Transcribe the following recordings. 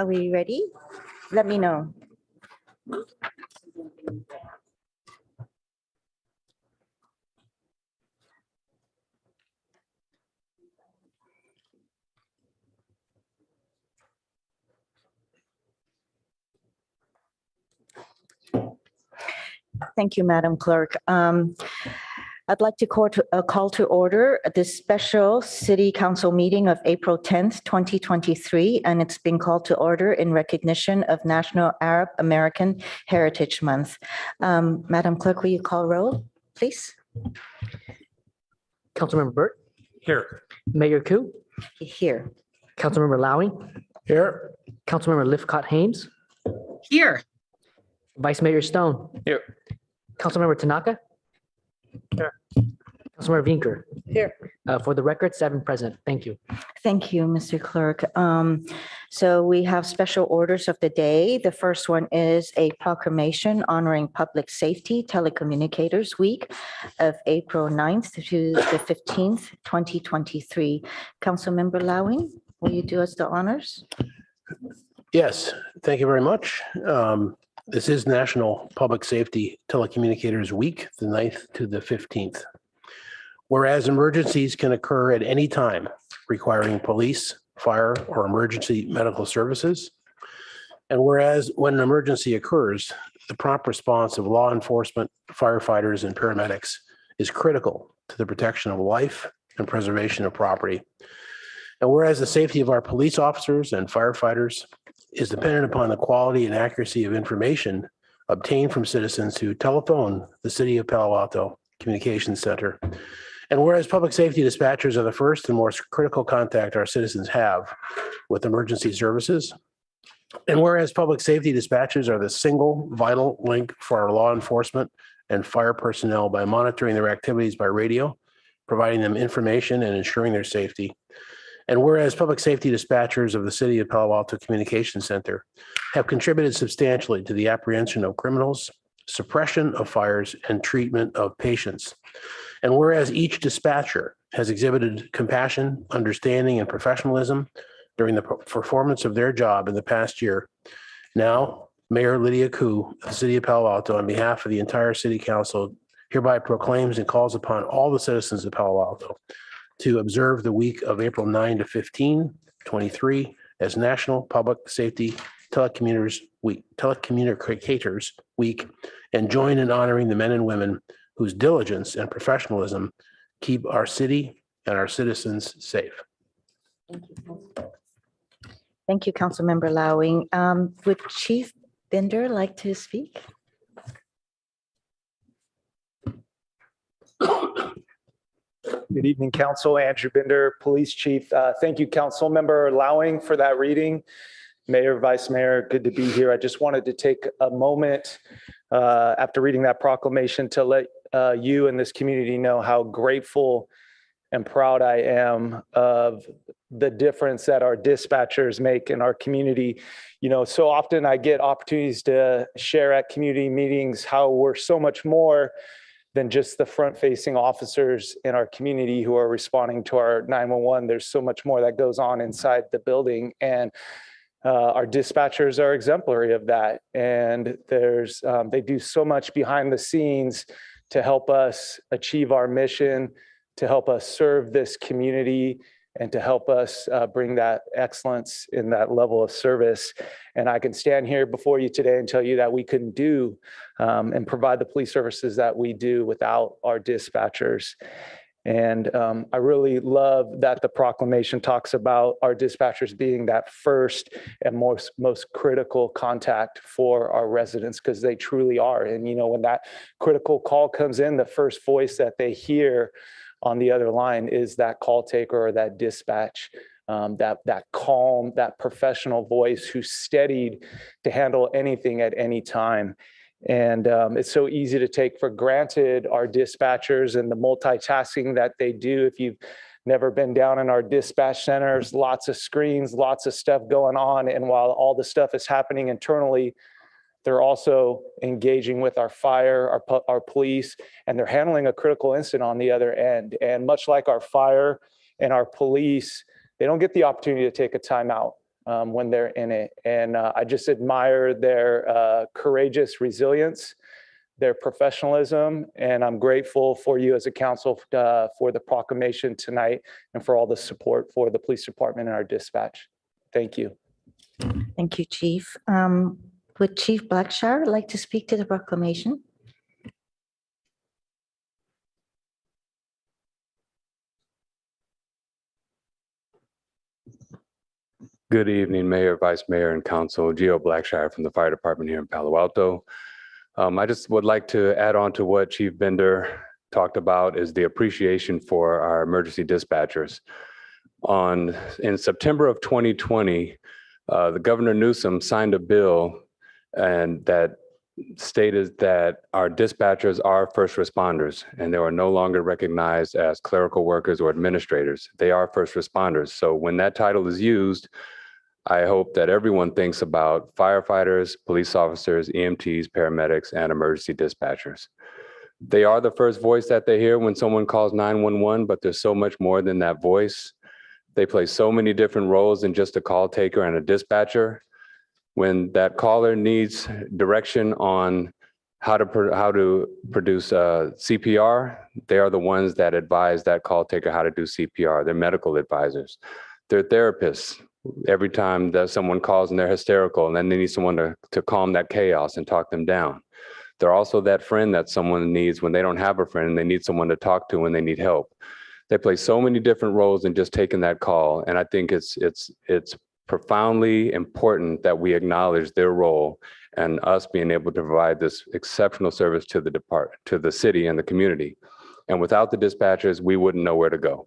Are we ready? Let me know. Thank you, Madam Clerk. I'd like to call to order this special City Council meeting of April 10th, 2023, and it's been called to order in recognition of National Arab American Heritage Month. Madam Clerk, will you call roll, please? Councilmember Burt? Here. Mayor Koo? Here. Councilmember Lowing? Here. Councilmember Lifcott-Haynes? Here. Vice Mayor Stone? Here. Councilmember Tanaka? Here. Councilmember Vinker? Here. For the record, 7 present. Thank you. Thank you, Mr. Clerk. So we have special orders of the day. The first one is a proclamation honoring Public Safety Telecommunicators Week of April 9th to the 15th, 2023. Councilmember Lowing, will you do us the honors? Yes, thank you very much. This is National Public Safety Telecommunicators Week, the 9th to the 15th. Whereas emergencies can occur at any time requiring police, fire, or emergency medical services. And whereas when an emergency occurs, the prompt response of law enforcement, firefighters, and paramedics is critical to the protection of life and preservation of property. And whereas the safety of our police officers and firefighters is dependent upon the quality and accuracy of information obtained from citizens who telephone the City of Palo Alto Communications Center. And whereas public safety dispatchers are the first and most critical contact our citizens have with emergency services, and whereas public safety dispatchers are the single vital link for our law enforcement and fire personnel by monitoring their activities by radio, providing them information and ensuring their safety. And whereas public safety dispatchers of the City of Palo Alto Communications Center have contributed substantially to the apprehension of criminals, suppression of fires, and treatment of patients. And whereas each dispatcher has exhibited compassion, understanding, and professionalism during the performance of their job in the past year, now Mayor Lydia Koo of the City of Palo Alto, on behalf of the entire City Council, hereby proclaims and calls upon all the citizens of Palo Alto to observe the week of April 9 to 15, 23 as National Public Safety Telecommunicators Week, and join in honoring the men and women whose diligence and professionalism keep our city and our citizens safe. Thank you, Councilmember Lowing. Would Chief Binder like to speak? Good evening, Council. Andrew Binder, Police Chief. Thank you, Councilmember Lowing, for that reading. Mayor, Vice Mayor, good to be here. I just wanted to take a moment after reading that proclamation to let you and this community know how grateful and proud I am of the difference that our dispatchers make in our community. You know, so often I get opportunities to share at community meetings how we're so much more than just the front-facing officers in our community who are responding to our 911. There's so much more that goes on inside the building, and our dispatchers are exemplary of that. And there's they do so much behind the scenes to help us achieve our mission, to help us serve this community, and to help us bring that excellence in that level of service. And I can stand here before you today and tell you that we couldn't do and provide the police services that we do without our dispatchers. And I really love that the proclamation talks about our dispatchers being that first and most critical contact for our residents, because they truly are. And, you know, when that critical call comes in, the first voice that they hear on the other line is that call taker or that dispatch, that calm, that professional voice who's steadied to handle anything at any time. And it's so easy to take for granted our dispatchers and the multitasking that they do. If you've never been down in our dispatch centers, lots of screens, lots of stuff going on. And while all the stuff is happening internally, they're also engaging with our fire, our police, and they're handling a critical incident on the other end. And much like our fire and our police, they don't get the opportunity to take a timeout. when they're in it. And I just admire their courageous resilience, their professionalism, and I'm grateful for you as a council for the proclamation tonight and for all the support for the police department and our dispatch. Thank you. Thank you, Chief. Would Chief Blackshire like to speak to the proclamation? Good evening, Mayor, Vice Mayor, and Council. Geo Blackshire from the Fire Department here in Palo Alto. I just would like to add on to what Chief Bender talked about is the appreciation for our emergency dispatchers. In September of 2020, the Governor Newsom signed a bill and that stated that our dispatchers are first responders and they are no longer recognized as clerical workers or administrators. They are first responders. So when that title is used, I hope that everyone thinks about firefighters, police officers, EMTs, paramedics, and emergency dispatchers. They are the first voice that they hear when someone calls 911, but there's so much more than that voice. They play so many different roles than just a call taker and a dispatcher. When that caller needs direction on how to produce CPR, they are the ones that advise that call taker how to do CPR. They're medical advisors. They're therapists. Every time that someone calls and they're hysterical and then they need someone to calm that chaos and talk them down. They're also that friend that someone needs when they don't have a friend and they need someone to talk to when they need help. They play so many different roles in just taking that call. And I think it's profoundly important that we acknowledge their role and us being able to provide this exceptional service to the city and the community. And without the dispatchers, we wouldn't know where to go.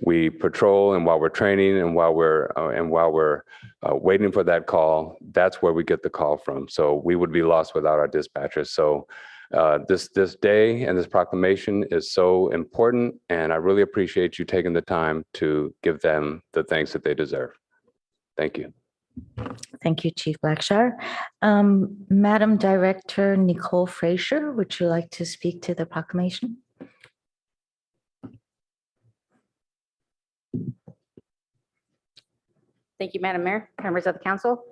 We patrol, and while we're training and while we're waiting for that call, that's where we get the call from. So we would be lost without our dispatchers. So this day and this proclamation is so important, and I really appreciate you taking the time to give them the thanks that they deserve. Thank you. Thank you, Chief Blackshire. Madam Director Nicole Frazier, would you like to speak to the proclamation? Thank you, Madam Mayor, members of the council.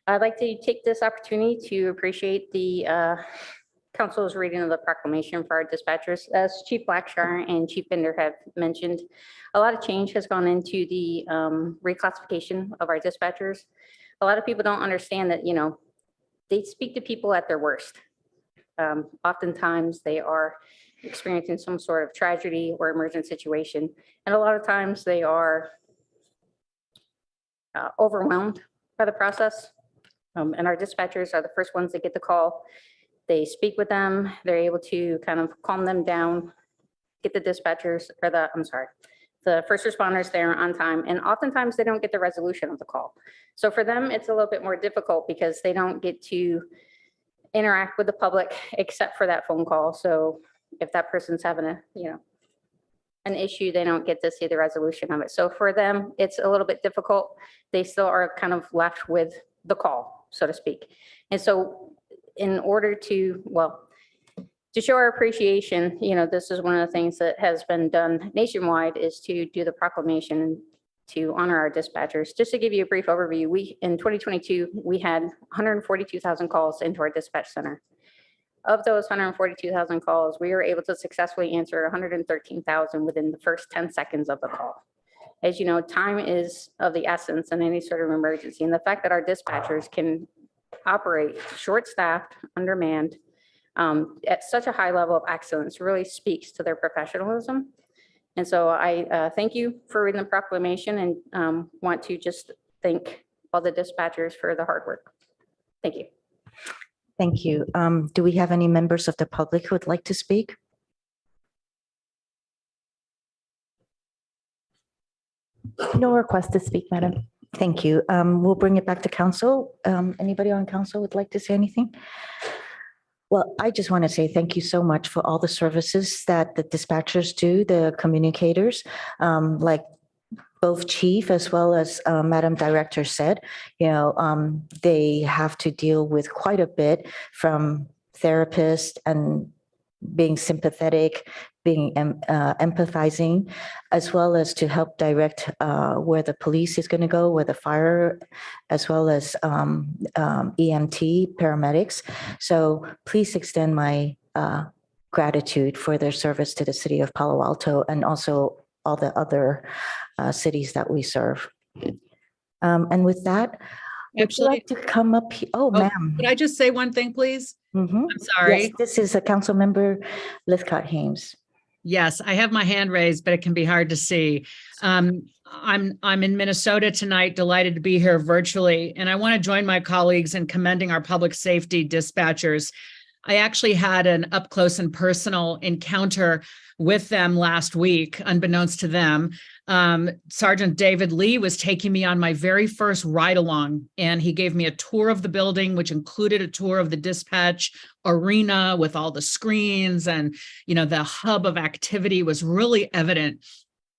I'd like to take this opportunity to appreciate the council's reading of the proclamation for our dispatchers. As Chief Blackshire and Chief Bender have mentioned, a lot of change has gone into the reclassification of our dispatchers. A lot of people don't understand that, they speak to people at their worst. Oftentimes they are experiencing some sort of tragedy or emergent situation. And a lot of times they are overwhelmed by the process. And our dispatchers are the first ones that get the call. They speak with them. They're able to kind of calm them down, get the dispatchers or the first responders there on time. And oftentimes they don't get the resolution of the call. So for them, it's a little bit more difficult because they don't get to interact with the public except for that phone call. So if that person's having an issue, they don't get to see the resolution of it. So for them, it's a little bit difficult. They still are kind of left with the call, so to speak. And so in order to show our appreciation, this is one of the things that has been done nationwide is to do the proclamation to honor our dispatchers. Just to give you a brief overview, in 2022, we had 142,000 calls into our dispatch center. Of those 142,000 calls, we were able to successfully answer 113,000 within the first 10 seconds of the call. As you know, time is of the essence in any sort of emergency. And the fact that our dispatchers can operate short-staffed, undermanned, at such a high level of excellence really speaks to their professionalism. And so I thank you for reading the proclamation and want to just thank all the dispatchers for the hard work. Thank you. Thank you. Do we have any members of the public who would like to speak? No request to speak, Madam. Thank you. We'll bring it back to council. Anybody on council would like to say anything? Well, I just want to say thank you so much for all the services that the dispatchers do, the communicators, like both chief as well as Madam Director said, they have to deal with quite a bit from therapists and being sympathetic being empathizing, as well as to help direct where the police is going to go, where the fire, as well as EMT paramedics. So please extend my gratitude for their service to the city of Palo Alto and also all the other cities that we serve. And with that, would you Actually, like to come up? Oh, ma'am. could I just say one thing, please? Mhm. I'm sorry. Yes, this is a council member, Lithcott Hames. Yes, I have my hand raised, but it can be hard to see. I'm in Minnesota tonight, delighted to be here virtually, and I want to join my colleagues in commending our public safety dispatchers. I actually had an up close and personal encounter with them last week, unbeknownst to them. Sergeant David Lee was taking me on my very first ride along, and he gave me a tour of the building, which included a tour of the dispatch arena with all the screens, and the hub of activity was really evident.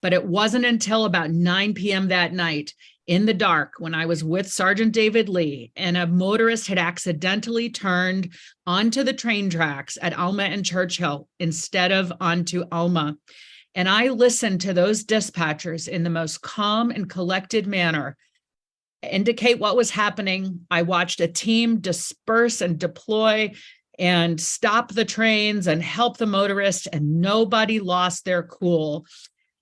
But it wasn't until about 9 p.m. that night in the dark when I was with Sergeant David Lee and a motorist had accidentally turned onto the train tracks at Alma and Churchill instead of onto Alma. And I listened to those dispatchers in the most calm and collected manner indicate what was happening. I watched a team disperse and deploy and stop the trains and help the motorists, and nobody lost their cool.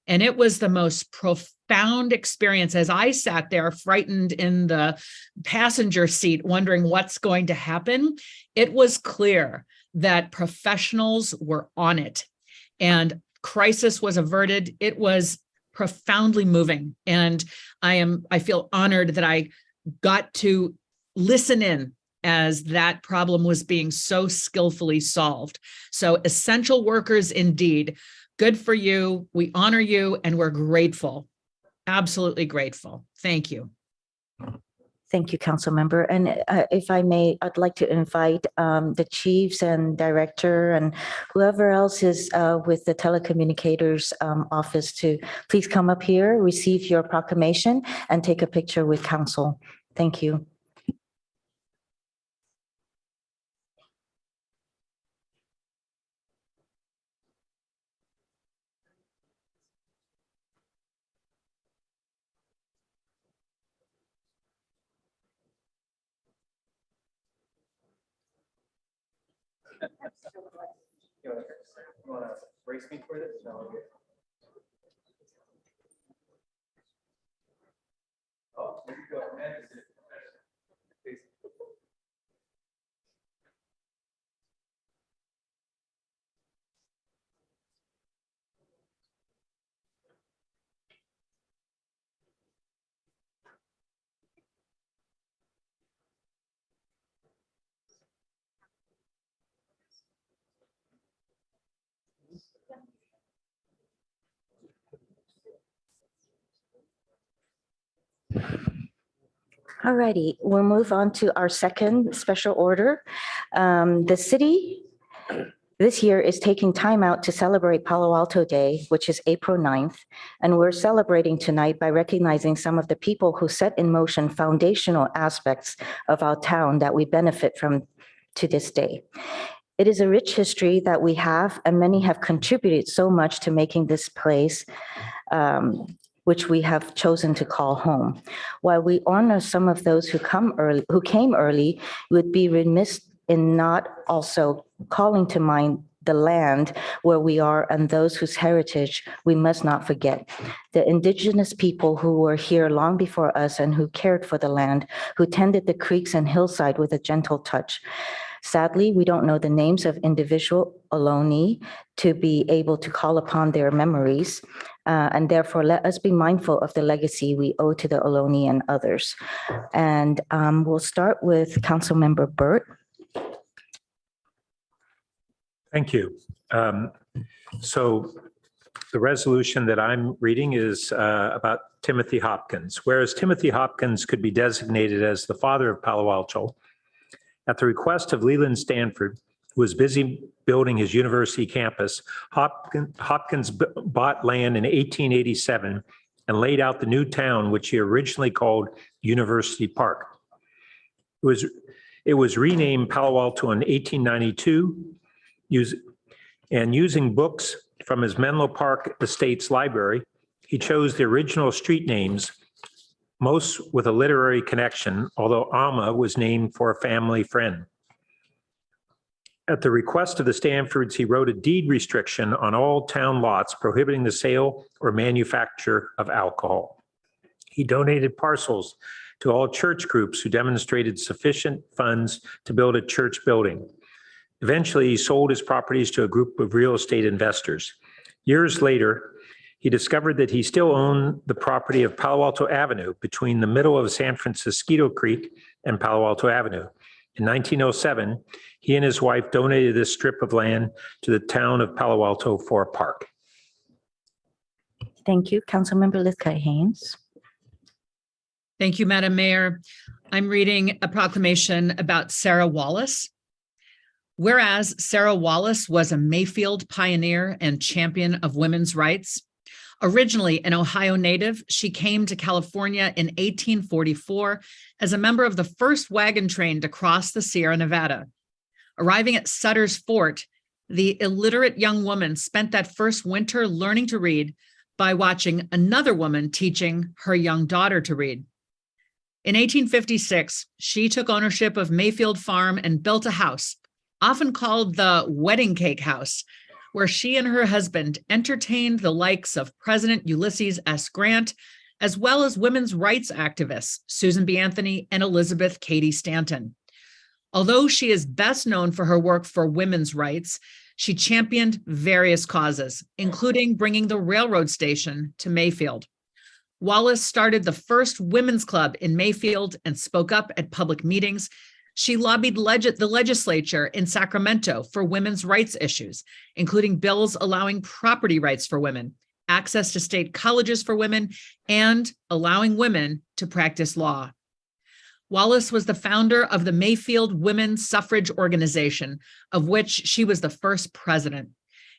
And it was the most profound experience as I sat there frightened in the passenger seat, wondering what's going to happen. It was clear that professionals were on it and crisis was averted. It was profoundly moving. And I feel honored that I got to listen in as that problem was being so skillfully solved. So essential workers indeed. Good for you. We honor you and we're grateful. Absolutely grateful. Thank you. Thank you, council member. And if I may, I'd like to invite the chiefs and director and whoever else is with the telecommunicators office to please come up here, receive your proclamation, and take a picture with council. Thank you. All righty, we'll move on to our second special order. The city this year is taking time out to celebrate Palo Alto Day, which is April 9th. And we're celebrating tonight by recognizing some of the people who set in motion foundational aspects of our town that we benefit from to this day. It is a rich history that we have, and many have contributed so much to making this place which we have chosen to call home. While we honor some of those who came early, we would be remiss in not also calling to mind the land where we are and those whose heritage we must not forget. The indigenous people who were here long before us and who cared for the land, who tended the creeks and hillside with a gentle touch. Sadly, we don't know the names of individual Ohlone to be able to call upon their memories, and therefore let us be mindful of the legacy we owe to the Ohlone and others. And we'll start with Councilmember Burt. Thank you. So the resolution that I'm reading is about Timothy Hopkins. Whereas Timothy Hopkins could be designated as the father of Palo Alto, at the request of Leland Stanford, who was busy building his university campus, Hopkins bought land in 1887 and laid out the new town, which he originally called University Park. It was renamed Palo Alto in 1892, using books From his Menlo Park Estates library, he chose the original street names, most with a literary connection, although Alma was named for a family friend. At the request of the Stanfords, he wrote a deed restriction on all town lots prohibiting the sale or manufacture of alcohol. He donated parcels to all church groups who demonstrated sufficient funds to build a church building. Eventually, he sold his properties to a group of real estate investors. Years later, he discovered that he still owned the property of Palo Alto Avenue between the middle of San Francisco Creek and Palo Alto Avenue. In 1907, he and his wife donated this strip of land to the town of Palo Alto for a park. Thank you. Councilmember Lithcott Haynes. Thank you, Madam Mayor. I'm reading a proclamation about Sarah Wallace. Whereas Sarah Wallace was a Mayfield pioneer and champion of women's rights. Originally an Ohio native, she came to California in 1844 as a member of the first wagon train to cross the Sierra Nevada. Arriving at Sutter's Fort, the illiterate young woman spent that first winter learning to read by watching another woman teaching her young daughter to read. In 1856, she took ownership of Mayfield Farm and built a house, often called the Wedding Cake House, where she and her husband entertained the likes of President Ulysses S. Grant, as well as women's rights activists Susan B. Anthony and Elizabeth Cady Stanton. Although she is best known for her work for women's rights, she championed various causes, including bringing the railroad station to Mayfield. Wallace started the first women's club in Mayfield and spoke up at public meetings. She lobbied the legislature in Sacramento for women's rights issues, including bills allowing property rights for women, access to state colleges for women, and allowing women to practice law. Wallace was the founder of the Mayfield Women's Suffrage Organization, of which she was the first president.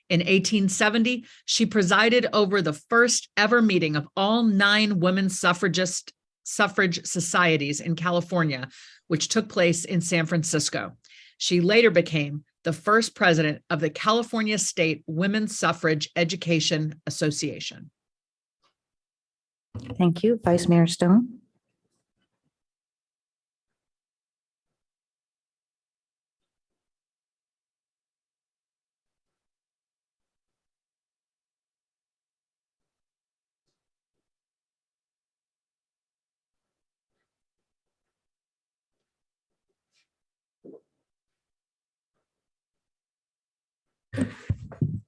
In 1870, she presided over the first ever meeting of all 9 women's suffrage societies in California, which took place in San Francisco. She later became the first president of the California State Women's Suffrage Education Association. Thank you. Vice Mayor Stone.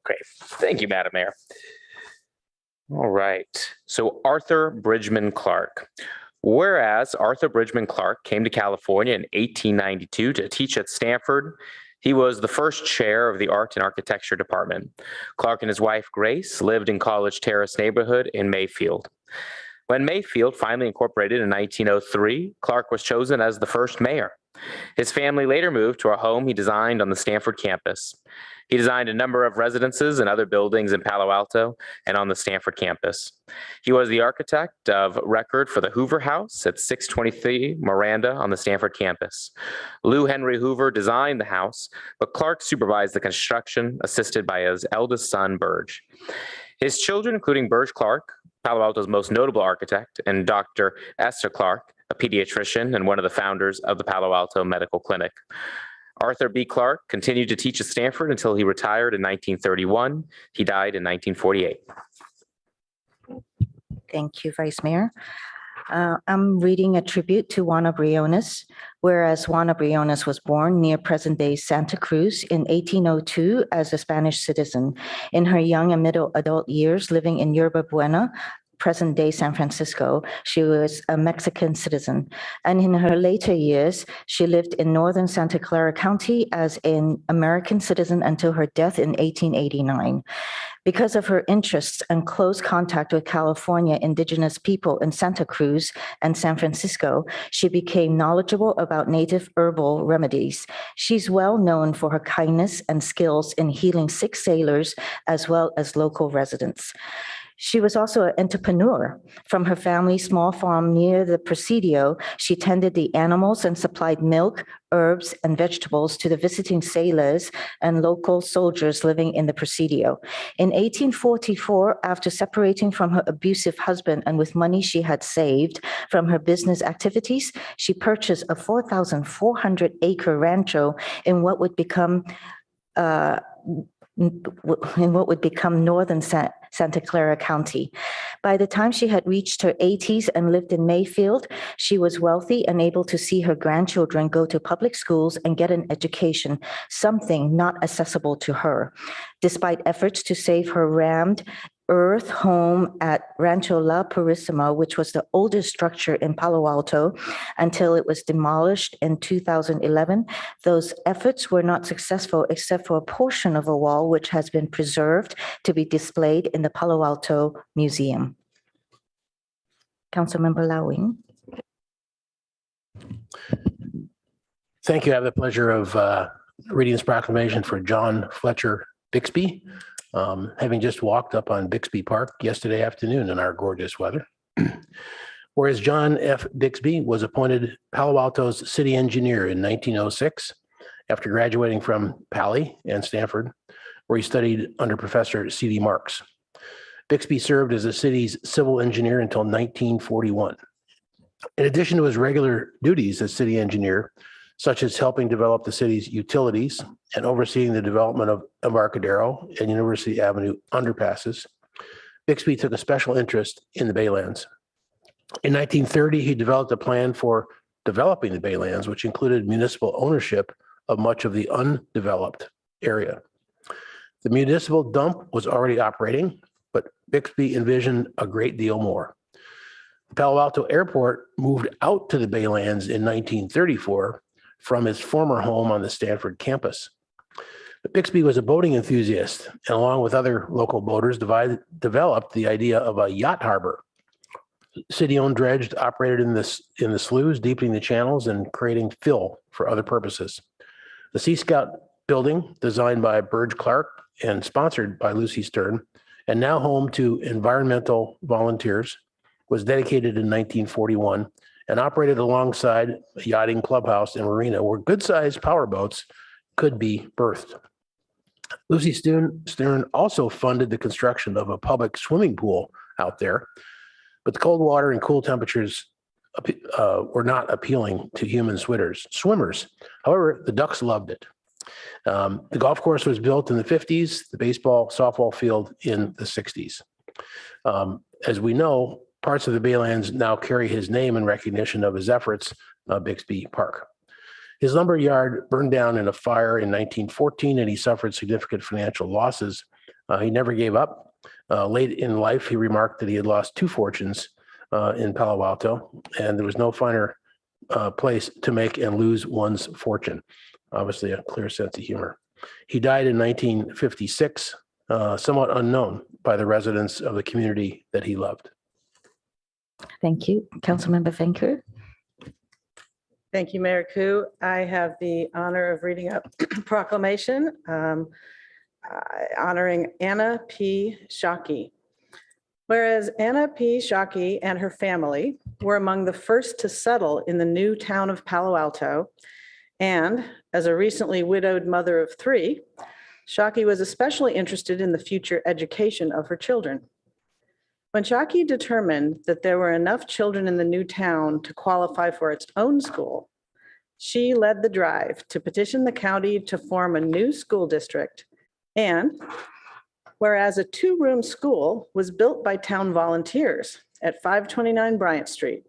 Great. Thank you, Madam Mayor. All right. So Arthur Bridgman Clark. Whereas Arthur Bridgman Clark came to California in 1892 to teach at Stanford, he was the first chair of the Art and Architecture Department. Clark and his wife, Grace, lived in College Terrace neighborhood in Mayfield. When Mayfield finally incorporated in 1903, Clark was chosen as the first mayor. His family later moved to a home he designed on the Stanford campus. He designed a number of residences and other buildings in Palo Alto and on the Stanford campus. He was the architect of record for the Hoover House at 623 Miranda on the Stanford campus. Lou Henry Hoover designed the house, but Clark supervised the construction, assisted by his eldest son, Burge. His children, including Burge Clark, Palo Alto's most notable architect, and Dr. Esther Clark, a pediatrician and one of the founders of the Palo Alto Medical Clinic. Arthur B. Clark continued to teach at Stanford until he retired in 1931. He died in 1948. Thank you, Vice Mayor. I'm reading a tribute to Juana Briones. Whereas Juana Briones was born near present-day Santa Cruz in 1802 as a Spanish citizen. In her young and middle adult years living in Yerba Buena, present-day San Francisco, she was a Mexican citizen. And in her later years, she lived in northern Santa Clara County as an American citizen until her death in 1889. Because of her interests and close contact with California indigenous people in Santa Cruz and San Francisco, she became knowledgeable about native herbal remedies. She's well known for her kindness and skills in healing sick sailors as well as local residents. She was also an entrepreneur. From her family's small farm near the Presidio, she tended the animals and supplied milk, herbs, and vegetables to the visiting sailors and local soldiers living in the Presidio. In 1844, after separating from her abusive husband and with money she had saved from her business activities, she purchased a 4,400-acre rancho in what would become northern Santa Clara County. By the time she had reached her 80s and lived in Mayfield, she was wealthy and able to see her grandchildren go to public schools and get an education, something not accessible to her. Despite efforts to save her rammed earth home at Rancho La Purísima, which was the oldest structure in Palo Alto, until it was demolished in 2011. Those efforts were not successful except for a portion of a wall which has been preserved to be displayed in the Palo Alto Museum. Councilmember Lowing. Thank you. I have the pleasure of reading this proclamation for John Fletcher Bixby, having just walked up on Bixby Park yesterday afternoon in our gorgeous weather. Whereas John F. Bixby was appointed Palo Alto's city engineer in 1906 after graduating from Pali and Stanford, where he studied under Professor C.D. Marks. Bixby served as the city's civil engineer until 1941. In addition to his regular duties as city engineer, such as helping develop the city's utilities and overseeing the development of Embarcadero and University Avenue underpasses, Bixby took a special interest in the Baylands. In 1930, he developed a plan for developing the Baylands, which included municipal ownership of much of the undeveloped area. The municipal dump was already operating, but Bixby envisioned a great deal more. The Palo Alto Airport moved out to the Baylands in 1934 from his former home on the Stanford campus. But Bixby was a boating enthusiast, and along with other local boaters, developed the idea of a yacht harbor. City-owned dredge operated in the sloughs, deepening the channels and creating fill for other purposes. The Sea Scout building, designed by Burge Clerk and sponsored by Lucy Stern, and now home to environmental volunteers, was dedicated in 1941 and operated alongside a yachting clubhouse and marina where good-sized powerboats could be berthed. Lucy Stern also funded the construction of a public swimming pool out there, but the cold water and cool temperatures were not appealing to human swimmers. However, the ducks loved it. The golf course was built in the 50s, the baseball, softball field in the 60s. As we know, parts of the Baylands now carry his name in recognition of his efforts, Bixby Park. His lumber yard burned down in a fire in 1914, and he suffered significant financial losses. He never gave up. Late in life, he remarked that he had lost two fortunes in Palo Alto, and there was no finer place to make and lose one's fortune. Obviously, a clear sense of humor. He died in 1956, somewhat unknown by the residents of the community that he loved. Thank you. Councilmember Venker. Thank you, Mayor Koo. I have the honor of reading a proclamation honoring Anna P. Shockey. Whereas Anna P. Shockey and her family were among the first to settle in the new town of Palo Alto, and as a recently widowed mother of three, Shockey was especially interested in the future education of her children. When Shockey determined that there were enough children in the new town to qualify for its own school, she led the drive to petition the county to form a new school district. And whereas a two-room school was built by town volunteers at 529 Bryant Street,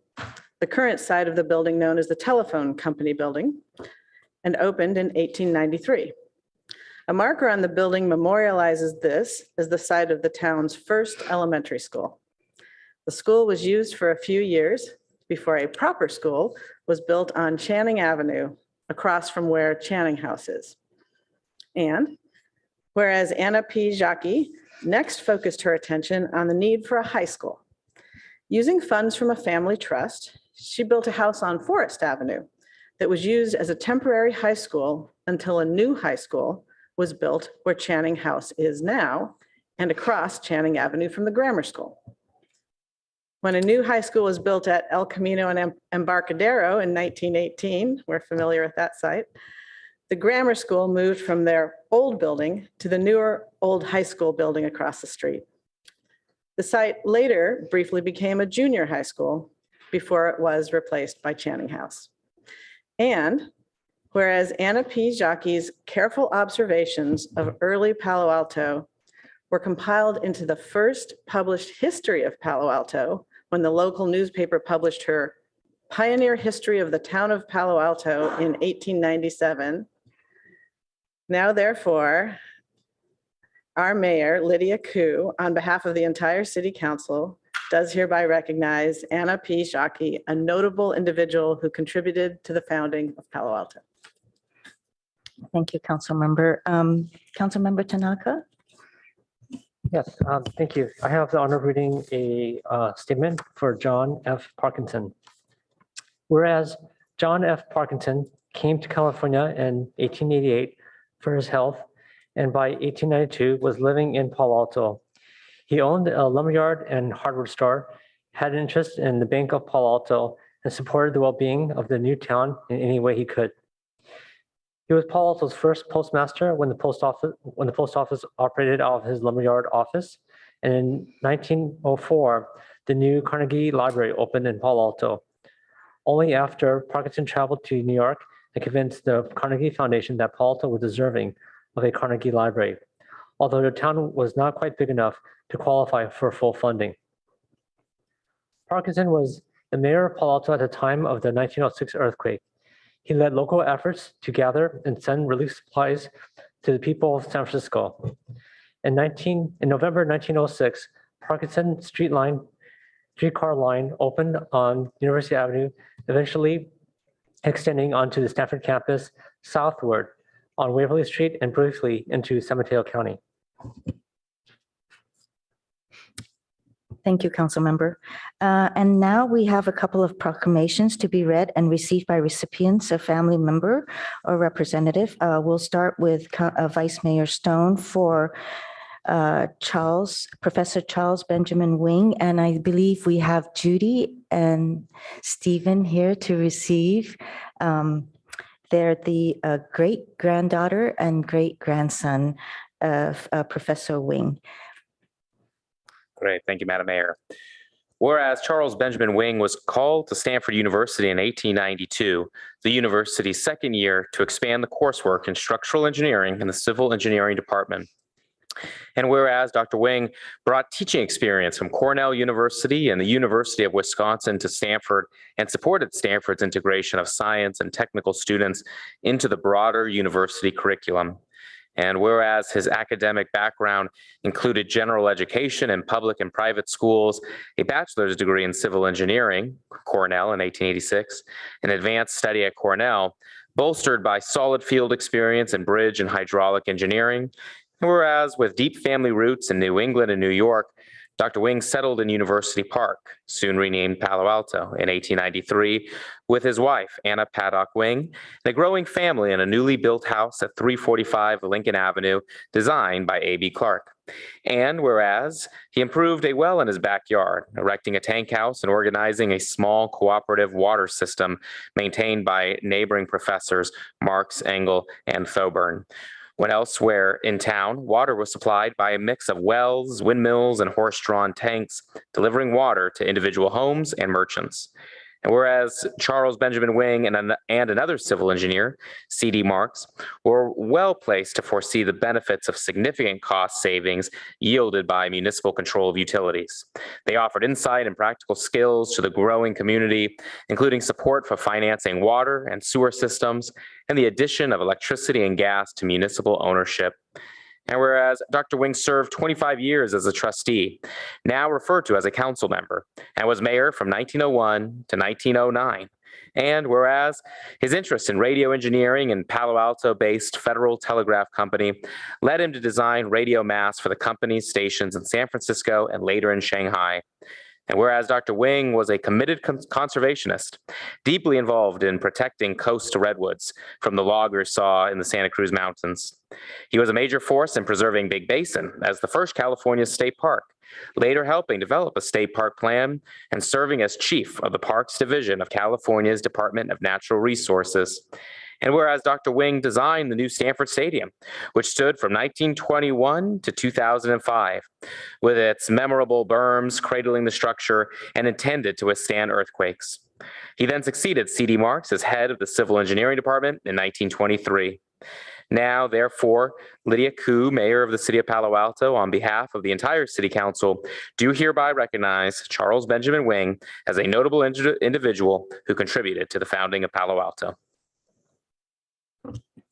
the current site of the building known as the Telephone Company Building, and opened in 1893. A marker on the building memorializes this as the site of the town's first elementary school. The school was used for a few years before a proper school was built on Channing Avenue, across from where Channing House is. And whereas Anna P. Shockey next focused her attention on the need for a high school. Using funds from a family trust, she built a house on Forest Avenue that was used as a temporary high school until a new high school was built where Channing House is now and across Channing Avenue from the grammar school. When a new high school was built at El Camino and Embarcadero in 1918, we're familiar with that site, the grammar school moved from their old building to the newer old high school building across the street. The site later briefly became a junior high school before it was replaced by Channing House. And whereas Anna P. Jockey's careful observations of early Palo Alto were compiled into the first published history of Palo Alto when the local newspaper published her Pioneer History of the Town of Palo Alto in 1897. Now, therefore, our mayor, Lydia Koo, on behalf of the entire city council, does hereby recognize Anna P. Jockey, a notable individual who contributed to the founding of Palo Alto. Thank you, Councilmember. Councilmember Tanaka? Yes, thank you. I have the honor of reading a statement for John F. Parkinson. Whereas John F. Parkinson came to California in 1888 for his health, and by 1892 was living in Palo Alto. He owned a lumberyard and hardware store, had an interest in the Bank of Palo Alto, and supported the well-being of the new town in any way he could. He was Palo Alto's first postmaster when the post office operated out of his lumberyard office. And in 1904, the new Carnegie Library opened in Palo Alto. Only after Parkinson traveled to New York and convinced the Carnegie Foundation that Palo Alto was deserving of a Carnegie Library, although the town was not quite big enough to qualify for full funding. Parkinson was the mayor of Palo Alto at the time of the 1906 earthquake. He led local efforts to gather and send relief supplies to the people of San Francisco. In November 1906, Parkinson streetcar line opened on University Avenue, eventually extending onto the Stanford campus southward on Waverly Street and briefly into San Mateo County. Thank you, Councilmember. And now we have a couple of proclamations to be read and received by recipients, a family member or representative. We'll start with Vice Mayor Stone for Professor Charles Benjamin Wing. And I believe we have Judy and Stephen here to receive. They're the great-granddaughter and great-grandson of Professor Wing. Great. Thank you, Madam Mayor. Whereas Charles Benjamin Wing was called to Stanford University in 1892, the university's second year, to expand the coursework in structural engineering in the civil engineering department. And whereas Dr. Wing brought teaching experience from Cornell University and the University of Wisconsin to Stanford and supported Stanford's integration of science and technical students into the broader university curriculum. And whereas his academic background included general education in public and private schools, a bachelor's degree in civil engineering, Cornell in 1886, an advanced study at Cornell, bolstered by solid field experience in bridge and hydraulic engineering. Whereas with deep family roots in New England and New York, Dr. Wing settled in University Park, soon renamed Palo Alto, in 1893 with his wife, Anna Paddock Wing, and a growing family in a newly built house at 345 Lincoln Avenue, designed by A.B. Clerk. And whereas he improved a well in his backyard, erecting a tank house and organizing a small cooperative water system maintained by neighboring professors Marx, Engel, and Thoburn. When elsewhere in town, water was supplied by a mix of wells, windmills, and horse-drawn tanks, delivering water to individual homes and merchants. And whereas Charles Benjamin Wing and another civil engineer, C.D. Marks, were well placed to foresee the benefits of significant cost savings yielded by municipal control of utilities. They offered insight and practical skills to the growing community, including support for financing water and sewer systems and the addition of electricity and gas to municipal ownership. And whereas Dr. Wing served 25 years as a trustee, now referred to as a council member, and was mayor from 1901 to 1909. And whereas his interest in radio engineering and Palo Alto-based Federal Telegraph Company led him to design radio masts for the company's stations in San Francisco and later in Shanghai. And whereas Dr. Wing was a committed conservationist, deeply involved in protecting coastal redwoods from the loggers saw in the Santa Cruz Mountains. He was a major force in preserving Big Basin as the first California state park, later helping develop a state park plan and serving as chief of the Parks Division of California's Department of Natural Resources. And whereas Dr. Wing designed the new Stanford Stadium, which stood from 1921 to 2005, with its memorable berms cradling the structure and intended to withstand earthquakes. He then succeeded C.D. Marks as head of the Civil Engineering Department in 1923. Now, therefore, Lydia Koo, Mayor of the City of Palo Alto, on behalf of the entire City Council, do hereby recognize Charles Benjamin Wing as a notable individual who contributed to the founding of Palo Alto.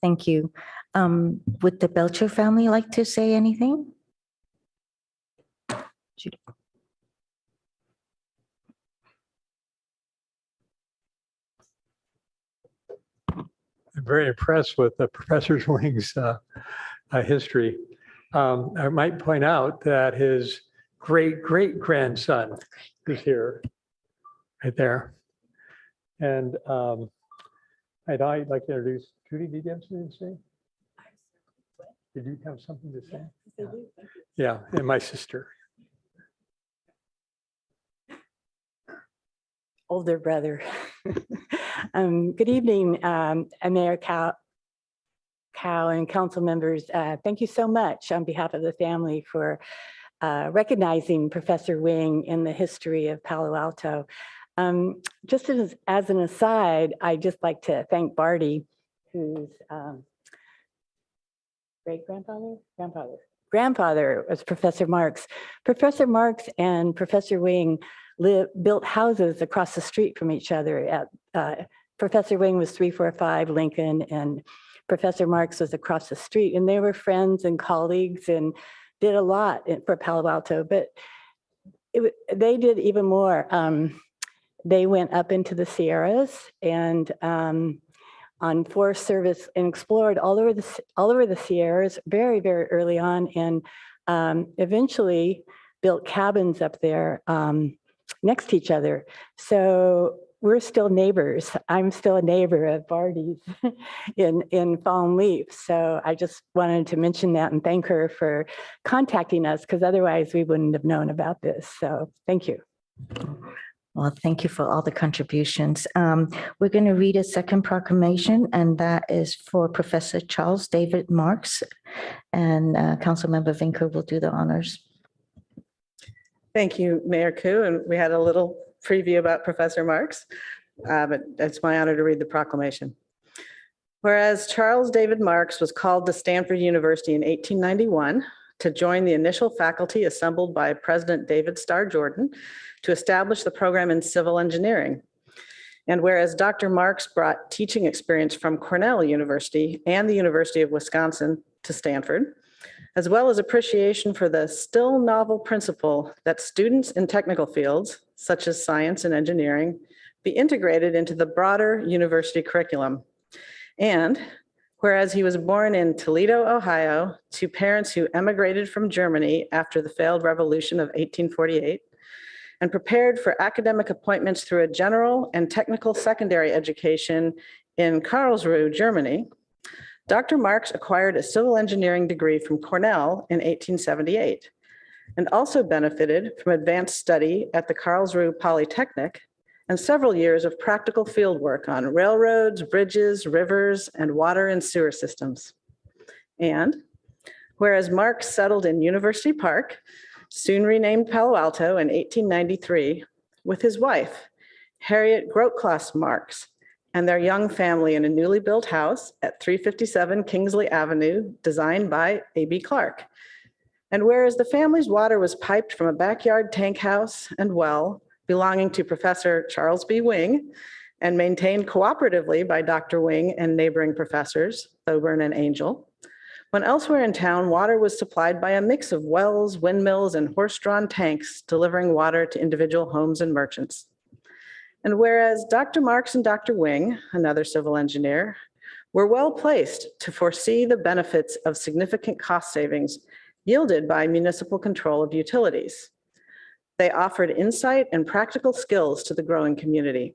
Thank you. Would the Belcher family like to say anything? I'm very impressed with Professor Wing's history. I might point out that his great-great-grandson is here, right there. And I'd like to introduce Judy. Did you have something to say? Did you have something to say? Yeah, and my sister. Older brother. Good evening, Mayor Cow and council members. Thank you so much on behalf of the family for recognizing Professor Wing in the history of Palo Alto. Just as an aside, I'd just like to thank Barty, whose grandfather was Professor Marks. Professor Marks and Professor Wing built houses across the street from each other. Professor Wing was 345 Lincoln, and Professor Marks was across the street, and they were friends and colleagues and did a lot for Palo Alto. But they did even more. They went up into the Sierras and on Forest Service and explored all over the Sierras very, very early on, and eventually built cabins up there next to each other. So we're still neighbors. I'm still a neighbor of Barty's in Fallen Leaf. So I just wanted to mention that and thank her for contacting us, because otherwise we wouldn't have known about this. So thank you. Well, thank you for all the contributions. We're going to read a second proclamation, and that is for Professor Charles David Marks, and Councilmember Vinker will do the honors. Thank you, Mayor Koo. And we had a little preview about Professor Marks, but it's my honor to read the proclamation. Whereas Charles David Marks was called to Stanford University in 1891 to join the initial faculty assembled by President David Starr Jordan to establish the program in civil engineering. And whereas Dr. Marks brought teaching experience from Cornell University and the University of Wisconsin to Stanford, as well as appreciation for the still novel principle that students in technical fields, such as science and engineering, be integrated into the broader university curriculum. And whereas he was born in Toledo, Ohio, to parents who emigrated from Germany after the failed revolution of 1848, and prepared for academic appointments through a general and technical secondary education in Karlsruhe, Germany, Dr. Marks acquired a civil engineering degree from Cornell in 1878 and also benefited from advanced study at the Karlsruhe Polytechnic and several years of practical field work on railroads, bridges, rivers, and water and sewer systems. And whereas Marks settled in University Park, soon renamed Palo Alto in 1893, with his wife, Harriet Grotklaas Marks, and their young family in a newly built house at 357 Kingsley Avenue, designed by A.B. Clerk. And whereas the family's water was piped from a backyard tank house and well belonging to Professor Charles B. Wing and maintained cooperatively by Dr. Wing and neighboring professors, Thoburn and Angel, when elsewhere in town, water was supplied by a mix of wells, windmills, and horse-drawn tanks delivering water to individual homes and merchants. And whereas Dr. Marks and Dr. Wing, another civil engineer, were well placed to foresee the benefits of significant cost savings yielded by municipal control of utilities. They offered insight and practical skills to the growing community,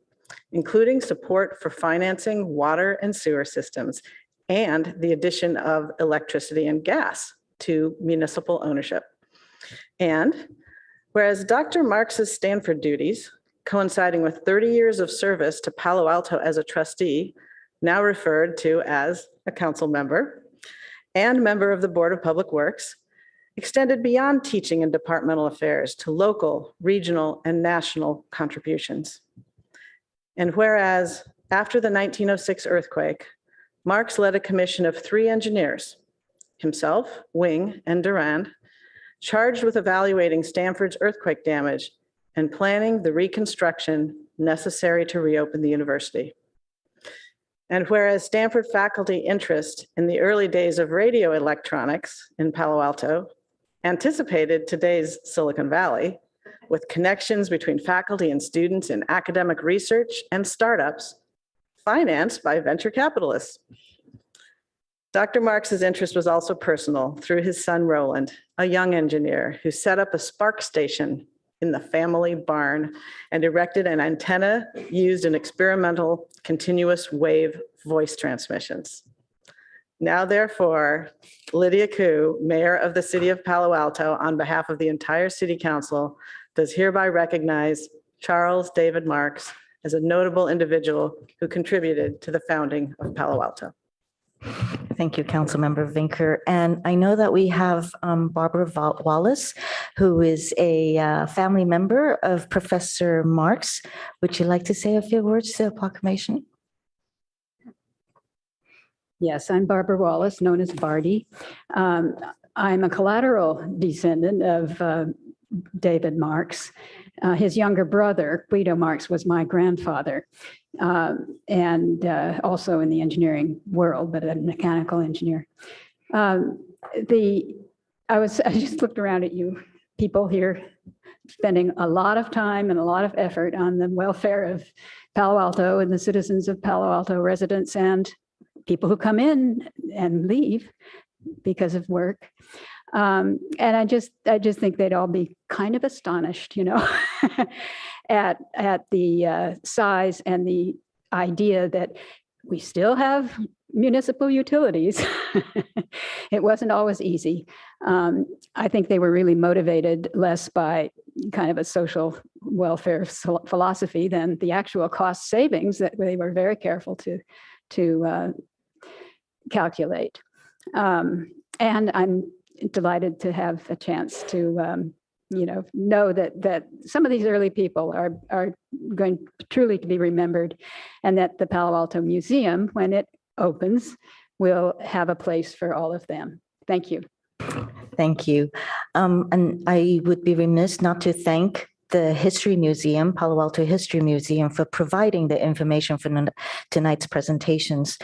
including support for financing water and sewer systems and the addition of electricity and gas to municipal ownership. And whereas Dr. Marks's Stanford duties, coinciding with 30 years of service to Palo Alto as a trustee, now referred to as a council member, and member of the Board of Public Works, extended beyond teaching and departmental affairs to local, regional, and national contributions. And whereas after the 1906 earthquake, Marks led a commission of 3 engineers, himself, Wing, and Durand, charged with evaluating Stanford's earthquake damage and planning the reconstruction necessary to reopen the university. And whereas Stanford faculty interest in the early days of radio electronics in Palo Alto anticipated today's Silicon Valley, with connections between faculty and students in academic research and startups financed by venture capitalists. Dr. Marks's interest was also personal through his son, Roland, a young engineer who set up a spark station in the family barn and erected an antenna used in experimental continuous wave voice transmissions. Now, therefore, Lydia Koo, Mayor of the City of Palo Alto, on behalf of the entire City Council, does hereby recognize Charles David Marks as a notable individual who contributed to the founding of Palo Alto. Thank you, Councilmember Vinker. And I know that we have Barbara Wallace, who is a family member of Professor Marks. Would you like to say a few words to the proclamation? Yes, I'm Barbara Wallace, known as Barty. I'm a collateral descendant of David Marks. His younger brother, Guido Marks, was my grandfather, and also in the engineering world, but a mechanical engineer. I just looked around at you people here, spending a lot of time and a lot of effort on the welfare of Palo Alto and the citizens of Palo Alto, residents and people who come in and leave because of work. And I just think they'd all be kind of astonished, you know, at the size and the idea that we still have municipal utilities. It wasn't always easy. I think they were really motivated less by kind of a social welfare philosophy than the actual cost savings that they were very careful to calculate. And I'm delighted to have a chance to know that some of these early people are going truly to be remembered, and that the Palo Alto Museum, when it opens, will have a place for all of them. Thank you. Thank you. And I would be remiss not to thank the History Museum, Palo Alto History Museum, for providing the information for tonight's presentations.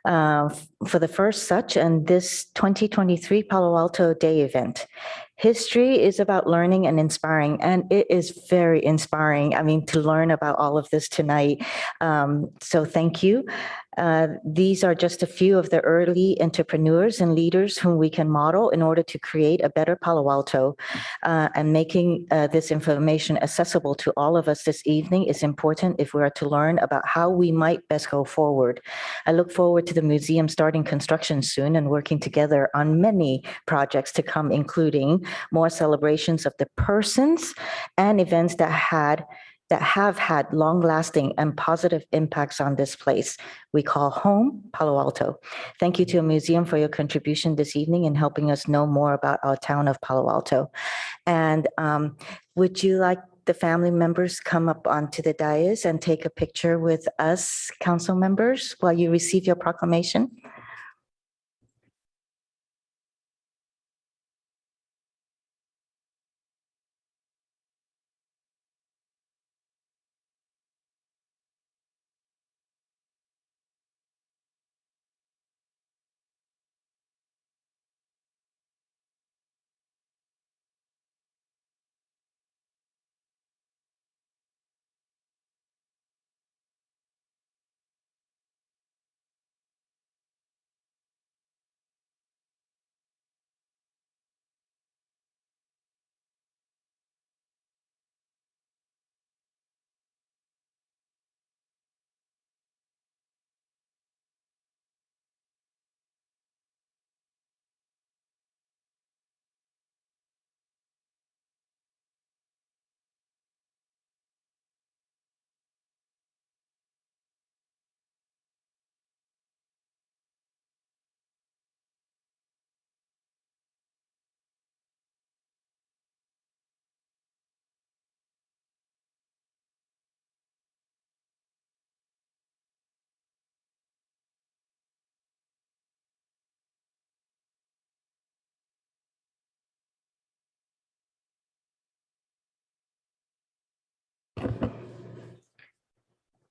For the first such and this 2023 Palo Alto Day event. History is about learning and inspiring, and it is very inspiring. I mean, to learn about all of this tonight. So thank you. These are just a few of the early entrepreneurs and leaders whom we can model in order to create a better Palo Alto. And making this information accessible to all of us this evening is important if we are to learn about how we might best go forward. I look forward to the museum starting construction soon and working together on many projects to come, including more celebrations of the persons and events that have had long-lasting and positive impacts on this place we call home, Palo Alto. Thank you to the museum for your contribution this evening in helping us know more about our town of Palo Alto. And would you like the family members come up onto the dais and take a picture with us, council members, while you receive your proclamation?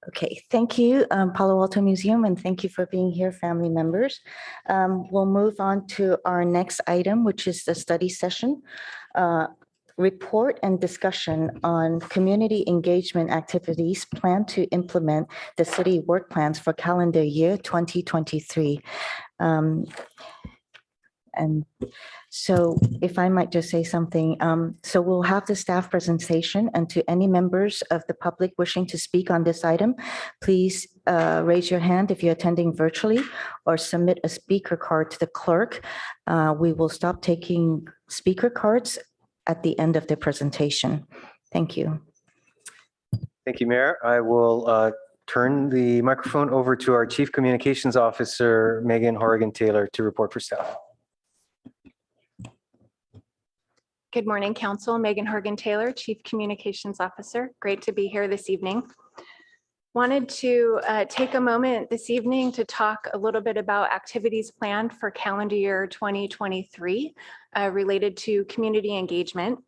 Okay, thank you, Palo Alto Museum, and thank you for being here, family members. We'll move on to our next item, which is the study session. Report and discussion on community engagement activities planned to implement the city work plans for calendar year 2023. And so if I might just say something, so we'll have the staff presentation, and to any members of the public wishing to speak on this item, please raise your hand if you're attending virtually or submit a speaker card to the clerk. We will stop taking speaker cards at the end of the presentation. Thank you. Thank you, Mayor. I will turn the microphone over to our Chief Communications Officer, Megan Horrigan-Taylor, to report for staff. Good morning, Council. Megan Horgan-Taylor, Chief Communications Officer. Great to be here this evening. Wanted to take a moment this evening to talk a little bit about activities planned for calendar year 2023 related to community engagement.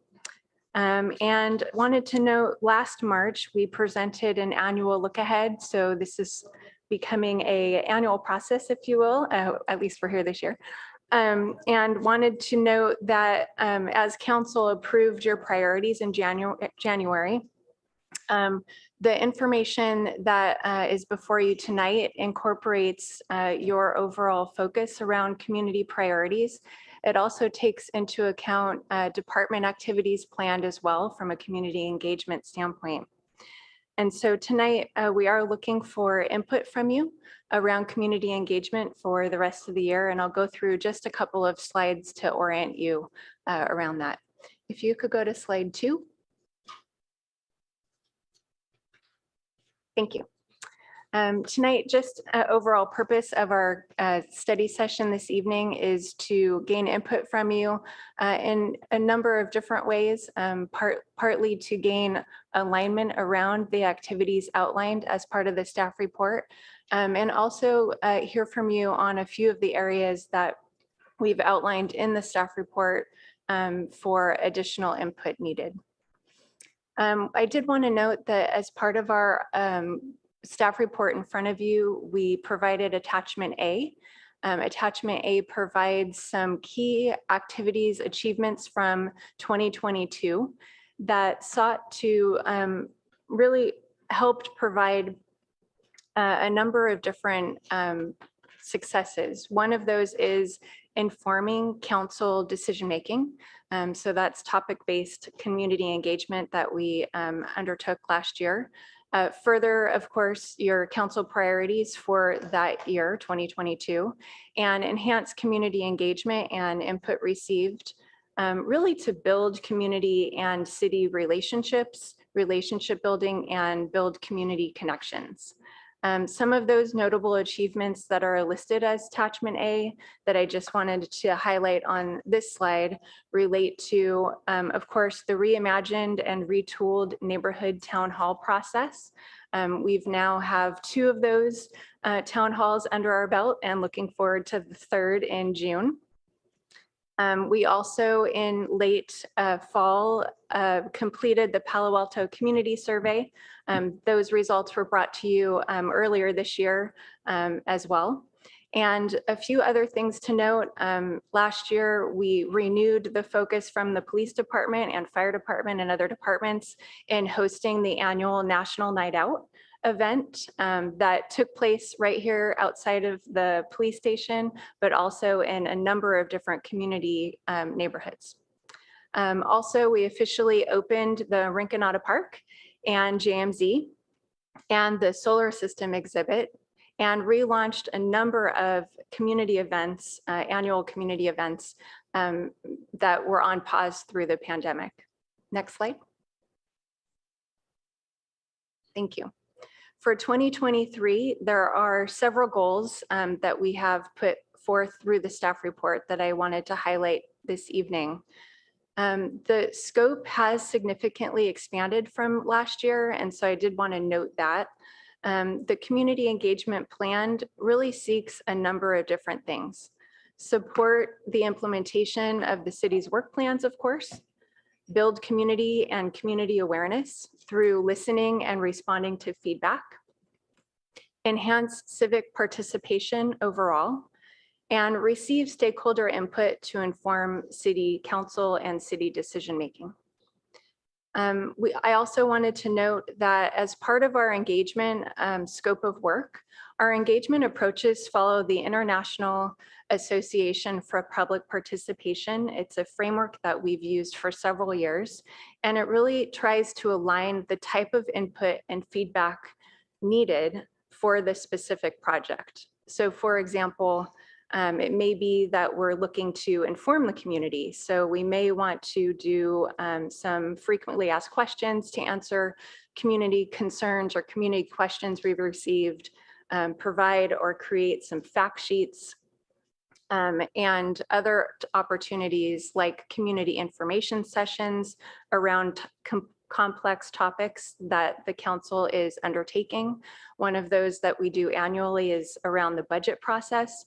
And wanted to note, last March, we presented an annual look ahead. So this is becoming an annual process, if you will, at least for here this year. And wanted to note that as council approved your priorities in January, the information that is before you tonight incorporates your overall focus around community priorities. It also takes into account department activities planned as well from a community engagement standpoint. And so tonight we are looking for input from you around community engagement for the rest of the year. And I'll go through just a couple of slides to orient you around that. If you could go to slide 2. Thank you. Tonight, just overall purpose of our study session this evening is to gain input from you in a number of different ways, partly to gain alignment around the activities outlined as part of the staff report, and also hear from you on a few of the areas that we've outlined in the staff report for additional input needed. I did want to note that as part of our staff report in front of you, we provided attachment A. Attachment A provides some key activities achievements from 2022 that sought to really helped provide a number of different successes. One of those is informing council decision-making. So that's topic-based community engagement that we undertook last year. Further, of course, your council priorities for that year, 2022, and enhance community engagement and input received, really to build community and city relationships, relationship building, and build community connections. Some of those notable achievements that are listed as attachment A that I just wanted to highlight on this slide relate to, of course, the reimagined and retooled neighborhood town hall process. We've now have 2 of those town halls under our belt and looking forward to the 3rd in June. We also in late fall completed the Palo Alto Community Survey. Those results were brought to you earlier this year as well. And a few other things to note. Last year, we renewed the focus from the police department and fire department and other departments in hosting the annual National Night Out event that took place right here outside of the police station, but also in a number of different community neighborhoods. Also, we officially opened the Rinconada Park and JMZ and the solar system exhibit and relaunched a number of community events, annual community events that were on pause through the pandemic. Next slide. Thank you. For 2023, there are several goals that we have put forth through the staff report that I wanted to highlight this evening. The scope has significantly expanded from last year, and so I did want to note that. The community engagement plan really seeks a number of different things. Support the implementation of the city's work plans, of course. Build community and community awareness through listening and responding to feedback. enhance civic participation overall, and receive stakeholder input to inform city council and city decision-making. I also wanted to note that as part of our engagement scope of work, our engagement approaches follow the International Association for Public Participation. It's a framework that we've used for several years, and it really tries to align the type of input and feedback needed for the specific project. So for example, it may be that we're looking to inform the community. So we may want to do some frequently asked questions to answer community concerns or community questions we've received, provide or create some fact sheets, and other opportunities like community information sessions around complex topics that the council is undertaking. One of those that we do annually is around the budget process.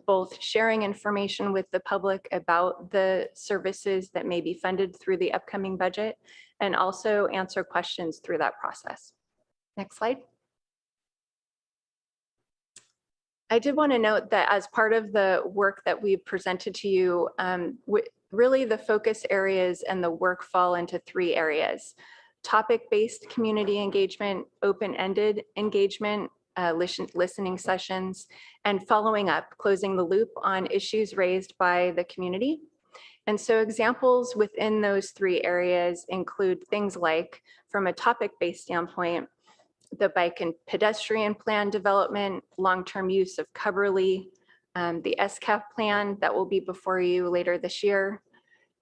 Both sharing information with the public about the services that may be funded through the upcoming budget, and also answer questions through that process. Next slide. I did want to note that as part of the work that we presented to you, really the focus areas and the work fall into 3 areas: topic-based community engagement, open-ended engagement, listening sessions, and following up, closing the loop on issues raised by the community. And so examples within those 3 areas include things like, from a topic-based standpoint, the bike and pedestrian plan development, long-term use of Coverly, the SCAP plan that will be before you later this year.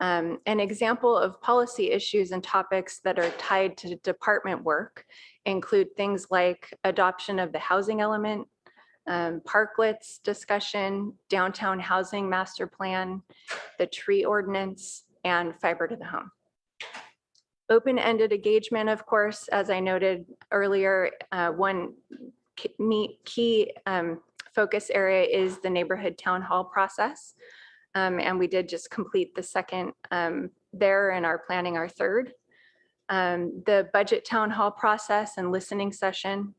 An example of policy issues and topics that are tied to department work include things like adoption of the housing element, parklets discussion, downtown housing master plan, the tree ordinance, and fiber to the home. Open-ended engagement, of course, as I noted earlier, one key focus area is the neighborhood town hall process. And we did just complete the second there and are planning our third. The budget town hall process and listening session.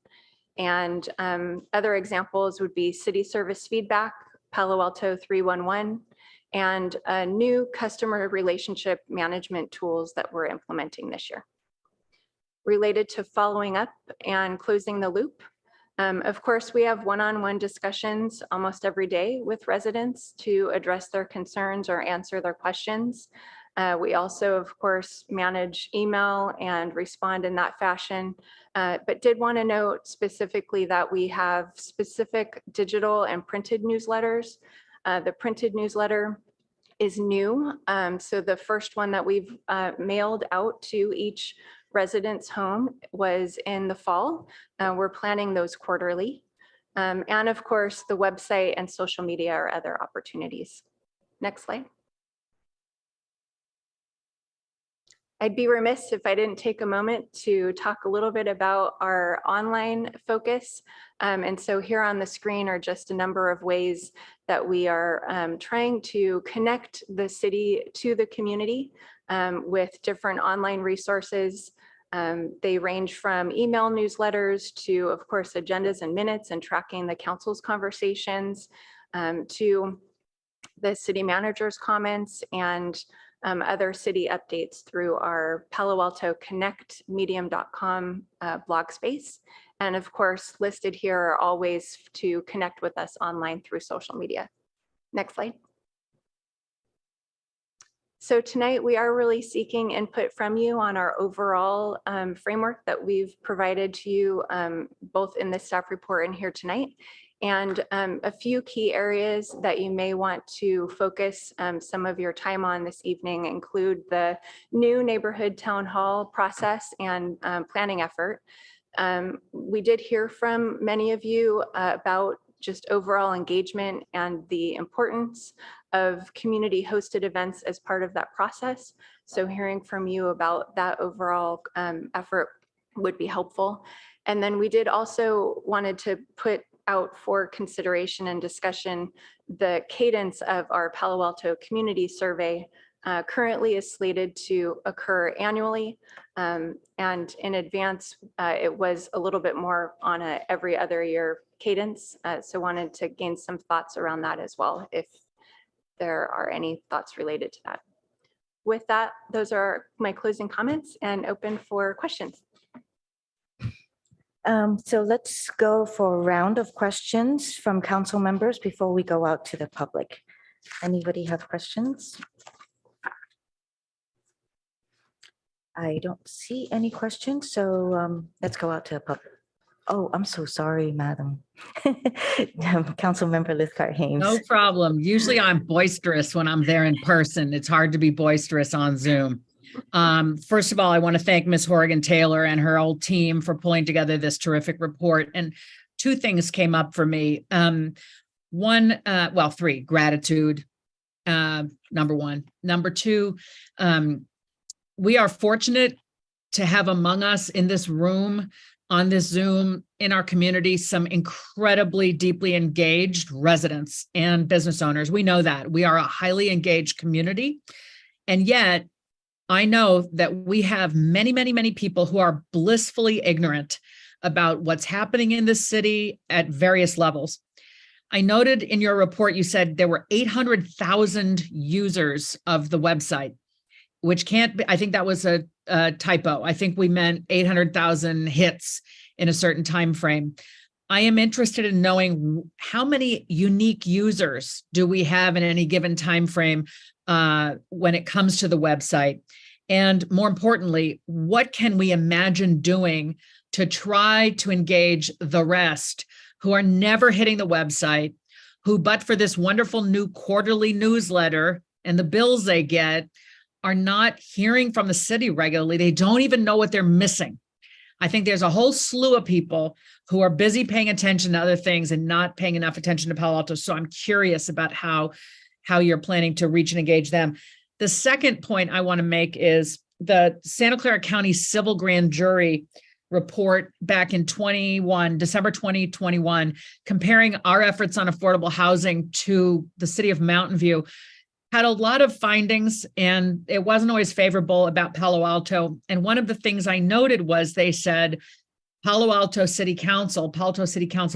And other examples would be city service feedback, Palo Alto 311, and new customer relationship management tools that we're implementing this year. Related to following up and closing the loop, of course, we have one-on-one discussions almost every day with residents to address their concerns or answer their questions. We also, of course, manage email and respond in that fashion, but did want to note specifically that we have specific digital and printed newsletters. The printed newsletter is new. So the first one that we've mailed out to each resident's home was in the fall. We're planning those quarterly. And of course, the website and social media are other opportunities. Next slide. I'd be remiss if I didn't take a moment to talk a little bit about our online focus. And so here on the screen are just a number of ways that we are trying to connect the city to the community with different online resources. They range from email newsletters to, of course, agendas and minutes and tracking the council's conversations, to the city manager's comments and other city updates through our Palo Alto Connect medium.com blog space. And of course, listed here are all ways to connect with us online through social media. Next slide. So tonight we are really seeking input from you on our overall framework that we've provided to you both in the staff report and here tonight. And a few key areas that you may want to focus some of your time on this evening include the new neighborhood town hall process and planning effort. We did hear from many of you about just overall engagement and the importance of community hosted events as part of that process. So hearing from you about that overall effort would be helpful. And then we did also wanted to put out for consideration and discussion the cadence of our Palo Alto community survey currently is slated to occur annually. And in advance, it was a little bit more on a every other year cadence. So wanted to gain some thoughts around that as well, if there are any thoughts related to that. With that, those are my closing comments and open for questions. So let's go for a round of questions from council members before we go out to the public. Anybody have questions? I don't see any questions, so let's go out to the public. Oh, I'm so sorry, madam. Councilmember Lithcott Haynes. No problem. Usually I'm boisterous when I'm there in person. It's hard to be boisterous on Zoom. First of all, I want to thank Ms. Horrigan Taylor and her whole team for pulling together this terrific report. And two things came up for me. Three, gratitude, number one. Number two, we are fortunate to have among us in this room, on this Zoom, in our community, some incredibly deeply engaged residents and business owners. We know that. We are a highly engaged community. And yet, I know that we have many, many, many people who are blissfully ignorant about what's happening in this city at various levels. I noted in your report, you said there were 800,000 users of the website, which can't be, I think that was a typo. I think we meant 800,000 hits in a certain time frame. I am interested in knowing how many unique users do we have in any given time frame when it comes to the website? And more importantly, what can we imagine doing to try to engage the rest who are never hitting the website, who, but for this wonderful new quarterly newsletter and the bills they get, are not hearing from the city regularly? They don't even know what they're missing. I think there's a whole slew of people who are busy paying attention to other things and not paying enough attention to Palo Alto. So I'm curious about how you're planning to reach and engage them. The second point I want to make is the Santa Clara County Civil Grand Jury report back in December 2021, comparing our efforts on affordable housing to the city of Mountain View, had a lot of findings, and it wasn't always favorable about Palo Alto. And one of the things I noted was they said Palo Alto City Council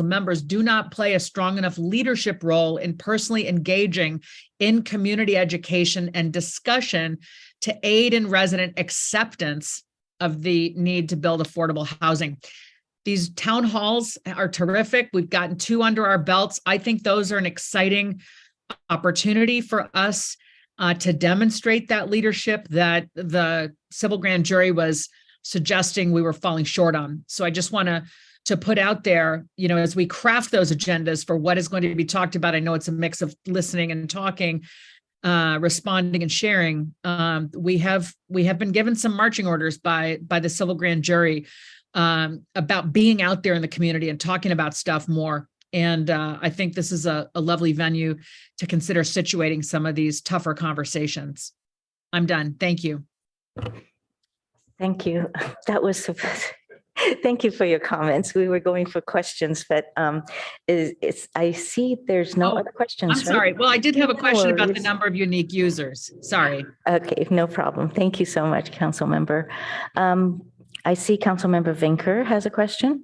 members do not play a strong enough leadership role in personally engaging in community education and discussion to aid in resident acceptance of the need to build affordable housing. These town halls are terrific. We've gotten 2 under our belts. I think those are an exciting opportunity for us to demonstrate that leadership that the civil grand jury was suggesting we were falling short on. So I just want to put out there, as we craft those agendas for what is going to be talked about, I know it's a mix of listening and talking, responding and sharing. We have been given some marching orders by the civil grand jury about being out there in the community and talking about stuff more. And I think this is a lovely venue to consider situating some of these tougher conversations. I'm done. Thank you. Thank you. That was, thank you for your comments. We were going for questions, but I see there's no other questions. I'm right? sorry. Well, I did have a No question about the worries. number of unique users. Sorry. Okay, no problem. Thank you so much, Council Member. I see Council Member Vinker has a question.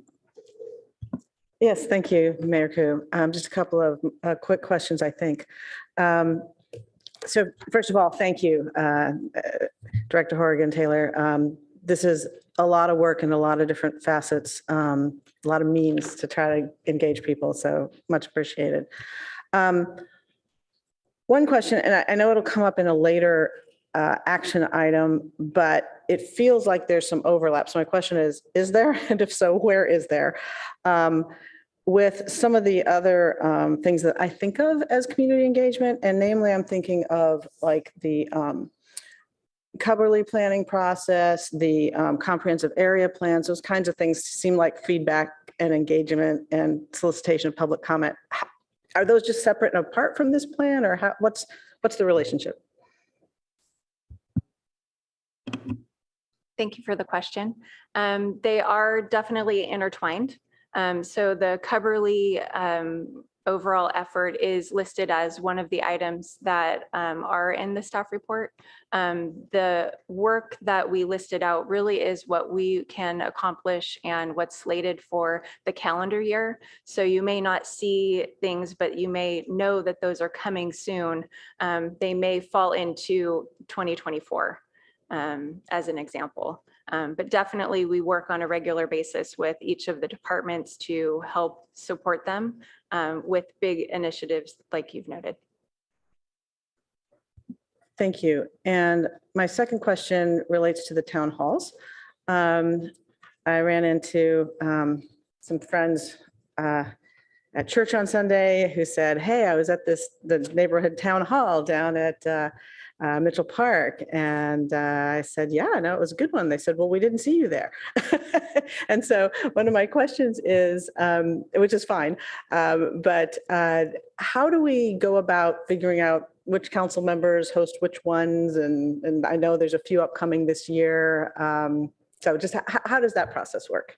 Yes, thank you, Mayor Koo. Just a couple of quick questions, I think. So first of all, thank you, Director Horrigan Taylor. This is a lot of work and a lot of different facets, a lot of means to try to engage people. So much appreciated. One question, and I know it'll come up in a later action item, but it feels like there's some overlap. So my question is there? And if so, where is there? With some of the other things that I think of as community engagement, and namely I'm thinking of like the Cubberley planning process, the comprehensive area plans, those kinds of things seem like feedback and engagement and solicitation of public comment. Are those just separate and apart from this plan, or what's the relationship? Thank you for the question. They are definitely intertwined. So the Cubberley overall effort is listed as one of the items that are in the staff report. The work that we listed out really is what we can accomplish and what's slated for the calendar year. So you may not see things, but you may know that those are coming soon. They may fall into 2024 as an example. But definitely we work on a regular basis with each of the departments to help support them with big initiatives like you've noted. Thank you. And my second question relates to the town halls. I ran into some friends at church on Sunday who said, hey, I was at the neighborhood town hall down at Mitchell Park. And I said, yeah, no, it was a good one. They said, well, we didn't see you there. And so one of my questions is, which is fine, but how do we go about figuring out which council members host which ones? And I know there's a few upcoming this year. So just how does that process work?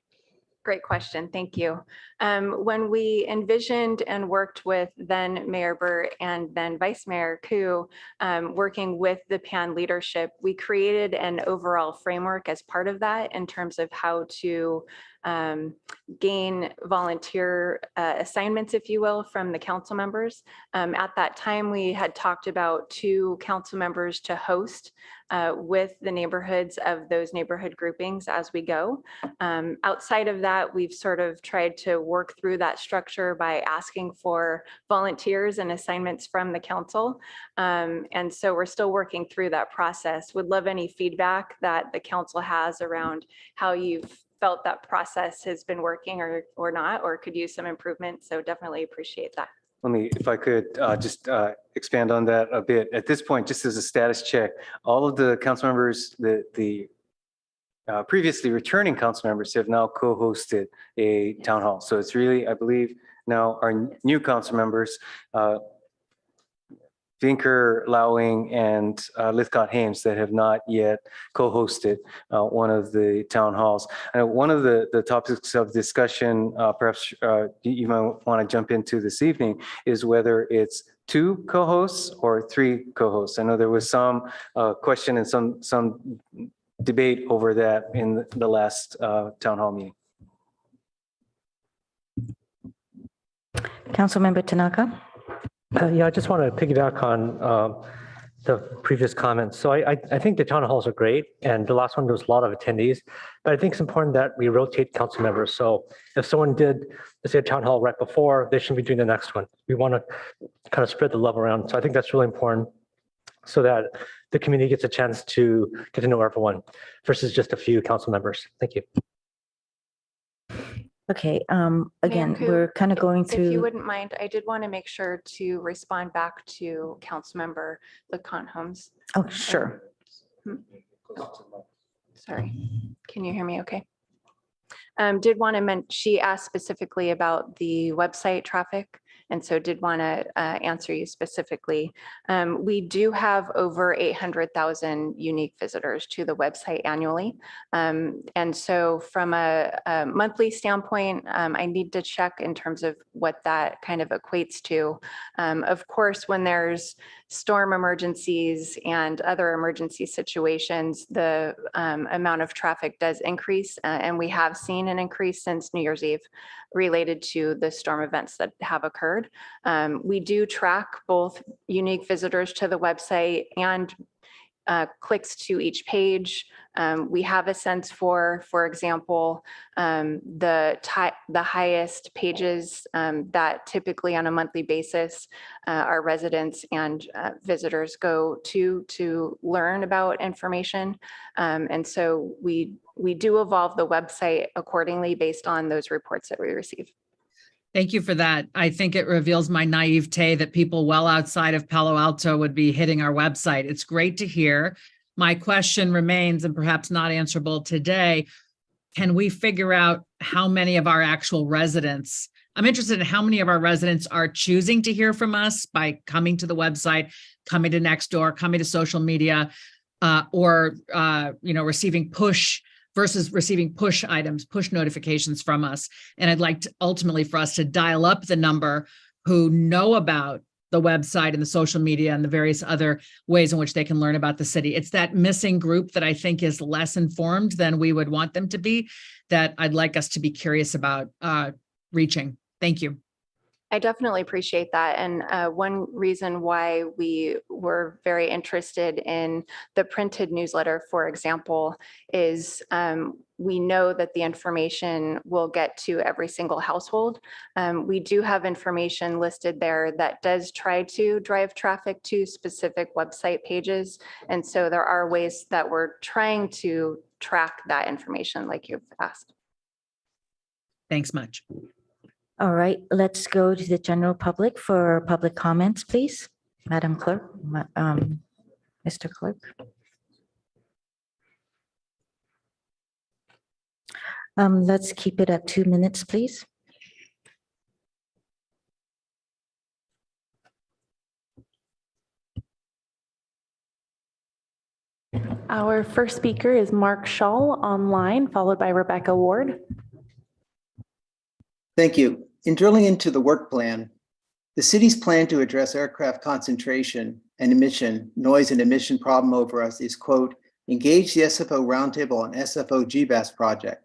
Great question. Thank you. When we envisioned and worked with then Mayor Burt and then Vice Mayor Koo, working with the PAN leadership, we created an overall framework as part of that in terms of how to gain volunteer assignments, if you will, from the council members. At that time, we had talked about 2 council members to host with the neighborhoods of those neighborhood groupings as we go. Outside of that, we've sort of tried to work through that structure by asking for volunteers and assignments from the council. And so we're still working through that process. Would love any feedback that the council has around how you've felt that process has been working or not, or could use some improvement. So definitely appreciate that. Let me, if I could just expand on that a bit. At this point, just as a status check, all of the council members, the previously returning council members have now co-hosted a town hall. So it's really, I believe, now our new council members, Vinker, Lowing, and Lithcott Hames that have not yet co-hosted one of the town halls. One of the topics of discussion, perhaps you might want to jump into this evening, is whether it's 2 co-hosts or 3 co-hosts. I know there was some question and some debate over that in the last town hall meeting. Councilmember Tanaka. Yeah, I just want to piggyback on the previous comments. So I think the town halls are great, and the last one there was a lot of attendees, but I think it's important that we rotate council members. So if someone did, let's say, a town hall right before, they shouldn't be doing the next one. We want to kind of spread the love around. So I think that's really important so that the community gets a chance to get to know everyone versus just a few council members. Thank you. Okay, again, Koo, we're kind of going If you through, wouldn't mind, I did want to make sure to respond back to Councilmember Lithcott Hames. oh, sure. Sorry, can you hear me okay? Did want to mention, she asked specifically about the website traffic, and so did want to answer you specifically. We do have over 800,000 unique visitors to the website annually. And so from a monthly standpoint, I need to check in terms of what that kind of equates to. Of course, when there's storm emergencies and other emergency situations, the amount of traffic does increase, and we have seen an increase since New Year's Eve related to the storm events that have occurred. We do track both unique visitors to the website and clicks to each page. We have a sense for example, the highest pages that typically on a monthly basis our residents and visitors go to learn about information. And so we do evolve the website accordingly based on those reports that we receive. Thank you for that. I think it reveals my naivete that people well outside of Palo Alto would be hitting our website. It's great to hear. My question remains, and perhaps not answerable today, can we figure out how many of our actual residents, I'm interested in how many of our residents are choosing to hear from us by coming to the website, coming to Nextdoor, coming to social media, or receiving push versus receiving push items, push notifications from us. And I'd like to ultimately for us to dial up the number who know about the website and the social media and the various other ways in which they can learn about the city. It's that missing group that I think is less informed than we would want them to be, that I'd like us to be curious about reaching. Thank you. I definitely appreciate that. And one reason why we were very interested in the printed newsletter, for example, is we know that the information will get to every single household. We do have information listed there that does try to drive traffic to specific website pages. And so there are ways that we're trying to track that information like you've asked. Thanks much. All right, let's go to the general public for public comments, please. Madam Clerk, Mr. Clerk. Let's keep it at 2 minutes, please. Our first speaker is Mark Schall online, followed by Rebecca Ward. Thank you. In drilling into the work plan, the city's plan to address aircraft concentration and emission, noise and emission problem over us is, quote, engage the SFO roundtable on SFO GBAS project.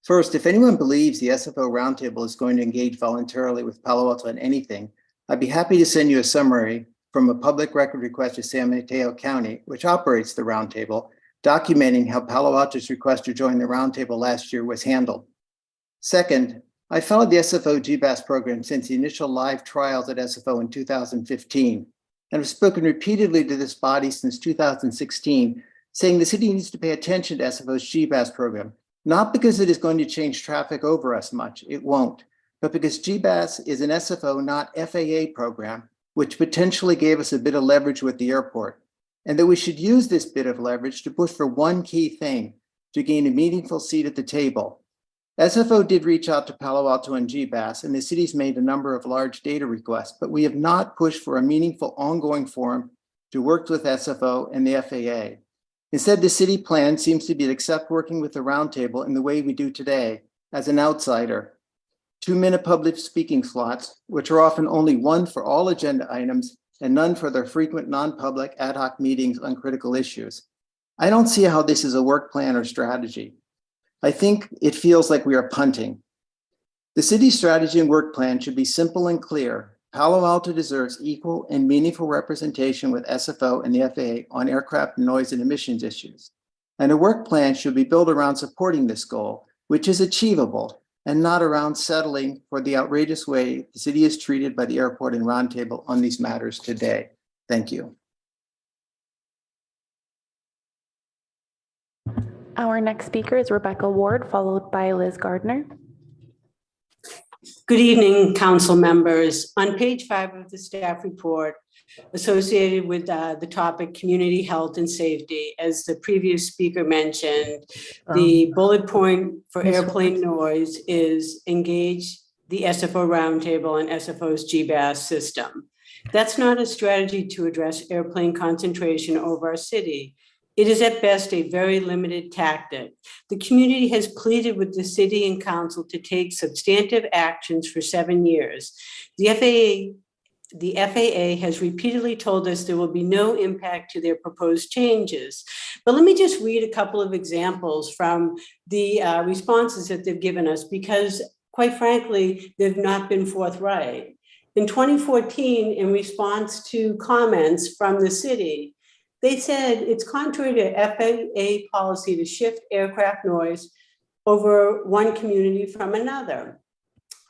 First, if anyone believes the SFO roundtable is going to engage voluntarily with Palo Alto on anything, I'd be happy to send you a summary from a public record request to San Mateo County, which operates the roundtable, documenting how Palo Alto's request to join the roundtable last year was handled. Second, I followed the SFO GBAS program since the initial live trials at SFO in 2015, and have spoken repeatedly to this body since 2016, saying the city needs to pay attention to SFO's GBAS program, not because it is going to change traffic over us much, it won't, but because GBAS is an SFO, not FAA program, which potentially gave us a bit of leverage with the airport, and that we should use this bit of leverage to push for one key thing, to gain a meaningful seat at the table. SFO did reach out to Palo Alto and GBAS, and the city's made a number of large data requests, but we have not pushed for a meaningful ongoing forum to work with SFO and the FAA. Instead, the city plan seems to be to accept working with the roundtable in the way we do today, as an outsider. 2-minute public speaking slots, which are often only one for all agenda items and none for their frequent non-public ad hoc meetings on critical issues. I don't see how this is a work plan or strategy. I think it feels like we are punting. The city's strategy and work plan should be simple and clear. Palo Alto deserves equal and meaningful representation with SFO and the FAA on aircraft noise and emissions issues. And a work plan should be built around supporting this goal, which is achievable, and not around settling for the outrageous way the city is treated by the airport and roundtable on these matters today. Thank you. Our next speaker is Rebecca Ward, followed by Liz Gardner. Good evening, council members. On page 5 of the staff report associated with the topic community health and safety, as the previous speaker mentioned, the bullet point for airplane noise is engage the SFO roundtable and SFO's GBAS system. That's not a strategy to address airplane concentration over our city. It is at best a very limited tactic. The community has pleaded with the city and council to take substantive actions for 7 years. The FAA has repeatedly told us there will be no impact to their proposed changes. But let me just read a couple of examples from the responses that they've given us, because quite frankly, they've not been forthright. In 2014, in response to comments from the city, they said it's contrary to FAA policy to shift aircraft noise over one community from another.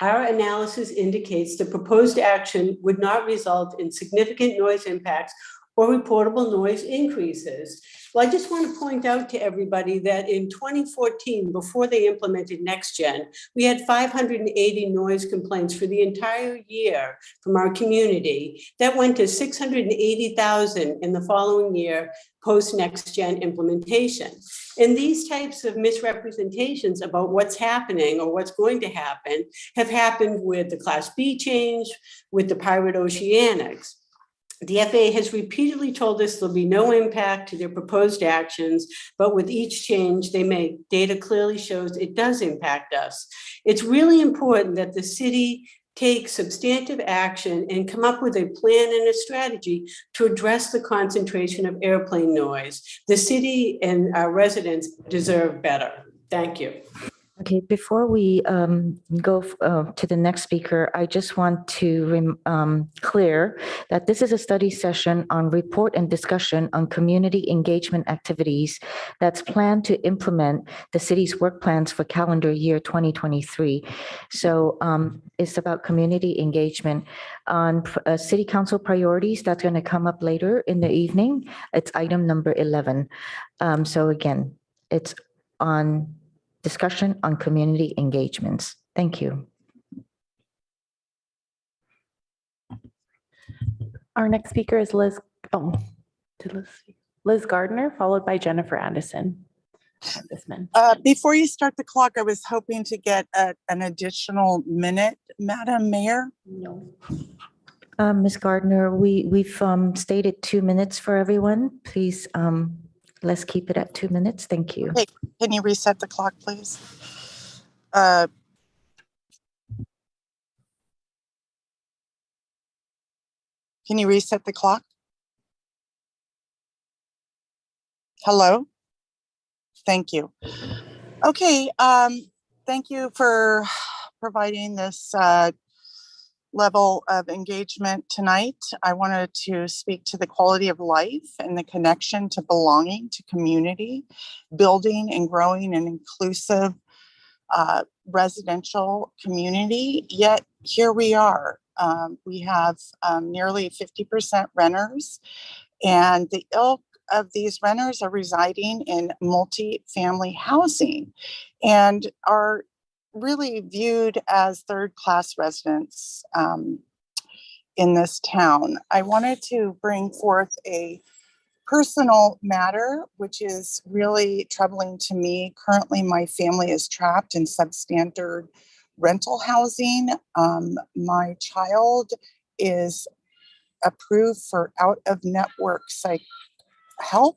Our analysis indicates the proposed action would not result in significant noise impacts or reportable noise increases. Well, I just want to point out to everybody that in 2014, before they implemented NextGen, we had 580 noise complaints for the entire year from our community. That went to 680,000 in the following year post NextGen implementation. And these types of misrepresentations about what's happening or what's going to happen have happened with the Class B change, with the Pirate Oceanics. The FAA has repeatedly told us there'll be no impact to their proposed actions, but with each change they make, data clearly shows it does impact us. It's really important that the city take substantive action and come up with a plan and a strategy to address the concentration of airplane noise. The city and our residents deserve better. Thank you. Okay, before we go to the next speaker, I just want to clear that this is a study session on report and discussion on community engagement activities that's planned to implement the city's work plans for calendar year 2023. So it's about community engagement on city council priorities. That's going to come up later in the evening. It's item number 11. So again, it's on discussion on community engagements. Thank you. Our next speaker is Liz Gardner, followed by Jennifer Anderson. Before you start the clock, I was hoping to get an additional minute, Madam Mayor. No. Ms. Gardner, we've stated 2 minutes for everyone. Please, let's keep it at 2 minutes. Thank you. Okay, can you reset the clock, please? Can you reset the clock? Hello? Thank you. Okay, thank you for providing this level of engagement tonight. I wanted to speak to the quality of life and the connection to belonging to community, building and growing an inclusive residential community. Yet here we are. We have nearly 50% renters, and the ilk of these renters are residing in multi-family housing and are really viewed as third-class residents in this town. I wanted to bring forth a personal matter, which is really troubling to me. Currently, my family is trapped in substandard rental housing. My child is approved for out-of-network psych help,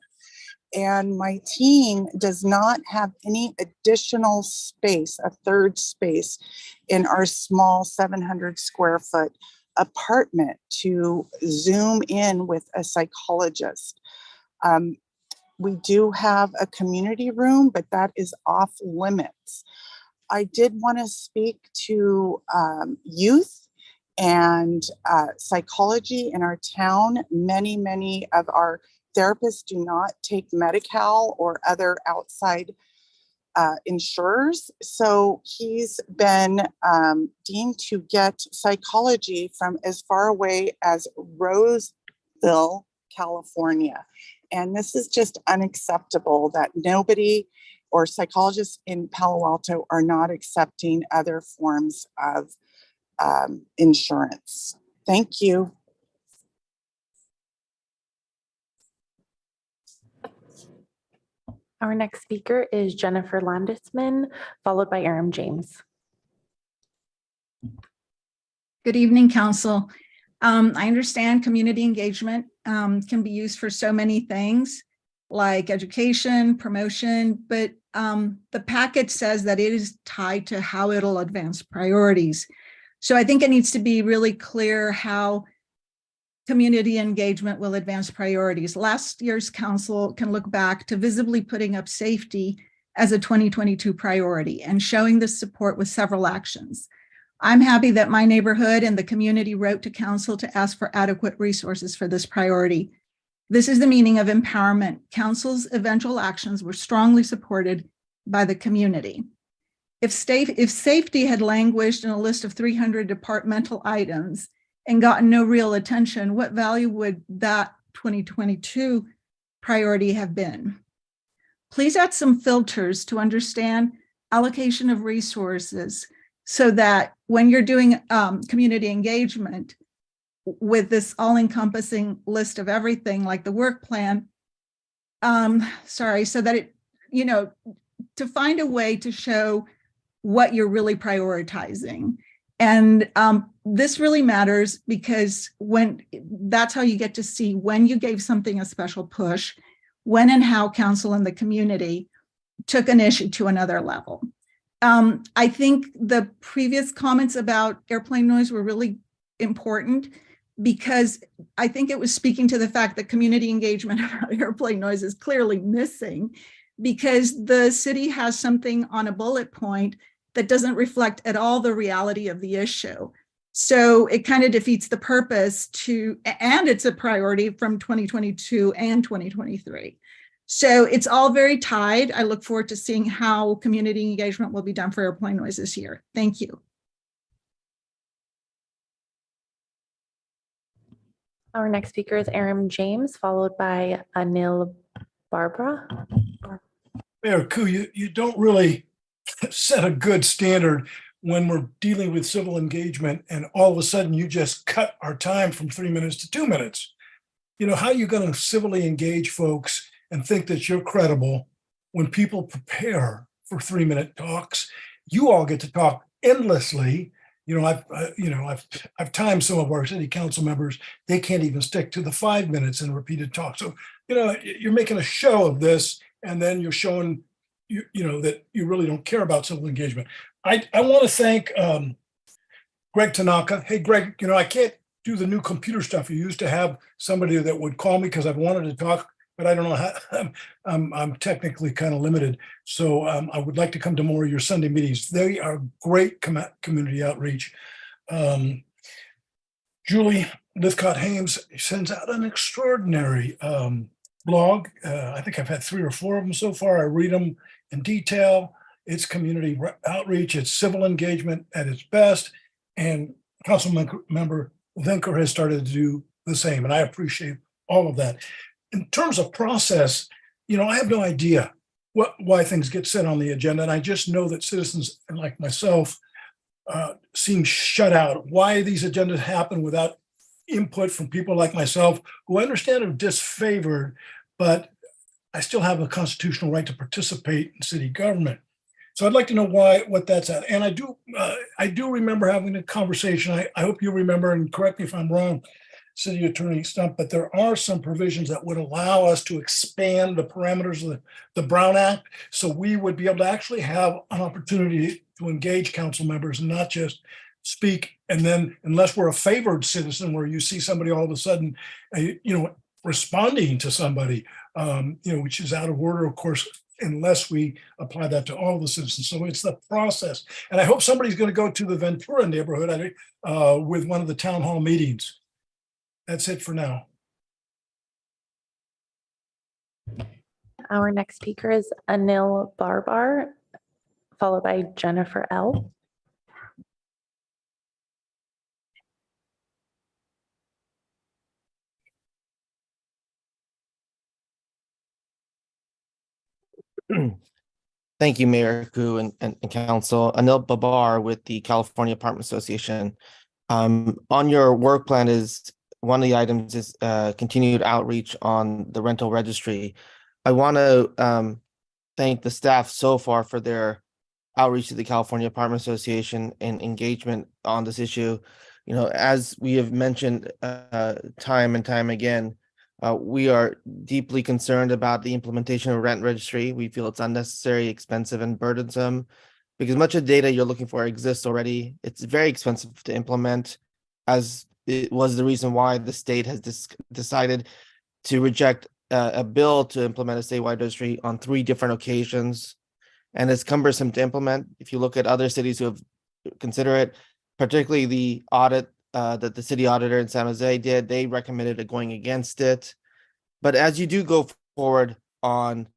and my team does not have any additional space, a third space in our small 700 square foot apartment to Zoom in with a psychologist. We do have a community room, but that is off limits. I did want to speak to youth and psychology in our town. Many of our therapists do not take Medi-Cal or other outside insurers. So he's been deemed to get psychology from as far away as Roseville, California. And this is just unacceptable that nobody or psychologists in Palo Alto are not accepting other forms of insurance. Thank you. Our next speaker is Jennifer Landesman, followed by Aram James. Good evening, Council. I understand community engagement can be used for so many things like education, promotion, but the package says that it is tied to how it'll advance priorities. So I think it needs to be really clear how community engagement will advance priorities. Last year's council can look back to visibly putting up safety as a 2022 priority and showing this support with several actions. I'm happy that my neighborhood and the community wrote to council to ask for adequate resources for this priority. This is the meaning of empowerment. Council's eventual actions were strongly supported by the community. If safety had languished in a list of 300 departmental items and gotten no real attention, what value would that 2022 priority have been? Please add some filters to understand allocation of resources so that when you're doing community engagement with this all-encompassing list of everything like the work plan, so that it, to find a way to show what you're really prioritizing. And this really matters because that's how you get to see when you gave something a special push, when and how council and the community took an issue to another level. I think the previous comments about airplane noise were really important because I think it was speaking to the fact that community engagement about airplane noise is clearly missing because the city has something on a bullet point that doesn't reflect at all the reality of the issue. So it kind of defeats the purpose and it's a priority from 2022 and 2023. So it's all very tied. I look forward to seeing how community engagement will be done for airplane noise this year. Thank you. Our next speaker is Aaron James, followed by Anil Barbara. Mayor Koo, you don't really set a good standard when we're dealing with civil engagement and all of a sudden you just cut our time from 3 minutes to 2 minutes. You know, how are you going to civilly engage folks and think that you're credible when people prepare for 3-minute talks? You all get to talk endlessly. You know, I've timed some of our city council members. They can't even stick to the 5 minutes in repeated talk. So, you know, you're making a show of this, and then you're showing, you know, that you really don't care about civil engagement. I want to thank Greg Tanaka. Hey, Greg, you know, I can't do the new computer stuff. You used to have somebody that would call me because I've wanted to talk, but I don't know how. I'm technically kind of limited. So I would like to come to more of your Sunday meetings. They are great community outreach. Julie Lithcott-Hames sends out an extraordinary blog. I think I've had 3 or 4 of them so far. I read them in detail. It's community outreach. It's civil engagement at its best. And Council Member Venker has started to do the same. And I appreciate all of that. In terms of process, you know, I have no idea why things get set on the agenda. And I just know that citizens like myself seem shut out. Why these agendas happen without input from people like myself, who I understand are disfavored, but I still have a constitutional right to participate in city government. So I'd like to know what that's at. And I do remember having a conversation. I hope you remember, and correct me if I'm wrong, City Attorney Stump, but there are some provisions that would allow us to expand the parameters of the Brown Act. So we would be able to actually have an opportunity to engage council members and not just speak. And then unless we're a favored citizen where you see somebody all of a sudden, you know, responding to somebody, you know, which is out of order, of course, unless we apply that to all the citizens. So it's the process. And I hope somebody's going to go to the Ventura neighborhood with one of the town hall meetings. That's it for now. Our next speaker is Anil Barbar, followed by Jennifer L. Thank you, Mayor Koo and Council. Anil Babar with the California Apartment Association. On your work plan is one of the items is continued outreach on the rental registry. I want to thank the staff so far for their outreach to the California Apartment Association and engagement on this issue. You know, as we have mentioned time and time again, we are deeply concerned about the implementation of rent registry. We feel it's unnecessary, expensive, and burdensome because much of the data you're looking for exists already. It's very expensive to implement, as it was the reason why the state has decided to reject a bill to implement a statewide registry on 3 different occasions. And it's cumbersome to implement. If you look at other cities who have considered it, particularly the audit that the city auditor in San Jose did, they recommended going against it. But as you do go forward on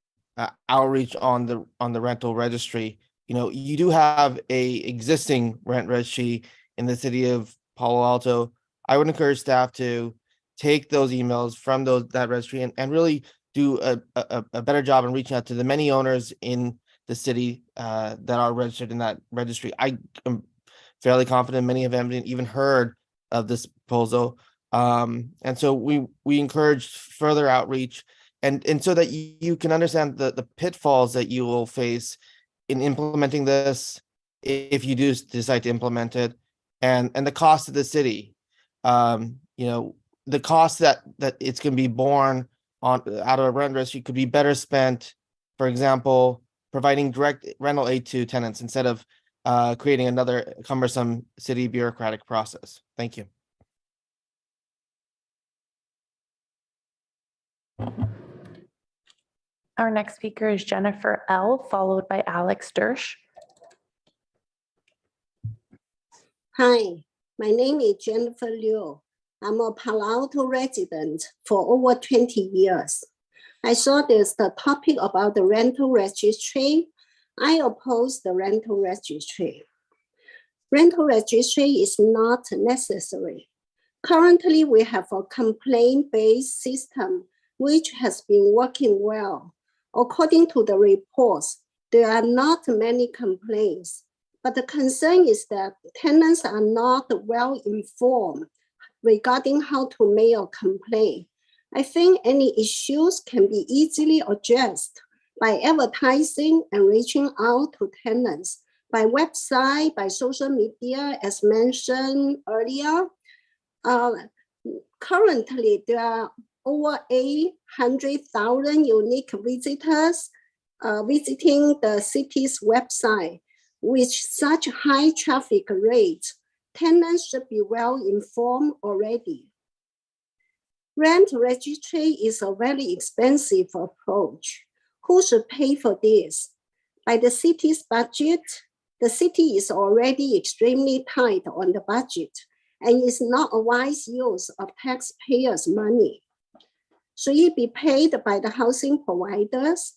outreach on the rental registry, you know, you do have a existing rent registry in the city of Palo Alto. I would encourage staff to take those emails from that registry and really do a better job in reaching out to the many owners in the city that are registered in that registry. I am fairly confident many of them haven't even heard of this proposal. And so we encourage further outreach and so that you can understand the pitfalls that you will face in implementing this if you do decide to implement it, and the cost of the city. You know, the cost that it's going to be borne on out of a rent registry could be better spent, for example, providing direct rental aid to tenants instead of creating another cumbersome city bureaucratic process. Thank you. Our next speaker is Jennifer L., followed by Alex Dersh. Hi, my name is Jennifer Liu. I'm a Palo Alto resident for over 20 years. I saw this the topic about the rental registry. I oppose the rental registry. Rental registry is not necessary. Currently, we have a complaint-based system which has been working well. According to the reports, there are not many complaints, but the concern is that tenants are not well informed regarding how to make a complaint. I think any issues can be easily addressed by advertising and reaching out to tenants by website, by social media, as mentioned earlier. Currently, there are over 800,000 unique visitors visiting the city's website. With such high traffic rates, tenants should be well informed already. Rent registry is a very expensive approach. Who should pay for this? By the city's budget, the city is already extremely tight on the budget and is not a wise use of taxpayers' money. Should it be paid by the housing providers?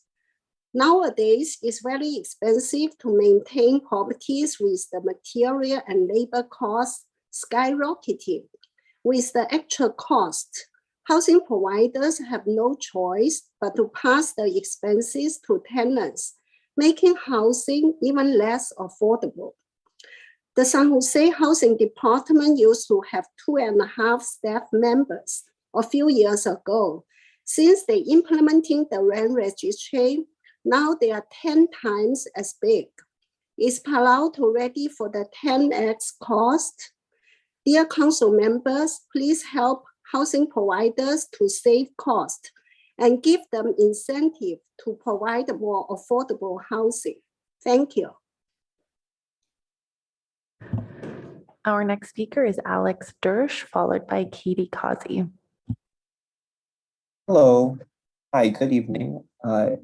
Nowadays, it's very expensive to maintain properties with the material and labor costs skyrocketing. With the actual cost, housing providers have no choice but to pass the expenses to tenants, making housing even less affordable. The San Jose Housing Department used to have 2.5 staff members a few years ago. Since they implementing the rent registry, now they are 10 times as big. Is Palo Alto ready for the 10x cost? Dear council members, please help housing providers to save cost and give them incentive to provide more affordable housing. Thank you. Our next speaker is Alex Dersh, followed by Katie Causey. Hello. Hi, good evening.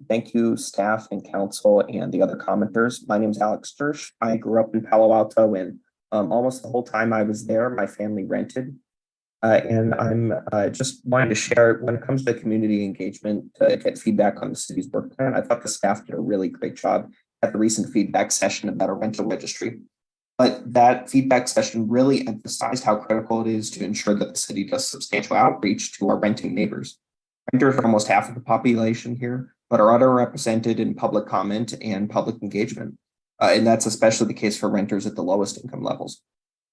Thank you, staff and council and the other commenters. My name is Alex Dersh. I grew up in Palo Alto, and almost the whole time I was there, my family rented. And I'm just wanting to share, when it comes to community engagement, to get feedback on the city's work plan. I thought the staff did a really great job at the recent feedback session about a rental registry. But that feedback session really emphasized how critical it is to ensure that the city does substantial outreach to our renting neighbors. Renters are almost half of the population here, but are underrepresented in public comment and public engagement. And that's especially the case for renters at the lowest income levels.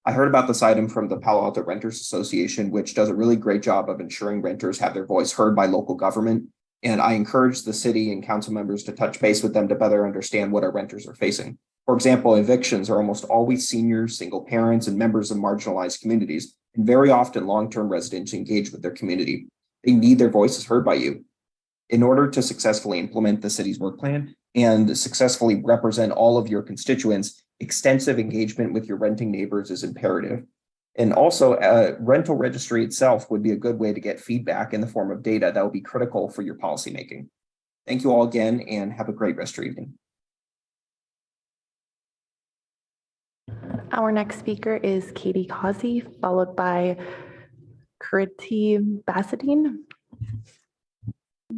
I heard about this item from the Palo Alto Renters Association, which does a really great job of ensuring renters have their voice heard by local government. And I encourage the city and council members to touch base with them to better understand what our renters are facing. For example, evictions are almost always seniors, single parents, and members of marginalized communities. And very often long-term residents engage with their community. They need their voices heard by you. In order to successfully implement the city's work plan and successfully represent all of your constituents, extensive engagement with your renting neighbors is imperative. And also, a rental registry itself would be a good way to get feedback in the form of data that will be critical for your policymaking. Thank you all again, and have a great rest of your evening. Our next speaker is Katie Causey, followed by Kriti Bassadine.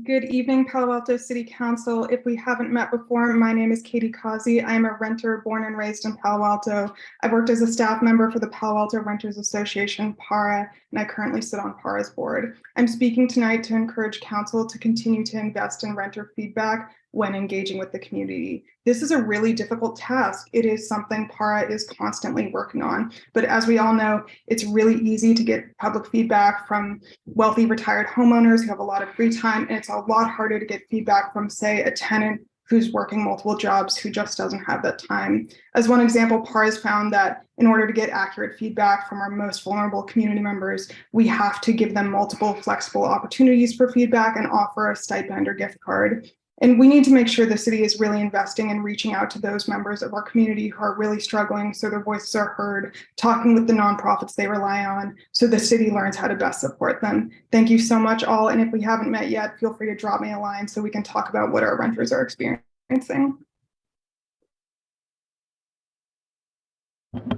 Good evening, Palo Alto City Council. If we haven't met before, my name is Katie Causey. I'm a renter born and raised in Palo Alto. I've worked as a staff member for the Palo Alto Renters Association, PARA, and I currently sit on PARA's board. I'm speaking tonight to encourage council to continue to invest in renter feedback when engaging with the community. This is a really difficult task. It is something PARA is constantly working on. But as we all know, it's really easy to get public feedback from wealthy retired homeowners who have a lot of free time. And it's a lot harder to get feedback from, say, a tenant who's working multiple jobs who just doesn't have that time. As one example, PAR has found that in order to get accurate feedback from our most vulnerable community members, we have to give them multiple flexible opportunities for feedback and offer a stipend or gift card. And we need to make sure the city is really investing in reaching out to those members of our community who are really struggling so their voices are heard, talking with the nonprofits they rely on, so the city learns how to best support them. Thank you so much all. And if we haven't met yet, feel free to drop me a line so we can talk about what our renters are experiencing.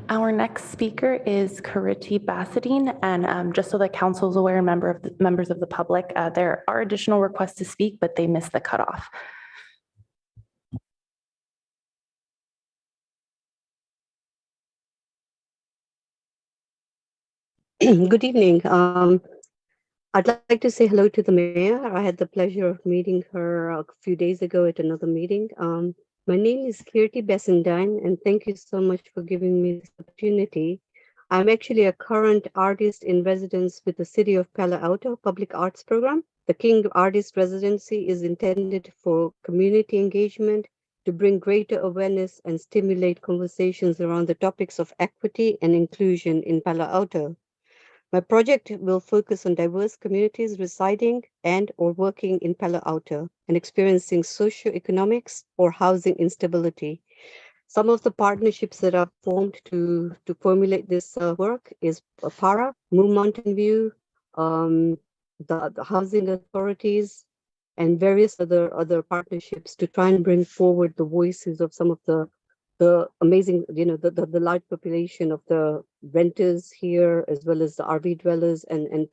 Our next speaker is Kariti Bassadine, and just so the council is aware, members of the public, there are additional requests to speak, but they missed the cutoff. Good evening. I'd like to say hello to the mayor. I had the pleasure of meeting her a few days ago at another meeting. My name is Kirti Bassadine, and thank you so much for giving me this opportunity. I'm actually a current artist in residence with the City of Palo Alto Public Arts Program. The King Artist Residency is intended for community engagement to bring greater awareness and stimulate conversations around the topics of equity and inclusion in Palo Alto. My project will focus on diverse communities residing and or working in Palo Alto and experiencing socioeconomics or housing instability. Some of the partnerships that are formed to formulate this work is PARA, Moon Mountain View, the housing authorities, and various other partnerships to try and bring forward the voices of some of the amazing, the large population of the renters here, as well as the RV dwellers and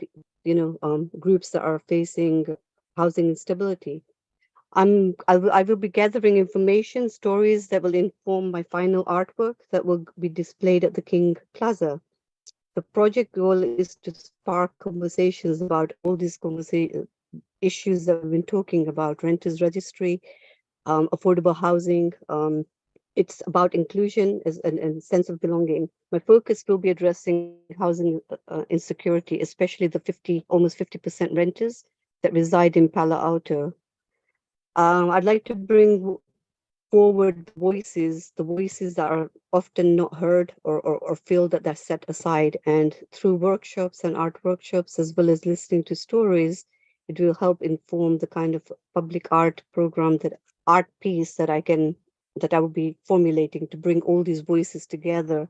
groups that are facing housing instability. I will be gathering information, stories that will inform my final artwork that will be displayed at the King Plaza. The project goal is to spark conversations about all these issues that we've been talking about: renters registry, affordable housing. It's about inclusion and sense of belonging. My focus will be addressing housing insecurity, especially the almost 50% renters that reside in Palo Alto. I'd like to bring forward the voices that are often not heard or feel that they're set aside. And through workshops and art workshops, as well as listening to stories, it will help inform the kind of public art program, that art piece that I will be formulating to bring all these voices together.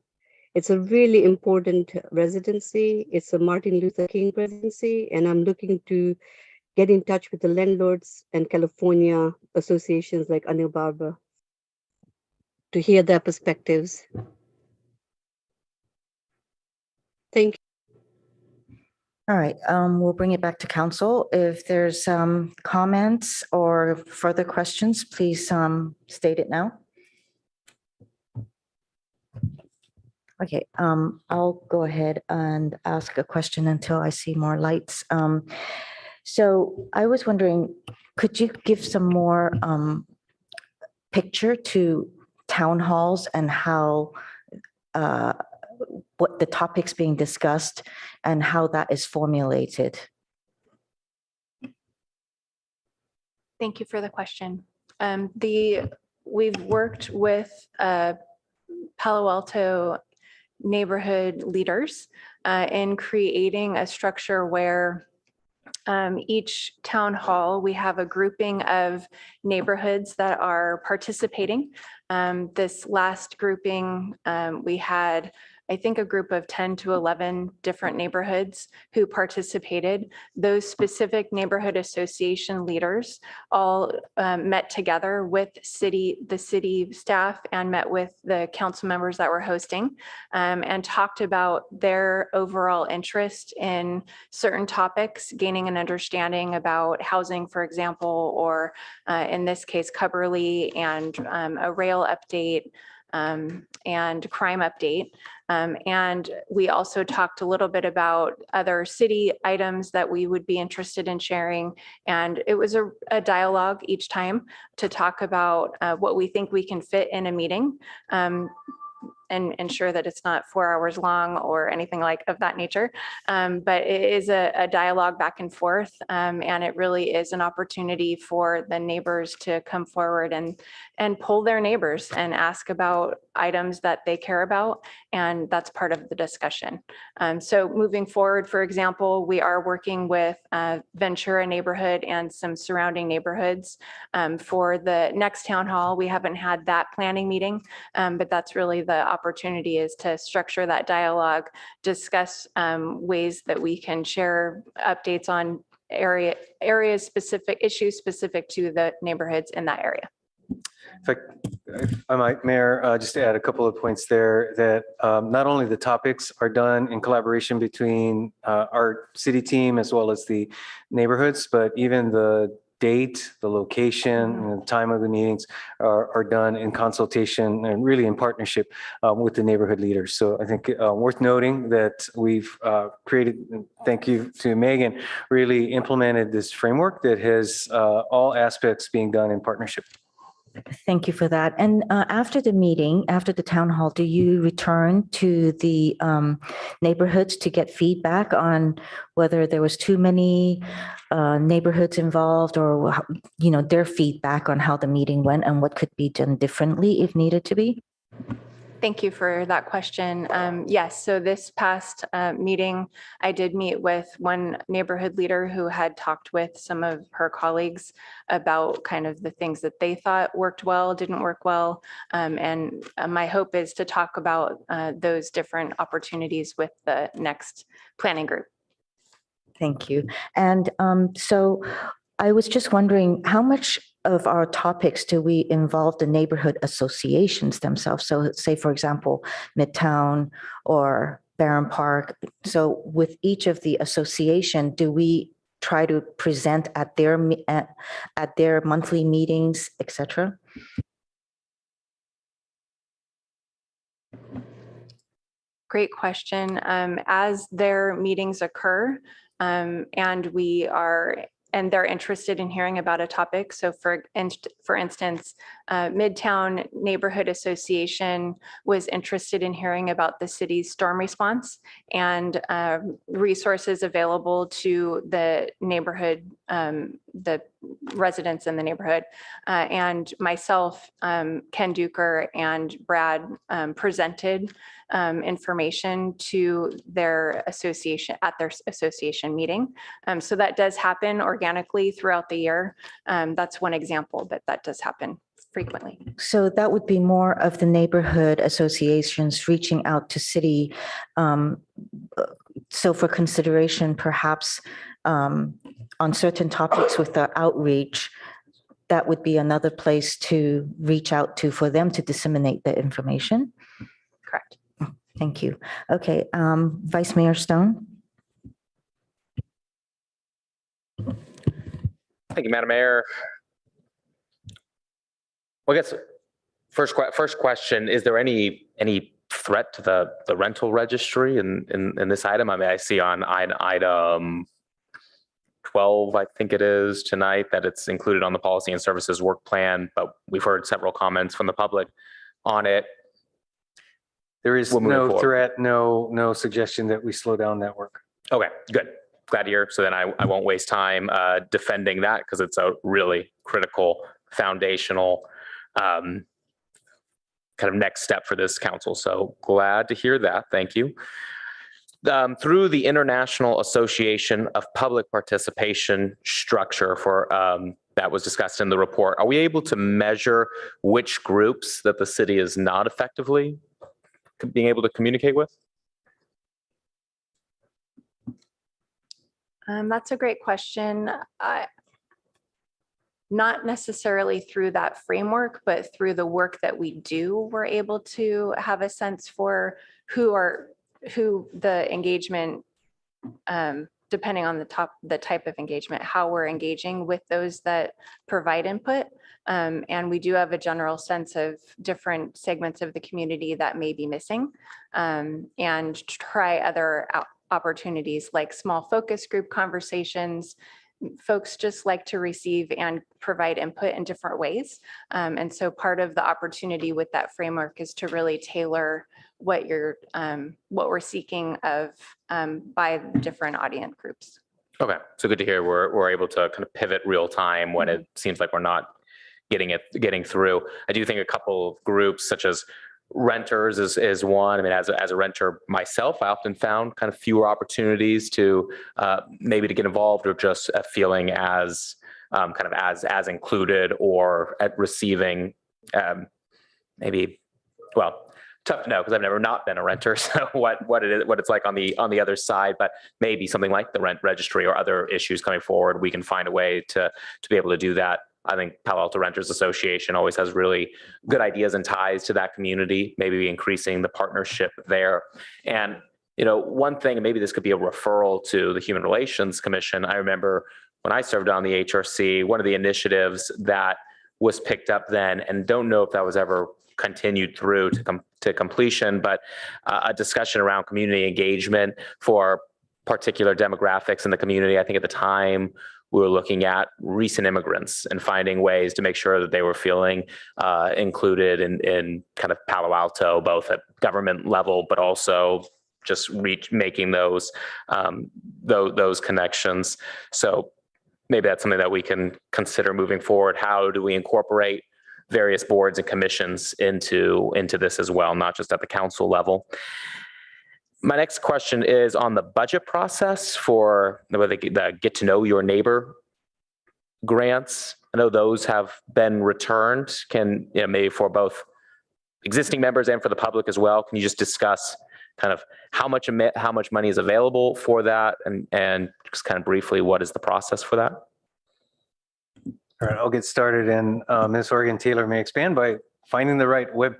It's a really important residency. It's a Martin Luther King residency, and I'm looking to get in touch with the landlords and California associations like Anil Barber to hear their perspectives. Thank you. All right, we'll bring it back to council. If there's comments or further questions, please state it now. Okay, I'll go ahead and ask a question until I see more lights. So I was wondering, could you give some more picture to town halls and how what the topics being discussed and how that is formulated? Thank you for the question. We've worked with Palo Alto neighborhood leaders in creating a structure where each town hall, we have a grouping of neighborhoods that are participating. This last grouping, we had, I think, a group of 10 to 11 different neighborhoods who participated. Those specific neighborhood association leaders all met together with the city staff and met with the council members that were hosting and talked about their overall interest in certain topics, gaining an understanding about housing, for example, or in this case, Cubberley, and a rail update and crime update. And we also talked a little bit about other city items that we would be interested in sharing. And it was a dialogue each time to talk about what we think we can fit in a meeting. and ensure that it's not 4 hours long or anything like of that nature. But it is a dialogue back and forth. And it really is an opportunity for the neighbors to come forward and poll their neighbors and ask about items that they care about. And that's part of the discussion. So moving forward, for example, we are working with Ventura neighborhood and some surrounding neighborhoods for the next town hall. We haven't had that planning meeting, but that's really the opportunity, is to structure that dialogue, discuss ways that we can share updates on areas specific, issues specific to the neighborhoods in that area. If I might, Mayor, just to add a couple of points there, that not only the topics are done in collaboration between our city team as well as the neighborhoods, but even the date, the location, and the time of the meetings are done in consultation and really in partnership with the neighborhood leaders. So I think worth noting that we've created, thank you to Megan, really implemented this framework that has all aspects being done in partnership. Thank you for that. And after the meeting, after the town hall, do you return to the neighborhoods to get feedback on whether there was too many neighborhoods involved, or, you know, their feedback on how the meeting went and what could be done differently if needed to be? Thank you for that question. Yes, so this past meeting, I did meet with one neighborhood leader who had talked with some of her colleagues about kind of the things that they thought worked well, didn't work well. And my hope is to talk about those different opportunities with the next planning group. Thank you. And so I was just wondering, how much of our topics do we involve the neighborhood associations themselves? So say, for example, Midtown or Barron Park. So with each of the association, do we try to present at their monthly meetings, et cetera? Great question. As their meetings occur, and they're interested in hearing about a topic. So for instance, Midtown Neighborhood Association was interested in hearing about the city's storm response and resources available to the neighborhood, the residents in the neighborhood. And myself, Ken Duker and Brad presented information to their association at their association meeting. So that does happen organically throughout the year. That's one example, but that does happen frequently. So that would be more of the neighborhood associations reaching out to city. So for consideration, perhaps on certain topics with the outreach, that would be another place to reach out to for them to disseminate the information. Correct. Thank you. Okay, Vice Mayor Stone. Thank you, Madam Mayor. Well, I guess first question, is there any threat to the rental registry in this item? I mean, I see on item 12, I think it is tonight, that it's included on the policy and services work plan, but we've heard several comments from the public on it. There is no threat, no suggestion that we slow down that work. Okay, good. Glad to hear. So then I won't waste time defending that, because it's a really critical, foundational kind of next step for this council. So glad to hear that. Thank you. Through the International Association of Public Participation structure for that was discussed in the report, are we able to measure which groups that the city is not effectively being able to communicate with? That's a great question. Not necessarily through that framework, but through the work that we do, we're able to have a sense for who the engagement, depending on the type of engagement, how we're engaging with those that provide input. And we do have a general sense of different segments of the community that may be missing, and try other opportunities like small focus group conversations folks just like to receive and provide input in different ways. And so part of the opportunity with that framework is to really tailor what we're seeking of by different audience groups. Okay, so good to hear we're able to kind of pivot real time when it seems like we're not getting through. I do think a couple of groups such as renters is one. I mean, as a renter myself, I often found kind of fewer opportunities to maybe to get involved, or just feeling as kind of as included or at receiving maybe, well, tough to know because I've never not been a renter. So what it's like on the other side, but maybe something like the rent registry or other issues coming forward, we can find a way to be able to do that. I think Palo Alto Renters Association always has really good ideas and ties to that community, maybe increasing the partnership there. And, one thing, and maybe this could be a referral to the Human Relations Commission. I remember when I served on the HRC, one of the initiatives that was picked up then, and don't know if that was ever continued through to completion, but a discussion around community engagement for particular demographics in the community. I think at the time, we were looking at recent immigrants and finding ways to make sure that they were feeling included in kind of Palo Alto, both at government level, but also just making those connections. So maybe that's something that we can consider moving forward. How do we incorporate various boards and commissions into this as well, not just at the council level? My next question is on the budget process for the Get to Know Your Neighbor grants. I know those have been returned. Maybe for both existing members and for the public as well, can you just discuss kind of how much money is available for that, and just kind of briefly, what is the process for that? All right, I'll get started, and Ms. Oregon Taylor may expand by finding the right website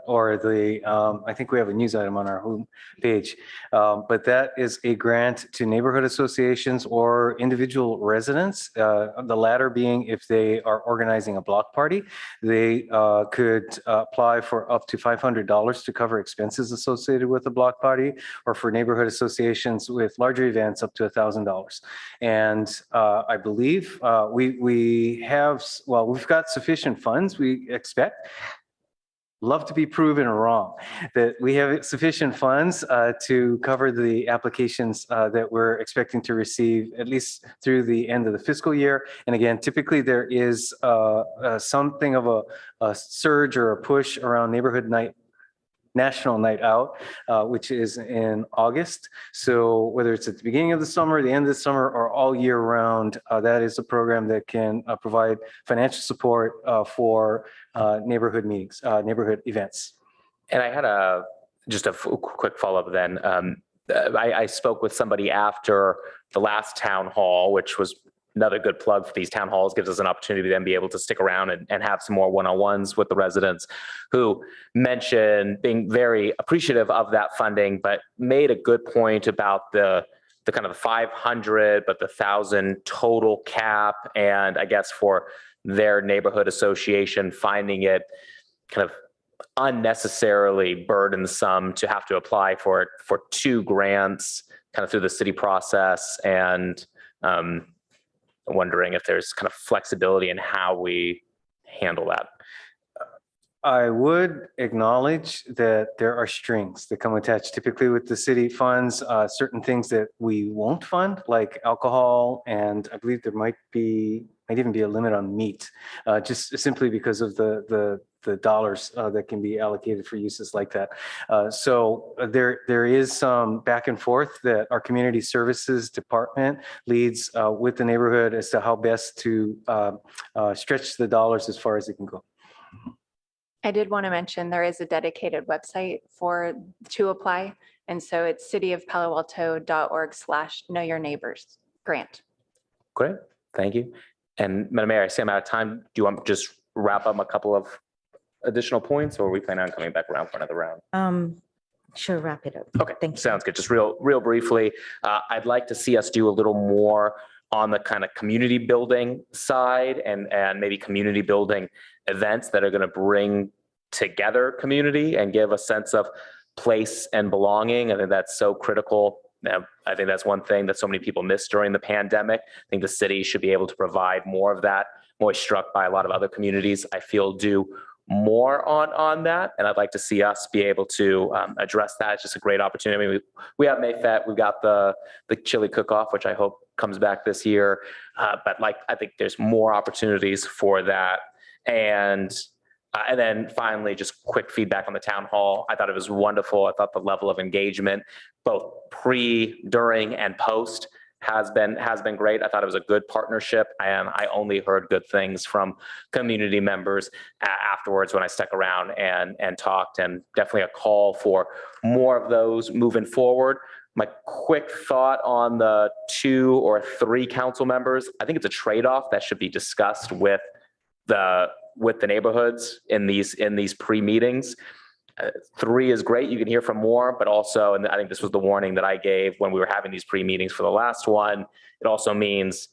or I think we have a news item on our home page, but that is a grant to neighborhood associations or individual residents. The latter being if they are organizing a block party, they could apply for up to $500 to cover expenses associated with the block party, or for neighborhood associations with larger events up to $1,000. And I believe we've got sufficient funds, we expect. Love to be proven wrong, that we have sufficient funds to cover the applications that we're expecting to receive at least through the end of the fiscal year. And again, typically there is something of a surge or a push around National Night Out, which is in August. So whether it's at the beginning of the summer, the end of the summer, or all year round, that is a program that can provide financial support for neighborhood meetings, neighborhood events. And I had just a quick follow-up then. I spoke with somebody after the last town hall, which was another good plug for these town halls, gives us an opportunity to then be able to stick around and have some more one-on-ones with the residents, who mentioned being very appreciative of that funding, but made a good point about the kind of the 500, but the 1,000 total cap. And I guess for their neighborhood association, finding it kind of unnecessarily burdensome to have to apply for two grants kind of through the city process, and wondering if there's kind of flexibility in how we handle that. I would acknowledge that there are strings that come attached typically with the city funds, certain things that we won't fund, like alcohol, and I believe there might even be a limit on meat, just simply because of the dollars that can be allocated for uses like that. So there is some back and forth that our community services department leads with the neighborhood as to how best to stretch the dollars as far as it can go. I did want to mention there is a dedicated website to apply. And so it's cityofpaloalto.org/knowyourneighbors grant. Great, thank you. And Madam Mayor, I see I'm out of time. Do you want to just wrap up a couple of additional points, or are we planning on coming back around for another round? Sure, wrap it up. Okay, thank you. Sounds good. Just real briefly, I'd like to see us do a little more on the kind of community building side, and maybe community building events that are going to bring together community and give a sense of place and belonging. I think that's so critical Now, I think that's one thing that so many people missed during the pandemic. I think the city should be able to provide more of that. I'm always struck by a lot of other communities I feel do more on that, and I'd like to see us be able to address that. It's just a great opportunity. I mean, we have Mayfet, we've got the chili cook-off, which I hope comes back this year, but like I think there's more opportunities for that. And then finally, just quick feedback on the town hall. I thought it was wonderful. I thought the level of engagement, both pre, during, and post, has been great. I thought it was a good partnership, and I only heard good things from community members afterwards when I stuck around and talked, and definitely a call for more of those moving forward. My quick thought on the 2 or 3 council members, I think it's a trade-off that should be discussed with the neighborhoods in these pre-meetings. 3 is great. You can hear from more, but also, and I think this was the warning that I gave when we were having these pre-meetings for the last one. It also means,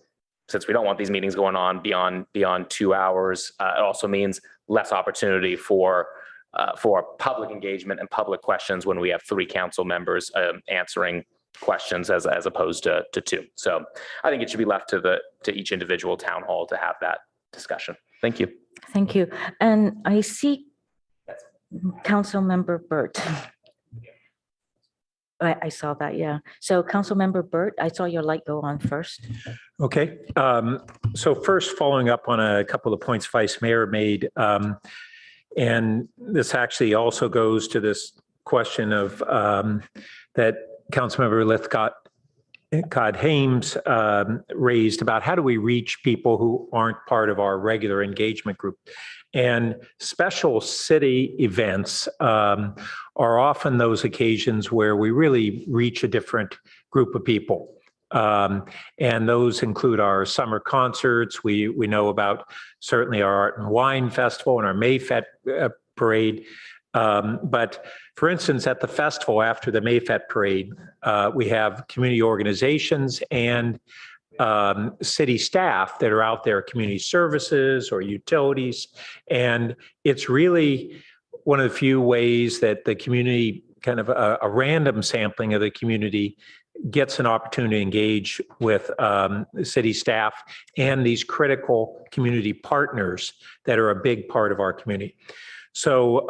since we don't want these meetings going on beyond 2 hours, it also means less opportunity for public engagement and public questions when we have 3 council members answering questions as opposed to 2. So I think it should be left to each individual town hall to have that discussion. Thank you. Thank you. And I see Councilmember Burt. I saw that, yeah. So Councilmember Burt, I saw your light go on first. Okay. So first, following up on a couple of points Vice Mayor made, and this actually also goes to this question of that Councilmember Lithcott-Hames raised about how do we reach people who aren't part of our regular engagement group. And special city events are often those occasions where we really reach a different group of people. And those include our summer concerts. We know about certainly our Art and Wine Festival and our Mayfet Parade. But for instance, at the festival after the Mayfet Parade, we have community organizations and city staff that are out there, community services or utilities. And it's really one of the few ways that the community, kind of a random sampling of the community, gets an opportunity to engage with city staff and these critical community partners that are a big part of our community. So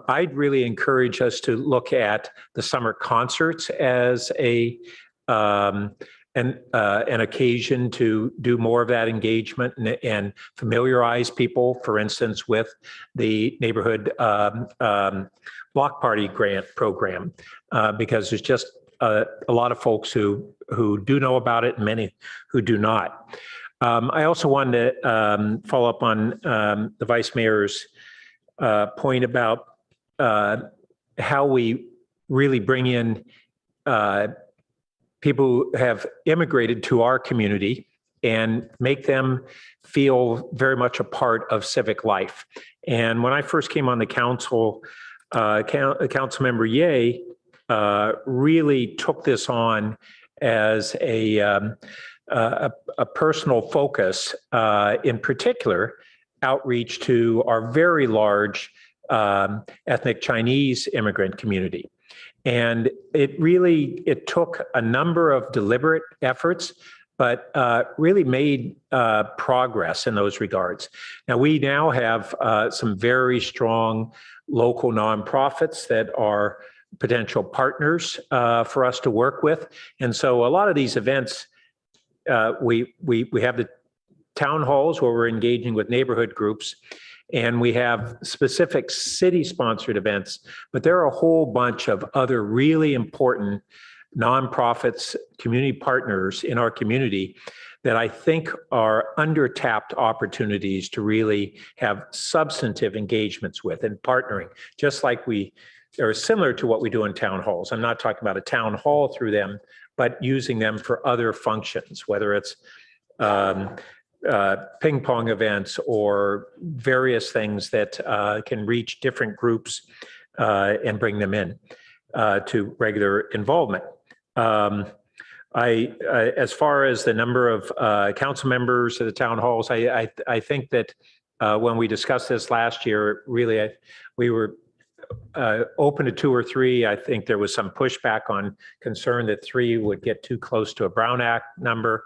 I'd really encourage us to look at the summer concerts as an occasion to do more of that engagement and familiarize people, for instance, with the neighborhood block party grant program, because there's just a lot of folks who do know about it and many who do not. I also wanted to follow up on the Vice Mayor's point about how we really bring in people who have immigrated to our community and make them feel very much a part of civic life. And when I first came on the council, Councilmember Ye really took this on as a personal focus, in particular, outreach to our very large ethnic Chinese immigrant community. And it took a number of deliberate efforts, but really made progress in those regards. Now, we now have some very strong local nonprofits that are potential partners for us to work with. And so a lot of these events, we have the town halls where we're engaging with neighborhood groups, and we have specific city-sponsored events, but there are a whole bunch of other really important nonprofits, community partners in our community that I think are under-tapped opportunities to really have substantive engagements with and partnering, just like are similar to what we do in town halls. I'm not talking about a town hall through them, but using them for other functions, whether it's ping pong events or various things that can reach different groups and bring them in to regular involvement. As far as the number of council members of the town halls, I think that when we discussed this last year, really we were open to 2 or 3. I think there was some pushback on concern that 3 would get too close to a Brown Act number.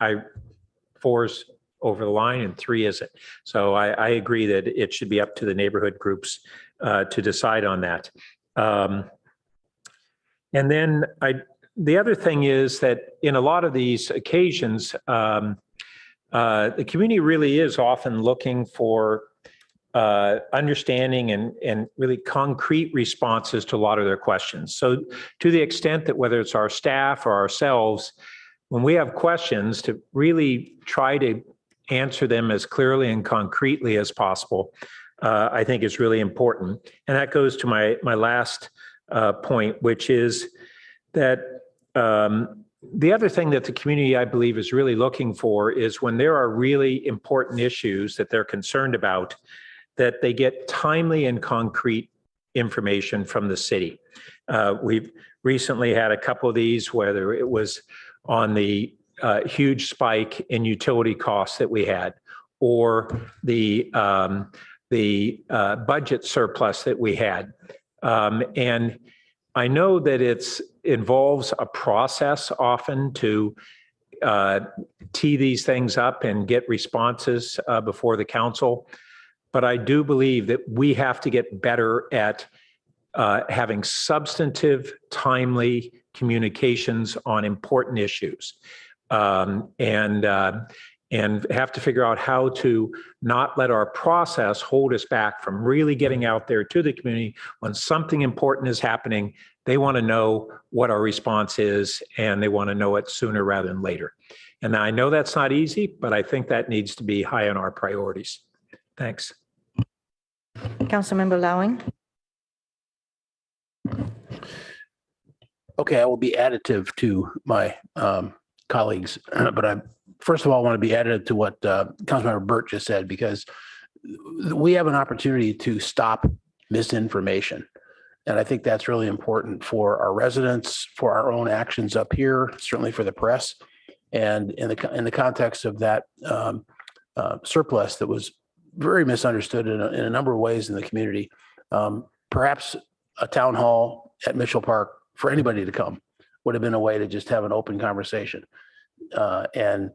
4's over the line and 3 isn't. So I agree that it should be up to the neighborhood groups to decide on that. And then the other thing is that in a lot of these occasions, the community really is often looking for understanding and really concrete responses to a lot of their questions. So to the extent that whether it's our staff or ourselves, when we have questions, to really try to answer them as clearly and concretely as possible, I think is really important. And that goes to my last point, which is that the other thing that the community, I believe, is really looking for is when there are really important issues that they're concerned about, that they get timely and concrete information from the city. We've recently had a couple of these, whether it was on the huge spike in utility costs that we had, or the budget surplus that we had. And I know that it involves a process often to tee these things up and get responses before the council. But I do believe that we have to get better at having substantive, timely communications on important issues, and have to figure out how to not let our process hold us back from really getting out there to the community. When something important is happening, they want to know what our response is, and they want to know it sooner rather than later. And I know that's not easy, but I think that needs to be high on our priorities. Thanks. Councilmember Lowing. Okay, I will be additive to my colleagues, but I first of all want to be additive to what Councilmember Burt just said, because we have an opportunity to stop misinformation. And I think that's really important for our residents, for our own actions up here, certainly for the press. And in the context of that surplus that was very misunderstood in a number of ways in the community, perhaps a town hall at Mitchell Park for anybody to come would have been a way to just have an open conversation and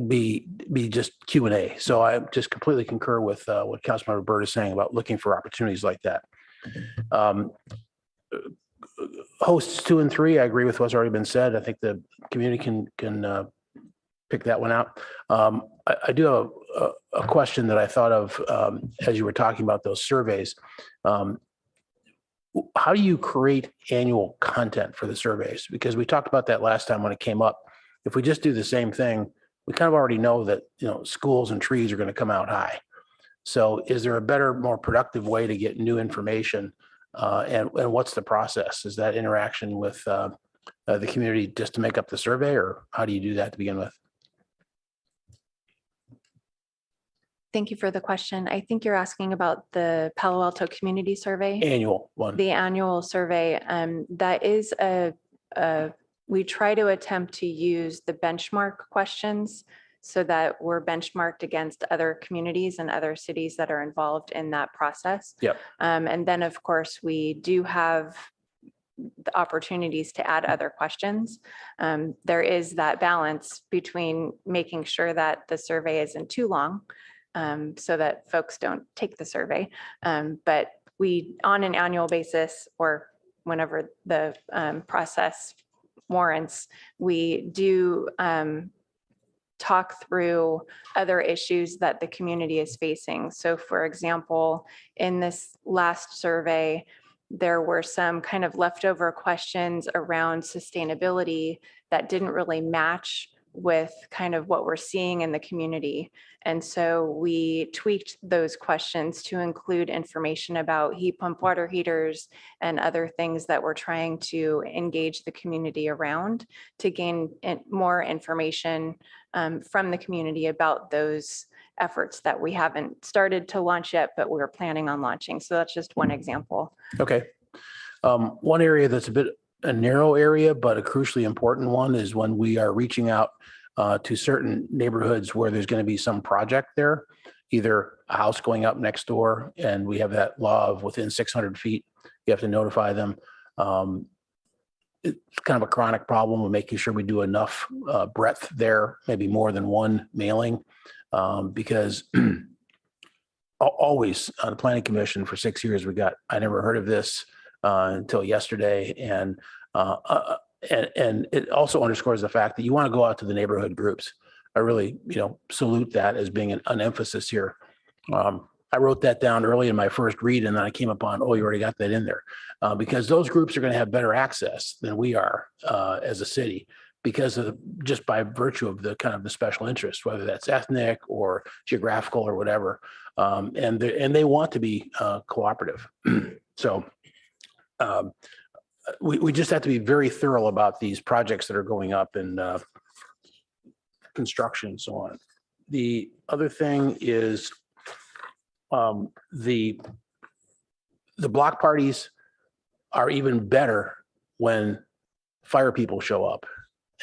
be just Q&A. So I just completely concur with what Councilmember Burt is saying about looking for opportunities like that. Hosts 2 and 3, I agree with what's already been said. I think the community can pick that one out. I do have a question that I thought of as you were talking about those surveys. How do you create annual content for the surveys? Because we talked about that last time when it came up. If we just do the same thing, we kind of already know that, schools and trees are going to come out high. So is there a better, more productive way to get new information? And what's the process? Is that interaction with the community just to make up the survey, or how do you do that to begin with? Thank you for the question. I think you're asking about the Palo Alto Community Survey. Annual one. The annual survey. That is we try to attempt to use the benchmark questions so that we're benchmarked against other communities and other cities that are involved in that process. Yep. And then, of course, we do have the opportunities to add other questions. There is that balance between making sure that the survey isn't too long, so that folks don't take the survey. But we, on an annual basis, or whenever the process warrants, we do talk through other issues that the community is facing. So for example, in this last survey, there were some kind of leftover questions around sustainability that didn't really match with kind of what we're seeing in the community. And so we tweaked those questions to include information about heat pump water heaters and other things that we're trying to engage the community around to gain more information from the community about those efforts that we haven't started to launch yet, but we're planning on launching. So that's just one example. Okay. One area that's a narrow area, but a crucially important one is when we are reaching out to certain neighborhoods where there's going to be some project there. either a house going up next door, and we have that law of within 600 feet, you have to notify them. It's kind of a chronic problem of making sure we do enough breadth there, maybe more than one mailing, because always on the planning commission for 6 years, I never heard of this until yesterday. And it also underscores the fact that you want to go out to the neighborhood groups. I really, salute that as being an emphasis here. I wrote that down early in my first read, and then I came upon, you already got that in there, because those groups are going to have better access than we are as a city, because of just by virtue of the kind of the special interest, whether that's ethnic or geographical or whatever, and they want to be cooperative. So we just have to be very thorough about these projects that are going up in construction and so on. The other thing is the block parties are even better when fire people show up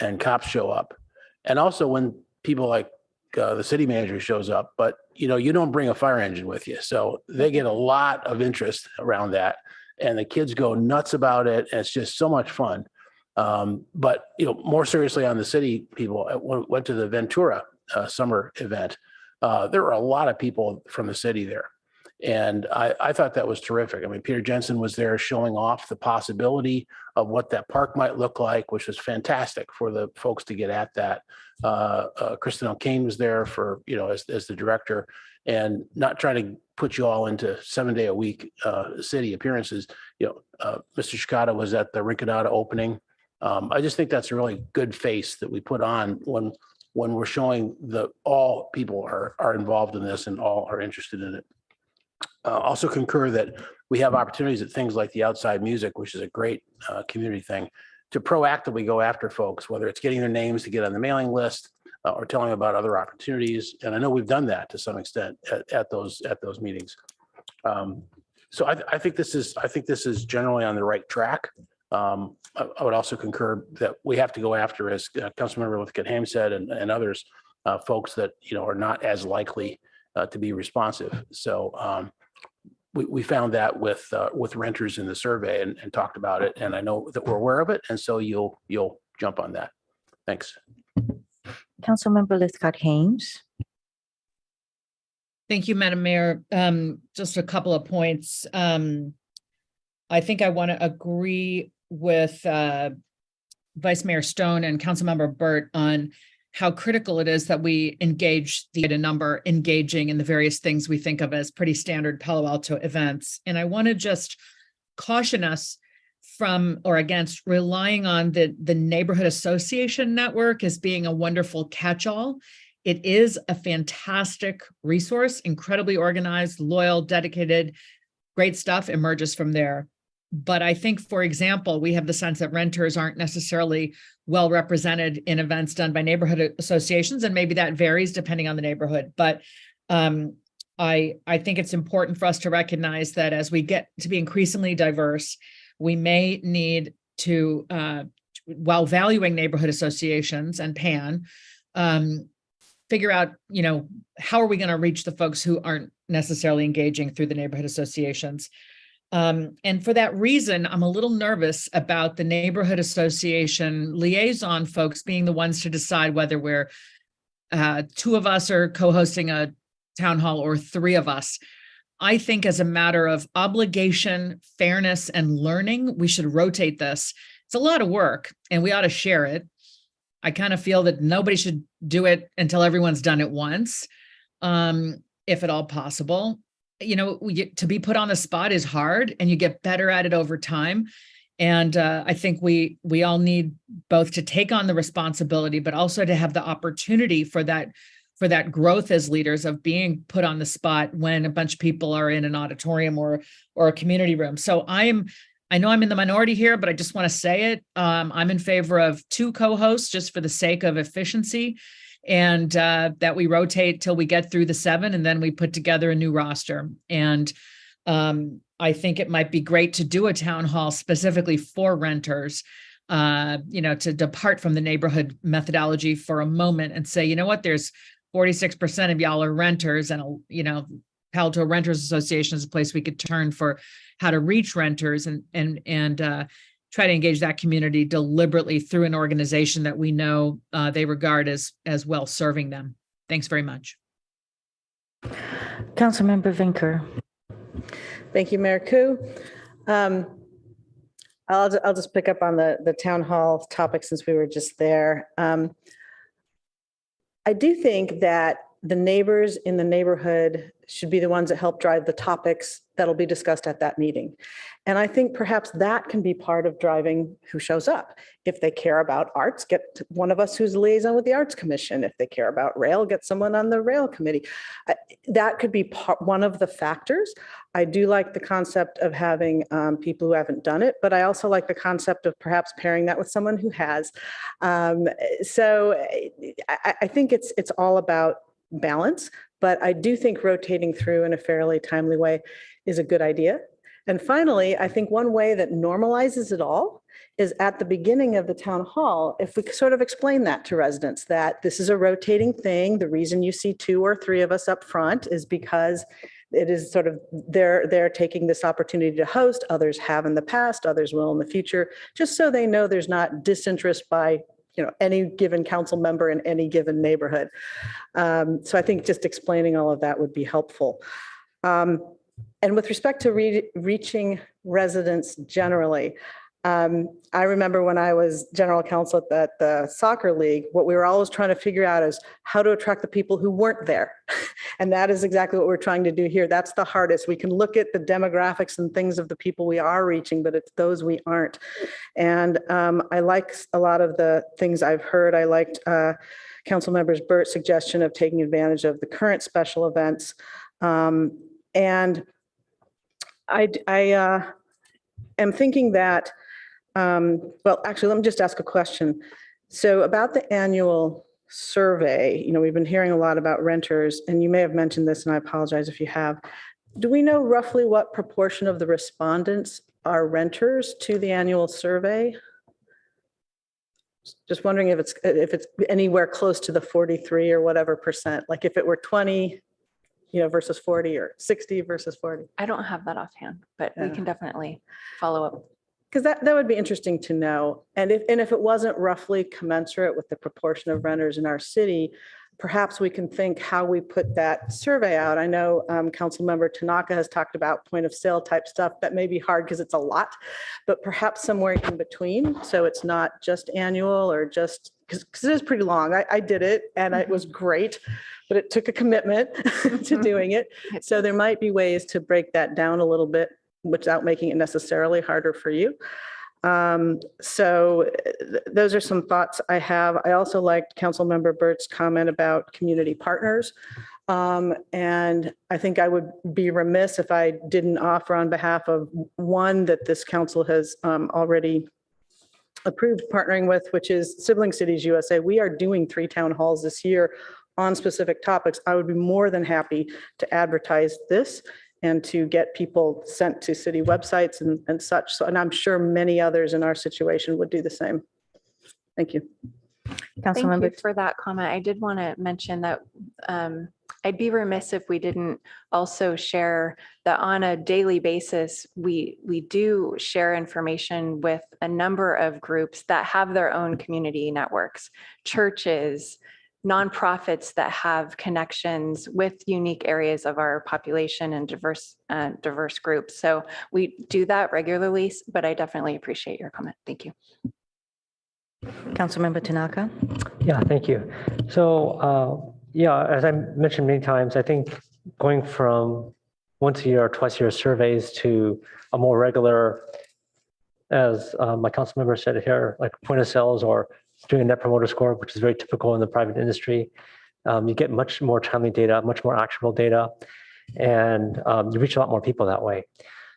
and cops show up, and also when people like the city manager shows up, but you don't bring a fire engine with you, so they get a lot of interest around that, and the kids go nuts about it, and it's just so much fun. But more seriously, on the city people, went to the Ventura summer event. There were a lot of people from the city there, and I thought that was terrific. I mean, Peter Jensen was there showing off the possibility of what that park might look like, which was fantastic for the folks to get at that. Kristen O'Kane was there for, as the director, and not trying to put you all into 7-day-a-week city appearances. Mr. Shikata was at the Rinconada opening. I just think that's a really good face that we put on when we're showing that all people are involved in this and all are interested in it. Also concur that we have opportunities at things like the outside music, which is a great community thing, to proactively go after folks, whether it's getting their names to get on the mailing list or telling them about other opportunities. And I know we've done that to some extent at those meetings. So I think this is generally on the right track. I would also concur that we have to go after, as Councilmember Lithcott Hames said, and others, folks that are not as likely to be responsive. So we found that with renters in the survey and talked about it, and I know that we're aware of it, and so you'll jump on that. Thanks. Councilmember Lithcott Hames. Thank you, Madam Mayor. Just a couple of points. I think I want to agree with Vice Mayor Stone and Councilmember Burt on how critical it is that we engage the number engaging in the various things we think of as pretty standard Palo Alto events. And I want to just caution us from or against relying on the neighborhood association network as being a wonderful catch-all. It is a fantastic resource, incredibly organized, loyal, dedicated, great stuff emerges from there. But I think, for example, we have the sense that renters aren't necessarily well represented in events done by neighborhood associations, and maybe that varies depending on the neighborhood. But I think it's important for us to recognize that as we get to be increasingly diverse, we may need to, while valuing neighborhood associations and PAN, figure out, how are we going to reach the folks who aren't necessarily engaging through the neighborhood associations. And for that reason, I'm a little nervous about the neighborhood association liaison folks being the ones to decide whether we're two of us are co-hosting a town hall or three of us. I think as a matter of obligation, fairness, and learning, we should rotate this. It's a lot of work and we ought to share it. I kind of feel that nobody should do it until everyone's done it once, if at all possible. To be put on the spot is hard and you get better at it over time. And I think we all need both to take on the responsibility, but also to have the opportunity for that growth as leaders of being put on the spot when a bunch of people are in an auditorium or a community room. So I know I'm in the minority here, but I just want to say it. I'm in favor of 2 co-hosts just for the sake of efficiency, and that we rotate till we get through the 7, and then we put together a new roster. And I think it might be great to do a town hall specifically for renters, to depart from the neighborhood methodology for a moment and say, you know what, there's 46% of y'all are renters, and, you know, Palo Alto Renters Association is a place we could turn for how to reach renters and try to engage that community deliberately through an organization that we know they regard as well serving them. Thanks very much. Councilmember Vinker. Thank you, Mayor Koo. I'll just pick up on the town hall topic since we were just there. I do think that the neighbors in the neighborhood should be the ones that help drive the topics that'll be discussed at that meeting. And I think perhaps that can be part of driving who shows up. If they care about arts, get one of us who's liaison with the Arts Commission. If they care about rail, get someone on the rail committee. That could be one of the factors. I do like the concept of having people who haven't done it, but I also like the concept of perhaps pairing that with someone who has. So I think it's all about balance, but I do think rotating through in a fairly timely way is a good idea. And finally, I think one way that normalizes it all is at the beginning of the town hall, if we sort of explain that to residents, that this is a rotating thing. The reason you see 2 or 3 of us up front is because it is sort of they're taking this opportunity to host. Others have in the past, others will in the future, just so they know there's not disinterest by any given council member in any given neighborhood. So I think just explaining all of that would be helpful. And with respect to reaching residents generally, I remember when I was general counsel at the soccer league, what we were always trying to figure out is how to attract the people who weren't there. And that is exactly what we're trying to do here. That's the hardest. We can look at the demographics and things of the people we are reaching, but it's those we aren't. And I like a lot of the things I've heard. I liked Council Members Burt's suggestion of taking advantage of the current special events. And I am thinking that, well, actually, let me just ask a question. So about the annual survey, we've been hearing a lot about renters, and you may have mentioned this, and I apologize if you have. Do we know roughly what proportion of the respondents are renters to the annual survey? Just wondering if it's anywhere close to the 43 or whatever percent, like if it were 20, versus 40 or 60 versus 40. I don't have that offhand, but we can definitely follow up. Because that would be interesting to know. And if it wasn't roughly commensurate with the proportion of renters in our city, perhaps we can think how we put that survey out. I know Councilmember Tanaka has talked about point of sale type stuff. That may be hard because it's a lot, but perhaps somewhere in between. So it's not just annual or just, because it is pretty long. I did it and it was great, but it took a commitment to doing it. So there might be ways to break that down a little bit without making it necessarily harder for you. So those are some thoughts I have. I also liked Councilmember Burt's comment about community partners. And I think I would be remiss if I didn't offer on behalf of one that this council has already approved partnering with, which is Sibling Cities USA. We are doing 3 town halls this year on specific topics. I would be more than happy to advertise this and to get people sent to city websites and such. So, and I'm sure many others in our situation would do the same. Thank you. Thank you for that comment. I did want to mention that I'd be remiss if we didn't also share that on a daily basis, we do share information with a number of groups that have their own community networks, churches, nonprofits that have connections with unique areas of our population and diverse groups. So we do that regularly, but I definitely appreciate your comment. Thank you. Councilmember Tanaka. Yeah, thank you. So as I mentioned many times, I think going from once a year or twice a year surveys to a more regular, as my council member said here, like point of sales or doing a net promoter score, which is very typical in the private industry. You get much more timely data, much more actionable data, and you reach a lot more people that way.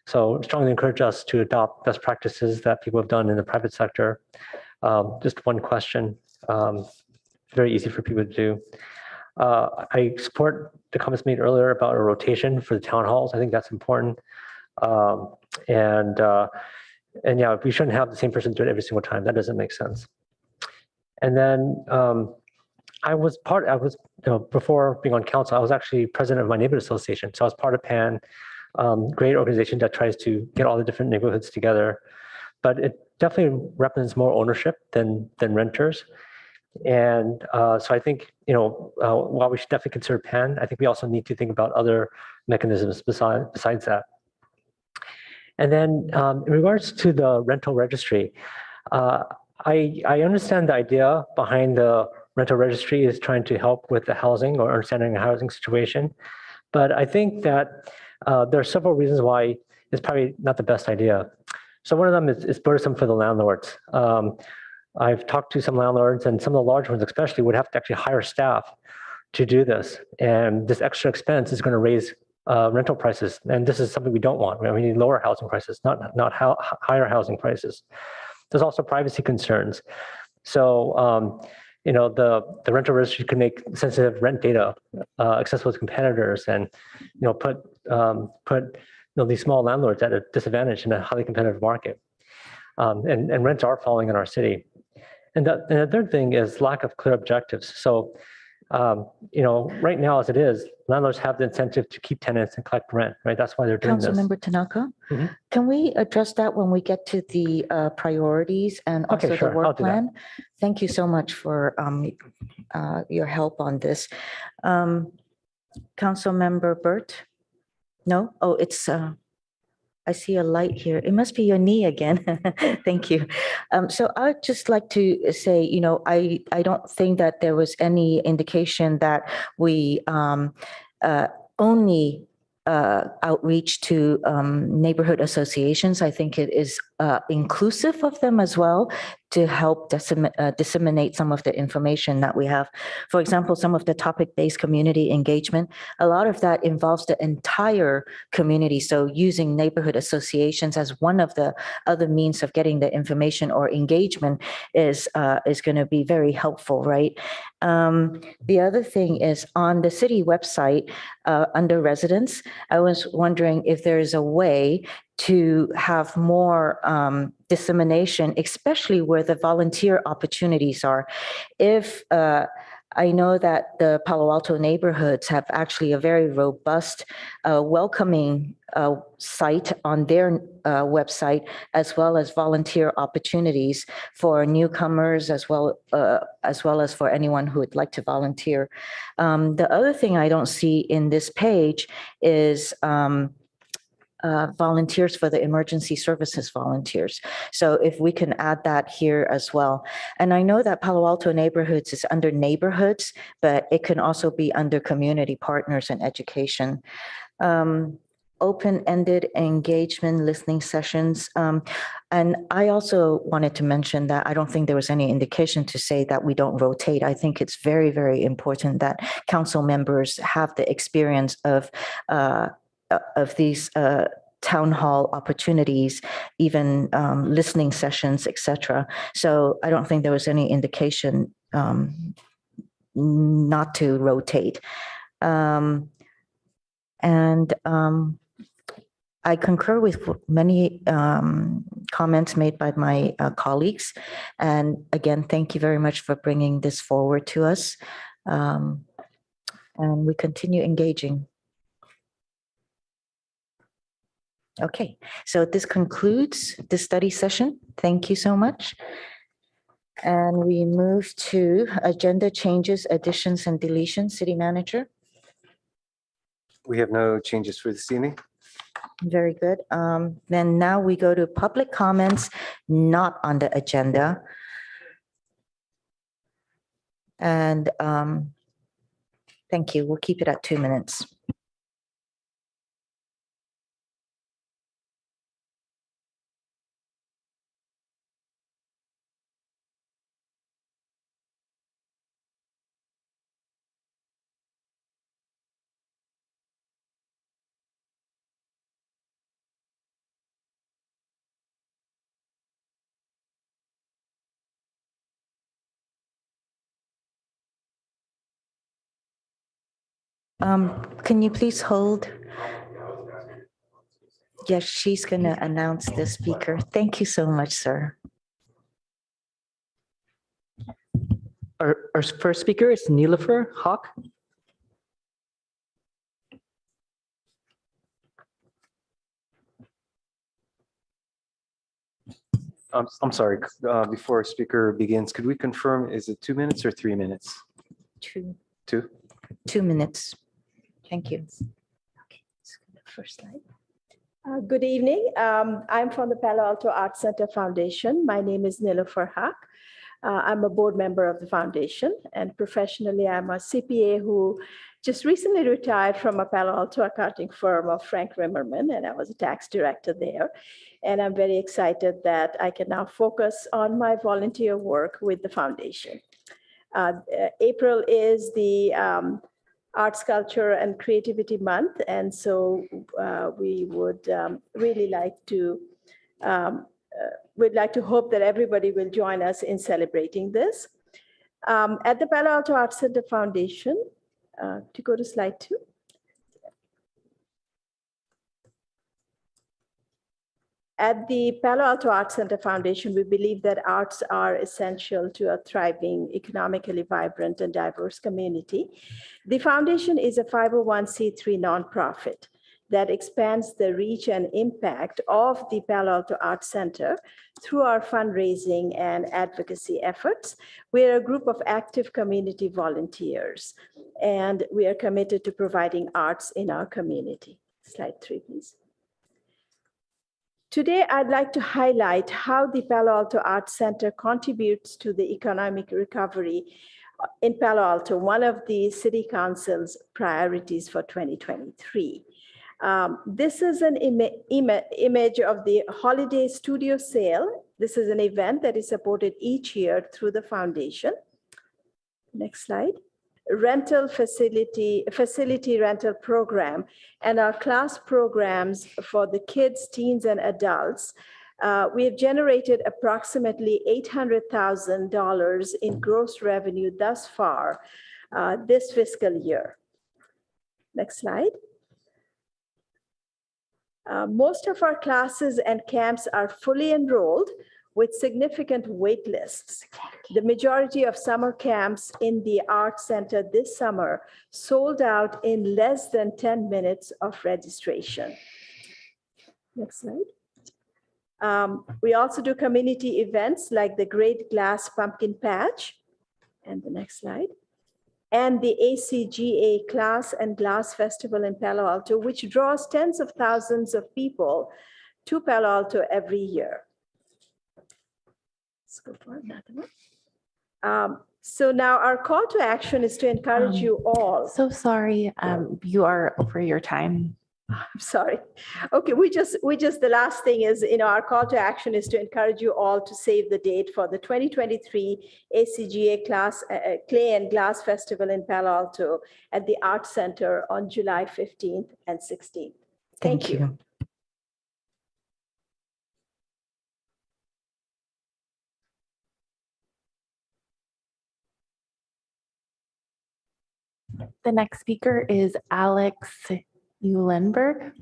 So strongly encourage us to adopt best practices that people have done in the private sector. Just one question, very easy for people to do. I support the comments made earlier about a rotation for the town halls. I think that's important. And yeah, we shouldn't have the same person do it every single time. That doesn't make sense. And then before being on council, I was actually president of my neighborhood association. So I was part of PAN, great organization that tries to get all the different neighborhoods together. But it definitely represents more ownership than renters. And so I think, while we should definitely consider PAN, I think we also need to think about other mechanisms besides that. And then in regards to the rental registry, I understand the idea behind the rental registry is trying to help with the housing or understanding the housing situation. But I think that there are several reasons why it's probably not the best idea. So one of them is burdensome for the landlords. I've talked to some landlords, and some of the large ones especially would have to actually hire staff to do this. And this extra expense is going to raise rental prices. And this is something we don't want. We need lower housing prices, not higher housing prices. There's also privacy concerns. So, the rental registry can make sensitive rent data accessible to competitors, and put these small landlords at a disadvantage in a highly competitive market. And rents are falling in our city. And the third thing is lack of clear objectives. So, right now as it is, landlords have the incentive to keep tenants and collect rent, right? That's why they're doing this. Councilmember Tanaka, Mhm. can we address that when we get to the priorities and also sure. the work I'll do that. plan? Thank you so much for your help on this. Councilmember Burt? No? Oh, it's, I see a light here. It must be your knee again. Thank you. So I'd just like to say, I don't think that there was any indication that we only outreach to neighborhood associations. I think it is inclusive of them as well to help disseminate some of the information that we have. For example, some of the topic-based community engagement, a lot of that involves the entire community. So using neighborhood associations as one of the other means of getting the information or engagement is going to be very helpful, right? The other thing is on the city website under residents, I was wondering if there is a way to have more dissemination, especially where the volunteer opportunities are. If I know that the Palo Alto neighborhoods have actually a very robust, welcoming site on their website, as well as volunteer opportunities for newcomers, as well as for anyone who would like to volunteer. The other thing I don't see in this page is volunteers for the emergency services volunteers. So if we can add that here as well. And I know that Palo Alto neighborhoods is under neighborhoods, but it can also be under community partners and education. Open-ended engagement listening sessions. And I also wanted to mention that I don't think there was any indication to say that we don't rotate. I think it's very, very important that council members have the experience of these town hall opportunities, even listening sessions, etc. So I don't think there was any indication not to rotate. I concur with many comments made by my colleagues. And again, thank you very much for bringing this forward to us. And we continue engaging. Okay, so this concludes the study session. Thank you so much. And we move to agenda changes, additions, and deletions. City Manager. We have no changes for this evening. Very good. Then now we go to public comments not on the agenda. And thank you. We'll keep it at 2 minutes. Can you please hold? Yes, she's going to announce the speaker. Thank you so much, sir. Our first speaker is Nilofer Hawk. I'm sorry, before our speaker begins, could we confirm, is it 2 minutes or 3 minutes? 2 2? minutes. Thank you. Okay, let's go to the first slide. Good evening. I'm from the Palo Alto Arts Center Foundation. My name is Nilofer Haq. I'm a board member of the foundation, and professionally, I'm a CPA who just recently retired from a Palo Alto accounting firm of Frank Rimmerman, and I was a tax director there. And I'm very excited that I can now focus on my volunteer work with the foundation. April is the Arts, Culture, and Creativity Month, and so we would really like to we'd like to hope that everybody will join us in celebrating this. At the Palo Alto Arts Center Foundation, to go to slide 2. At the Palo Alto Arts Center Foundation, we believe that arts are essential to a thriving, economically vibrant, and diverse community. The foundation is a 501c3 nonprofit that expands the reach and impact of the Palo Alto Arts Center through our fundraising and advocacy efforts. We're a group of active community volunteers, and we are committed to providing arts in our community. Slide 3, please. Today, I'd like to highlight how the Palo Alto Arts Center contributes to the economic recovery in Palo Alto, one of the City Council's priorities for 2023. This is an image of the Holiday Studio Sale. This is an event that is supported each year through the foundation. Next slide. Facility rental program, and our class programs for the kids, teens, and adults. We have generated approximately $800,000 in gross revenue thus far this fiscal year. Next slide. Most of our classes and camps are fully enrolled with significant wait lists. The majority of summer camps in the Arts Center this summer sold out in less than 10 minutes of registration. Next slide. We also do community events like the Great Glass Pumpkin Patch, and the next slide, and the ACGA Class and Glass Festival in Palo Alto, which draws tens of thousands of people to Palo Alto every year. Let's go for another one. So now our call to action is to encourage you all. So sorry, you are over your time. I'm sorry. Okay, we just the last thing is, our call to action is to encourage you all to save the date for the 2023 ACGA Clay and Glass Festival in Palo Alto at the Arts Center on July 15th and 16th. Thank you. The next speaker is Alex Eulenberg.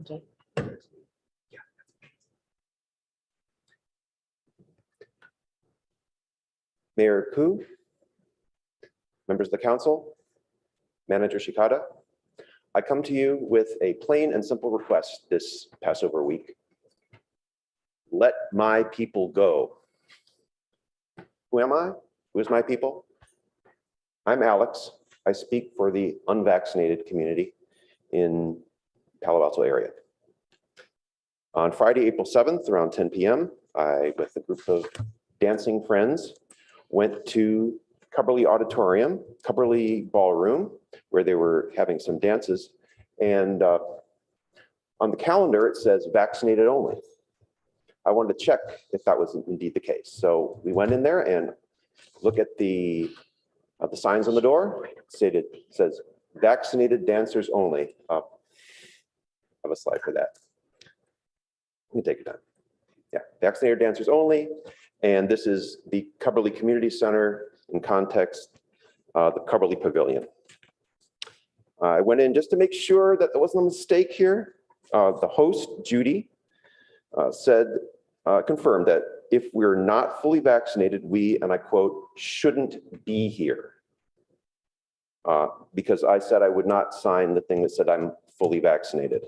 Okay. Mayor Ku, members of the council, Manager Shikata, I come to you with a plain and simple request this Passover week. Let my people go. Who am I? Who is my people? I'm Alex. I speak for the unvaccinated community in Palo Alto area. On Friday, April 7th, around 10 p.m., I, with a group of dancing friends, went to Cubberley Ballroom, where they were having some dances. And on the calendar, it says vaccinated only. I wanted to check if that was indeed the case. So we went in there and look at the signs on the door. It says vaccinated dancers only. I have a slide for that. You can take your time. Yeah, vaccinated dancers only. And this is the Cubberley Community Center in context, the Cubberley Pavilion. I went in just to make sure that there wasn't a mistake here. The host, Judy, confirmed that if we're not fully vaccinated, we, and I quote, shouldn't be here. Because I said I would not sign the thing that said I'm fully vaccinated.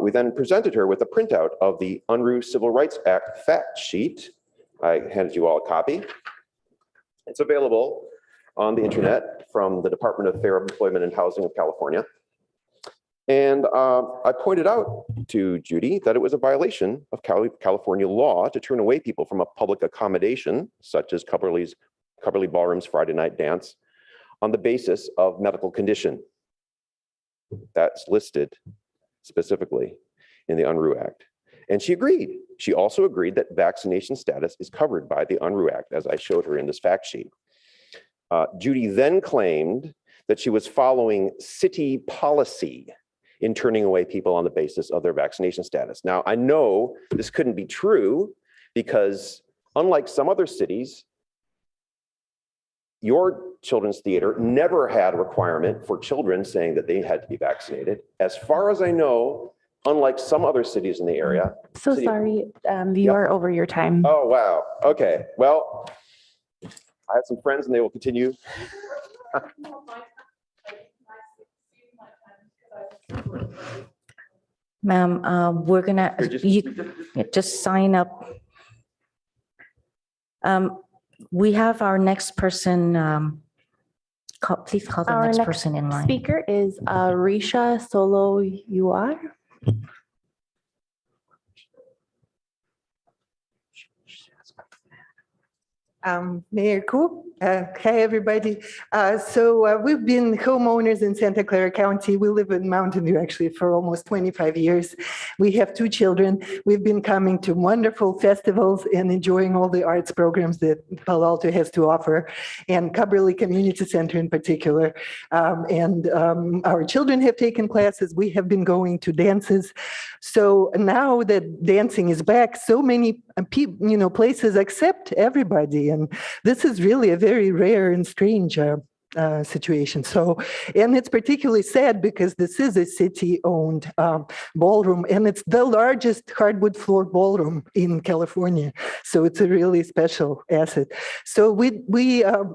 We then presented her with a printout of the Unruh Civil Rights Act fact sheet. I handed you all a copy. It's available on the internet from the Department of Fair Employment and Housing of California. And I pointed out to Judy that it was a violation of California law to turn away people from a public accommodation, such as Cubberly Ballroom's Friday night dance, on the basis of medical condition. That's listed specifically in the Unruh Act. And she agreed. She also agreed that vaccination status is covered by the Unruh Act, as I showed her in this fact sheet. Judy then claimed that she was following city policy in turning away people on the basis of their vaccination status. Now, I know this couldn't be true because unlike some other cities, your children's theater never had a requirement for children saying that they had to be vaccinated. As far as I know, unlike some other cities in the area. So sorry, you are over your time. Oh, wow. Okay. Well, I have some friends and they will continue. Ma'am, we're gonna, you just sign up. We have our next person, please call the Our next next person in line. Speaker is Risha Solo Yuar. Mayor Coop. Hi, everybody. We've been homeowners in Santa Clara County. We live in Mountain View actually for almost 25 years. We have 2 children. We've been coming to wonderful festivals and enjoying all the arts programs that Palo Alto has to offer, and Cubberly Community Center in particular. Our children have taken classes. We have been going to dances. So now that dancing is back, so many places accept everybody. And this is really a very rare and strange situation. And it's particularly sad because this is a city-owned ballroom, and it's the largest hardwood floor ballroom in California. So it's a really special asset. So we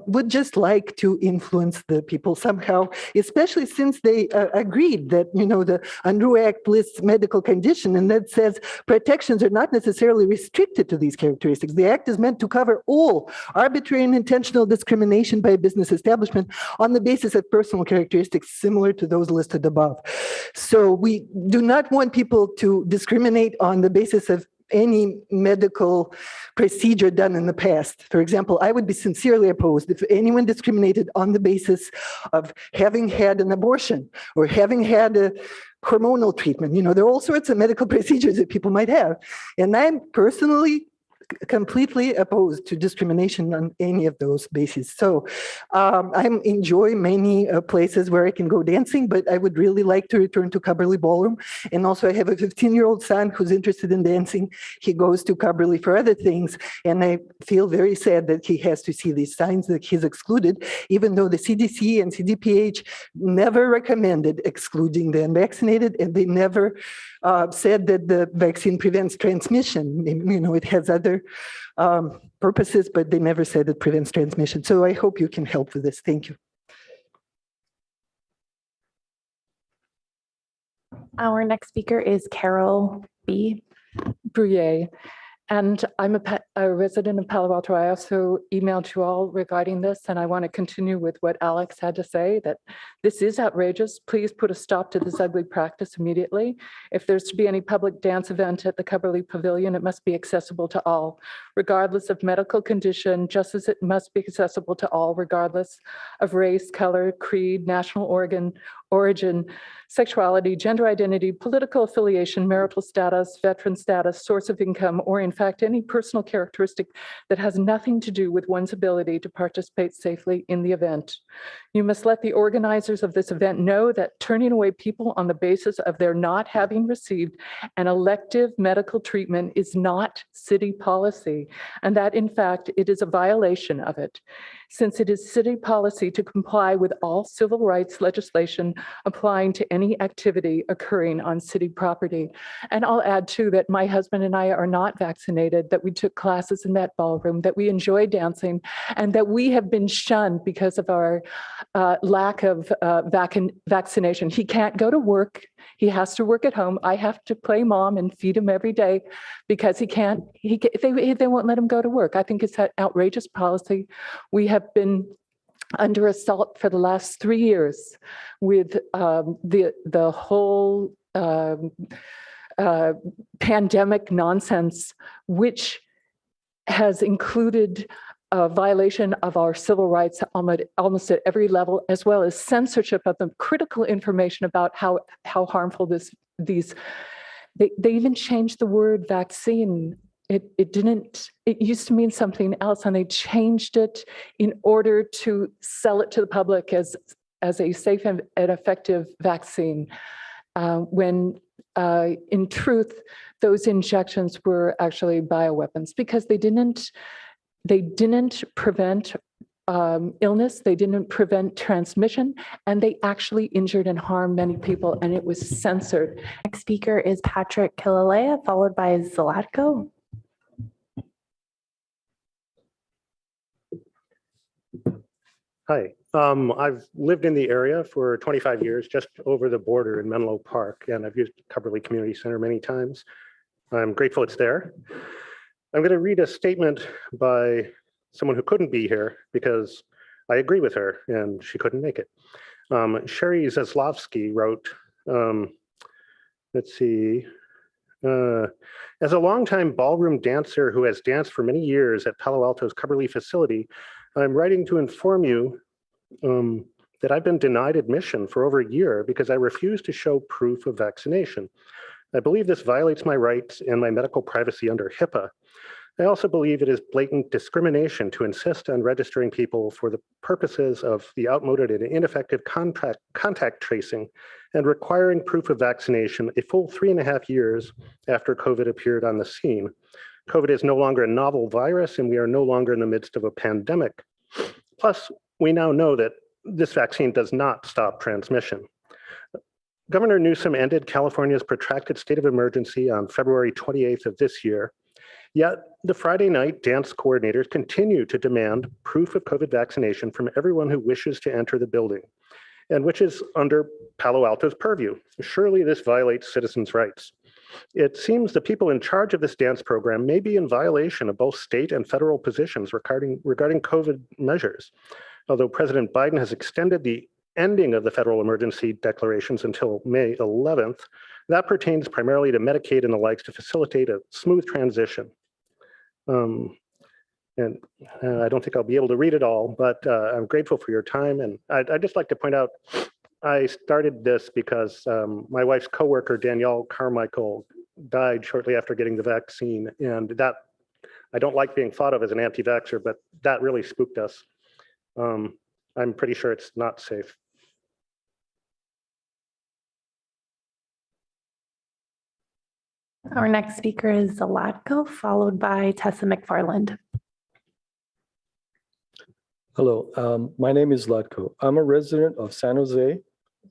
would just like to influence the people somehow, especially since they agreed that, the Unruh Act lists medical condition, and that says protections are not necessarily restricted to these characteristics. The act is meant to cover all arbitrary and intentional discrimination by a business establishment on the basis of personal characteristics similar to those listed above. So we do not want people to discriminate on the basis of any medical procedure done in the past. For example, I would be sincerely opposed if anyone discriminated on the basis of having had an abortion or having had a hormonal treatment. There are all sorts of medical procedures that people might have. And I'm personally completely opposed to discrimination on any of those bases. So I enjoy many places where I can go dancing, but I would really like to return to Cubberly Ballroom. And also I have a 15-year-old son who's interested in dancing. He goes to Cubberly for other things. And I feel very sad that he has to see these signs that he's excluded, even though the CDC and CDPH never recommended excluding the unvaccinated, and they never said that the vaccine prevents transmission. It has other purposes, but they never said it prevents transmission. So I hope you can help with this. Thank you. Our next speaker is Carol B. Brouillet. And I'm a resident of Palo Alto. I also emailed you all regarding this, and I want to continue with what Alex had to say, that this is outrageous. Please put a stop to this ugly practice immediately. If there's to be any public dance event at the Cubberly Pavilion, it must be accessible to all, regardless of medical condition, just as it must be accessible to all, regardless of race, color, creed, national origin, origin, sexuality, gender identity, political affiliation, marital status, veteran status, source of income, or in fact, any personal characteristic that has nothing to do with one's ability to participate safely in the event. You must let the organizers of this event know that turning away people on the basis of their not having received an elective medical treatment is not city policy, and that in fact, it is a violation of it, since it is city policy to comply with all civil rights legislation applying to any activity occurring on city property. And I'll add too that my husband and I are not vaccinated, that we took classes in that ballroom, that we enjoy dancing, and that we have been shunned because of our lack of vaccination. He can't go to work. He has to work at home. I have to play mom and feed him every day because they won't let him go to work. I think it's an outrageous policy. We have been under assault for the last 3 years with the whole pandemic nonsense, which has included a violation of our civil rights almost at every level, as well as censorship of the critical information about how harmful they even changed the word vaccine. It used to mean something else, and they changed it in order to sell it to the public as a safe and effective vaccine. When in truth, those injections were actually bioweapons because they didn't prevent illness, they didn't prevent transmission, and they actually injured and harmed many people, and it was censored. Next speaker is Patrick Killalea, followed by Zlatko. Hi, I've lived in the area for 25 years, just over the border in Menlo Park, and I've used Cumberley Community Center many times. I'm grateful it's there. I'm going to read a statement by someone who couldn't be here because I agree with her and she couldn't make it. Sherry Zaslavsky wrote, let's see, as a longtime ballroom dancer who has danced for many years at Palo Alto's Cumberley facility, I'm writing to inform you that I've been denied admission for over a year because I refuse to show proof of vaccination. I believe this violates my rights and my medical privacy under HIPAA. I also believe it is blatant discrimination to insist on registering people for the purposes of the outmoded and ineffective contact tracing and requiring proof of vaccination a full 3.5 years after COVID appeared on the scene. COVID is no longer a novel virus, and we are no longer in the midst of a pandemic. Plus, we now know that this vaccine does not stop transmission. Governor Newsom ended California's protracted state of emergency on February 28th of this year. Yet the Friday night dance coordinators continue to demand proof of COVID vaccination from everyone who wishes to enter the building, and which is under Palo Alto's purview. Surely this violates citizens' rights. It seems the people in charge of this dance program may be in violation of both state and federal positions regarding COVID measures. Although President Biden has extended the ending of the federal emergency declarations until May 11th, that pertains primarily to Medicaid and the likes to facilitate a smooth transition. And I don't think I'll be able to read it all, but I'm grateful for your time. And I'd just like to point out, I started this because my wife's coworker, Danielle Carmichael, died shortly after getting the vaccine. And that, I don't like being thought of as an anti-vaxxer, but that really spooked us. I'm pretty sure it's not safe. Our next speaker is Zlatko, followed by Tessa McFarland. Hello, my name is Zlatko. I'm a resident of San Jose,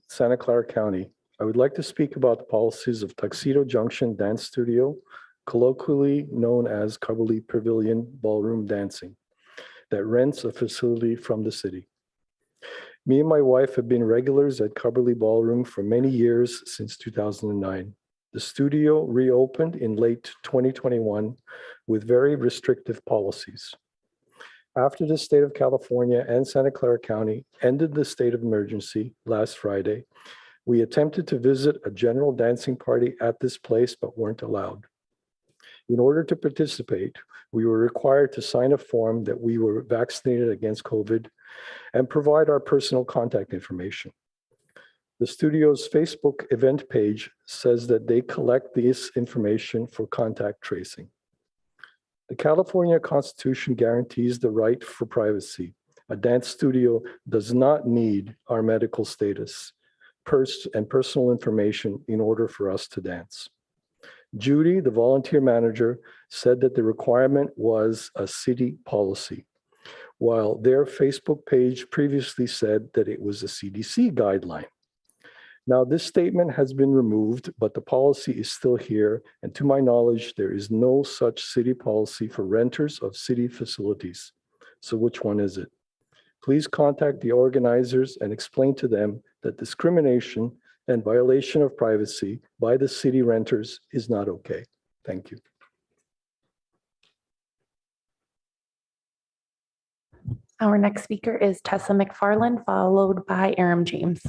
Santa Clara County. I would like to speak about the policies of Tuxedo Junction Dance Studio, colloquially known as Cumberley Pavilion Ballroom Dancing, that rents a facility from the city. Me and my wife have been regulars at Cumberley Ballroom for many years since 2009. The studio reopened in late 2021 with very restrictive policies. After the state of California and Santa Clara County ended the state of emergency last Friday, we attempted to visit a general dancing party at this place, but weren't allowed. In order to participate, we were required to sign a form that we were vaccinated against COVID and provide our personal contact information. The studio's Facebook event page says that they collect this information for contact tracing. The California Constitution guarantees the right for privacy. A dance studio does not need our medical status and personal information in order for us to dance. Judy, the volunteer manager, said that the requirement was a city policy, while their Facebook page previously said that it was a CDC guideline. Now, this statement has been removed, but the policy is still here. And to my knowledge, there is no such city policy for renters of city facilities. So which one is it? Please contact the organizers and explain to them that discrimination and violation of privacy by the city renters is not okay. Thank you. Our next speaker is Tessa McFarland, followed by Aram James.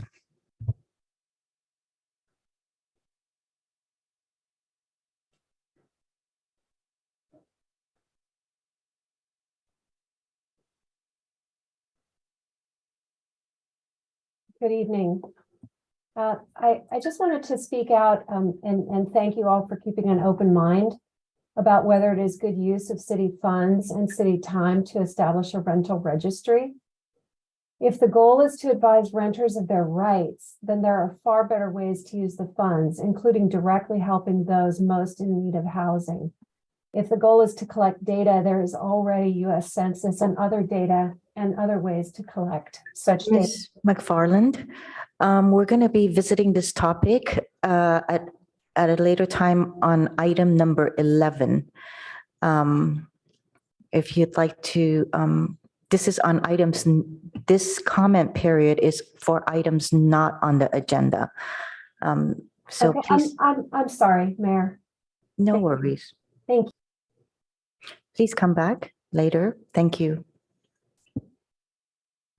Good evening. I just wanted to speak out and thank you all for keeping an open mind about whether it is good use of city funds and city time to establish a rental registry. If the goal is to advise renters of their rights, then there are far better ways to use the funds, including directly helping those most in need of housing. If the goal is to collect data, there is already US Census and other data and other ways to collect such data. Ms. McFarland, we're going to be visiting this topic at a later time on item number 11. If you'd like to, this is on items, this comment period is for items not on the agenda. So Okay, please. I'm sorry, Mayor. No worries. Thank you. Please come back later. Thank you.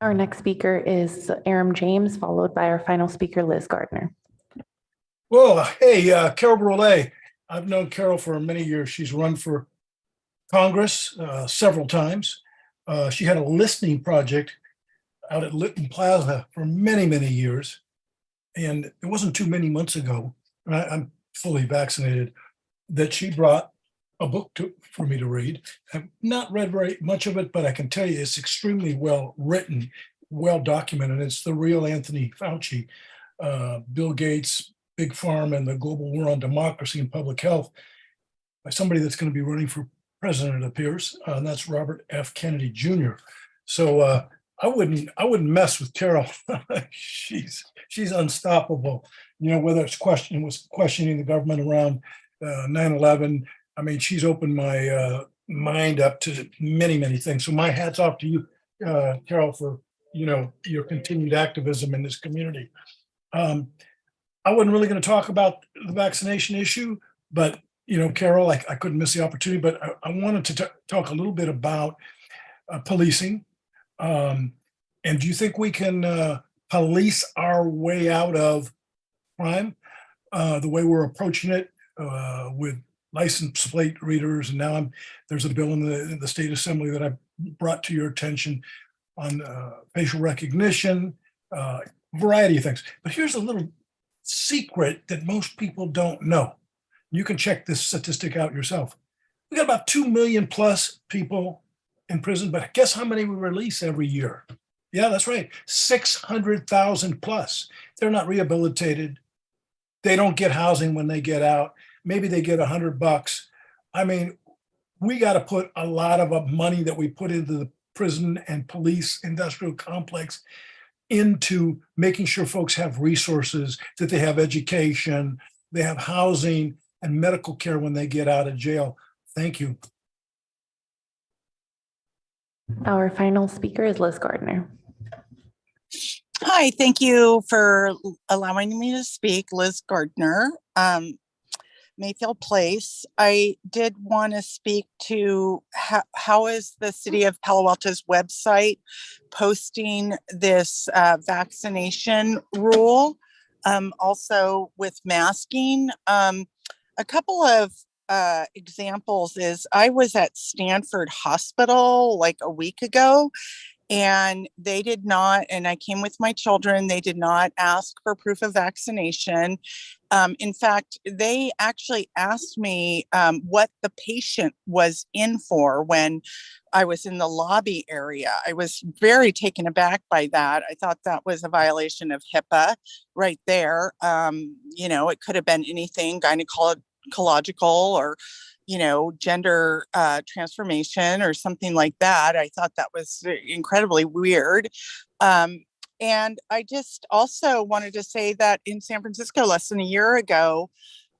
Our next speaker is Aram James, followed by our final speaker, Liz Gardner. Well, hey, Carol Brule. I've known Carol for many years. She's run for Congress several times. She had a listening project out at Lytton Plaza for many, many years. And it wasn't too many months ago, I'm fully vaccinated, that she brought a book for me to read. I've not read very much of it, but I can tell you it's extremely well written, well documented. It's The Real Anthony Fauci, Bill Gates, Big Pharma, and the Global War on Democracy and Public Health, by somebody that's going to be running for president, it appears, and that's Robert F. Kennedy Jr. So I wouldn't mess with Carol. she's unstoppable. You know, whether it's questioning the government around 9/11. I mean, she's opened my mind up to many, many things. So my hat's off to you, Carol, for, you know, your continued activism in this community. I wasn't really going to talk about the vaccination issue, but, you know, Carol, I couldn't miss the opportunity, but I wanted to talk a little bit about policing. And do you think we can police our way out of crime the way we're approaching it with license plate readers? And now there's a bill in the state assembly that I brought to your attention on facial recognition, variety of things. But here's a little secret that most people don't know. You can check this statistic out yourself. We got about 2 million plus people in prison, but guess how many we release every year? Yeah, that's right. 600,000 plus. They're not rehabilitated. They don't get housing when they get out. Maybe they get $100. I mean, we got to put a lot of money that we put into the prison and police industrial complex into making sure folks have resources, that they have education, they have housing and medical care when they get out of jail. Thank you. Our final speaker is Liz Gardner. Hi, thank you for allowing me to speak. Liz Gardner, Mayfield Place. I did want to speak to how is the city of Palo Alto's website posting this vaccination rule, also with masking. A couple of examples is I was at Stanford Hospital like a week ago, And they did not, and I came with my children, they did not ask for proof of vaccination. In fact, they actually asked me what the patient was in for when I was in the lobby area. I was very taken aback by that. I thought that was a violation of HIPAA right there. You know, it could have been anything, gynecological or, you know, gender transformation or something like that. I thought that was incredibly weird. And I just also wanted to say that in San Francisco, less than a year ago,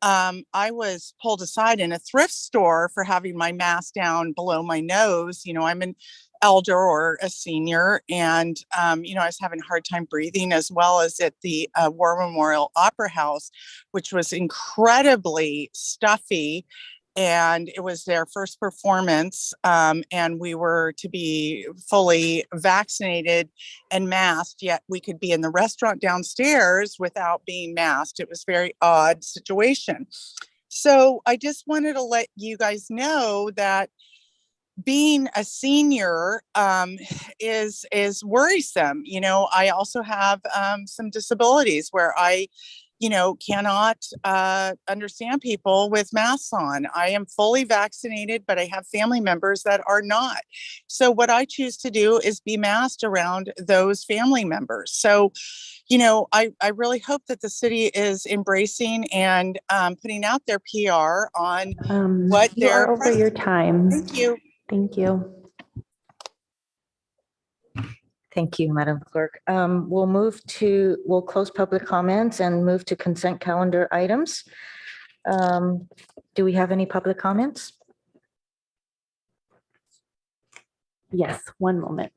I was pulled aside in a thrift store for having my mask down below my nose. You know, I'm an elder or a senior, and, you know, I was having a hard time breathing, as well as at the War Memorial Opera House, which was incredibly stuffy. And it was their first performance, and we were to be fully vaccinated and masked, yet we could be in the restaurant downstairs without being masked. It was a very odd situation. So I just wanted to let you guys know that being a senior is worrisome. You know, I also have some disabilities where I, you know, cannot understand people with masks on. I am fully vaccinated, but I have family members that are not. So what I choose to do is be masked around those family members. So, you know, I really hope that the city is embracing and putting out their PR on what You are their over your time. Thank you. Thank you. Thank you, Madam Clerk. We'll close public comments and move to consent calendar items. Do we have any public comments? Yes, one moment.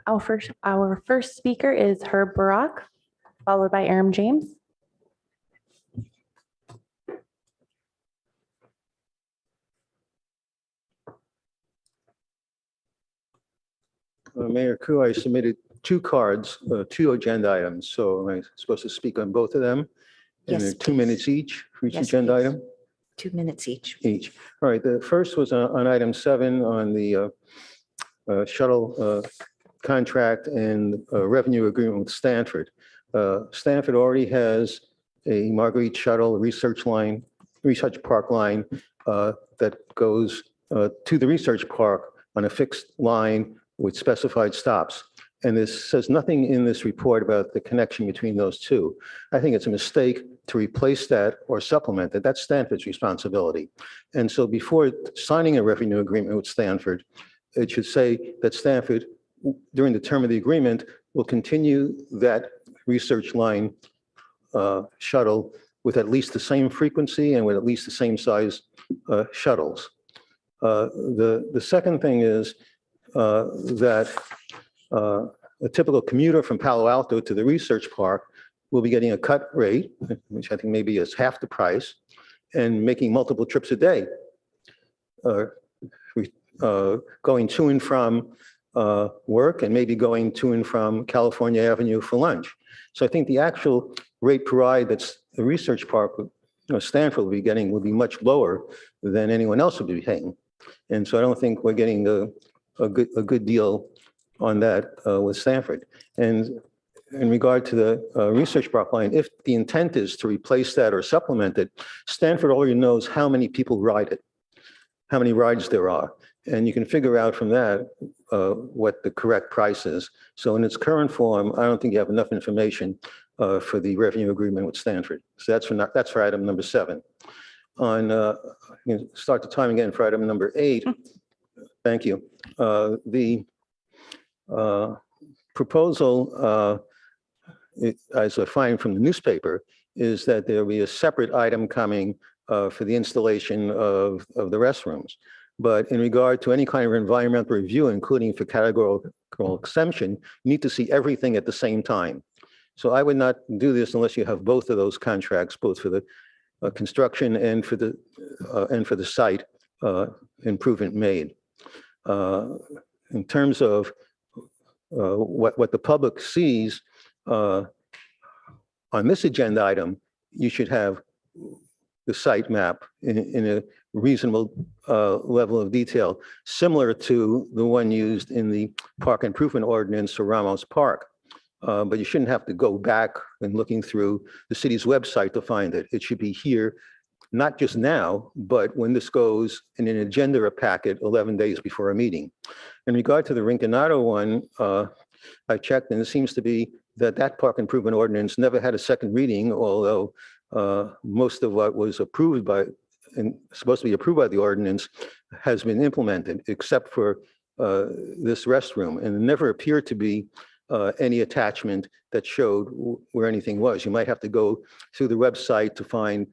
Our first speaker is Herb Barak, followed by Aram James. Mayor Koo, I submitted two cards, two agenda items. So am I supposed to speak on both of them? And Yes, they're 2 minutes each for each Yes, agenda please. item? 2 minutes each. Each. All right, the first was on item 7 on the shuttle contract and revenue agreement with Stanford. Stanford already has a Marguerite shuttle research park line that goes to the research park on a fixed line with specified stops. And this says nothing in this report about the connection between those two. I think it's a mistake to replace that or supplement that. That's Stanford's responsibility. And so before signing a revenue agreement with Stanford, it should say that Stanford, during the term of the agreement, will continue that research line shuttle with at least the same frequency and with at least the same size shuttles. The second thing is that a typical commuter from Palo Alto to the research park will be getting a cut rate, which I think maybe is half the price, and making multiple trips a day, going to and from work and maybe going to and from California Avenue for lunch. So I think the actual rate per ride that's the research park, Stanford will be getting will be much lower than anyone else will be paying. And so I don't think we're getting a good deal on that with Stanford. And in regard to the research park line, if the intent is to replace that or supplement it, Stanford already knows how many people ride it, how many rides there are. And you can figure out from that what the correct price is. So in its current form, I don't think you have enough information for the revenue agreement with Stanford. So that's for item number 7. On start the time again for item number 8. Thank you. The proposal, as I find from the newspaper, is that there will be a separate item coming for the installation of the restrooms. But in regard to any kind of environmental review, including for categorical exemption, you need to see everything at the same time. So I would not do this unless you have both of those contracts, both for the construction and for the site improvement made. In terms of what the public sees on this agenda item, you should have the site map in a reasonable level of detail, similar to the one used in the park improvement ordinance for Ramos Park. But you shouldn't have to go back and looking through the city's website to find it. It should be here, not just now, but when this goes in an agenda packet 11 days before a meeting. In regard to the Rinconado one, I checked, and it seems to be that park improvement ordinance never had a second reading, although most of what was approved by and supposed to be approved by the ordinance has been implemented, except for this restroom, and it never appeared to be any attachment that showed where anything was. You might have to go through the website to find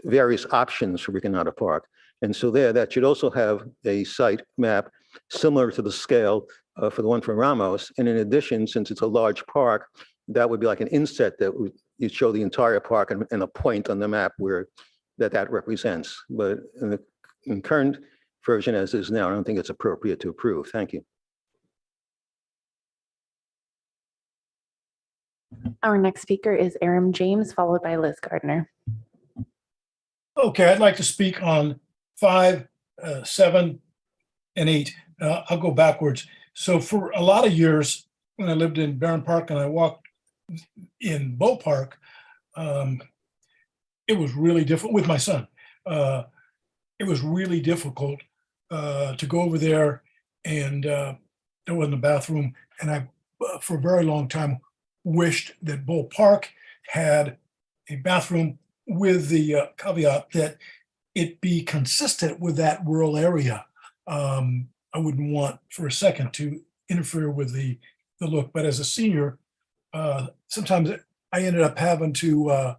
various options for Rinconado Park. And so that should also have a site map similar to the scale for the one from Ramos. And in addition, since it's a large park, that would be like an inset that you'd show the entire park and a point on the map where that represents. But in current version as is now, I don't think it's appropriate to approve. Thank you. Our next speaker is Aram James, followed by Liz Gardner. Okay, I'd like to speak on 5, 7, and 8. I'll go backwards. So for a lot of years, when I lived in Barron Park and I walked in Bow Park, it was really difficult with my son. It was really difficult to go over there, and there wasn't a bathroom. And I, for a very long time, wished that Bow Park had a bathroom, with the caveat that it be consistent with that rural area. I wouldn't want for a second to interfere with the look, but as a senior, sometimes I ended up having to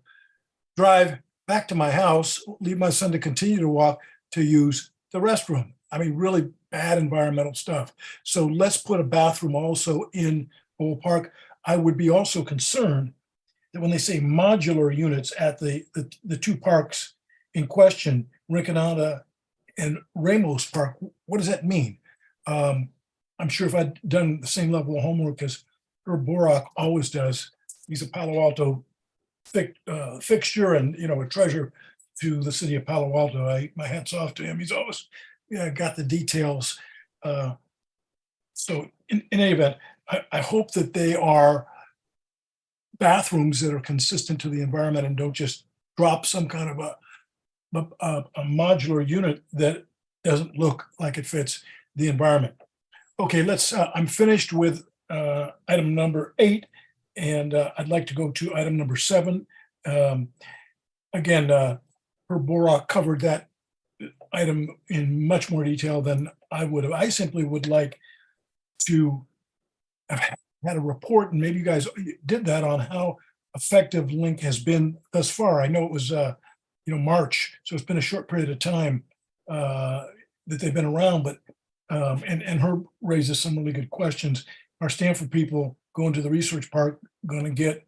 drive back to my house, leave my son to continue to walk to use the restroom. I mean, really bad environmental stuff. So let's put a bathroom also in Bowl Park. I would be also concerned that when they say modular units at the two parks in question, Rinconada and Ramos Park, what does that mean? I'm sure if I'd done the same level of homework as Herb Borak always does, he's a Palo Alto fixture and, you know, a treasure to the city of Palo Alto. My hat's off to him. He's always got the details. So in any event, I hope that they are bathrooms that are consistent to the environment and don't just drop some kind of a modular unit that doesn't look like it fits the environment. Okay, I'm finished with item number 8, and I'd like to go to item number 7. Again, Herb Borak covered that item in much more detail than I would have. I simply would like to have had a report, and maybe you guys did that, on how effective Link has been thus far. I know it was March, so it's been a short period of time that they've been around, but and Herb raises some really good questions. Our Stanford people going to the research park going to get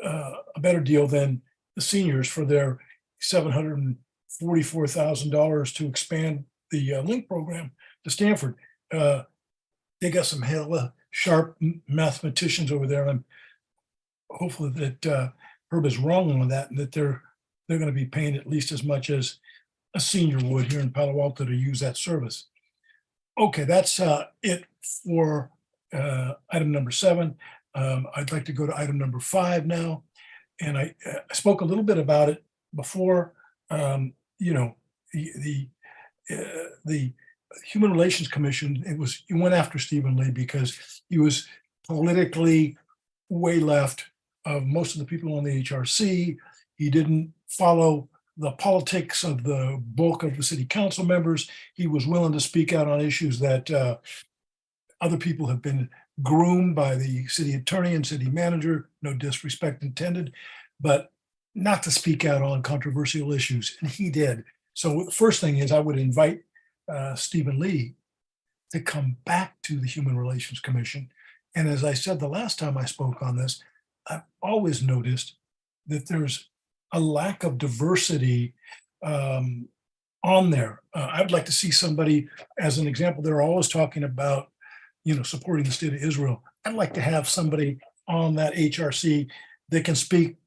a better deal than the seniors for their $744,000 to expand the Link program to Stanford. They got some hella sharp mathematicians over there, and I'm hopeful that Herb is wrong on that, and that they're going to be paying at least as much as a senior would here in Palo Alto to use that service. Okay, that's it for item number 7. I'd like to go to item number 5 now, and I spoke a little bit about it before. The Human Relations Commission, it went after Stephen Lee because he was politically way left of most of the people on the HRC. He didn't follow the politics of the bulk of the city council members. He was willing to speak out on issues that other people have been groomed by the city attorney and city manager, no disrespect intended, but not to speak out on controversial issues, and he did. So the first thing is I would invite Stephen Lee to come back to the Human Relations Commission. And as I said the last time I spoke on this, I've always noticed that there's a lack of diversity on there. I'd like to see somebody, as an example, they're always talking about, supporting the state of Israel. I'd like to have somebody on that HRC that can speak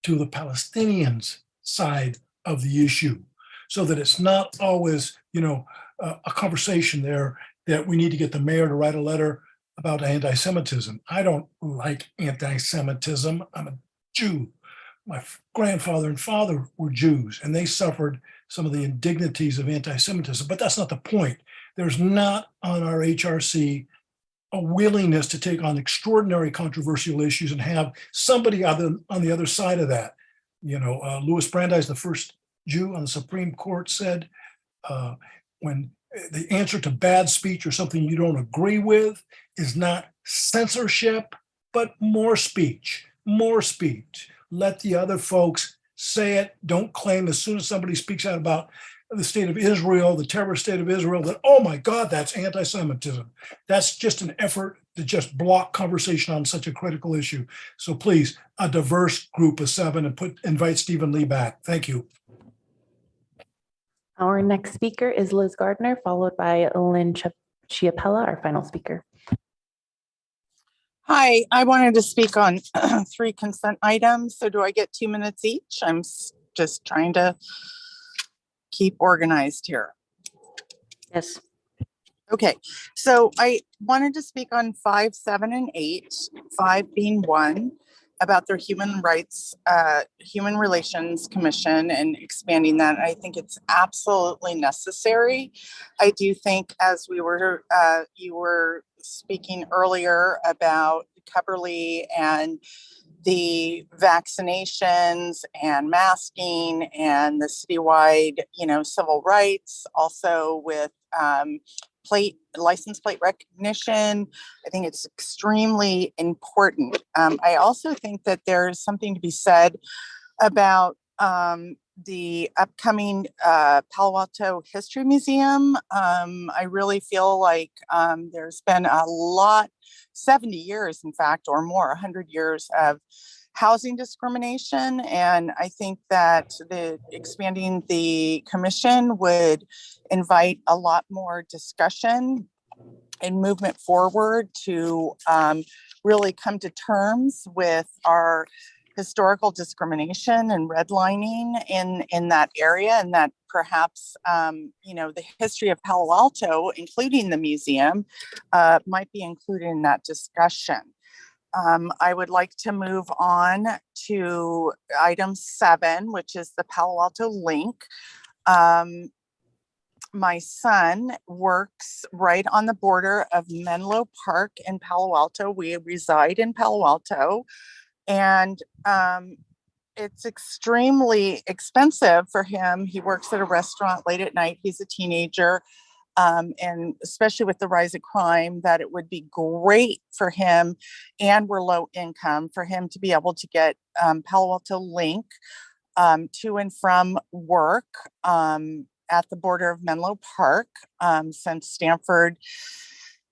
to the Palestinians' side of the issue, so that it's not always, a conversation there that we need to get the mayor to write a letter about anti-Semitism. I don't like anti-Semitism. I'm a Jew. My grandfather and father were Jews, and they suffered some of the indignities of anti-Semitism, but that's not the point. There's not on our HRC a willingness to take on extraordinary controversial issues and have somebody on the other side of that. Louis Brandeis, the first Jew on the Supreme Court, said, when the answer to bad speech or something you don't agree with is not censorship, but more speech, more speech. Let the other folks say it. Don't claim as soon as somebody speaks out about the state of Israel, the terrorist state of Israel, that, oh my God, that's anti-Semitism. That's just an effort to just block conversation on such a critical issue. So please, a diverse group of 7 and invite Stephen Lee back. Thank you. Our next speaker is Liz Gardner, followed by Lynn Chiapella, our final speaker. Hi, I wanted to speak on 3 consent items. So do I get 2 minutes each? I'm just trying to keep organized here. Yes. Okay, so I wanted to speak on 5, 7, and 8, 5 being 1, about their Human Relations Commission and expanding that. I think it's absolutely necessary. I do think, as you were speaking earlier about Cubberley and the vaccinations and masking and the citywide, civil rights, also with license plate recognition. I think it's extremely important. I also think that there's something to be said about the upcoming Palo Alto History Museum. I really feel like there's been 70 years, in fact, or more, 100 years of housing discrimination. And I think that expanding the commission would invite a lot more discussion and movement forward to really come to terms with our historical discrimination and redlining in that area, and that perhaps the history of Palo Alto, including the museum, might be included in that discussion. I would like to move on to item 7, which is the Palo Alto link. My son works right on the border of Menlo Park and Palo Alto. We reside in Palo Alto, and it's extremely expensive for him. He works at a restaurant late at night. He's a teenager. And especially with the rise of crime, that it would be great for him, and we're low income, for him to be able to get Palo Alto Link to and from work at the border of Menlo Park, since Stanford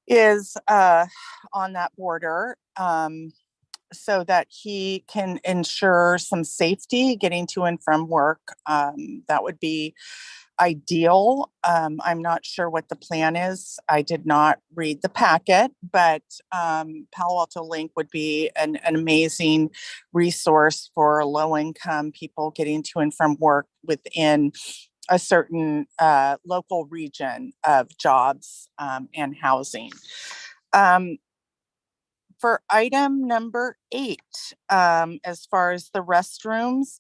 is on that border, so that he can ensure some safety getting to and from work. That would be ideal. I'm not sure what the plan is. I did not read the packet, but Palo Alto Link would be an amazing resource for low-income people getting to and from work within a certain local region of jobs and housing. For item number 8, as far as the restrooms,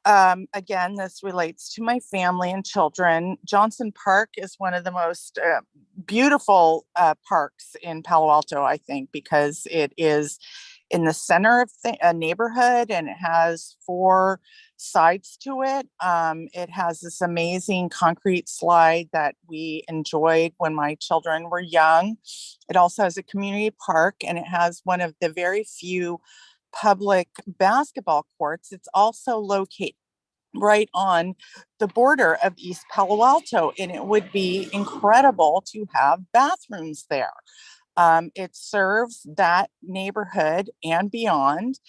again, this relates to my family and children. Johnson Park is one of the most beautiful parks in Palo Alto, I think, because it is in the center of a neighborhood, and it has 4 sides to it. It has this amazing concrete slide that we enjoyed when my children were young. It also has a community park, and it has one of the very few public basketball courts. It's also located right on the border of East Palo Alto, and it would be incredible to have bathrooms there. It serves that neighborhood and beyond,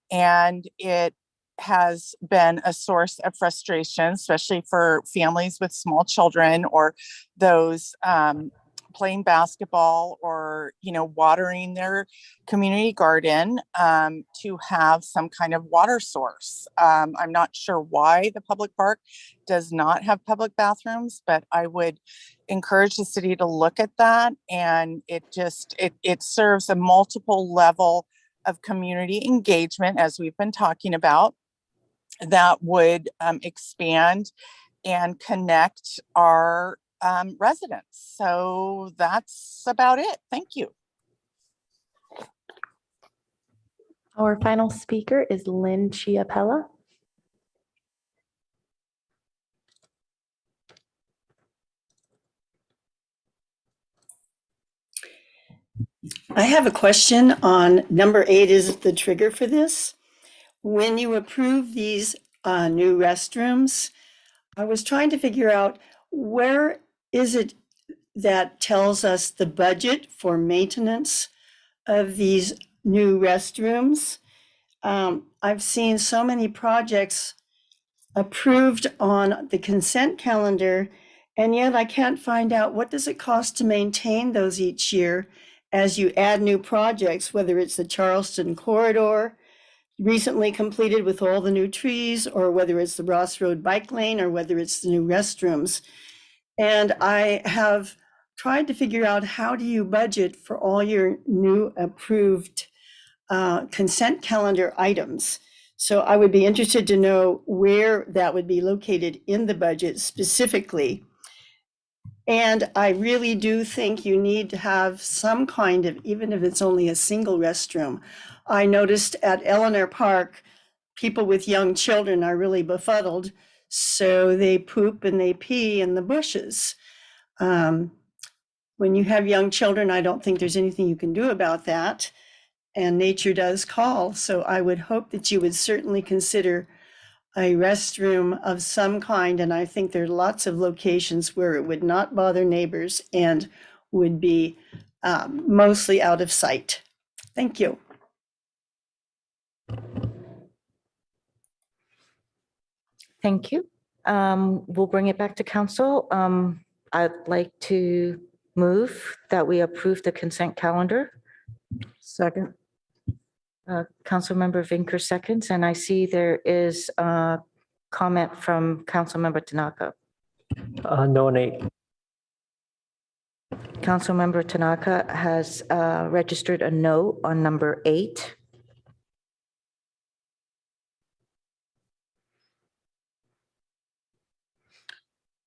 and it has been a source of frustration, especially for families with small children or those playing basketball or, watering their community garden to have some kind of water source. I'm not sure why the public park does not have public bathrooms, but I would encourage the city to look at that. And it serves a multiple level of community engagement, as we've been talking about, that would expand and connect our residents. So that's about it. Thank you. Our final speaker is Lynn Chiapella. I have a question on number 8 is the trigger for this. When you approve these new restrooms, I was trying to figure out where is it that tells us the budget for maintenance of these new restrooms. I've seen so many projects approved on the consent calendar, and yet I can't find out what does it cost to maintain those each year as you add new projects, whether it's the Charleston corridor recently completed with all the new trees, or whether it's the Ross Road bike lane, or whether it's the new restrooms. And I have tried to figure out, how do you budget for all your new approved consent calendar items? So I would be interested to know where that would be located in the budget specifically. And I really do think you need to have some kind of, even if it's only a single restroom. I noticed at Eleanor Park, people with young children are really befuddled, so they poop and they pee in the bushes. When you have young children, I don't think there's anything you can do about that. And nature does call. So I would hope that you would certainly consider a restroom of some kind. And I think there are lots of locations where it would not bother neighbors and would be mostly out of sight. Thank you. Thank you. We'll bring it back to council. I'd like to move that we approve the consent calendar. Second. Councilmember Vinker seconds, and I see there is a comment from Councilmember Tanaka. No on 8. Councilmember Tanaka has registered a no on number 8.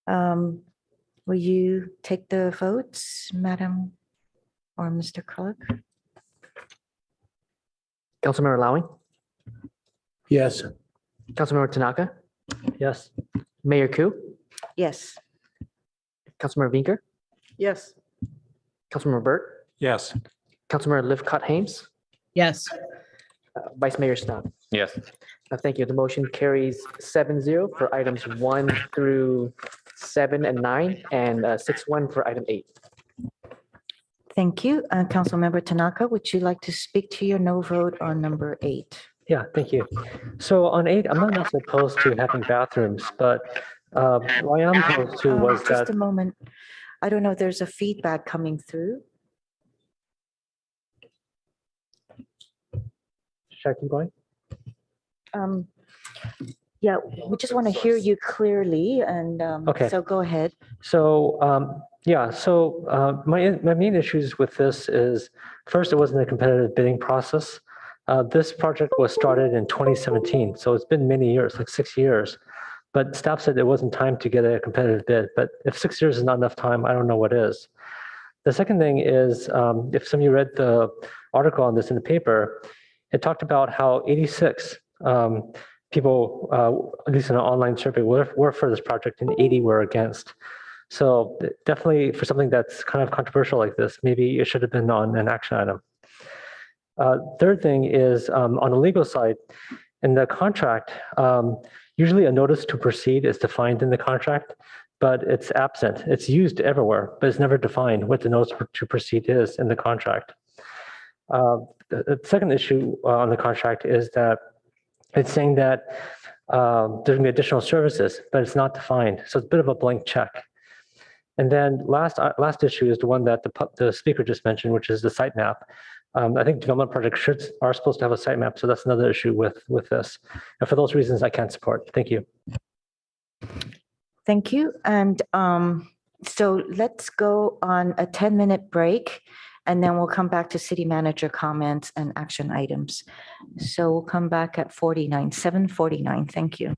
Will you take the votes, Madam or Mr. Clerk? Councilmember Lowing, Yes. Councilmember Tanaka, Yes. Mayor Ku, Yes. Councilmember Vinker, Yes. Councilmember Burt, Yes. Councilmember Lifcott Hames, Yes. Vice Mayor Snow. Yes. Thank you. The motion carries 7-0 for items 1 through 7 and 9, and 6-1 for item 8. Thank you. Councilmember Tanaka, would you like to speak to your no vote on number 8? Yeah, thank you. So on 8, I'm not necessarily opposed to having bathrooms, but what I am opposed to was Just that. a moment. I don't know if there's a feedback coming through. Should I keep going? Yeah, we just want to hear you clearly, and Okay. so go ahead. So, my main issues with this is, first, it wasn't a competitive bidding process. This project was started in 2017, so it's been many years, like 6 years. But staff said it wasn't time to get a competitive bid. But if 6 years is not enough time, I don't know what is. The second thing is, if some of you read the article on this in the paper, it talked about how 86 people, at least in an online survey, were for this project and 80 were against. So definitely for something that's kind of controversial like this, maybe it should have been on an action item. Third thing is on the legal side, in the contract, usually a notice to proceed is defined in the contract, but it's absent. It's used everywhere, but it's never defined what the notice to proceed is in the contract. The second issue on the contract is that it's saying that there's going to be additional services, but it's not defined. So it's a bit of a blank check. And then last issue is the one that the speaker just mentioned, which is the site map. I think development projects are supposed to have a site map, so that's another issue with this. And for those reasons, I can't support. Thank you. Thank you. And so let's go on a 10-minute break, and then we'll come back to city manager comments and action items. So we'll come back at 7:49. Thank you.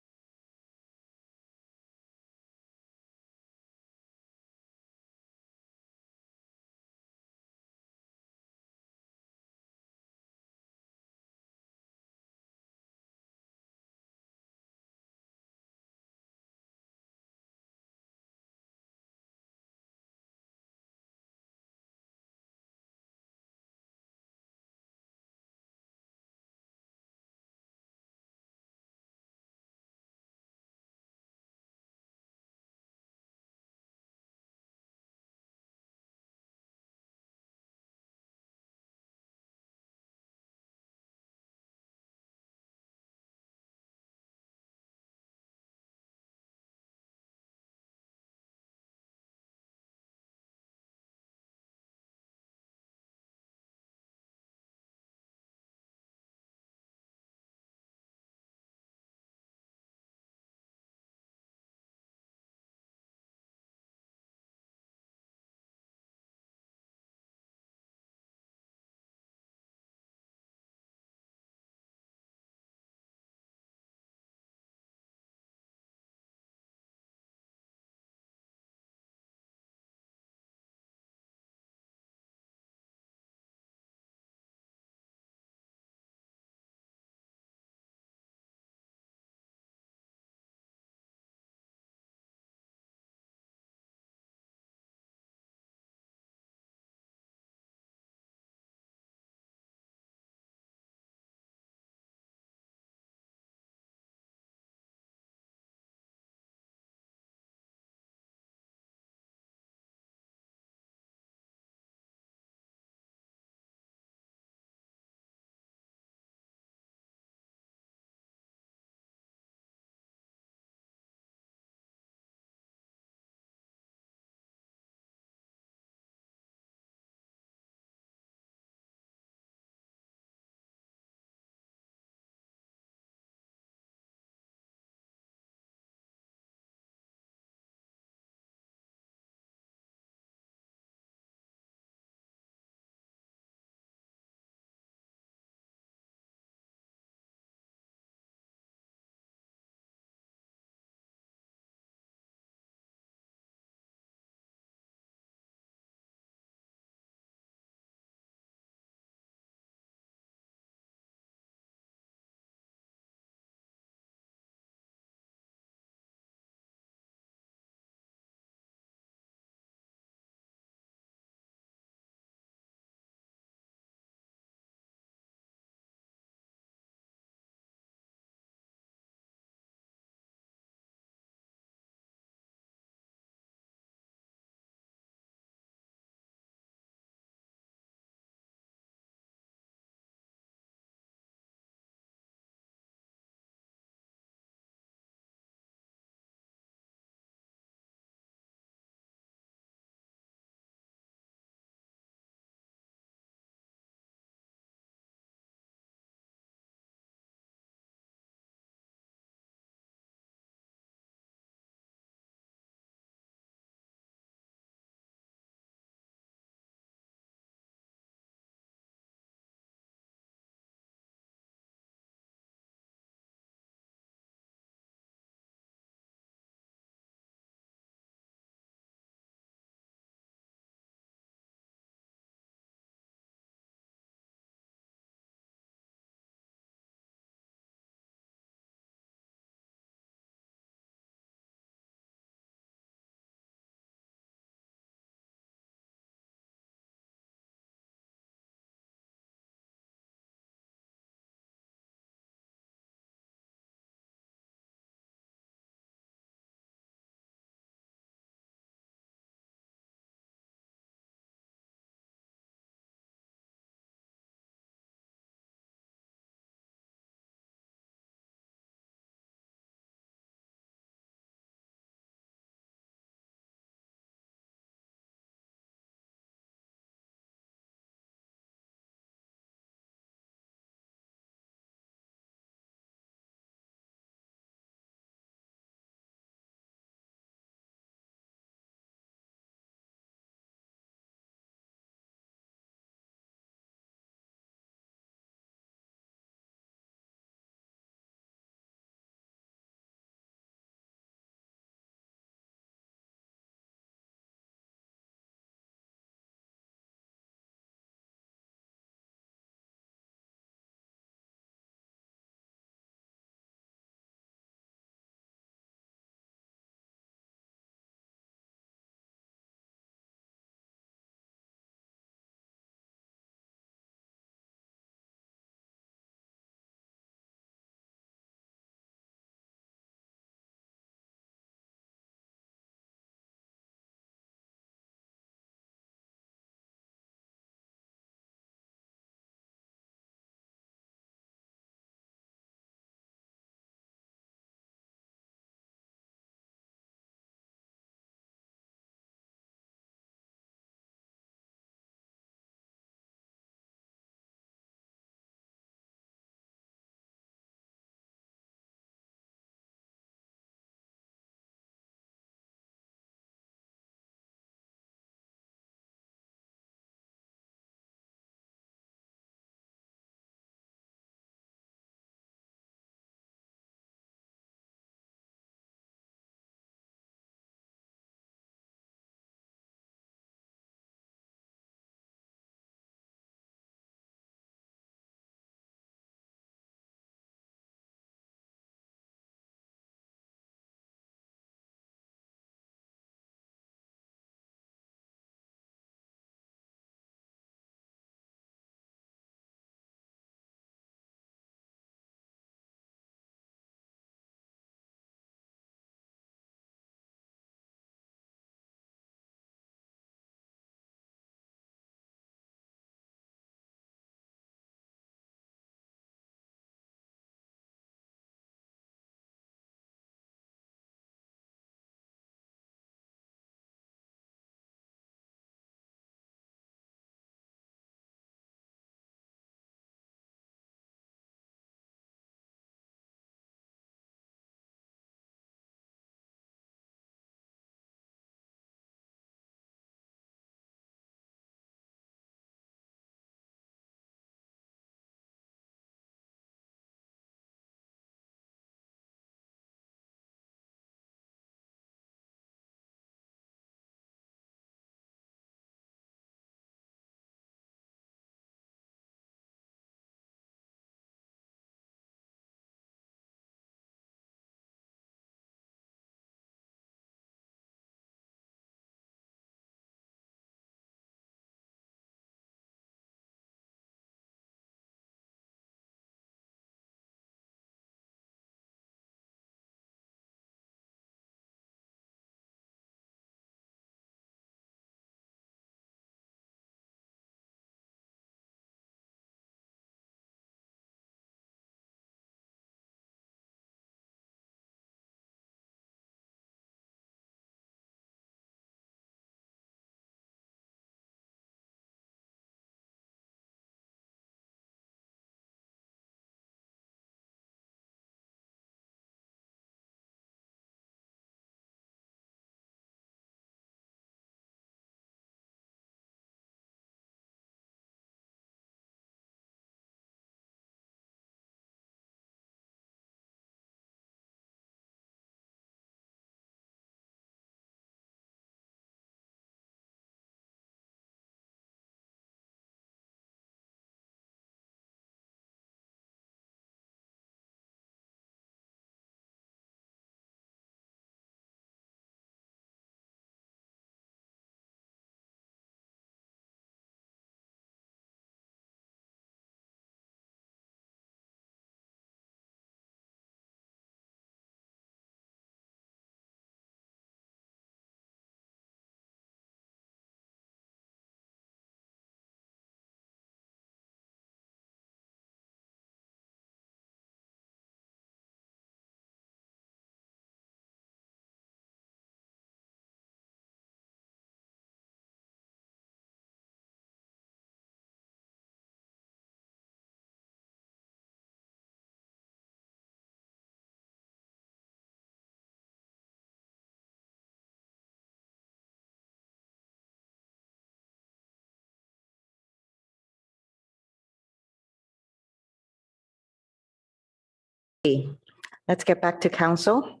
Let's get back to council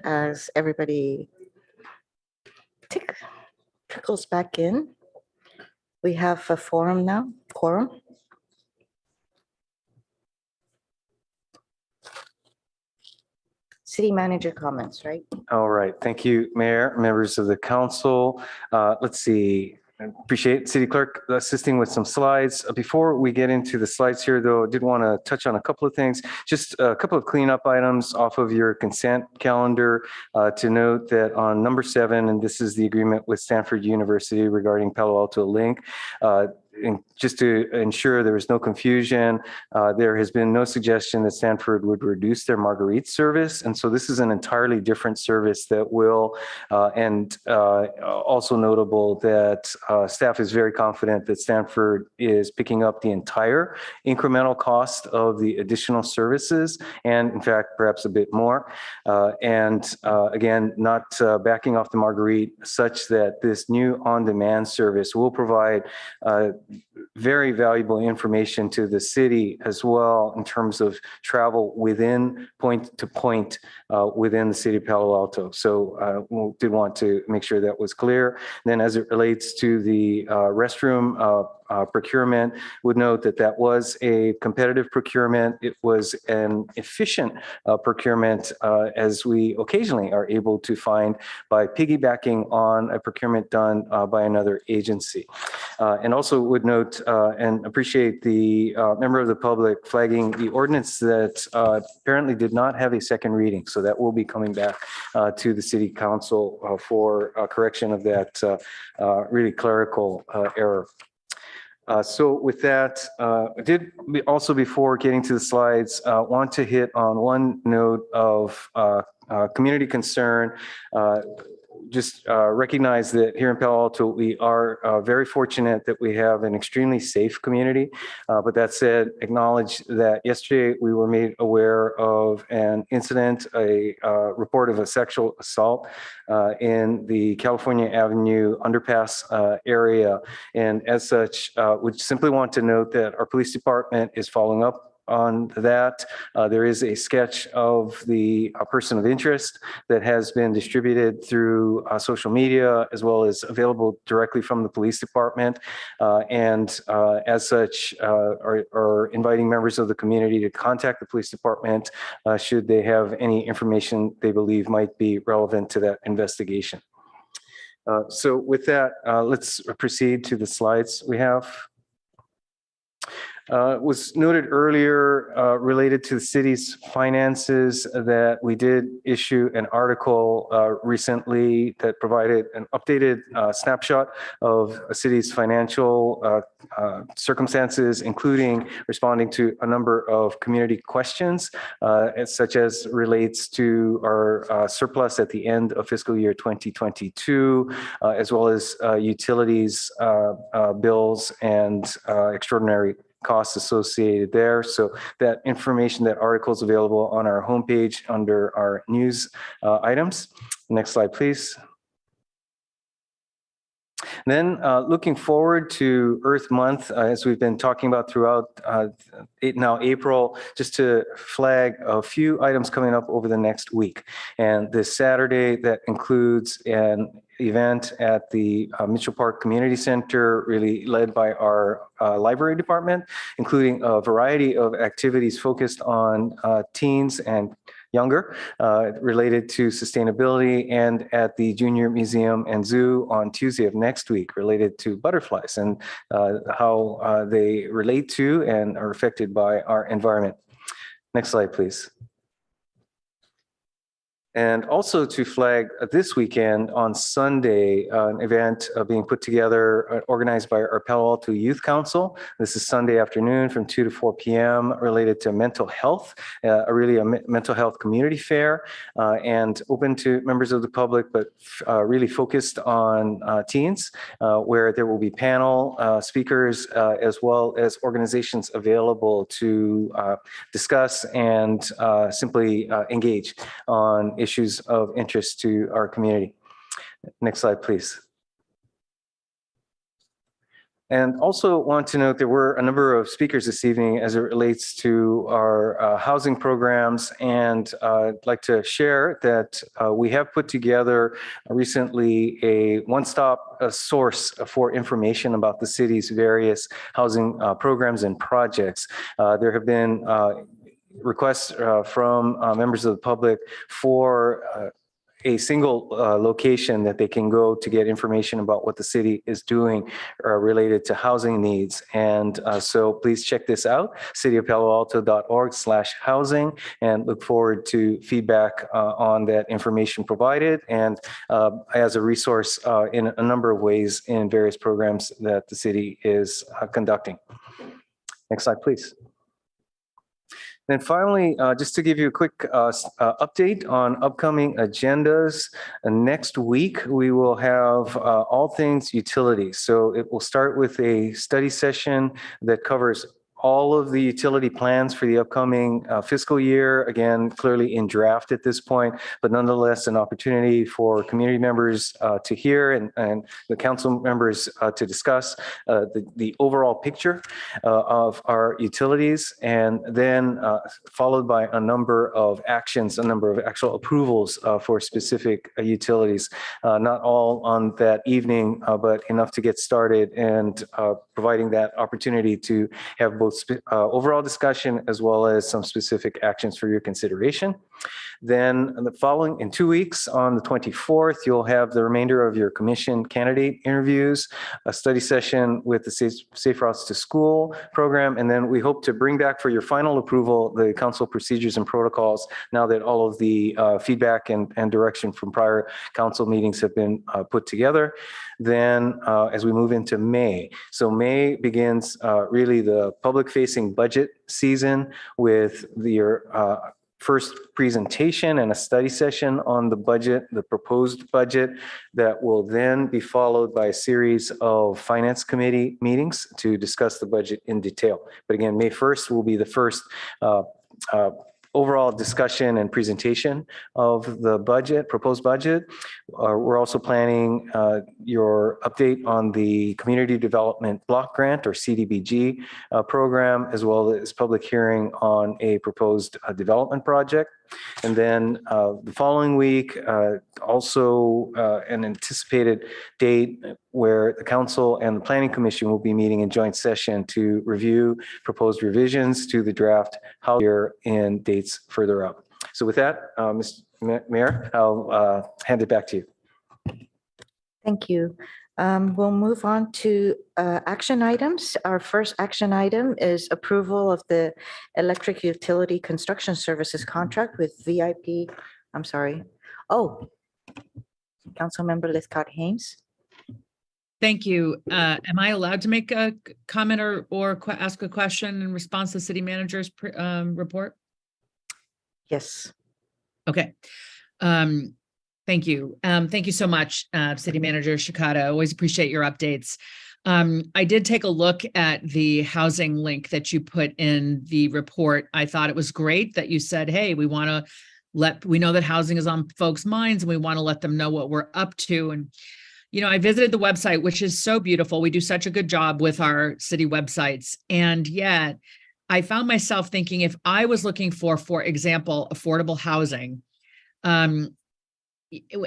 as everybody trickles back in. We have a quorum now. City manager comments, right? All right. Thank you, Mayor, members of the council. Let's see. I appreciate City Clerk assisting with some slides. Before we get into the slides here, though, I did want to touch on a couple of things. Just a couple of cleanup items off of your consent calendar to note that on number 7, and this is the agreement with Stanford University regarding Palo Alto Link, and just to ensure there is no confusion, there has been no suggestion that Stanford would reduce their Marguerite service. And so this is an entirely different service that will, and also notable that staff is very confident that Stanford is picking up the entire incremental cost of the additional services, and in fact, perhaps a bit more. Again, not backing off the Marguerite, such that this new on-demand service will provide very valuable information to the city as well in terms of travel within point to point within the city of Palo Alto. So we did want to make sure that was clear. And then as it relates to the restroom procurement, would note that that was a competitive procurement. It was an efficient procurement, as we occasionally are able to find by piggybacking on a procurement done by another agency. And also would note and appreciate the member of the public flagging the ordinance that apparently did not have a second reading. So that will be coming back to the city council for correction of that really clerical error. So with that, I did also, before getting to the slides, want to hit on one note of community concern. Just recognize that here in Palo Alto, we are very fortunate that we have an extremely safe community. But that said, acknowledge that yesterday we were made aware of an incident, a report of a sexual assault in the California Avenue underpass area. And as such, we simply want to note that our police department is following up on that. There is a sketch of the person of interest that has been distributed through social media, as well as available directly from the police department. As such, are inviting members of the community to contact the police department should they have any information they believe might be relevant to that investigation. So with that, let's proceed to the slides we have. Was noted earlier related to the city's finances that we did issue an article recently that provided an updated snapshot of a city's financial circumstances, including responding to a number of community questions, such as relates to our surplus at the end of fiscal year 2022, as well as utilities bills and extraordinary costs associated there. So that information, that article is available on our homepage under our news items. Next slide, please. Then looking forward to Earth Month, as we've been talking about throughout now April, just to flag a few items coming up over the next week. And this Saturday, that includes an event at the Mitchell Park Community Center, really led by our library department, including a variety of activities focused on teens and younger related to sustainability, and at the Junior Museum and Zoo on Tuesday of next week related to butterflies and how they relate to and are affected by our environment. Next slide, please. And also to flag this weekend on Sunday, an event being put together, organized by our Palo Alto Youth Council. This is Sunday afternoon from 2 to 4 p.m. related to mental health, really a mental health community fair, and open to members of the public, but really focused on teens, where there will be panel speakers as well as organizations available to discuss and simply engage on issues of interest to our community. Next slide, please. And also want to note there were a number of speakers this evening as it relates to our housing programs. And I'd like to share that we have put together recently a one-stop source for information about the city's various housing programs and projects. There have been requests from members of the public for a single location that they can go to get information about what the city is doing related to housing needs. And so please check this out, cityofpaloalto.org/housing, and look forward to feedback on that information provided and as a resource in a number of ways in various programs that the city is conducting. Next slide, please. Then finally, just to give you a quick update on upcoming agendas, next week we will have all things utilities. So it will start with a study session that covers all of the utility plans for the upcoming fiscal year, again, clearly in draft at this point, but nonetheless an opportunity for community members to hear and the council members to discuss the overall picture of our utilities, and then followed by a number of actions, a number of actual approvals for specific utilities. Not all on that evening, but enough to get started and providing that opportunity to have both overall discussion as well as some specific actions for your consideration. Then the following, in 2 weeks, on the 24th, you'll have the remainder of your commission candidate interviews, a study session with the Safe Routes to School program, and then we hope to bring back for your final approval the council procedures and protocols now that all of the feedback and direction from prior council meetings have been put together. Then as we move into May, so May begins really the public-facing budget season with your first presentation and a study session on the budget, the proposed budget, that will then be followed by a series of finance committee meetings to discuss the budget in detail. But again, May 1st will be the first overall discussion and presentation of the budget, proposed budget. We're also planning your update on the Community Development Block Grant or CDBG program, as well as public hearing on a proposed development project. And then the following week, also an anticipated date where the council and the planning commission will be meeting in joint session to review proposed revisions to the draft house year and dates further up. So with that, Mr. Mayor, I'll hand it back to you. Thank you. We'll move on to action items. Our first action item is approval of the electric utility construction services contract with VIP. I'm sorry. Oh, Councilmember Lithcott Haynes. Thank you. Am I allowed to make a comment or ask a question in response to the city manager's report? Yes. Okay. Thank you. Thank you so much, City Manager Shikata. Always appreciate your updates. I did take a look at the housing link that you put in the report. I thought it was great that you said, hey, we know that housing is on folks' minds and we want to let them know what we're up to. And, you know, I visited the website, which is so beautiful. We do such a good job with our city websites. And yet I found myself thinking, if I was looking for example, affordable housing,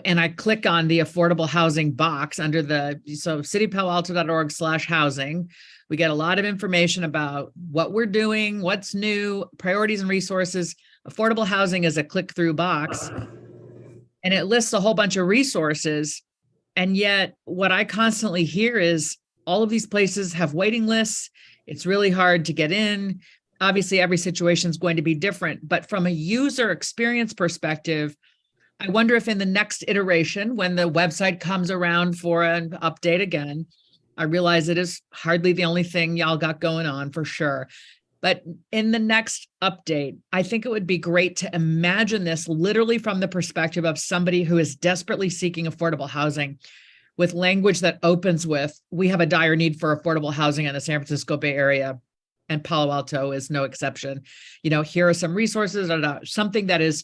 and I click on the affordable housing box under so citypaloalto.org/housing, we get a lot of information about what we're doing, what's new, priorities and resources. Affordable housing is a click-through box, and it lists a whole bunch of resources. And yet what I constantly hear is all of these places have waiting lists. It's really hard to get in. Obviously, every situation is going to be different, but from a user experience perspective, I wonder if in the next iteration, when the website comes around for an update again, I realize it is hardly the only thing y'all got going on for sure. But in the next update, I think it would be great to imagine this literally from the perspective of somebody who is desperately seeking affordable housing, with language that opens with, we have a dire need for affordable housing in the San Francisco Bay Area, and Palo Alto is no exception. You know, here are some resources, or something that is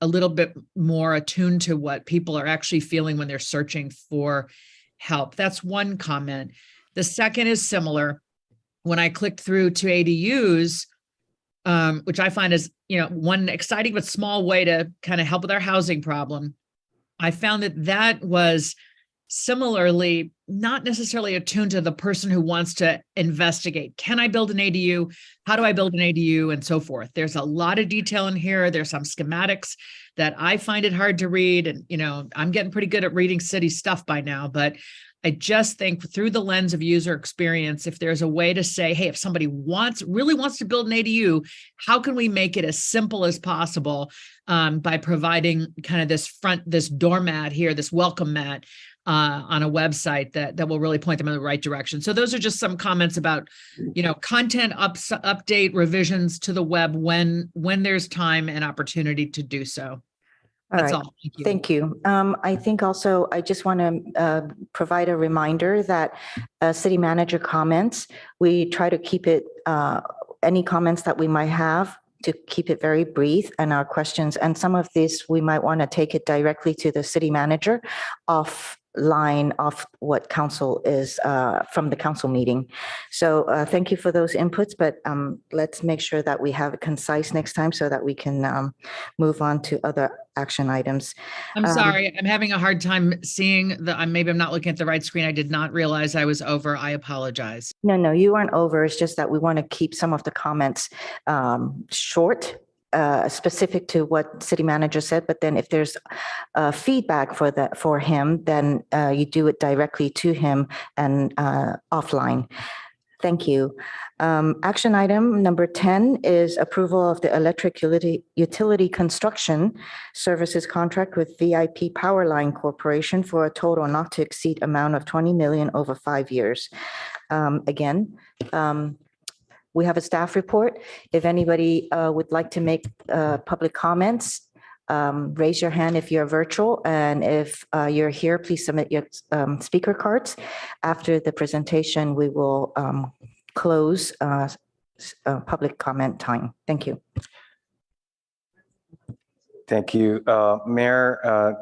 a little bit more attuned to what people are actually feeling when they're searching for help. That's one comment. The second is similar. When I clicked through to ADUs, which I find is, one exciting but small way to kind of help with our housing problem, I found that was similarly not necessarily attuned to the person who wants to investigate. Can I build an ADU? How do I build an ADU? And so forth. There's a lot of detail in here. There's some schematics that I find it hard to read. And, I'm getting pretty good at reading city stuff by now, but I just think through the lens of user experience, if there's a way to say, hey, if somebody really wants to build an ADU, how can we make it as simple as possible by providing kind of this doormat here, this welcome mat on a website that will really point them in the right direction. So those are just some comments about, content update revisions to the web when there's time and opportunity to do so. That's all. Thank you. I think also I just want to provide a reminder that city manager comments, we try to keep it, any comments that we might have, to keep it very brief, and our questions. And some of this, we might want to take it directly to the city manager offline of what council is from the council meeting. So thank you for those inputs, but let's make sure that we have it concise next time so that we can move on to other action items. I'm sorry, I'm having a hard time seeing maybe I'm not looking at the right screen. I did not realize I was over. I apologize. No, you aren't over. It's just that we want to keep some of the comments short, specific to what city manager said. But then if there's feedback for him, then you do it directly to him and offline. Thank you. Action item number 10 is approval of the electric utility construction services contract with VIP Powerline Corporation for a total not to exceed amount of 20 million over 5 years. Again, we have a staff report. If anybody would like to make public comments, raise your hand if you're virtual. And if you're here, please submit your speaker cards. After the presentation, we will close public comment time. Thank you. Thank you. Mayor,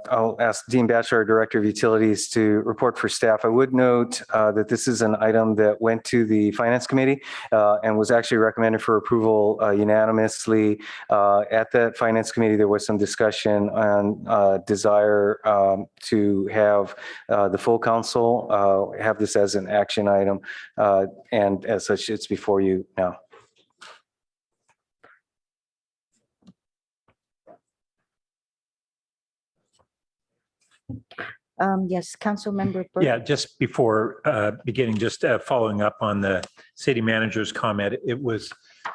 I'll ask Dean Batchelor, Director of Utilities, to report for staff. I would note that this is an item that went to the Finance Committee and was actually recommended for approval unanimously. At that Finance Committee, there was some discussion on desire to have the full council have this as an action item. And as such, it's before you now. Yes, Council Member Burke. Yeah, just before beginning, just following up on the city manager's comment,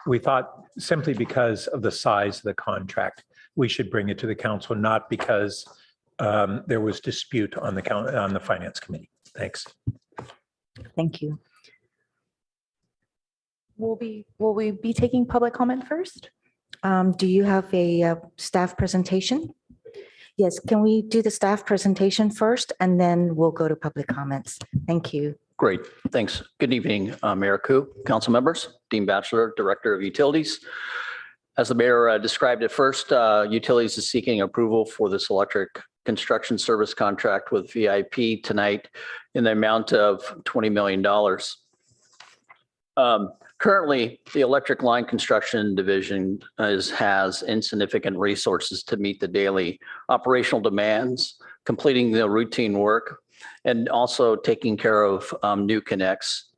we thought simply because of the size of the contract, we should bring it to the council, not because there was dispute on the Finance Committee. Thanks. Thank you. Will we be taking public comment first? Do you have a staff presentation? Yes, can we do the staff presentation first and then we'll go to public comments? Thank you. Great, thanks. Good evening, Mayor Koo, council members, Dean Batchelor, Director of Utilities. As the mayor described it first, Utilities is seeking approval for this electric construction service contract with VIP tonight in the amount of $20 million. Currently, the electric line construction division has insignificant resources to meet the daily operational demands, completing the routine work, and also taking care of new connects.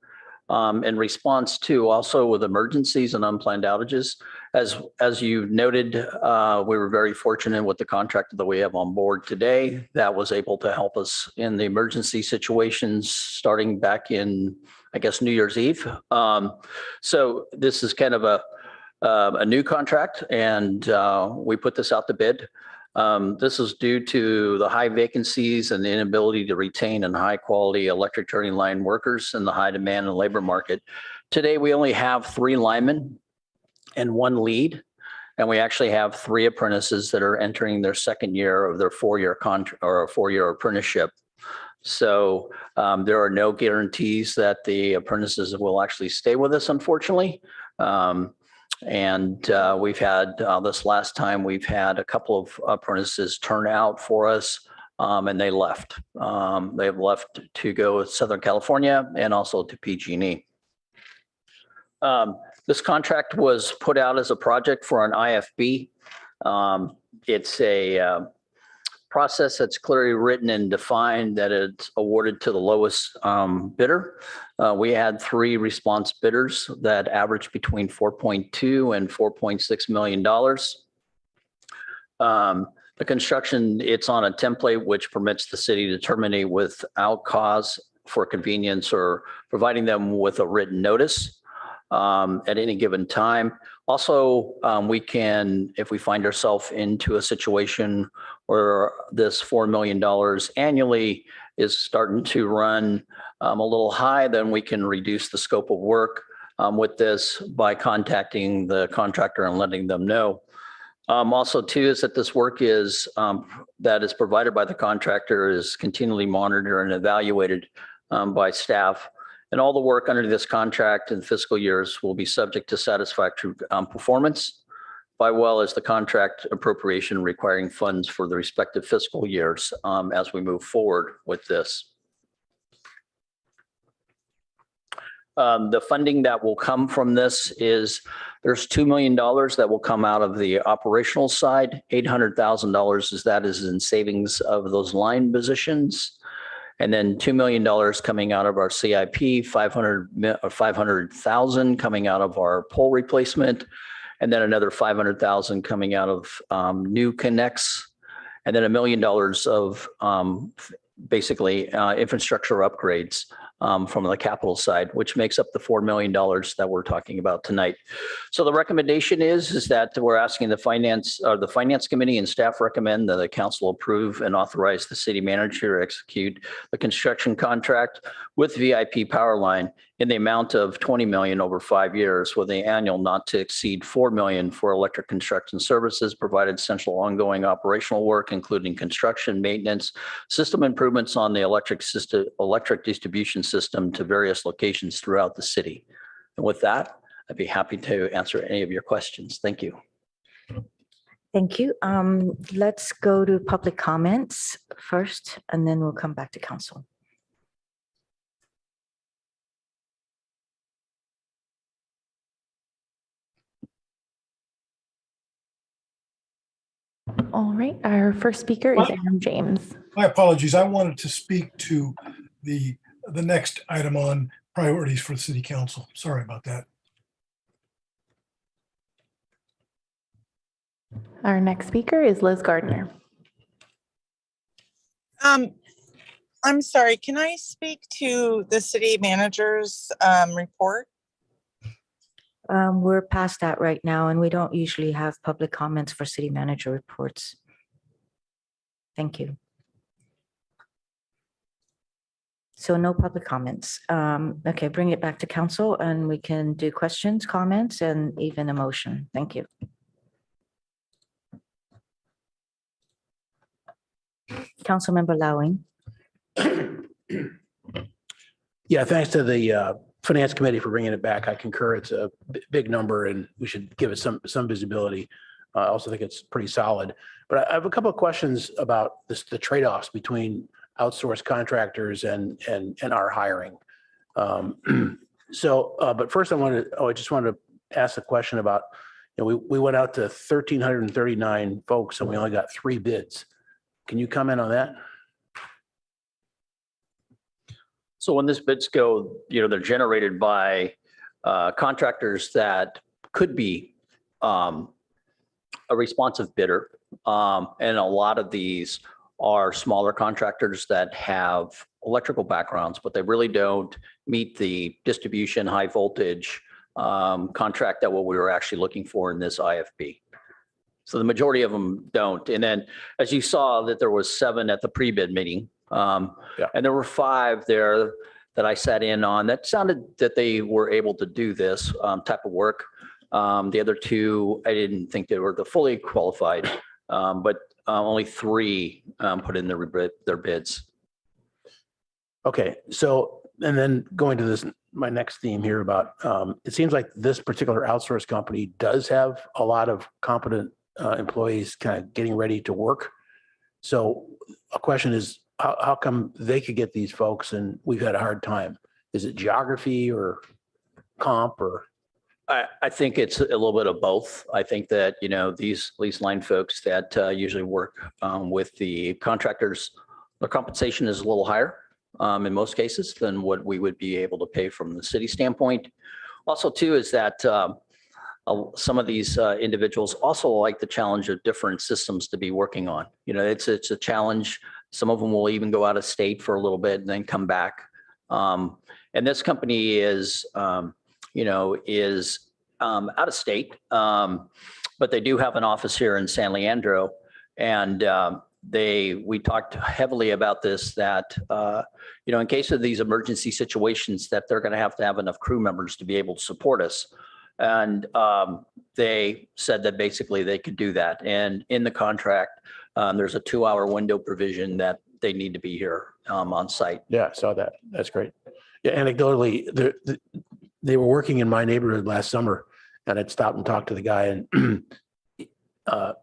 In response to also with emergencies and unplanned outages, as you noted, we were very fortunate with the contractor that we have on board today that was able to help us in the emergency situations starting back in, I guess, New Year's Eve. So this is kind of a new contract, and we put this out to bid. This is due to the high vacancies and the inability to retain and high quality electric turning line workers in the high demand and labor market. Today, we only have 3 linemen and 1 lead, and we actually have 3 apprentices that are entering their second year of their 4-year contract or a 4-year apprenticeship. So there are no guarantees that the apprentices will actually stay with us, unfortunately. And we've had this last time, we've had a couple of apprentices turn out for us and they left. They have left to go to Southern California and also to PG&E. This contract was put out as a project for an IFB. It's a process that's clearly written and defined that it's awarded to the lowest bidder. We had 3 response bidders that averaged between $4.2 and $4.6 million. The construction, it's on a template which permits the city to terminate without cause for convenience or providing them with a written notice at any given time. Also, we can, if we find ourselves into a situation where this $4 million annually is starting to run a little high, then we can reduce the scope of work with this by contacting the contractor and letting them know. Also, too, is that this work is that is provided by the contractor is continually monitored and evaluated by staff. And all the work under this contract in fiscal years will be subject to satisfactory performance, by well as the contract appropriation requiring funds for the respective fiscal years as we move forward with this. The funding that will come from this is there's $2 million that will come out of the operational side. $800,000 is in savings of those line positions. And then $2 million coming out of our CIP, 500,000 coming out of our pole replacement, and then another 500,000 coming out of new connects, and then $1 million of basically infrastructure upgrades from the capital side, which makes up the $4 million that we're talking about tonight. So the recommendation is that we're asking the finance committee and staff recommend that the council approve and authorize the city manager to execute the construction contract with VIP Powerline in the amount of $20 million over 5 years, with the annual not to exceed $4 million for electric construction services, provided essential ongoing operational work, including construction, maintenance, system improvements on the electric distribution system to various locations throughout the city. And with that, I'd be happy to answer any of your questions. Thank you. Thank you. Let's go to public comments first, and then we'll come back to council. All right, our first speaker is Aaron James. My apologies. I wanted to speak to the next item on priorities for the city council. Sorry about that. Our next speaker is Liz Gardner. I'm sorry, can I speak to the city manager's report? We're past that right now, and we don't usually have public comments for city manager reports. Thank you. So no public comments. Okay, bring it back to council and we can do questions, comments, and even a motion. Thank you. Councilmember Lowing. Yeah, thanks to the Finance Committee for bringing it back. I concur. It's a big number and we should give it some visibility. I also think it's pretty solid. But I have a couple of questions about the trade-offs between outsourced contractors and our hiring. But first I just wanted to ask a question about, we went out to 1,339 folks and we only got 3 bids. Can you comment on that? So when these bids go, they're generated by contractors that could be a responsive bidder. And a lot of these are smaller contractors that have electrical backgrounds, but they really don't meet the distribution high voltage contract that what we were actually looking for in this IFB. So the majority of them don't. And then as you saw that there was 7 at the pre-bid meeting, and there were 5 there that I sat in on that sounded that they were able to do this type of work. The other 2, I didn't think they were the fully qualified, but only 3 put in their bids. Okay, so, and then going to my next theme here about, it seems like this particular outsourced company does have a lot of competent employees kind of getting ready to work. So a question is, how come they could get these folks and we've had a hard time? Is it geography or comp or? I think it's a little bit of both. I think that, these lease line folks that usually work with the contractors, their compensation is a little higher in most cases than what we would be able to pay from the city standpoint. Also, too, is that some of these individuals also like the challenge of different systems to be working on. It's a challenge. Some of them will even go out of state for a little bit and then come back. And this company is out of state, but they do have an office here in San Leandro. And we talked heavily about this, that, in case of these emergency situations, that they're going to have enough crew members to be able to support us. And they said that basically they could do that. And in the contract, there's a 2-hour window provision that they need to be here on site. Yeah, I saw that. That's great. Yeah, anecdotally, they were working in my neighborhood last summer, and I'd stopped and talked to the guy and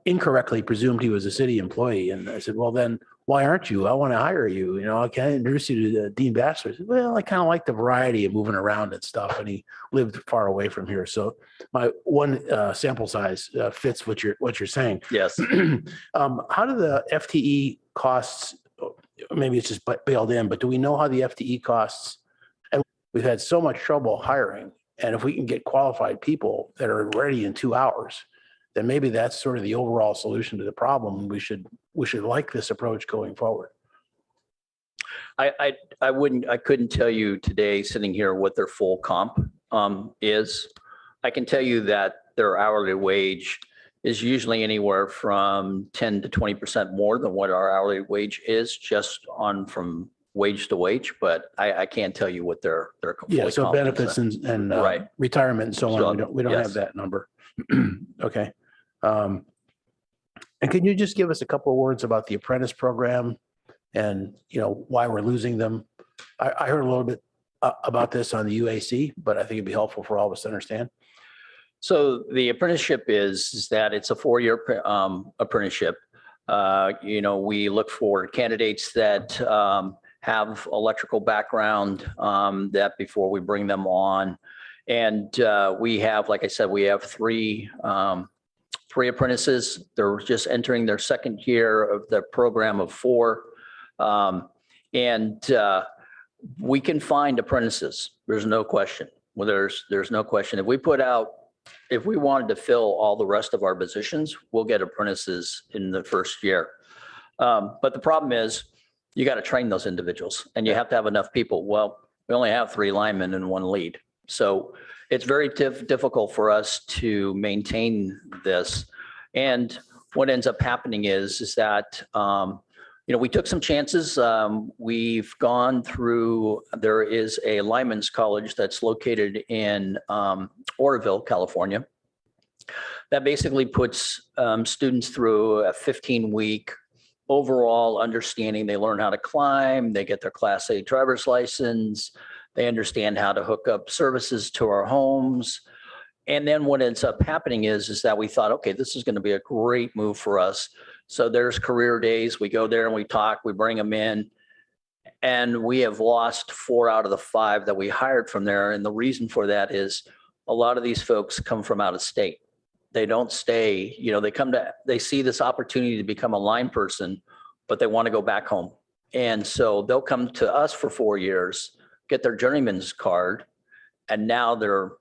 incorrectly presumed he was a city employee. And I said, well, then why aren't you? I want to hire you. Can I introduce you to Dean Bassler? I said, well, I kind of like the variety of moving around and stuff. And he lived far away from here. So my one sample size fits what you're saying. Yes. How do the FTE costs, maybe it's just bailed in, but do we know how the FTE costs? And we've had so much trouble hiring. And if we can get qualified people that are ready in 2 hours, then maybe that's sort of the overall solution to the problem. We should like this approach going forward. I couldn't tell you today sitting here what their full comp is. I can tell you that their hourly wage is usually anywhere from 10 to 20% more than what our hourly wage is, just from wage to wage, but I can't tell you what their Yeah, so benefits and right. Retirement and so on. We don't yes. have that number. Okay. And can you just give us a couple of words about the apprentice program and, why we're losing them? I heard a little bit about this on the UAC, but I think it'd be helpful for all of us to understand. So the apprenticeship is that it's a 4-year apprenticeship. We look for candidates that have electrical background that before we bring them on. And we have, like I said, we have three apprentices. They're just entering their second year of the program of 4. And we can find apprentices. There's no question. Well, there's no question. If we wanted to fill all the rest of our positions, we'll get apprentices in the first year. But the problem is you got to train those individuals and you have to have enough people. Well, we only have 3 linemen and 1 lead. So it's very difficult for us to maintain this. And what ends up happening is that, we took some chances. We've gone through, there is a lineman's college that's located in Oroville, California, that basically puts students through a 15-week overall understanding. They learn how to climb, they get their Class A driver's license, they understand how to hook up services to our homes. And then what ends up happening is that we thought, okay, this is going to be a great move for us. So there's career days. We go there and we talk, we bring them in, and we have lost 4 out of the 5 that we hired from there. And the reason for that is a lot of these folks come from out of state. They don't stay, they see this opportunity to become a line person, but they want to go back home. And so they'll come to us for 4 years, get their journeyman's card, and now they're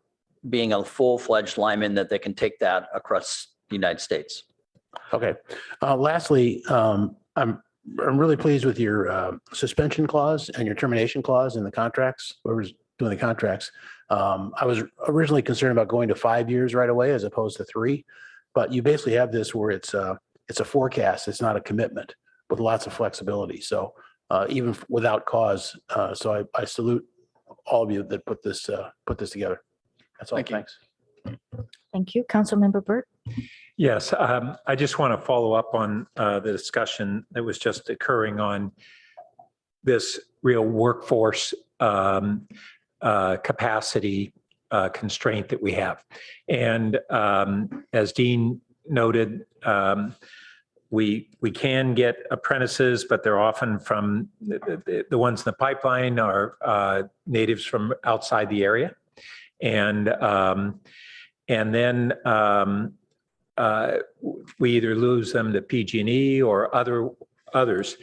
being a full-fledged lineman that they can take that across the United States. Okay. Lastly, I'm really pleased with your suspension clause and your termination clause in the contracts. Whoever's doing the contracts. I was originally concerned about going to 5 years right away as opposed to 3, but you basically have this where it's a forecast. It's not a commitment with lots of flexibility. So even without cause, so I salute all of you that put this together. That's all. Thanks. Thank you. Councilmember Burt. Yes, I just want to follow up on the discussion that was just occurring on this real workforce capacity constraint that we have. And as Dean noted, We can get apprentices, but they're often from the ones in the pipeline are natives from outside the area. And then we either lose them to PG&E or others.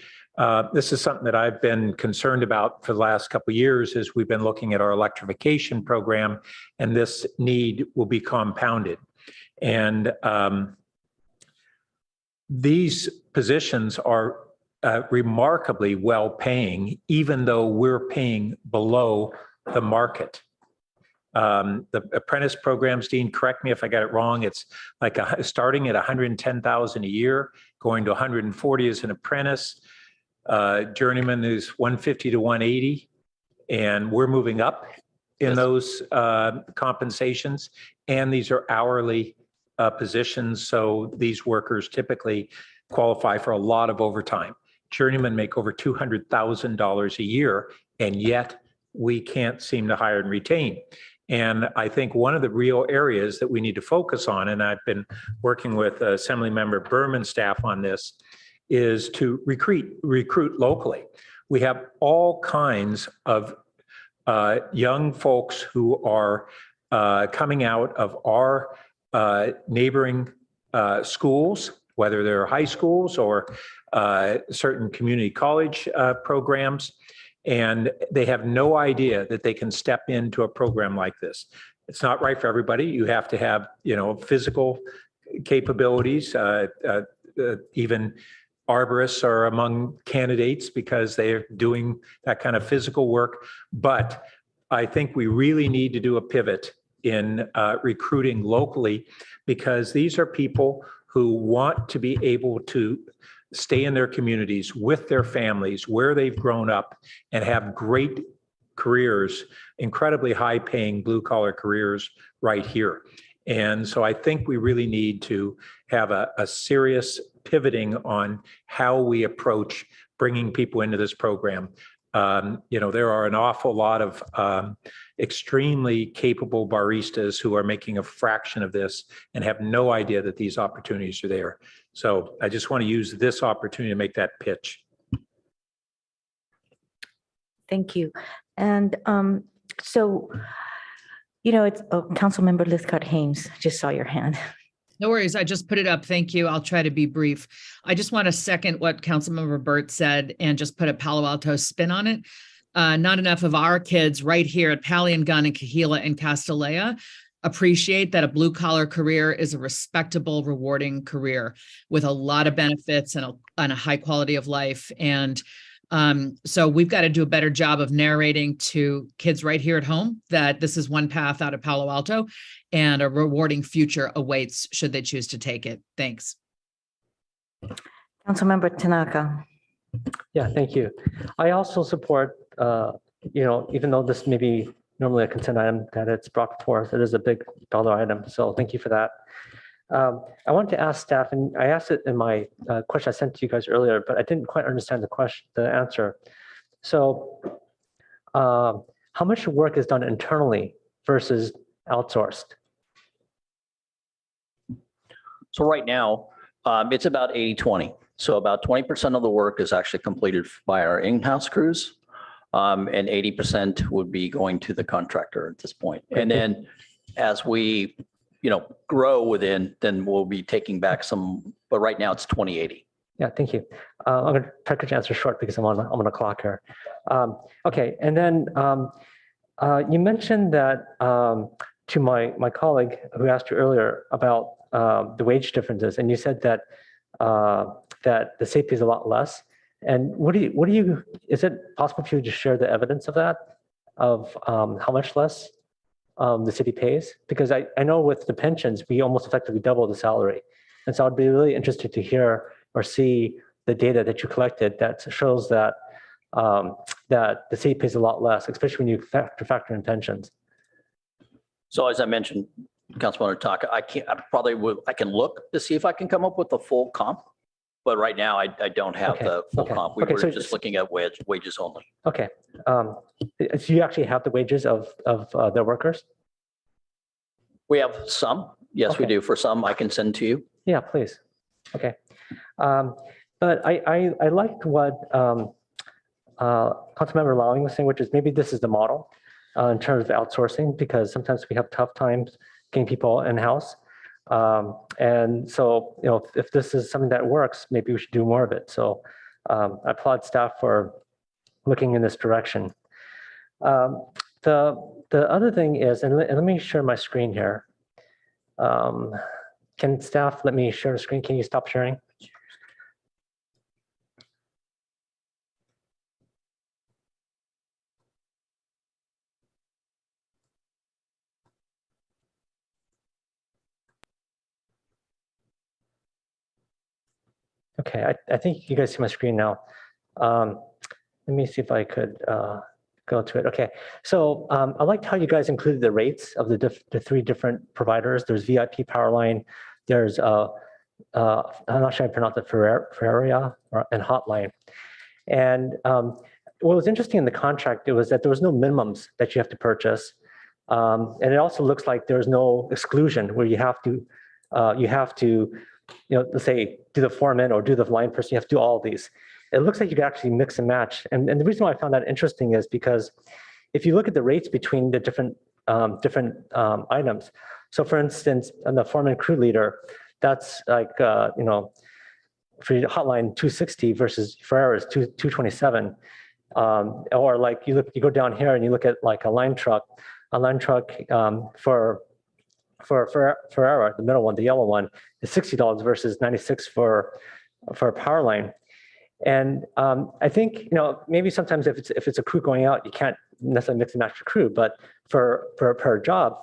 This is something that I've been concerned about for the last couple of years as we've been looking at our electrification program, and this need will be compounded. And these positions are remarkably well paying, even though we're paying below the market. The apprentice programs, Dean, correct me if I got it wrong. It's like starting at 110,000 a year, going to 140 as an apprentice. Journeyman is 150 to 180, and we're moving up in those compensations. And these are hourly positions, so these workers typically qualify for a lot of overtime. Journeymen make over $200,000 a year, and yet we can't seem to hire and retain. And I think one of the real areas that we need to focus on, and I've been working with Assemblymember Berman's staff on this, is to recruit locally. We have all kinds of young folks who are coming out of our neighboring schools, whether they're high schools or certain community college programs, and they have no idea that they can step into a program like this. It's not right for everybody. You have to have, physical capabilities. Even arborists are among candidates because they're doing that kind of physical work. But I think we really need to do a pivot in recruiting locally, because these are people who want to be able to stay in their communities with their families where they've grown up and have great careers, incredibly high paying blue collar careers right here. And so I think we really need to have a serious pivoting on how we approach bringing people into this program. There are an awful lot of extremely capable baristas who are making a fraction of this and have no idea that these opportunities are there. So I just want to use this opportunity to make that pitch. Thank you. And it's Councilmember Lithcott-Hames, just saw your hand. No worries. I just put it up. Thank you. I'll try to be brief. I just want to second what Councilmember Burt said and just put a Palo Alto spin on it. Not enough of our kids right here at Pally and Gun and Kahila and Castellea appreciate that a blue collar career is a respectable, rewarding career with a lot of benefits and a high quality of life. And so we've got to do a better job of narrating to kids right here at home that this is one path out of Palo Alto and a rewarding future awaits should they choose to take it. Thanks. Councilmember Tanaka. Yeah, thank you. I also support, even though this may be normally a consent item that it's brought forth, it is a big dollar item. So thank you for that. I wanted to ask staff, and I asked it in my question I sent to you guys earlier, but I didn't quite understand the answer. So how much work is done internally versus outsourced? So right now, it's about 80-20. So about 20% of the work is actually completed by our in-house crews, and 80% would be going to the contractor at this point. And then as we grow within, then we'll be taking back some, but right now it's 20-80. Yeah, thank you. I'm going to try to answer short because I'm on a clock here. Okay, and then you mentioned that to my colleague who asked you earlier about the wage differences, and you said that that the safety is a lot less. And is it possible for you to share the evidence of that, of how much less the city pays? Because I know with the pensions, we almost effectively double the salary. And so I'd be really interested to hear or see the data that you collected that shows that that the city pays a lot less, especially when you factor in pensions. So as I mentioned, Councilman Taka, I can look to see if I can come up with the full comp, but right now I don't have the full comp. We were just looking at wages only. Okay. So you actually have the wages of the workers? We have some. Yes, we do. For some, I can send to you. Yeah, please. Okay. But I liked what Councilmember Lowing was saying, which is maybe this is the model in terms of outsourcing, because sometimes we have tough times getting people in-house. And so, if this is something that works, maybe we should do more of it. So I applaud staff for looking in this direction. The other thing is, and let me share my screen here. Can staff let me share the screen? Can you stop sharing? Okay, I think you guys see my screen now. Let me see if I could go to it. Okay, so I liked how you guys included the rates of the three different providers. There's VIP Powerline, there's I'm not sure I pronounced it, Ferraria and Hotline. And what was interesting in the contract, it was that there was no minimums that you have to purchase. And it also looks like there's no exclusion where you have to, let's say, do the foreman or do the line person, you have to do all of these. It looks like you can actually mix and match. And the reason why I found that interesting is because if you look at the rates between the different items, so for instance, on the foreman crew leader, that's like, for Hotline 260 versus Ferrera's 227. Or like you go down here and you look at like a line truck for Ferrera, the middle one, the yellow one, is $60 versus $96 for a power line. And I think, maybe sometimes if it's a crew going out, you can't necessarily mix and match the crew, but per job,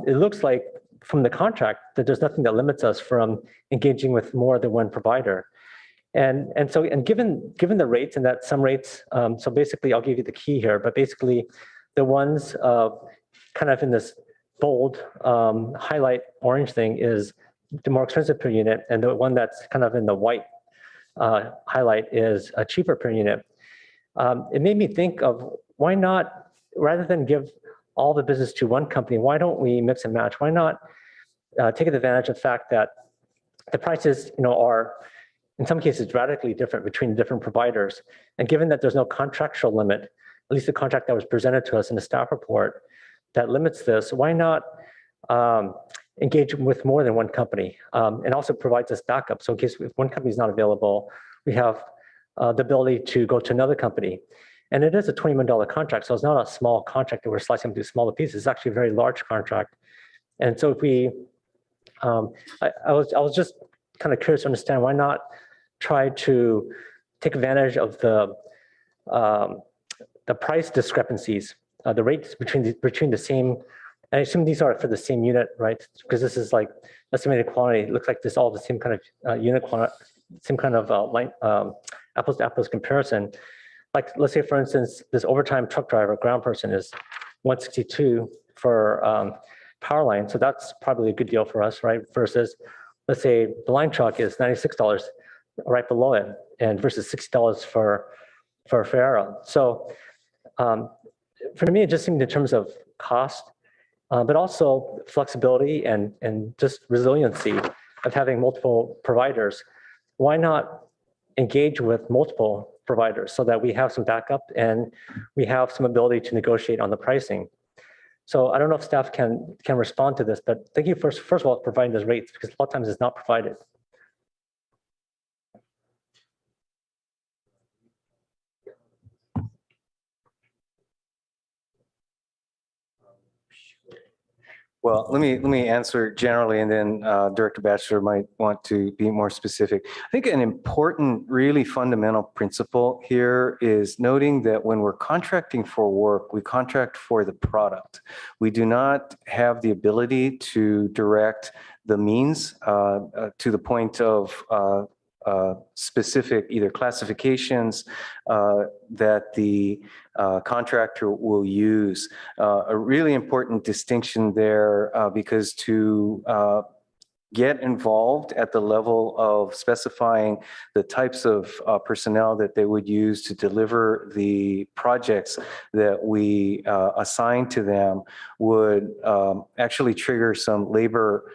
it looks like from the contract that there's nothing that limits us from engaging with more than one provider. And given the rates, and that some rates, so basically I'll give you the key here, but basically the ones kind of in this bold highlight orange thing is the more expensive per unit, and the one that's kind of in the white highlight is a cheaper per unit. It made me think of why not, rather than give all the business to one company, why don't we mix and match? Why not take advantage of the fact that the prices, are in some cases radically different between different providers. And given that there's no contractual limit, at least the contract that was presented to us in the staff report that limits this, why not engage with more than one company, and also provides us backup. So in case if one company is not available, we have the ability to go to another company. And it is a $20 million contract, so it's not a small contract that we're slicing into smaller pieces. It's actually a very large contract. And so if we, I was just kind of curious to understand why not try to take advantage of the price discrepancies, the rates between the same. I assume these are for the same unit, right? Because this is like estimated quantity. It looks like this all the same kind of unit quantity, same kind of apples to apples comparison. Like, let's say, for instance, this overtime truck driver ground person is 162 for power line. So that's probably a good deal for us, right? Versus, let's say the line truck is $96 right below it, and versus $60 for Ferrera. So for me, it just seemed in terms of cost, but also flexibility and just resiliency of having multiple providers. Why not engage with multiple providers so that we have some backup and we have some ability to negotiate on the pricing? So I don't know if staff can respond to this, but thank you first of all for providing those rates, because a lot of times it's not provided. Well, let me answer generally, and then Director Batchelor might want to be more specific. I think an important, really fundamental principle here is noting that when we're contracting for work, we contract for the product. We do not have the ability to direct the means to the point of specific either classifications that the contractor will use. A really important distinction there, because to get involved at the level of specifying the types of personnel that they would use to deliver the projects that we assign to them would actually trigger some labor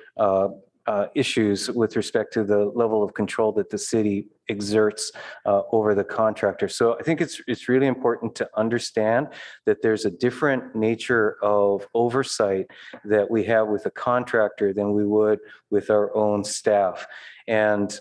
issues with respect to the level of control that the city exerts over the contractor. So I think it's really important to understand that there's a different nature of oversight that we have with a contractor than we would with our own staff. And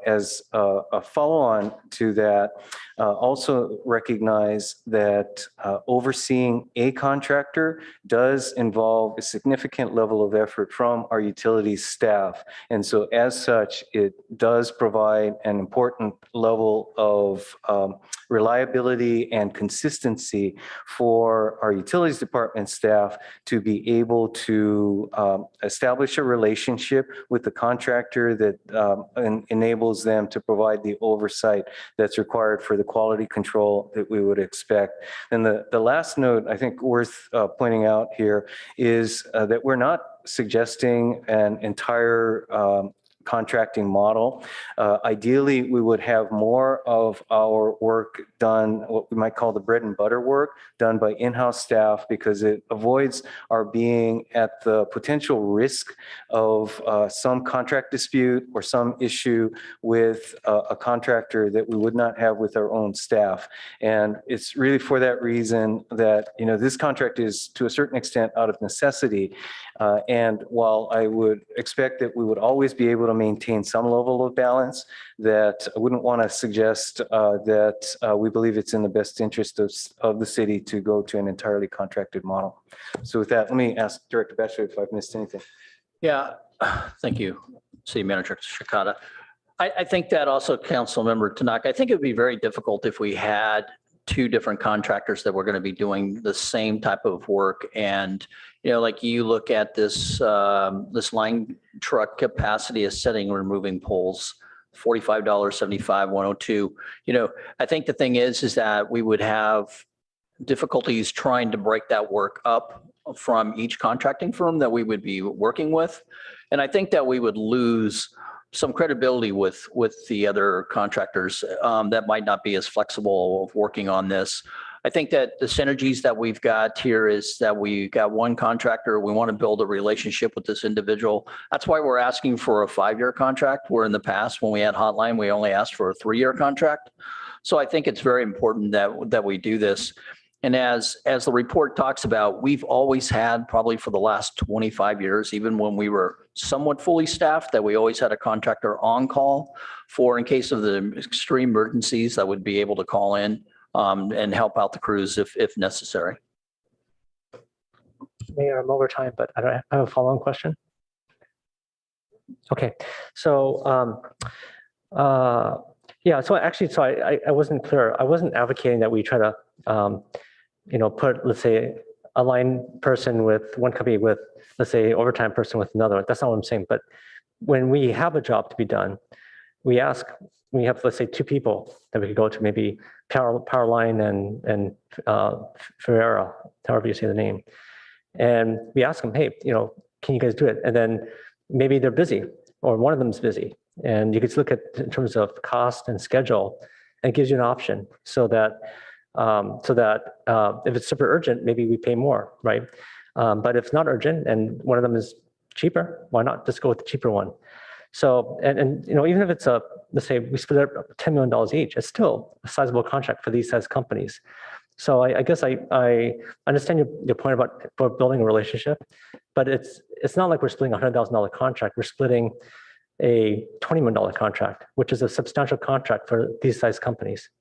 as a follow-on to that, also recognize that overseeing a contractor does involve a significant level of effort from our utilities staff. And so as such, it does provide an important level of reliability and consistency for our utilities department staff to be able to establish a relationship with the contractor that enables them to provide the oversight that's required for the quality control that we would expect. And the last note I think worth pointing out here is that we're not suggesting an entire contracting model. Ideally, we would have more of our work done, what we might call the bread and butter work, done by in-house staff, because it avoids our being at the potential risk of some contract dispute or some issue with a contractor that we would not have with our own staff. And it's really for that reason that, you know, this contract is to a certain extent out of necessity. And while I would expect that we would always be able to maintain some level of balance, that I wouldn't want to suggest that we believe it's in the best interest of the city to go to an entirely contracted model. So with that, let me ask Director Batchelor if I've missed anything. Yeah, thank you, City Manager Shikata. I think that also, Council Member Tanaka, I think it would be very difficult if we had two different contractors that were going to be doing the same type of work. And, you know, like you look at this, this line truck capacity is setting, removing poles, $45, $75, $102. You know, I think the thing is that we would have difficulties trying to break that work up from each contracting firm that we would be working with. And I think that we would lose some credibility with the other contractors that might not be as flexible of working on this. I think that the synergies that we've got here is that we got one contractor. We want to build a relationship with this individual. That's why we're asking for a 5-year contract, where in the past, when we had Hotline, we only asked for a 3-year contract. So I think it's very important that we do this. And as the report talks about, we've always had, probably for the last 25 years, even when we were somewhat fully staffed, that we always had a contractor on call for in case of the extreme emergencies that would be able to call in and help out the crews if necessary. Mayor, I'm over time, but I have a follow-on question. Okay, so yeah, so actually, so I wasn't clear. I wasn't advocating that we try to you know, put, let's say, a line person with one company with, let's say, overtime person with another. That's not what I'm saying. But when we have a job to be done, we have, let's say, 2 people that we could go to, maybe Powerline and Ferreira, however you say the name. And we ask them, hey, you know, can you guys do it? And then maybe they're busy, or one of them's busy. And you could look at in terms of cost and schedule, and it gives you an option so that if it's super urgent, maybe we pay more, right? But if it's not urgent and one of them is cheaper, why not just go with the cheaper one? So, and you know, even if it's let's say we split up $10 million each, it's still a sizable contract for these size companies. So I guess I understand your point about building a relationship, but it's not like we're splitting a $100,000 contract. We're splitting a $20 million contract, which is a substantial contract for these size companies.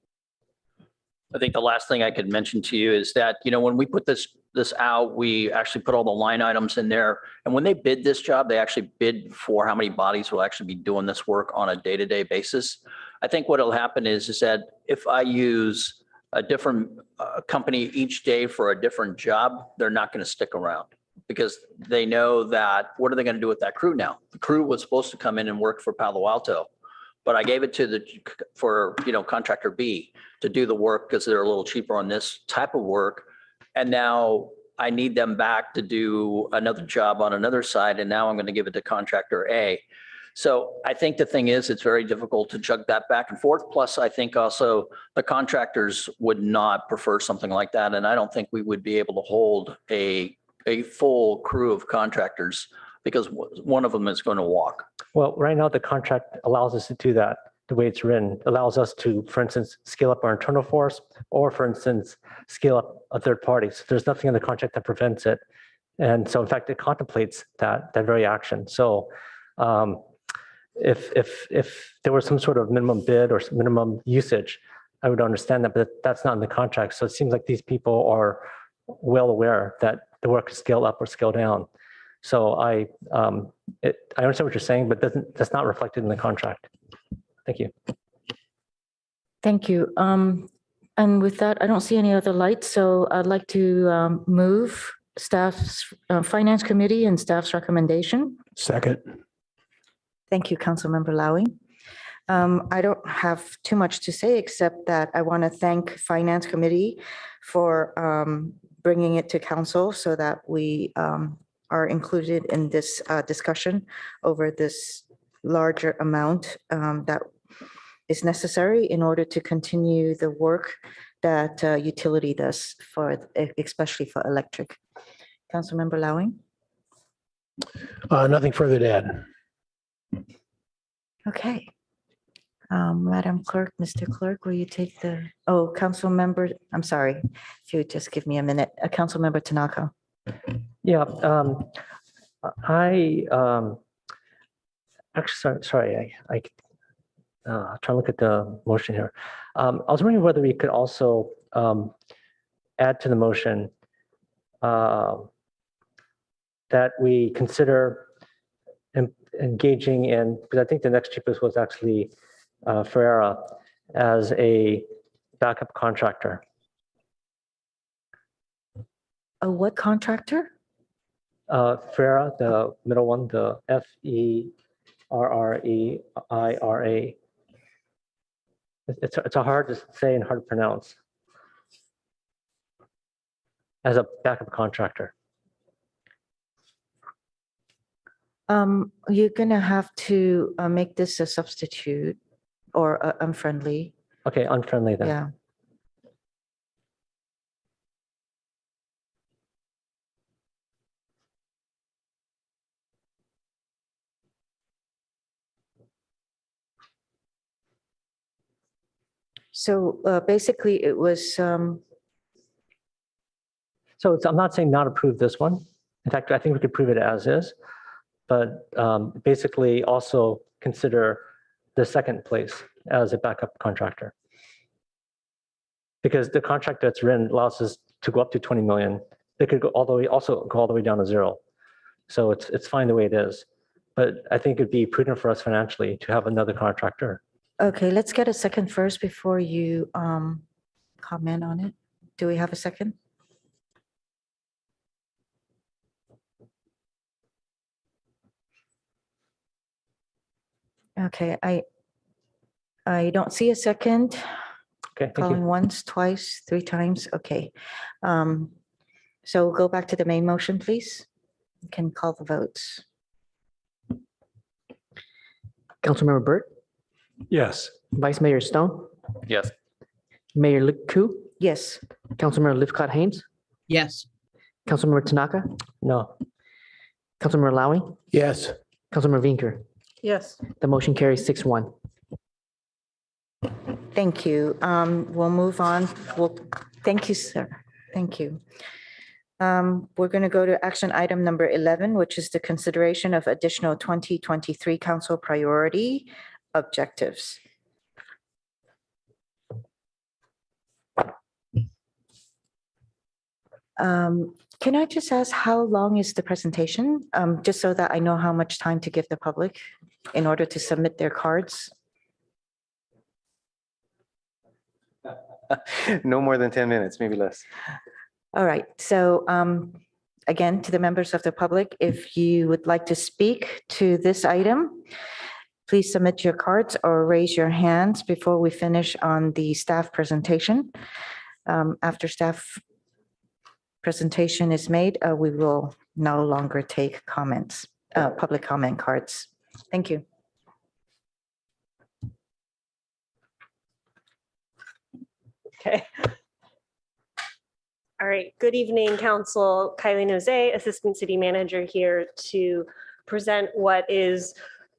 I think the last thing I could mention to you is that, you know, when we put this out, we actually put all the line items in there. And when they bid this job, they actually bid for how many bodies will actually be doing this work on a day-to-day basis. I think what will happen is that if I use a different company each day for a different job, they're not going to stick around, because they know that what are they going to do with that crew now? The crew was supposed to come in and work for Palo Alto, but I gave it to for contractor B to do the work because they're a little cheaper on this type of work. And now I need them back to do another job on another side. And now I'm going to give it to contractor A. So I think the thing is, it's very difficult to jug that back and forth. Plus, I think also the contractors would not prefer something like that. And I don't think we would be able to hold a full crew of contractors because one of them is going to walk. Well, right now, the contract allows us to do that the way it's written. It allows us to, for instance, scale up our internal force, or for instance, scale up a third party. So there's nothing in the contract that prevents it. And so in fact, it contemplates that very action. So if there was some sort of minimum bid or minimum usage, I would understand that, but that's not in the contract. So it seems like these people are well aware that the work is scaled up or scaled down. So I understand what you're saying, but that's not reflected in the contract. Thank you. Thank you. And with that, I don't see any other lights, so I'd like to move staff's Finance Committee and staff's recommendation. Second. Thank you, Councilmember Lowy. I don't have too much to say, except that I want to thank Finance Committee for bringing it to council so that we are included in this discussion over this larger amount that is necessary in order to continue the work that utility does for, especially for electric. Councilmember Lowy. Nothing further to add. Okay. Madam Clerk, Mr. Clerk, will you take the, oh, Council Member, I'm sorry, if you would just give me a minute, Council Member Tanaka. Yeah, actually, sorry, I trying to look at the motion here. I was wondering whether we could also add to the motion that we consider engaging in, because I think the next cheapest was actually Ferreira as a backup contractor. A what contractor? Ferreira, the middle one, the F-E-R-R-E-I-R-A. It's a hard to say and hard to pronounce. As a backup contractor. You're gonna have to make this a substitute or unfriendly. Okay, unfriendly then. Yeah. So basically it was, So I'm not saying not approve this one. In fact, I think we could prove it as is, but basically also consider the second place as a backup contractor. Because the contract that's written allows us to go up to 20 million. They could go all the way, also go all the way down to zero. So it's fine the way it is. But I think it'd be prudent for us financially to have another contractor. okay, let's get a second first before you comment on it. Do we have a second? Okay, I don't see a second. Okay, thank Calling you. once, twice, three times, okay. So go back to the main motion, please. You can call the votes. Councilmember Burt, Yes. Vice Mayor Stone, Yes. Mayor Liku, Yes. Councilmember Lifcott Haynes, Yes. Councilmember Tanaka, No. Councilmember Lowy, Yes. Councilmember Vinker. Yes. The motion carries 6-1. Thank you. We'll move on. Well, thank you, sir. Thank you. We're going to go to action item number 11, which is the consideration of additional 2023 council priority objectives. Can I just ask how long is the presentation? Just so that I know how much time to give the public in order to submit their cards. No more than 10 minutes, maybe less. All right, so again, to the members of the public, if you would like to speak to this item, please submit your cards or raise your hands before we finish on the staff presentation. After staff presentation is made, we will no longer take comments, public comment cards. Thank you. Okay. All right. Good evening, Council. Kylie Nose, Assistant City Manager here to present what is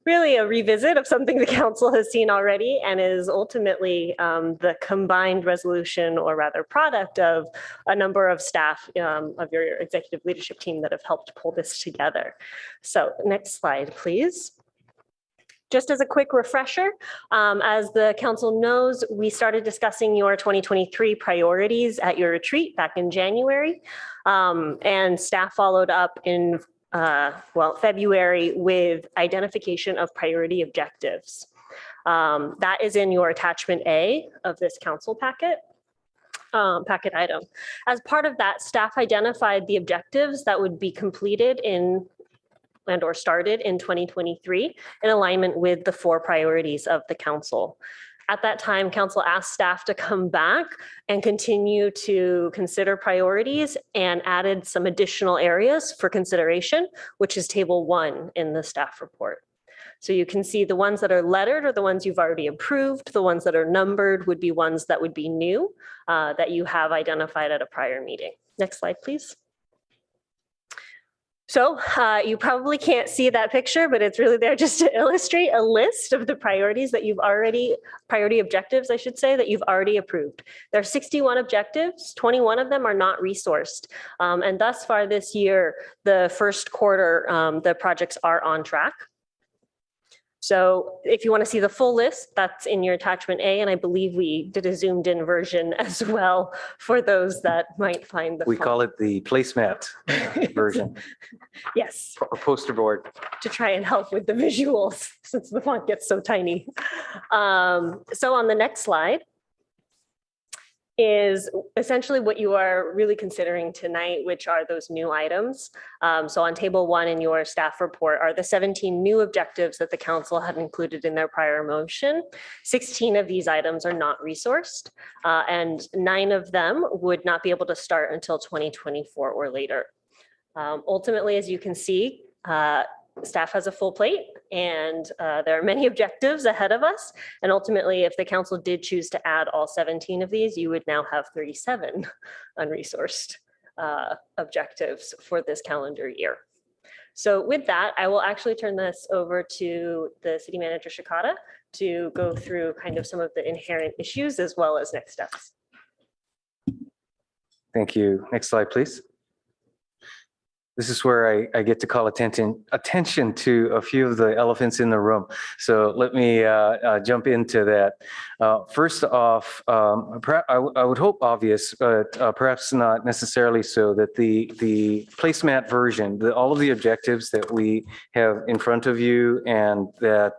really a revisit of something the council has seen already and is ultimately the combined resolution, or rather product of a number of staff of your executive leadership team that have helped pull this together. So next slide, please. Just as a quick refresher, as the council knows, we started discussing your 2023 priorities at your retreat back in January, and staff followed up in February with identification of priority objectives. That is in your attachment A of this council packet item. As part of that, staff identified the objectives that would be completed or started in 2023 in alignment with the 4 priorities of the council. At that time, council asked staff to come back and continue to consider priorities and added some additional areas for consideration, which is table 1 in the staff report. So you can see the ones that are lettered are the ones you've already approved. The ones that are numbered would be ones that would be new that you have identified at a prior meeting. Next slide, please. So you probably can't see that picture, but it's really there just to illustrate a list of the priorities that priority objectives, I should say, that you've already approved. There are 61 objectives, 21 of them are not resourced. And thus far this year, the first quarter, the projects are on track. So if you want to see the full list, that's in your attachment A, and I believe we did a zoomed in version as well for those that might find the We call it the placemat version. Yes. Or poster board. To try and help with the visuals since the font gets so tiny. So on the next slide is essentially what you are really considering tonight, which are those new items. So on table 1 in your staff report are the 17 new objectives that the council had included in their prior motion. 16 of these items are not resourced, and 9 of them would not be able to start until 2024 or later. Ultimately, as you can see, staff has a full plate and there are many objectives ahead of us. And ultimately, if the council did choose to add all 17 of these, you would now have 37 unresourced objectives for this calendar year. So with that, I will actually turn this over to the city manager, Shikata, to go through kind of some of the inherent issues as well as next steps. Thank you. Next slide, please. This is where I get to call attention to a few of the elephants in the room. So let me jump into that. First off, I would hope obvious, but perhaps not necessarily so, that the placemat version, all of the objectives that we have in front of you and that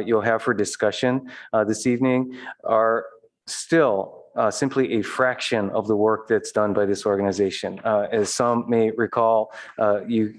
you'll have for discussion this evening are still simply a fraction of the work that's done by this organization. As some may recall, you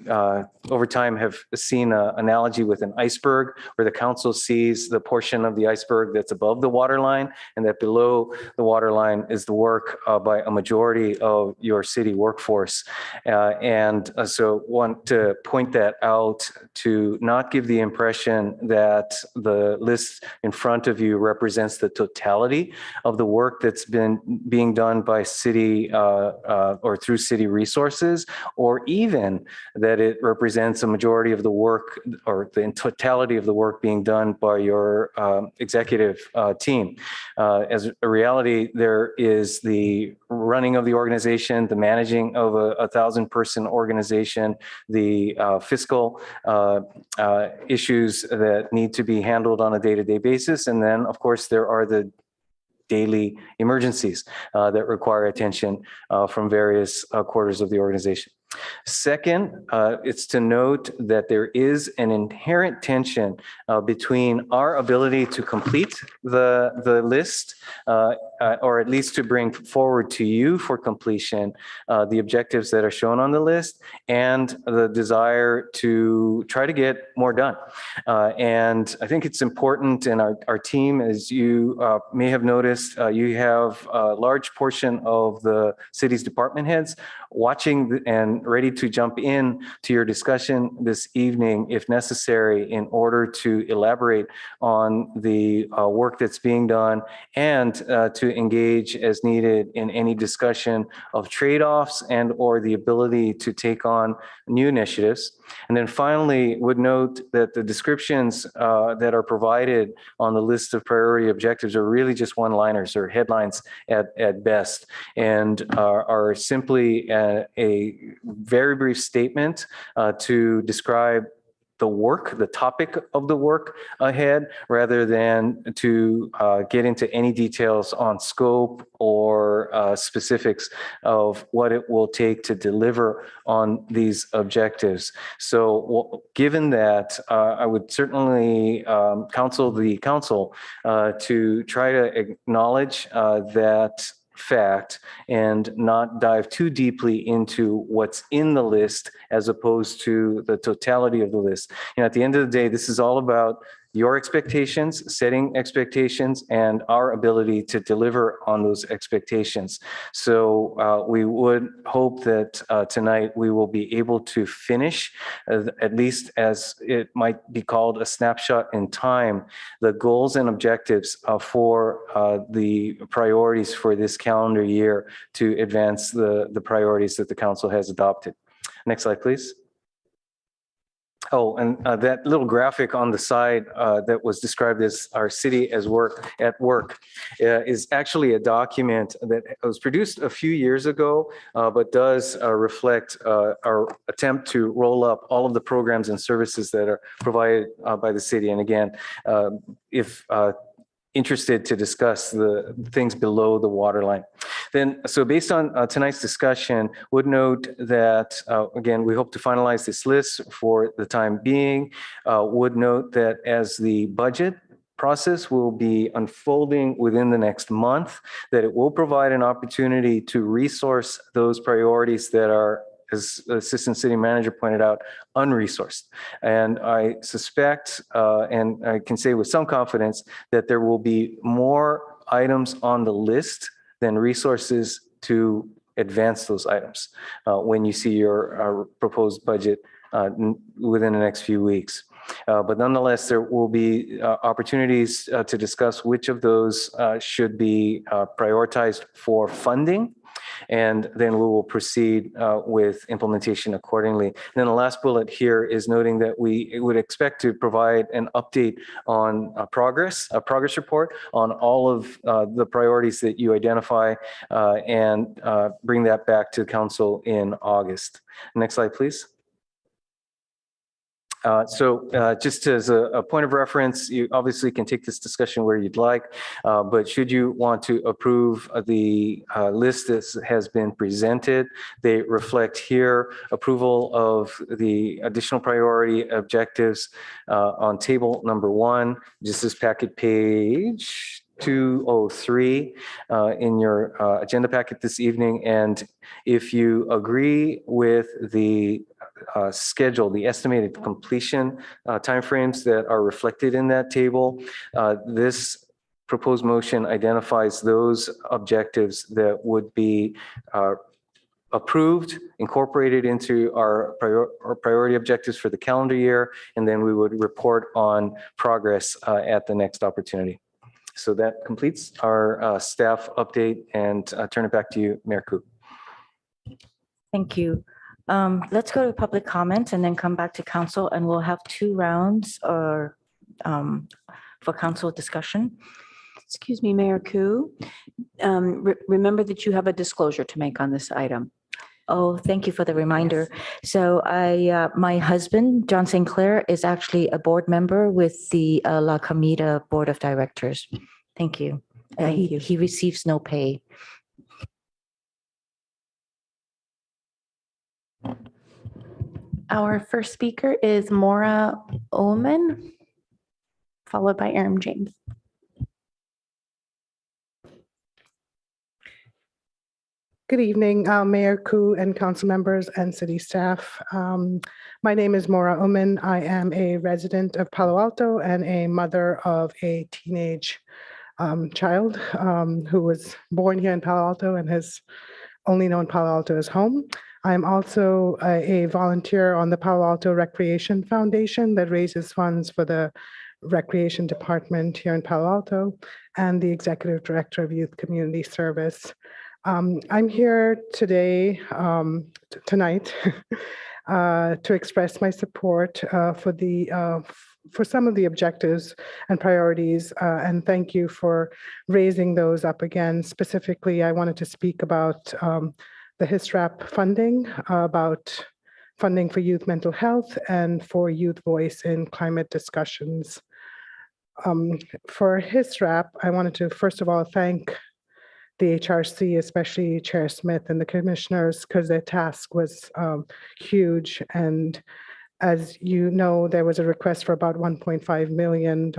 over time have seen an analogy with an iceberg, where the council sees the portion of the iceberg that's above the waterline, and that below the waterline is the work by a majority of your city workforce. So want to point that out to not give the impression that the list in front of you represents the totality of the work that's being done by city or through city resources, or even that it represents a majority of the work or the totality of the work being done by your executive team. As a reality, there is the running of the organization, the managing of a 1,000-person organization, the fiscal issues that need to be handled on a day-to-day basis. And then, of course, there are the daily emergencies that require attention from various quarters of the organization. Second, it's to note that there is an inherent tension between our ability to complete the list, or at least to bring forward to you for completion the objectives that are shown on the list, and the desire to try to get more done. And I think it's important, and our team, as you may have noticed, you have a large portion of the city's department heads watching and ready to jump in to your discussion this evening if necessary, in order to elaborate on the work that's being done and to to engage as needed in any discussion of trade-offs and or the ability to take on new initiatives. And then finally, would note that the descriptions that are provided on the list of priority objectives are really just one-liners or headlines at best, and are simply a very brief statement to describe the work, the topic of the work ahead, rather than to get into any details on scope or specifics of what it will take to deliver on these objectives. So given that, I would certainly counsel the council to try to acknowledge that fact and not dive too deeply into what's in the list as opposed to the totality of the list. You know, at the end of the day, this is all about your expectations, setting expectations, and our ability to deliver on those expectations. So we would hope that tonight we will be able to finish, at least as it might be called, a snapshot in time, the goals and objectives for the priorities for this calendar year to advance the priorities that the council has adopted. Next slide, please. Oh, and that little graphic on the side that was described as our city as at work is actually a document that was produced a few years ago, but does reflect our attempt to roll up all of the programs and services that are provided by the city. And again, if interested to discuss the things below the waterline. Then, so based on tonight's discussion, would note that, again, we hope to finalize this list for the time being. Would note that as the budget process will be unfolding within the next month, that it will provide an opportunity to resource those priorities that are, as Assistant City Manager pointed out, unresourced. And I suspect, and I can say with some confidence, that there will be more items on the list than resources to advance those items when you see your proposed budget within the next few weeks. But nonetheless, there will be opportunities to discuss which of those should be prioritized for funding. And then we will proceed with implementation accordingly. And then the last bullet here is noting that we would expect to provide an update on a progress report on all of the priorities that you identify and bring that back to council in August. Next slide, please. Just as a point of reference, you obviously can take this discussion where you'd like, but should you want to approve the list that has been presented, they reflect here approval of the additional priority objectives on table number 1. This is packet page 203 in your agenda packet this evening. And if you agree with the schedule, the estimated completion timeframes that are reflected in that table, this proposed motion identifies those objectives that would be approved, incorporated into our priority objectives for the calendar year, and then we would report on progress at the next opportunity. So that completes our staff update, and turn it back to you, Mayor Koo. Thank you. Let's go to public comment and then come back to council, and we'll have 2 rounds or for council discussion. Excuse me, Mayor Koo. Remember that you have a disclosure to make on this item. Oh, thank you for the reminder. So my husband, John St. Clair, is actually a board member with the La Comida Board of Directors. Thank you. He receives no pay. Our first speaker is Maura Ullman, followed by Aaron James. Good evening, Mayor Koo and council members and city staff. My name is Maura Ullman. I am a resident of Palo Alto and a mother of a teenage child who was born here in Palo Alto and has only known Palo Alto as home. I'm also a volunteer on the Palo Alto Recreation Foundation that raises funds for the Recreation Department here in Palo Alto and the Executive Director of Youth Community Service. I'm here today, tonight, to express my support for some of the objectives and priorities, and thank you for raising those up again. Specifically, I wanted to speak about the HISRAP funding, about funding for youth mental health and for youth voice in climate discussions. For HISRAP, I wanted to first of all thank the HRC, especially Chair Smith and the commissioners, because their task was huge. And as you know, there was a request for about $1.5 million,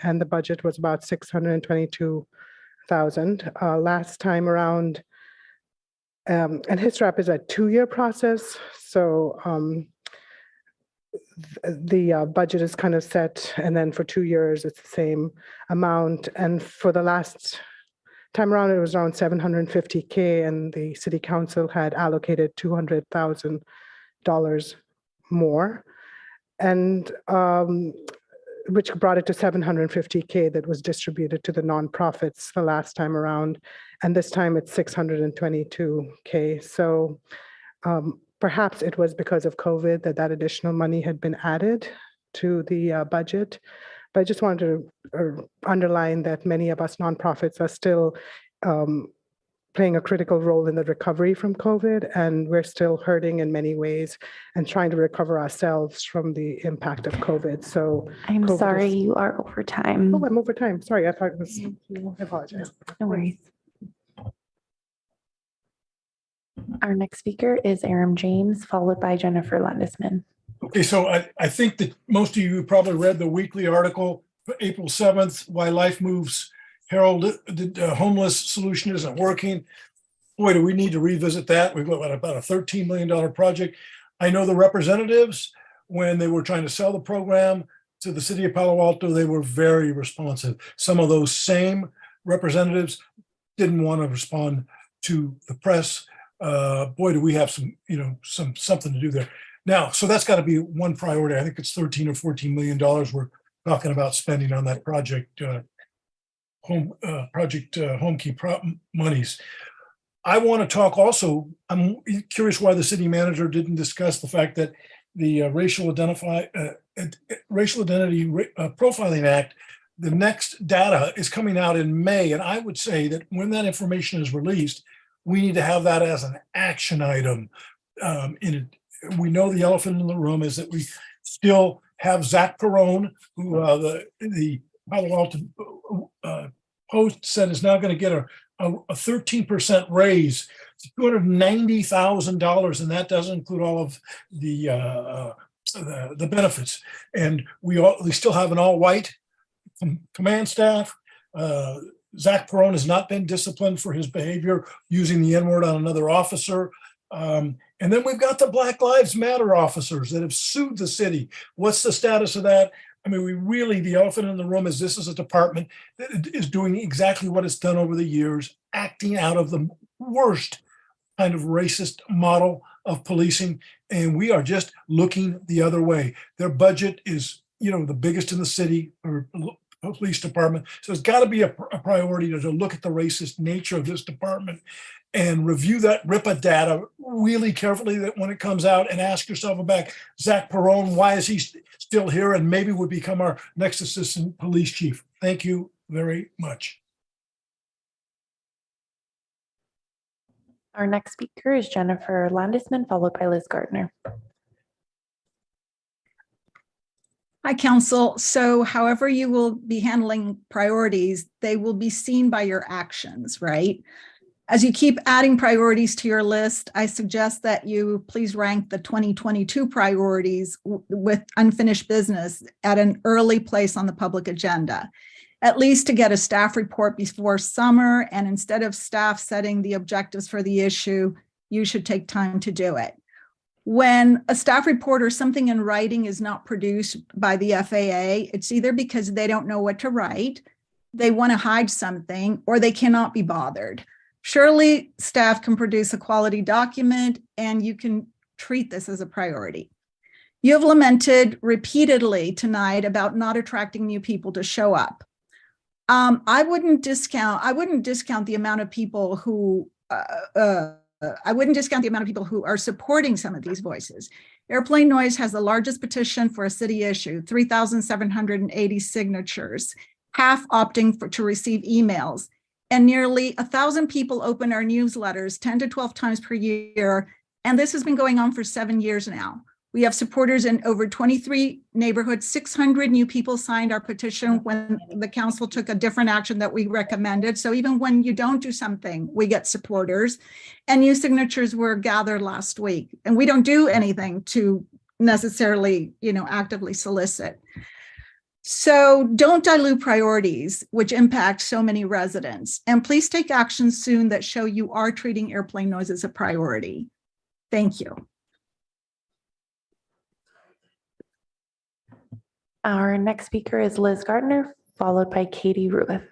and the budget was about $622,000. Last time around, and HISRAP is a 2-year process, so the budget is kind of set, and then for 2 years, it's the same amount. And for the last time around, it was around $750K, and the city council had allocated $200,000 more, and which brought it to $750K that was distributed to the nonprofits the last time around, and this time it's $622K. So perhaps it was because of COVID that additional money had been added to the budget. But I just wanted to underline that many of us nonprofits are still playing a critical role in the recovery from COVID, and we're still hurting in many ways and trying to recover ourselves from the impact of COVID. So I'm COVID sorry, is- you are over time. Oh, I'm over time. Sorry, I thought it was, I apologize. No worries. Our next speaker is Aram James, followed by Jennifer Landisman. Okay, so I think that most of you probably read the weekly article for April 7th, Why Life Moves Herald, the homeless solution isn't working. Boy, do we need to revisit that. We've got about a $13 million project. I know the representatives, when they were trying to sell the program to the city of Palo Alto, they were very responsive. Some of those same representatives didn't want to respond to the press. Boy, do we have something to do there. Now, so that's got to be one priority. I think it's $13 or $14 million we're talking about spending on that project, Homekey monies. I want to talk also, I'm curious why the city manager didn't discuss the fact that the Racial Identity Profiling Act, the next data is coming out in May. And I would say that when that information is released, we need to have that as an action item. We know the elephant in the room is that we still have Zach Perone, who the Palo Alto Post said is now going to get a 13% raise, $290,000, and that doesn't include all of the benefits. And we still have an all-white command staff. Zach Perone has not been disciplined for his behavior using the N-word on another officer. And then we've got the Black Lives Matter officers that have sued the city. What's the status of that? I mean, the elephant in the room is this is a department that is doing exactly what it's done over the years, acting out of the worst kind of racist model of policing. And we are just looking the other way. Their budget is, the biggest in the city or police department. So it's got to be a priority to look at the racist nature of this department and review that RIPA data really carefully that when it comes out, and ask yourself about Zach Perone, why is he still here, and maybe would become our next assistant police chief. Thank you very much. Our next speaker is Jennifer Landisman, followed by Liz Gardner. Hi, Council. So however you will be handling priorities, they will be seen by your actions, right? As you keep adding priorities to your list, I suggest that you please rank the 2022 priorities with unfinished business at an early place on the public agenda, at least to get a staff report before summer. And instead of staff setting the objectives for the issue, you should take time to do it. When a staff report or something in writing is not produced by the FAA, it's either because they don't know what to write, they want to hide something, or they cannot be bothered. Surely staff can produce a quality document and you can treat this as a priority. You have lamented repeatedly tonight about not attracting new people to show up. I wouldn't discount the amount of people who are supporting some of these voices. Airplane noise has the largest petition for a city issue, 3,780 signatures, half opting to receive emails, and nearly 1,000 people open our newsletters 10 to 12 times per year. And this has been going on for 7 years now. We have supporters in over 23 neighborhoods. 600 new people signed our petition when the council took a different action that we recommended. So even when you don't do something, we get supporters. And new signatures were gathered last week. And we don't do anything to necessarily, actively solicit. So don't dilute priorities, which impact so many residents. And please take action soon that show you are treating airplane noise as a priority. Thank you. Our next speaker is Liz Gardner, followed by Katie Rueth.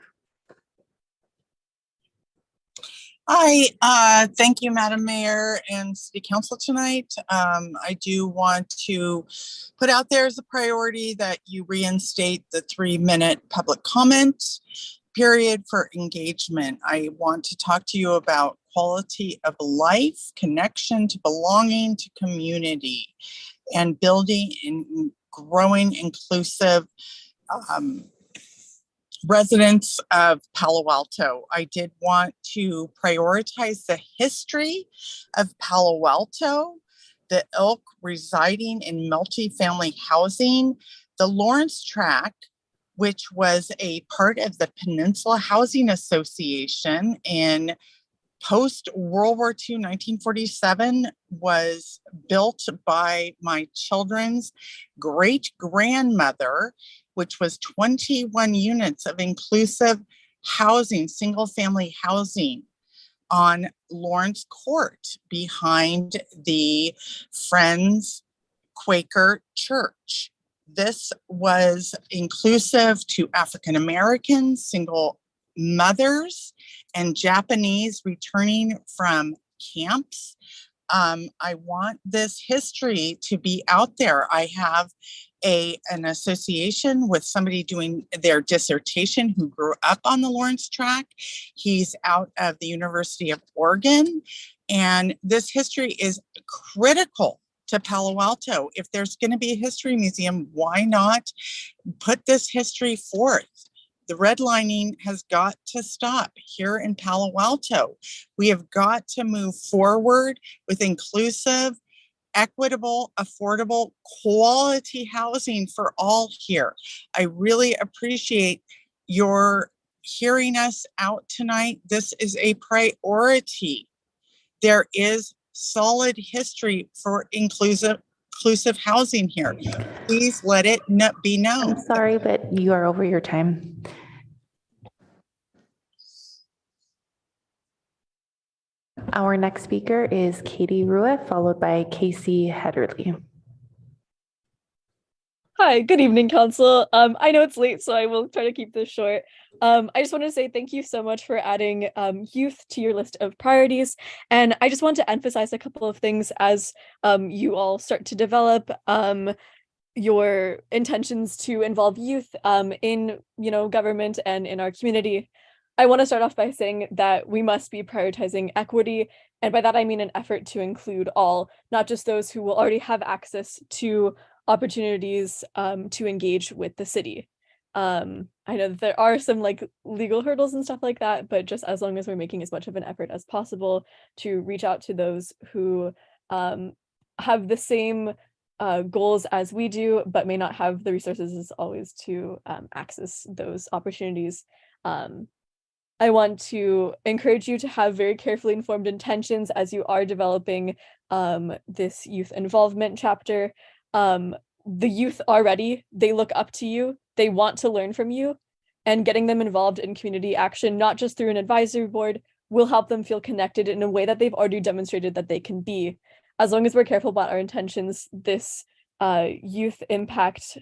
Hi, thank you, Madam Mayor and City Council tonight. I do want to put out there as a priority that you reinstate the 3-minute public comment period for engagement. I want to talk to you about quality of life, connection to belonging to community, and building and growing inclusive residents of Palo Alto. I did want to prioritize the history of Palo Alto, the ilk residing in multifamily housing, the Lawrence Tract, which was a part of the Peninsula Housing Association in post-World War II, 1947, was built by my children's great-grandmother, which was 21 units of inclusive housing, single-family housing on Lawrence Court behind the Friends Quaker Church. This was inclusive to African Americans, single mothers, and Japanese returning from camps. I want this history to be out there. I have an association with somebody doing their dissertation who grew up on the Lawrence Tract. He's out of the University of Oregon, and this history is critical to Palo Alto. If there's going to be a history museum, why not put this history forth? The redlining has got to stop here in Palo Alto. We have got to move forward with inclusive, equitable, affordable, quality housing for all here. I really appreciate your hearing us out tonight. This is a priority. There is solid history for inclusive housing here. Please let it be known. I'm sorry, but you are over your time. Our next speaker is Katie Rueth, followed by Casey Hederly. Hi, good evening, Council. I know it's late, so I will try to keep this short. I just want to say thank you so much for adding youth to your list of priorities. And I just want to emphasize a couple of things as you all start to develop your intentions to involve youth in government and in our community. I want to start off by saying that we must be prioritizing equity. And by that, I mean an effort to include all, not just those who will already have access to opportunities to engage with the city. I know that there are some legal hurdles and stuff like that, but just as long as we're making as much of an effort as possible to reach out to those who have the same goals as we do, but may not have the resources as always to access those opportunities. I want to encourage you to have very carefully informed intentions as you are developing this youth involvement chapter. The youth are ready, they look up to you, they want to learn from you, and getting them involved in community action, not just through an advisory board, will help them feel connected in a way that they've already demonstrated that they can be. As long as we're careful about our intentions, this youth impact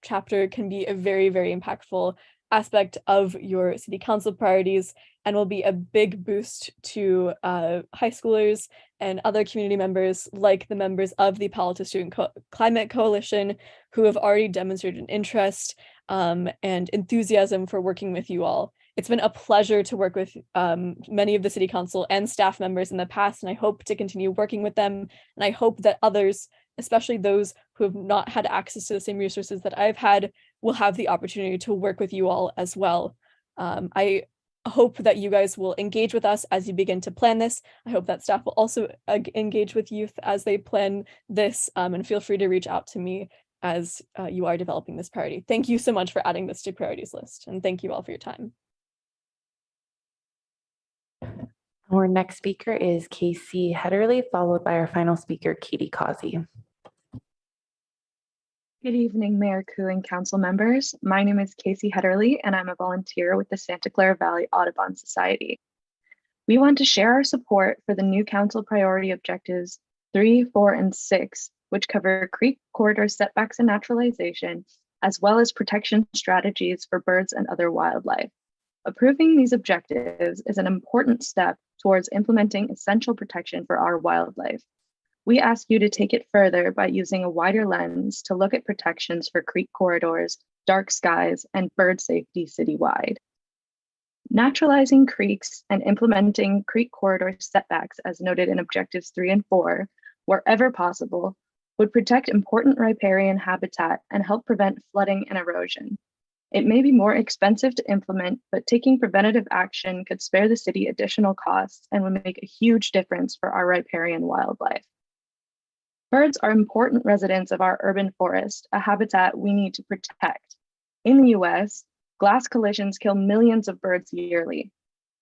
chapter can be a very, very impactful aspect of your city council priorities and will be a big boost to high schoolers and other community members like the members of the Palo Alto Student Climate Coalition who have already demonstrated an interest and enthusiasm for working with you all. It's been a pleasure to work with many of the city council and staff members in the past, and I hope to continue working with them. And I hope that others, especially those who have not had access to the same resources that I've had, will have the opportunity to work with you all as well. I hope that you guys will engage with us as you begin to plan this. I hope that staff will also engage with youth as they plan this, and feel free to reach out to me as you are developing this priority. Thank you so much for adding this to priorities list, and thank you all for your time. Our next speaker is Casey Hederley, followed by our final speaker, Katie Causey. Good evening, Mayor Koo and council members. My name is Casey Hederley, and I'm a volunteer with the Santa Clara Valley Audubon Society. We want to share our support for the new council priority objectives 3, 4, and 6, which cover creek corridor setbacks and naturalization, as well as protection strategies for birds and other wildlife. Approving these objectives is an important step towards implementing essential protection for our wildlife. We ask you to take it further by using a wider lens to look at protections for creek corridors, dark skies, and bird safety citywide. Naturalizing creeks and implementing creek corridor setbacks, as noted in objectives 3 and 4, wherever possible, would protect important riparian habitat and help prevent flooding and erosion. It may be more expensive to implement, but taking preventative action could spare the city additional costs and would make a huge difference for our riparian wildlife. Birds are important residents of our urban forest, a habitat we need to protect. In the US, glass collisions kill millions of birds yearly.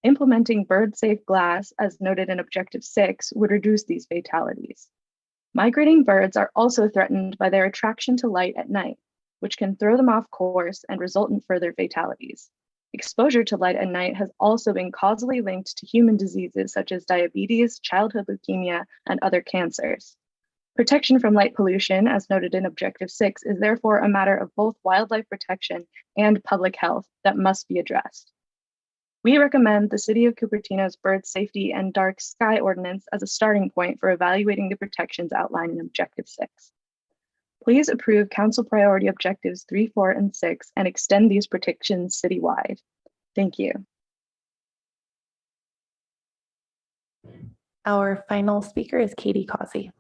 Implementing bird-safe glass, as noted in Objective 6, would reduce these fatalities. Migrating birds are also threatened by their attraction to light at night, which can throw them off course and result in further fatalities. Exposure to light at night has also been causally linked to human diseases such as diabetes, childhood leukemia, and other cancers. Protection from light pollution, as noted in Objective 6, is therefore a matter of both wildlife protection and public health that must be addressed. We recommend the City of Cupertino's Bird Safety and Dark Sky Ordinance as a starting point for evaluating the protections outlined in Objective 6. Please approve Council Priority Objectives 3, 4, and 6 and extend these protections citywide. Thank you. Our final speaker is Katie Causey.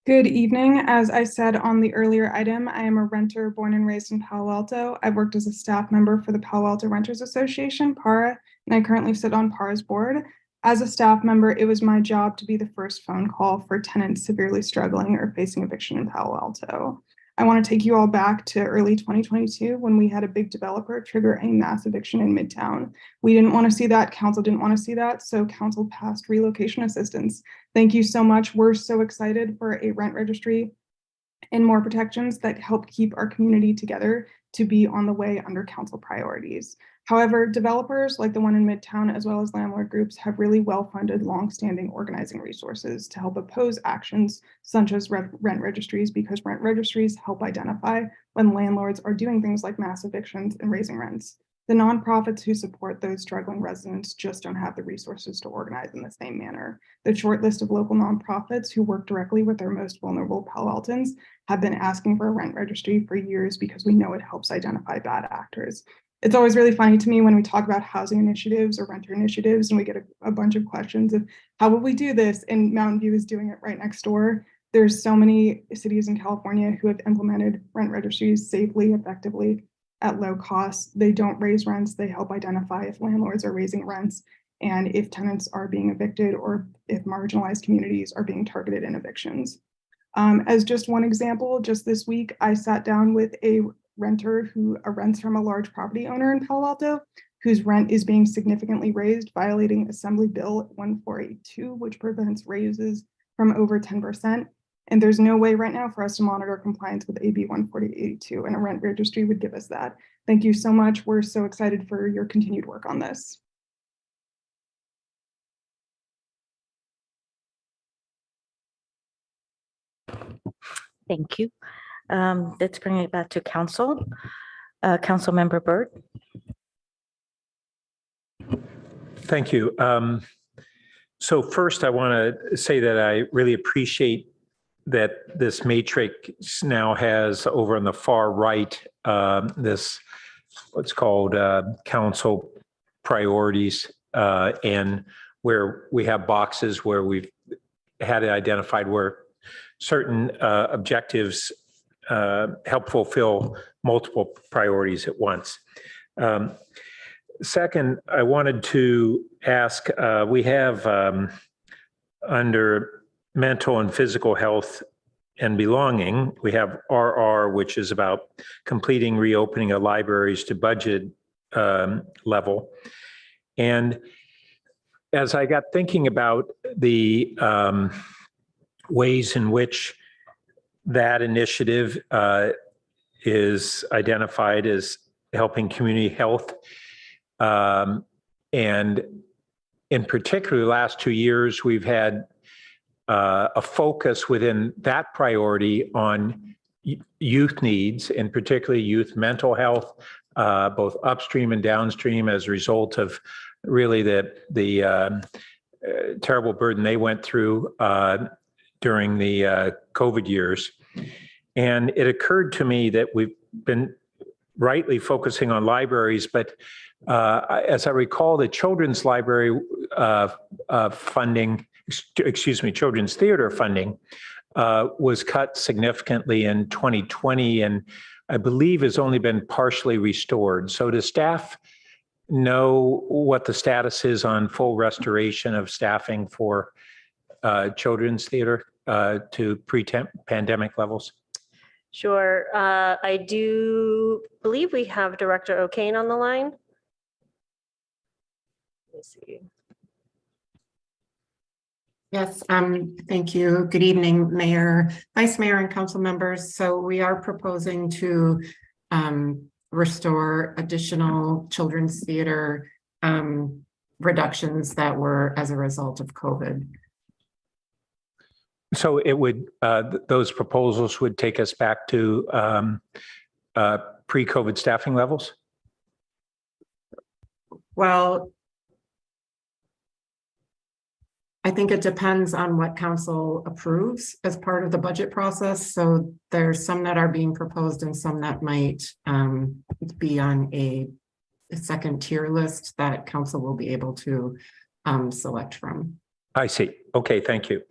Good evening. As I said on the earlier item, I am a renter born and raised in Palo Alto. I've worked as a staff member for the Palo Alto Renters Association, PARA, and I currently sit on PARA's board. As a staff member, it was my job to be the first phone call for tenants severely struggling or facing eviction in Palo Alto. I want to take you all back to early 2022 when we had a big developer trigger a mass eviction in Midtown. We didn't want to see that, council didn't want to see that, so council passed relocation assistance. Thank you so much. We're so excited for a rent registry and more protections that help keep our community together to be on the way under council priorities. However, developers like the one in Midtown, as well as landlord groups, have really well-funded, long-standing organizing resources to help oppose actions such as rent registries, because rent registries help identify when landlords are doing things like mass evictions and raising rents. The nonprofits who support those struggling residents just don't have the resources to organize in the same manner. The short list of local nonprofits who work directly with their most vulnerable Palo Altans have been asking for a rent registry for years because we know it helps identify bad actors. It's always really funny to me when we talk about housing initiatives or renter initiatives and we get a bunch of questions of how will we do this? And Mountain View is doing it right next door. There's so many cities in California who have implemented rent registries safely, effectively, at low cost. They don't raise rents. They help identify if landlords are raising rents and if tenants are being evicted or if marginalized communities are being targeted in evictions. As just one example, just this week, I sat down with a renter who rents from a large property owner in Palo Alto, whose rent is being significantly raised, violating Assembly Bill 1482, which prevents raises from over 10%. And there's no way right now for us to monitor compliance with AB 1482, and a rent registry would give us that. Thank you so much. We're so excited for your continued work on this. Thank you. Let's bring it back to council. Councilmember Burt. Thank you. So first, I want to say that I really appreciate that this matrix now has over on the far right, this what's called council priorities, and where we have boxes where we've had it identified where certain objectives help fulfill multiple priorities at once. Second, I wanted to ask, we have under mental and physical health and belonging, we have RR, which is about completing reopening of libraries to budget level. And as I got thinking about the ways in which that initiative is identified as helping community health, and in particular, the last 2 years, we've had a focus within that priority on youth needs, and particularly youth mental health, both upstream and downstream, as a result of really the terrible burden they went through during the COVID years. And it occurred to me that we've been rightly focusing on libraries, but as I recall, the children's library funding, children's theater funding was cut significantly in 2020, and I believe has only been partially restored. So does staff know what the status is on full restoration of staffing for children's theater to pre-pandemic levels? Sure. I do believe we have Director O'Kane on the line. Let me see. Yes, thank you. Good evening, Mayor, Vice Mayor, and council members. So we are proposing to restore additional children's theater reductions that were as a result of COVID. So it would, those proposals would take us back to pre-COVID staffing levels? Well, I think it depends on what council approves as part of the budget process. So there's some that are being proposed and some that might be on a second tier list that council will be able to select from. I see. Okay, thank you.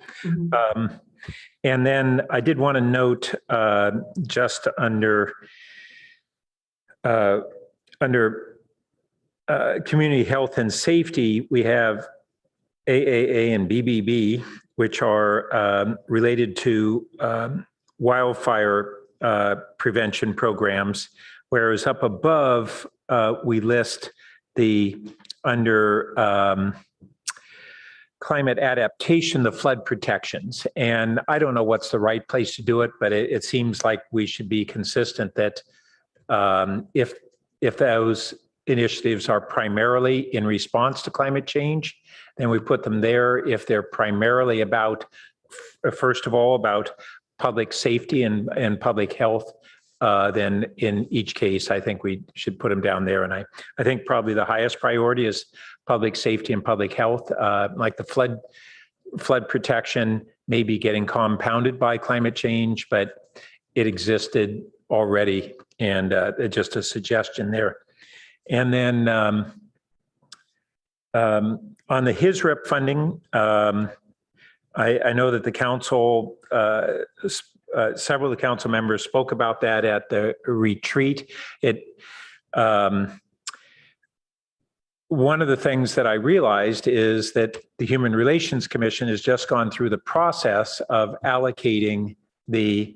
And then I did want to note just under community health and safety, we have AAA and BBB, which are related to wildfire prevention programs, whereas up above, we list the under climate adaptation, the flood protections. And I don't know what's the right place to do it, but it seems like we should be consistent that if those initiatives are primarily in response to climate change, then we put them there. If they're primarily about, first of all, about public safety and public health, then in each case, I think we should put them down there. And I think probably the highest priority is public safety and public health, like the flood protection may be getting compounded by climate change, but it existed already. And just a suggestion there. And then on the HISRIP funding, I know that the council, several of the council members spoke about that at the retreat. One of the things that I realized is that the Human Relations Commission has just gone through the process of allocating the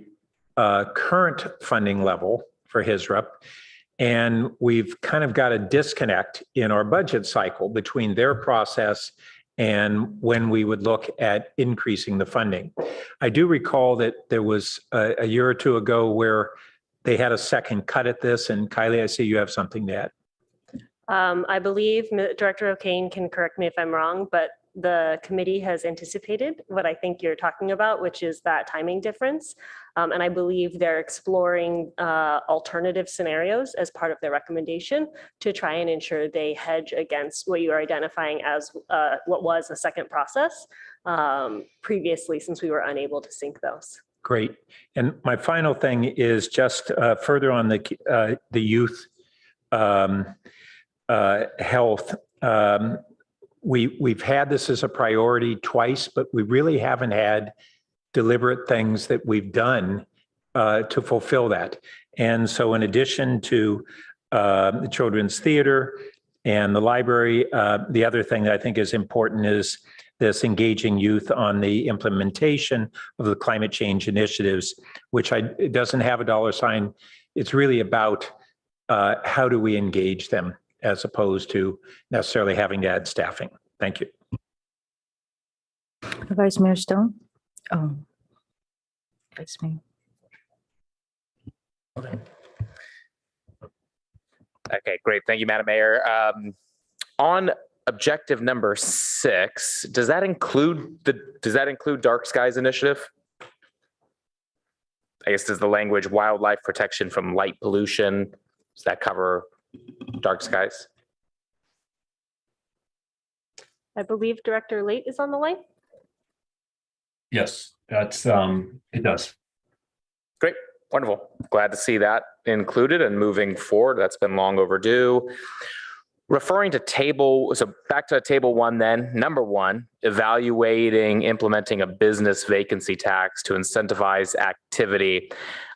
current funding level for HISRIP. And we've kind of got a disconnect in our budget cycle between their process and when we would look at increasing the funding. I do recall that there was a year or two ago where they had a second cut at this. And Kylie, I see you have something to add. I believe Director O'Kane can correct me if I'm wrong, but the committee has anticipated what I think you're talking about, which is that timing difference. And I believe they're exploring alternative scenarios as part of their recommendation to try and ensure they hedge against what you are identifying as what was a second process previously, since we were unable to sync those. Great. And my final thing is just further on the youth health. We've had this as a priority twice, but we really haven't had deliberate things that we've done to fulfill that. And so in addition to the Children's Theater and the library, the other thing that I think is important is this engaging youth on the implementation of the climate change initiatives, which it doesn't have a dollar sign. It's really about how do we engage them as opposed to necessarily having to add staffing. Thank you. Vice Mayor Stone. Oh, Vice Mayor. Okay, great. Thank you, Madam Mayor. On objective number 6, does that include Dark Skies Initiative? I guess does the language wildlife protection from light pollution, does that cover dark skies? I believe Director Late is on the line. Yes, that's it does. Great, wonderful. Glad to see that included and moving forward. That's been long overdue. Referring to back to table 1 then, number 1, evaluating implementing a business vacancy tax to incentivize activity.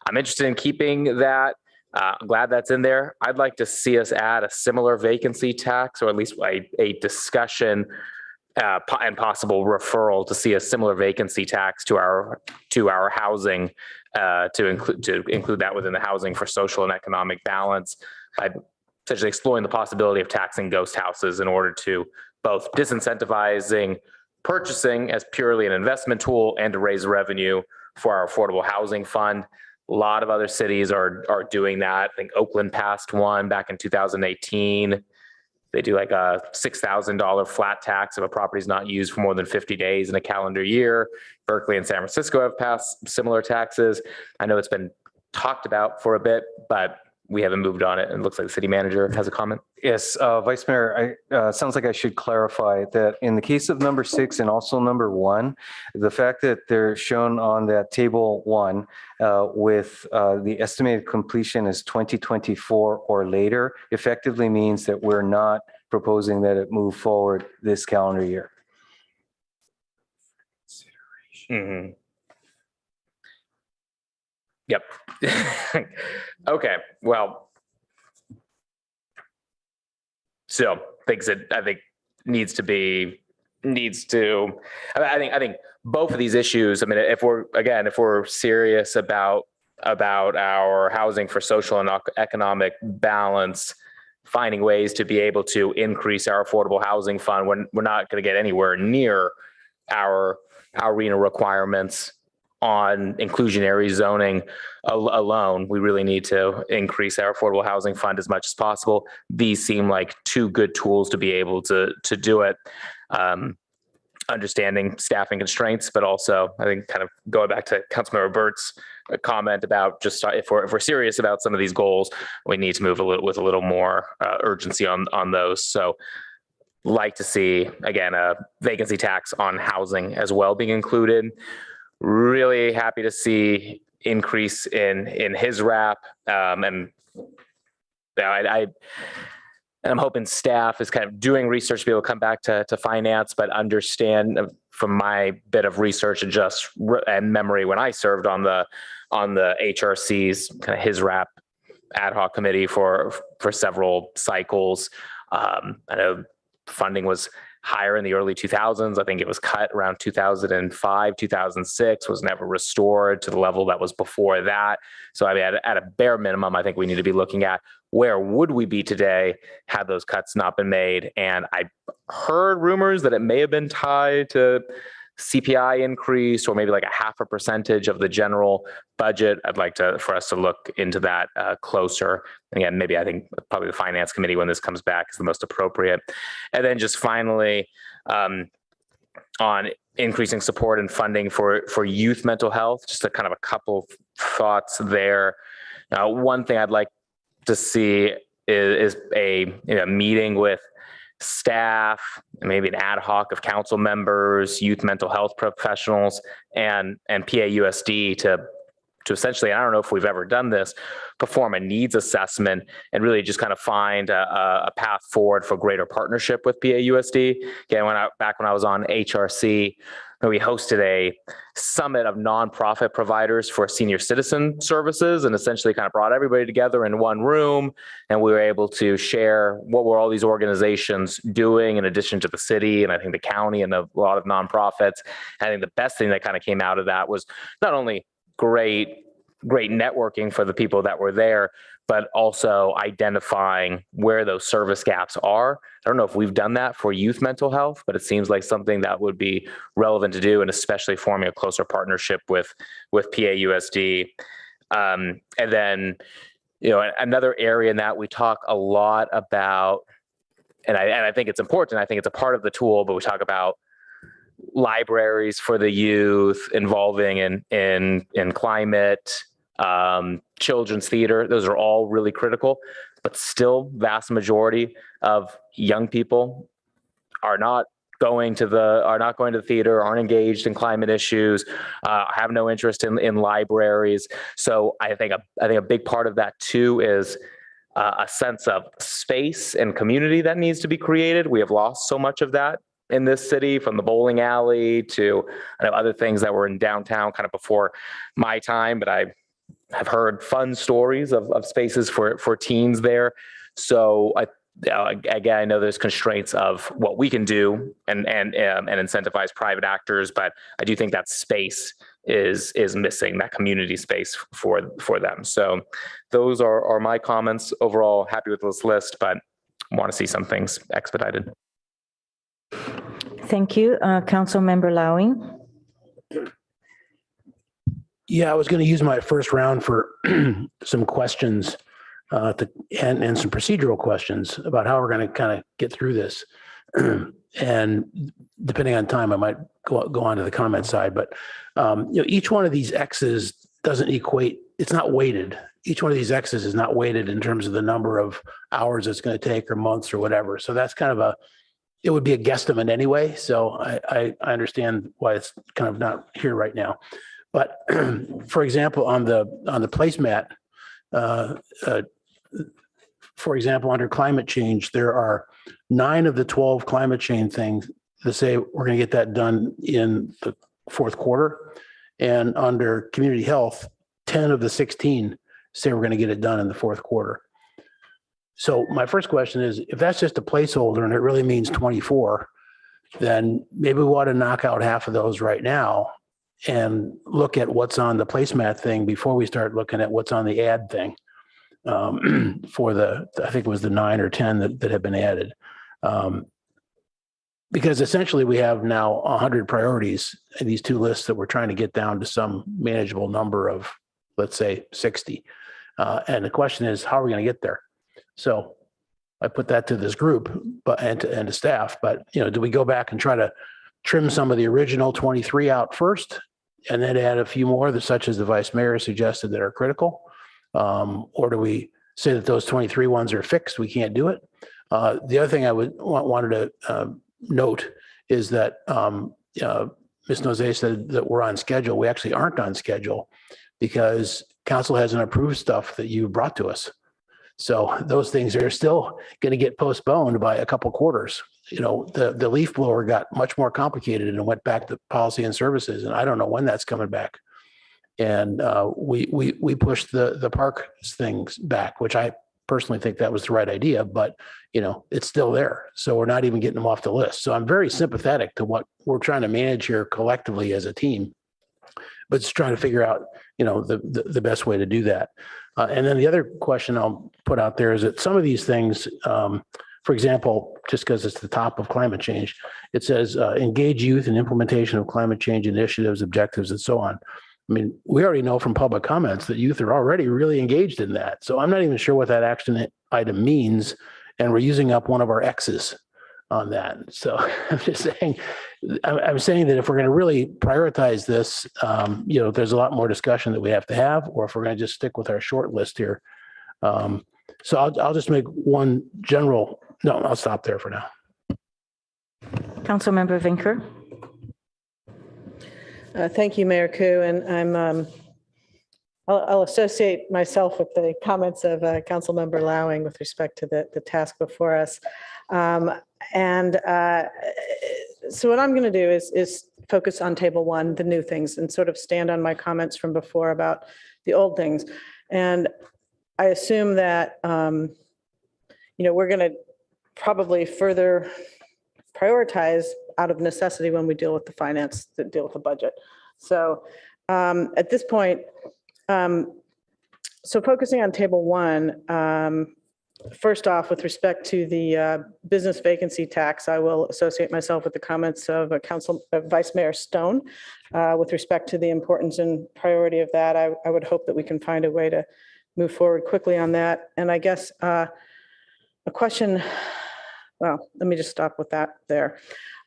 I'm interested in keeping that. I'm glad that's in there. I'd like to see us add a similar vacancy tax, or at least a discussion and possible referral to see a similar vacancy tax to our housing, to include that within the housing for social and economic balance, by essentially exploring the possibility of taxing ghost houses in order to both disincentivizing purchasing as purely an investment tool and to raise revenue for our affordable housing fund. A lot of other cities are doing that. I think Oakland passed one back in 2018. They do like a $6,000 flat tax if a property is not used for more than 50 days in a calendar year. Berkeley and San Francisco have passed similar taxes. I know it's been talked about for a bit, but we haven't moved on it. And it looks like the city manager has a comment. Yes, Vice Mayor, sounds like I should clarify that in the case of number 6 and also number 1, the fact that they're shown on that table 1 with the estimated completion is 2024 or later effectively means that we're not proposing that it move forward this calendar year. Mm-hmm. Yep. Okay. Well, so I think needs to. I think both of these issues. I mean, if we're serious about our housing for social and economic balance, finding ways to be able to increase our affordable housing fund, we're not going to get anywhere near our RENA requirements on inclusionary zoning alone. We really need to increase our affordable housing fund as much as possible. These seem like 2 good tools to be able to do it. Understanding staffing constraints, but also I think kind of going back to Councilmember Burt's comment about just if we're serious about some of these goals, we need to move with a little more urgency on those. So like to see, again, a vacancy tax on housing as well being included. Really happy to see increase in his wrap, and I'm hoping staff is kind of doing research to be able to come back to finance, but understand from my bit of research and memory when I served on the HRC's kind of his wrap ad hoc committee for several cycles. I know funding was higher in the early 2000s. I think it was cut around 2005, 2006, was never restored to the level that was before that. So I mean, at a bare minimum, I think we need to be looking at where would we be today had those cuts not been made. And I heard rumors that it may have been tied to CPI increase or maybe like a 0.5% of the general budget. I'd like for us to look into that closer. Again, maybe I think probably the finance committee when this comes back is the most appropriate. And then just finally, on increasing support and funding for youth mental health. Just a kind of a couple of thoughts there. One thing I'd like to see is a meeting with staff, maybe an ad hoc of council members, youth mental health professionals, and PAUSD to essentially, I don't know if we've ever done this, perform a needs assessment and really just kind of find a path forward for greater partnership with PAUSD. Again, back when I was on HRC, we hosted a summit of nonprofit providers for senior citizen services and essentially kind of brought everybody together in one room. And we were able to share what were all these organizations doing in addition to the city and I think the county and a lot of nonprofits. I think the best thing that kind of came out of that was not only great networking for the people that were there, but also identifying where those service gaps are. I don't know if we've done that for youth mental health, but it seems like something that would be relevant to do, and especially forming a closer partnership with PAUSD. And then, another area in that we talk a lot about, and I think it's important, I think it's a part of the tool, but we talk about libraries for the youth, involving in climate, children's theater. Those are all really critical, but still vast majority of young people are not going to the theater, aren't engaged in climate issues, have no interest in libraries. So I think a big part of that too is a sense of space and community that needs to be created. We have lost so much of that in this city, from the bowling alley to other things that were in downtown kind of before my time, but I have heard fun stories of spaces for teens there. So again, I know there's constraints of what we can do and incentivize private actors, but I do think that space is missing, that community space for them. So those are my comments. Overall, happy with this list, but want to see some things expedited. Thank you. Councilmember Lowing. Yeah, I was going to use my first round for some questions and some procedural questions about how we're going to kind of get through this. And depending on time, I might go on to the comment side. But each one of these X's doesn't equate. It's not weighted. Each one of these X's is not weighted in terms of the number of hours it's going to take or months or whatever. So that's kind of it would be a guesstimate anyway. So I understand why it's kind of not here right now. But for example, on the placemat, for example, under climate change, there are 9 of the 12 climate change things that say we're going to get that done in the fourth quarter. And under community health, 10 of the 16 say we're going to get it done in the fourth quarter. So my first question is, if that's just a placeholder and it really means 24, then maybe we want to knock out half of those right now and look at what's on the placemat thing before we start looking at what's on the ad thing for I think it was the 9 or 10 that have been added. Because essentially we have now 100 priorities in these 2 lists that we're trying to get down to some manageable number of, let's say, 60. And the question is, how are we going to get there? So I put that to this group and to staff, but do we go back and try to trim some of the original 23 out first and then add a few more, such as the vice mayor suggested, that are critical? Or do we say that those 23 ones are fixed, we can't do it? The other thing I wanted to note is that Ms. Nozay said that we're on schedule. We actually aren't on schedule because council hasn't approved stuff that you brought to us. So those things are still going to get postponed by a couple quarters. The leaf blower got much more complicated and went back to policy and services, and I don't know when that's coming back. And we pushed the park things back, which I personally think that was the right idea, but it's still there. So we're not even getting them off the list. So I'm very sympathetic to what we're trying to manage here collectively as a team, but just trying to figure out, the best way to do that. And then the other question I'll put out there is that some of these things, for example, just because it's the top of climate change, it says engage youth in implementation of climate change initiatives, objectives, and so on. I mean, we already know from public comments that youth are already really engaged in that. So I'm not even sure what that action item means. And we're using up one of our X's on that. So I'm just saying, I'm saying that if we're going to really prioritize this, there's a lot more discussion that we have to have, or if we're going to just stick with our short list here. So I'll just make one general, no, I'll stop there for now. Councilmember Vinker. Thank you, Mayor Koo. And I'll associate myself with the comments of Councilmember Lowing with respect to the task before us. So what I'm going to do is focus on table one, the new things, and sort of stand on my comments from before about the old things. And I assume that, we're going to probably further prioritize out of necessity when we deal with the finance, to deal with the budget. So at this point, so focusing on table one, first off, with respect to the business vacancy tax, I will associate myself with the comments of Vice Mayor Stone with respect to the importance and priority of that. I would hope that we can find a way to move forward quickly on that. And I guess a question, well, let me just stop with that there.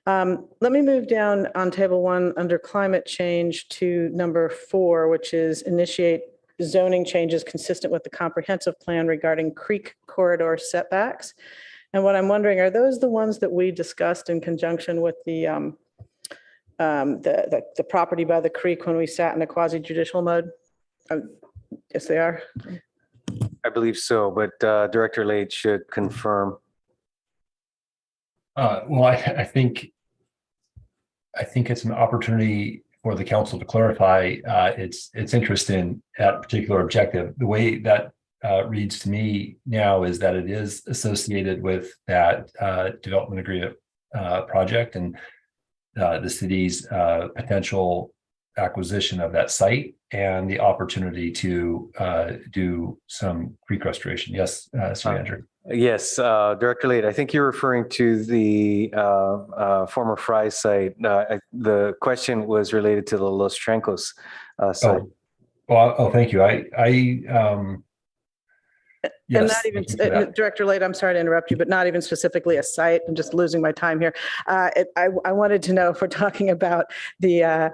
Let me move down on table one under climate change to number 4, which is initiate zoning changes consistent with the comprehensive plan regarding creek corridor setbacks. And what I'm wondering, are those the ones that we discussed in conjunction with the property by the creek when we sat in a quasi-judicial mode? Yes, they are. I believe so, but Director Lade should confirm. Well, I think it's an opportunity for the council to clarify its interest in that particular objective. The way that reads to me now is that it is associated with that development agreement project and the city's potential acquisition of that site and the opportunity to do some creek restoration. Yes, Sir Andrew. Yes, Director Lade, I think you're referring to the former Fry site. The question was related to the Los Trancos site. Oh, thank you. Yes, and not even, Director Lade, I'm sorry to interrupt you, but not even specifically a site. I'm just losing my time here. I wanted to know if we're talking about the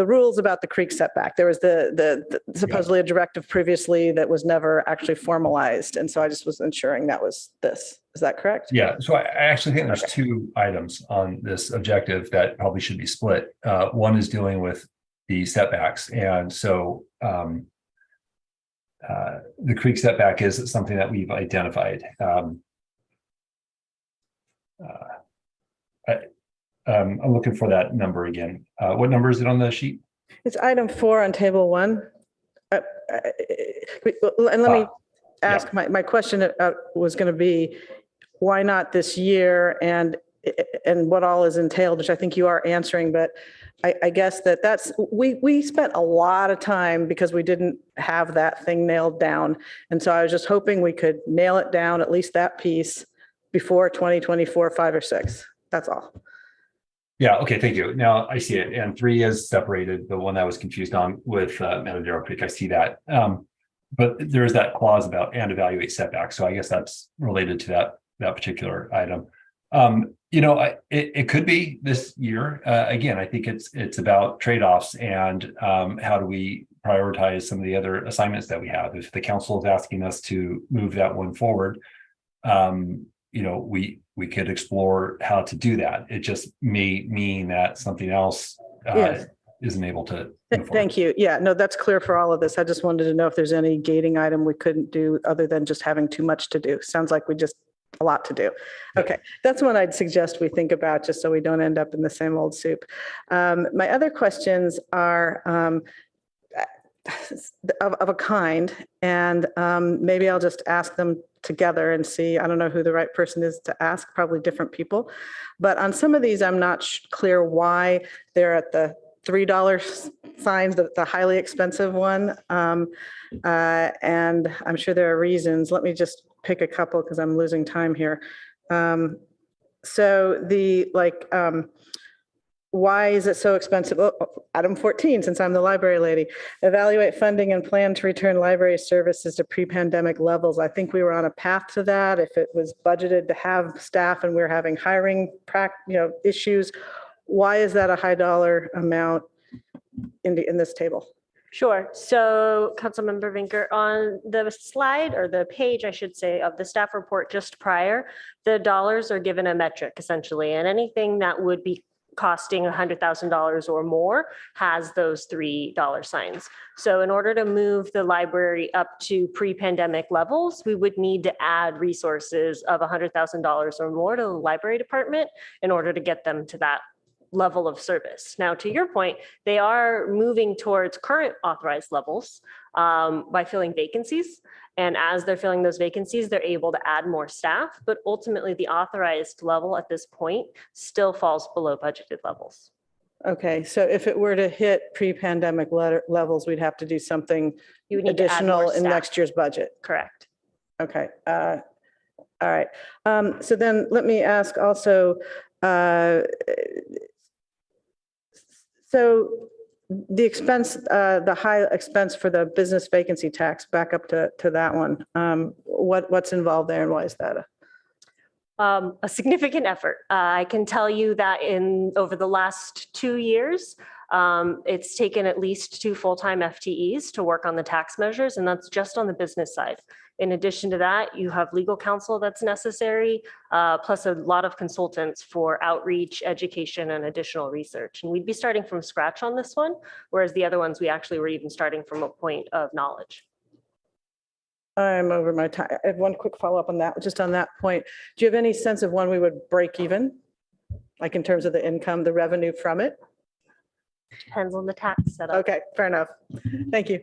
rules about the creek setback. There was the supposedly a directive previously that was never actually formalized. And so I just was ensuring that was this. Is that correct? Yeah, so I actually think there's two items on this objective that probably should be split. One is dealing with the setbacks. And so the creek setback is something that we've identified. I'm looking for that number again. What number is it on the sheet? It's item 4 on table 1. And let me ask, my question was going to be, why not this year and what all is entailed, which I think you are answering, but I guess that's, we spent a lot of time because we didn't have that thing nailed down. And so I was just hoping we could nail it down, at least that piece, before 2024, 5 or 6. That's all. Yeah, okay, thank you. Now I see it. And 3 is separated, the one that I was confused on with Matadero Creek. I see that. But there is that clause about and evaluate setbacks. So I guess that's related to that particular item. It could be this year. Again, I think it's about trade-offs and how do we prioritize some of the other assignments that we have. If the council is asking us to move that one forward, we could explore how to do that. It just may mean that something else isn't able to. Thank you. Yeah, no, that's clear for all of this. I just wanted to know if there's any gating item we couldn't do other than just having too much to do. Sounds like we just a lot to do. Okay, that's one I'd suggest we think about just so we don't end up in the same old soup. My other questions are of a kind, and maybe I'll just ask them together and see. I don't know who the right person is to ask, probably different people. But on some of these, I'm not clear why they're at the $3 signs, the highly expensive one. And I'm sure there are reasons. Let me just pick a couple because I'm losing time here. So why is it so expensive? Oh, item 14, since I'm the library lady, evaluate funding and plan to return library services to pre-pandemic levels. I think we were on a path to that. If it was budgeted to have staff and we're having hiring issues, why is that a high dollar amount in this table? Sure. So Councilmember Vinker, on the slide or the page, I should say, of the staff report just prior, the dollars are given a metric essentially, and anything that would be costing $100,000 or more has those $3 signs. So in order to move the library up to pre-pandemic levels, we would need to add resources of $100,000 or more to the library department in order to get them to that level of service. Now, to your point, they are moving towards current authorized levels by filling vacancies. And as they're filling those vacancies, they're able to add more staff, but ultimately the authorized level at this point still falls below budgeted levels. Okay, so if it were to hit pre-pandemic levels, we'd have to do something You would need to add more additional in staff. next year's budget. Correct. Okay. All right. So then let me ask also, so the expense, the high expense for the business vacancy tax, back up to that one. What's involved there and why is that? A significant effort. I can tell you that over the last 2 years, it's taken at least 2 full-time FTEs to work on the tax measures, and that's just on the business side. In addition to that, you have legal counsel that's necessary, plus a lot of consultants for outreach, education, and additional research. And we'd be starting from scratch on this one, whereas the other ones, we actually were even starting from a point of knowledge. I'm over my time. I have one quick follow-up on that, just on that point. Do you have any sense of when we would break even? Like in terms of the income, the revenue from it? Depends on the tax setup. Okay, fair enough. Thank you.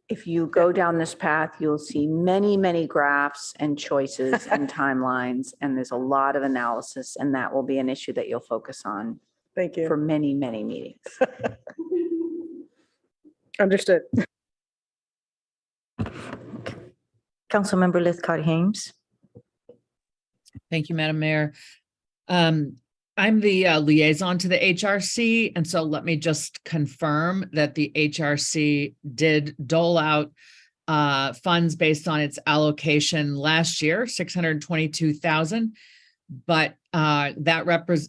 If you go down this path, you'll see many, many graphs and choices and timelines, and there's a lot of analysis, and that will be an issue that you'll focus on. Thank you. For many, many meetings. Understood. Councilmember Lithcott Hames. Thank you, Madam Mayor. I'm the liaison to the HRC, and so let me just confirm that the HRC did dole out funds based on its allocation last year, $622,000, but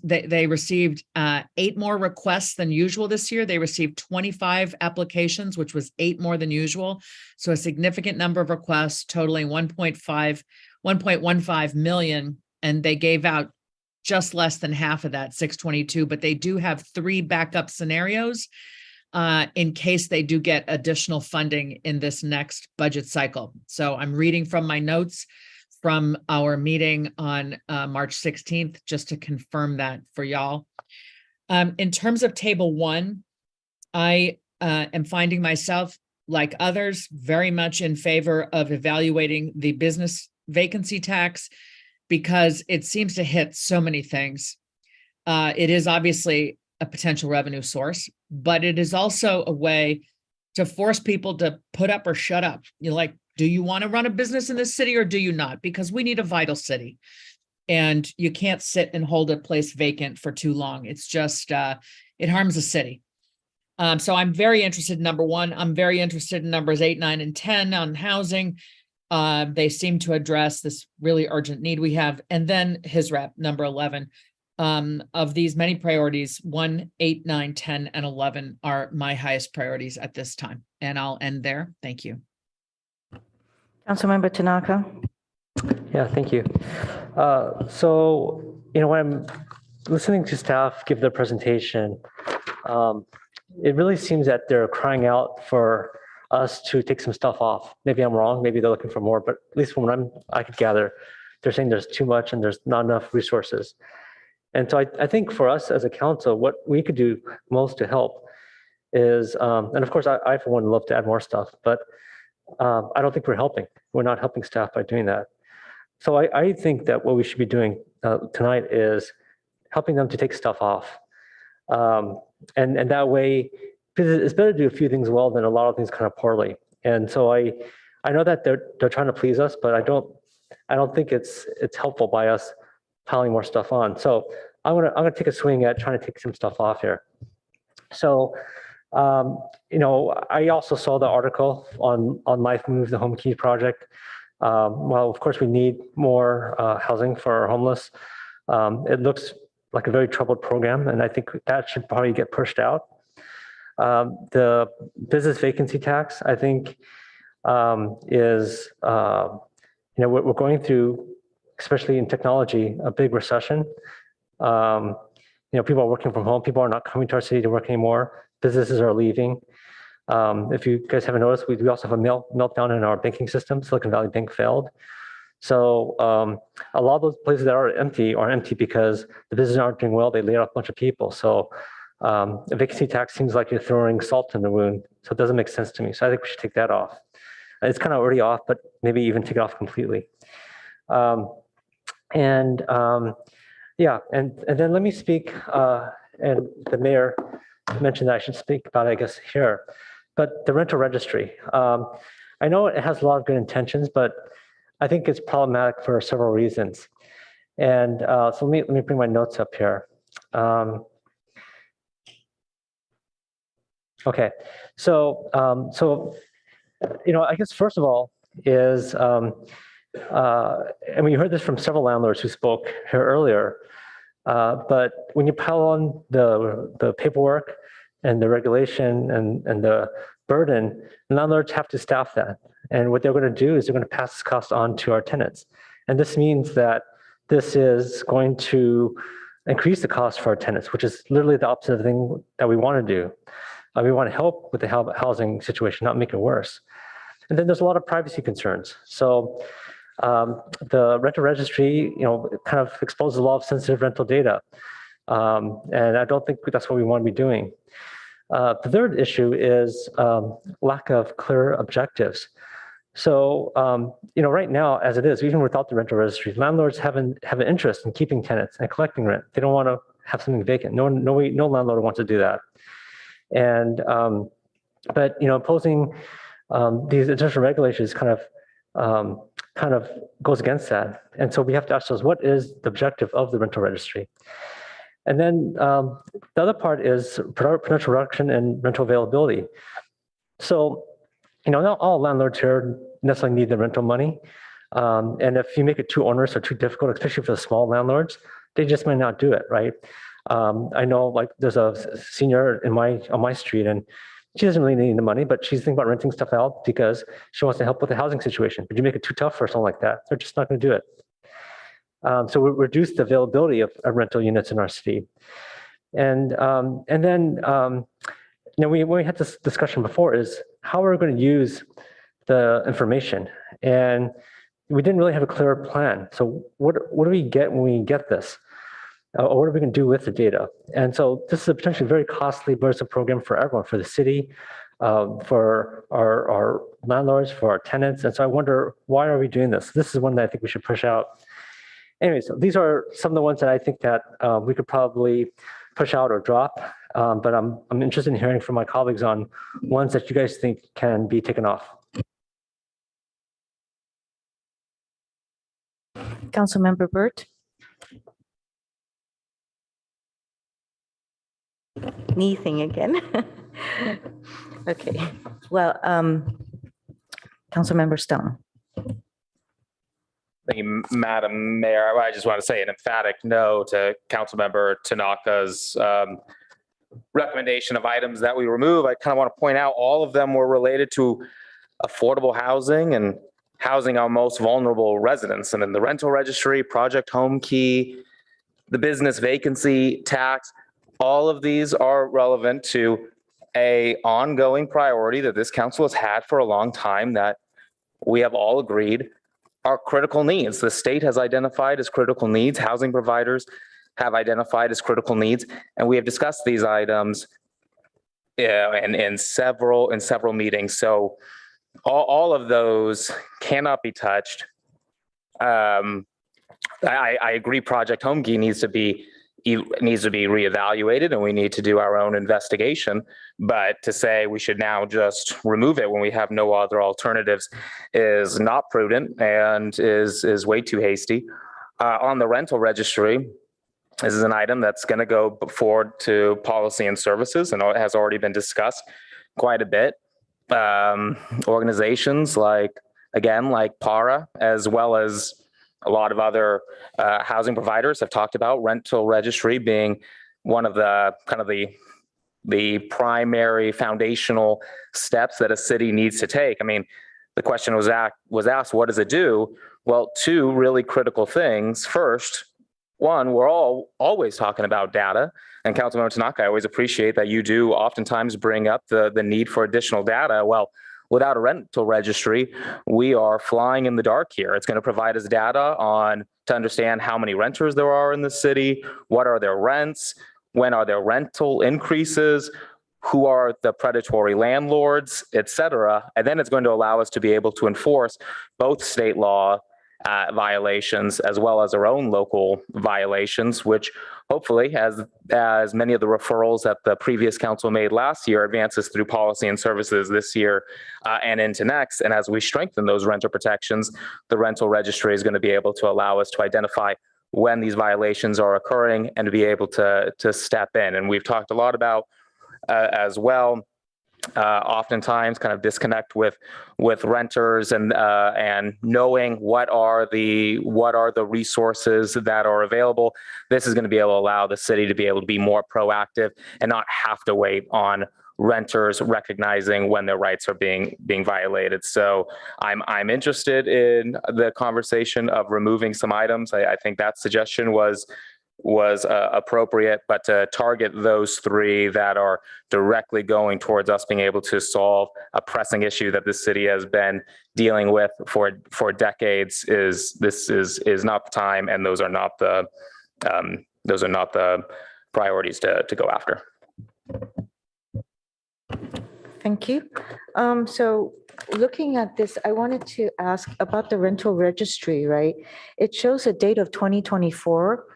they received 8 more requests than usual this year. They received 25 applications, which was 8 more than usual. So a significant number of requests totaling 1.15 million, and they gave out just less than half of that, 622, but they do have 3 backup scenarios in case they do get additional funding in this next budget cycle. So I'm reading from my notes from our meeting on March 16th, just to confirm that for y'all. In terms of table 1, I am finding myself, like others, very much in favor of evaluating the business vacancy tax, because it seems to hit so many things. It is obviously a potential revenue source, but it is also a way to force people to put up or shut up. You're like, do you want to run a business in this city or do you not? Because we need a vital city. And you can't sit and hold a place vacant for too long. It's just, it harms the city. So I'm very interested in number 1. I'm very interested in numbers 8, 9, and 10 on housing. They seem to address this really urgent need we have. And then his rep, number 11, of these many priorities, 1, 8, 9, 10, and 11 are my highest priorities at this time. And I'll end there. Thank you. Councilmember Tanaka. Yeah, thank you. So, when I'm listening to staff give their presentation, it really seems that they're crying out for us to take some stuff off. Maybe I'm wrong. Maybe they're looking for more, but at least from what I could gather, they're saying there's too much and there's not enough resources. And so I think for us as a council, what we could do most to help is, and of course, I for one love to add more stuff, but I don't think we're helping. We're not helping staff by doing that. So I think that what we should be doing tonight is helping them to take stuff off. And that way, because it's better to do a few things well than a lot of things kind of poorly. And so I know that they're trying to please us, but I don't think it's helpful by us piling more stuff on. So I'm gonna take a swing at trying to take some stuff off here. So I also saw the article on Life Move, the Home Key project. Well, of course, we need more housing for our homeless. It looks like a very troubled program, and I think that should probably get pushed out. The business vacancy tax, I think, is we're going through, especially in technology, a big recession. People are working from home. People are not coming to our city to work anymore. Businesses are leaving. If you guys haven't noticed, we also have a meltdown in our banking system. Silicon Valley Bank failed. So a lot of those places that are empty because the businesses aren't doing well. They laid off a bunch of people. So a vacancy tax seems like you're throwing salt in the wound. So it doesn't make sense to me. So I think we should take that off. It's kind of already off, but maybe even take it off completely. Yeah, and then let me speak, and the mayor mentioned that I should speak about it, I guess, here, but the rental registry. I know it has a lot of good intentions, but I think it's problematic for several reasons. And so let me bring my notes up here. Okay, so I guess first of all is, and we heard this from several landlords who spoke here earlier, but when you pile on the paperwork and the regulation and the burden, landlords have to staff that. And what they're going to do is they're going to pass this cost on to our tenants. And this means that this is going to increase the cost for our tenants, which is literally the opposite of the thing that we want to do. We want to help with the housing situation, not make it worse. And then there's a lot of privacy concerns. So the rental registry, kind of exposes a lot of sensitive rental data. And I don't think that's what we want to be doing. The third issue is lack of clear objectives. So, right now, as it is, even without the rental registry, landlords have an interest in keeping tenants and collecting rent. They don't want to have something vacant. No landlord wants to do that. And, but, imposing these additional regulations kind of goes against that. And so we have to ask ourselves, what is the objective of the rental registry? And then the other part is potential reduction in rental availability. So, not all landlords here necessarily need the rental money. And if you make it too onerous or too difficult, especially for the small landlords, they just might not do it, right? I know, like, there's a senior on my street, and she doesn't really need the money, but she's thinking about renting stuff out because she wants to help with the housing situation. But you make it too tough for something like that, they're just not going to do it. So we reduce the availability of rental units in our city. And then, we had this discussion before is how we're going to use the information. And we didn't really have a clear plan. So what do we get when we get this? Or what are we going to do with the data? And so this is a potentially very costly, burdensome program for everyone, for the city, for our landlords, for our tenants. And so I wonder, why are we doing this? This is one that I think we should push out. Anyways, these are some of the ones that I think that we could probably push out or drop. But I'm interested in hearing from my colleagues on ones that you guys think can be taken off. Councilmember Burt. Knee thing again. Okay, well, Councilmember Stone. Thank you, Madam Mayor. I just want to say an emphatic no to Councilmember Tanaka's recommendation of items that we remove. I kind of want to point out all of them were related to affordable housing and housing our most vulnerable residents. And then the rental registry, Project Home Key, the business vacancy tax, all of these are relevant to an ongoing priority that this council has had for a long time that we have all agreed are critical needs. The state has identified as critical needs. Housing providers have identified as critical needs. And we have discussed these items in several meetings. So all of those cannot be touched. I agree Project Home Key needs to be reevaluated and we need to do our own investigation. But to say we should now just remove it when we have no other alternatives is not prudent and is way too hasty. On the rental registry, this is an item that's going to go forward to policy and services, and it has already been discussed quite a bit. Organizations like PARA, as well as a lot of other housing providers have talked about rental registry being one of the kind of the primary foundational steps that a city needs to take. I mean, the question was asked, what does it do? Well, two really critical things. First, one, we're always talking about data. And Councilmember Tanaka, I always appreciate that you do oftentimes bring up the need for additional data. Well, without a rental registry, we are flying in the dark here. It's going to provide us data to understand how many renters there are in the city, what are their rents, when are there rental increases, who are the predatory landlords, et cetera. And then it's going to allow us to be able to enforce both state law violations as well as our own local violations, which hopefully, as many of the referrals that the previous council made last year, advances through policy and services this year and into next. And as we strengthen those renter protections, the rental registry is going to be able to allow us to identify when these violations are occurring and to be able to step in. And we've talked a lot about as well, oftentimes kind of disconnect with renters and knowing what are the resources that are available. This is going to be able to allow the city to be able to be more proactive and not have to wait on renters recognizing when their rights are being violated. So I'm interested in the conversation of removing some items. I think that suggestion was appropriate, but to target those three that are directly going towards us being able to solve a pressing issue that the city has been dealing with for decades is not the time, and those are not the priorities to go after. Thank you. So looking at this, I wanted to ask about the rental registry, right? It shows a date of 2024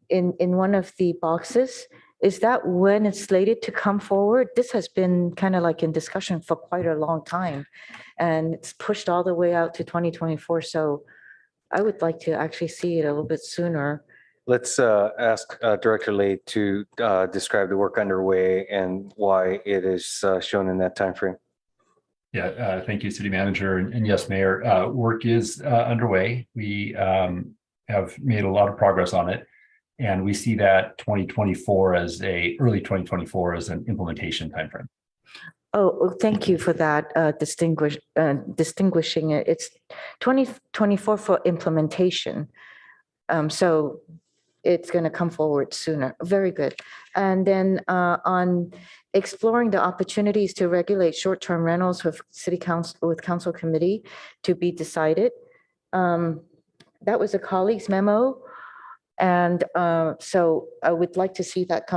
in one of the boxes. Is that when it's slated to come forward? This has been kind of like in discussion for quite a long time, and it's pushed all the way out to 2024. So I would like to actually see it a little bit sooner. Let's ask Director Lay to describe the work underway and why it is shown in that timeframe. Yeah, thank you, City Manager. And yes, Mayor, work is underway. We have made a lot of progress on it. And we see that early 2024 as an implementation timeframe. Oh, thank you for that distinguishing it. It's 2024 for implementation. So it's going to come forward sooner. Very good. And then on exploring the opportunities to regulate short-term rentals with council committee to be decided. That was a colleague's memo. And so I would like to see that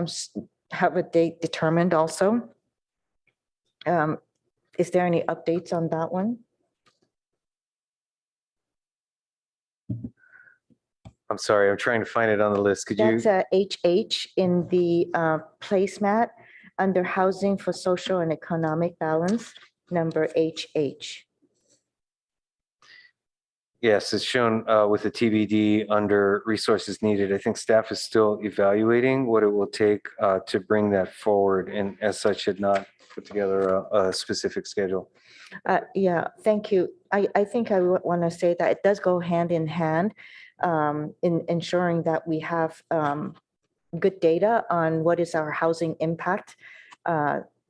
have a date determined also. Is there any updates on that one? I'm sorry, I'm trying to find it on the list. Could you? That's HH in the placemat under Housing for Social and Economic Balance, number HH. Yes, it's shown with the TBD under resources needed. I think staff is still evaluating what it will take to bring that forward, and as such had not put together a specific schedule. Yeah, thank you. I think I want to say that it does go hand in hand in ensuring that we have good data on what is our housing impact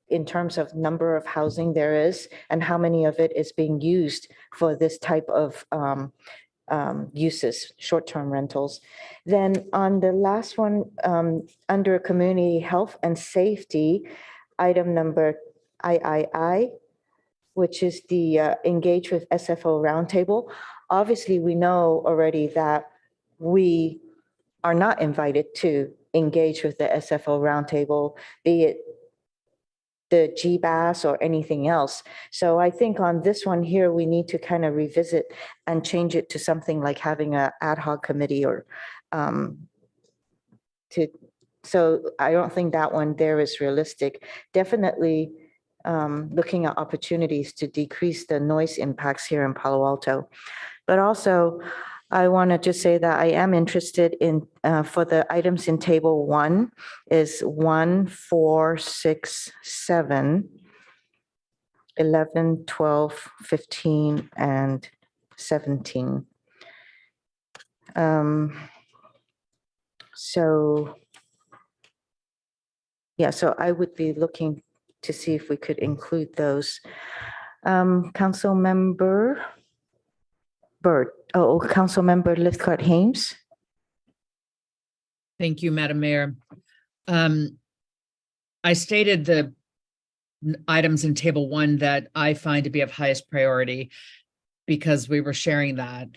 in terms of number of housing there is and how many of it is being used for this type of uses, short-term rentals. Then on the last one, under community health and safety, item number III, which is the engage with SFO roundtable. Obviously, we know already that we are not invited to engage with the SFO roundtable, be it the GBAS or anything else. So I think on this one here, we need to kind of revisit and change it to something like having an ad hoc committee or so I don't think that one there is realistic. Definitely looking at opportunities to decrease the noise impacts here in Palo Alto. But also, I want to just say that I am interested in, for the items in table 1 is 1, 4, 6, 7, 11, 12, 15, and 17. So, yeah, so I would be looking to see if we could include those. Council Member Burt, Council Member Lithcott Hames. Thank you, Madam Mayor. I stated the items in Table 1 that I find to be of highest priority because we were sharing that.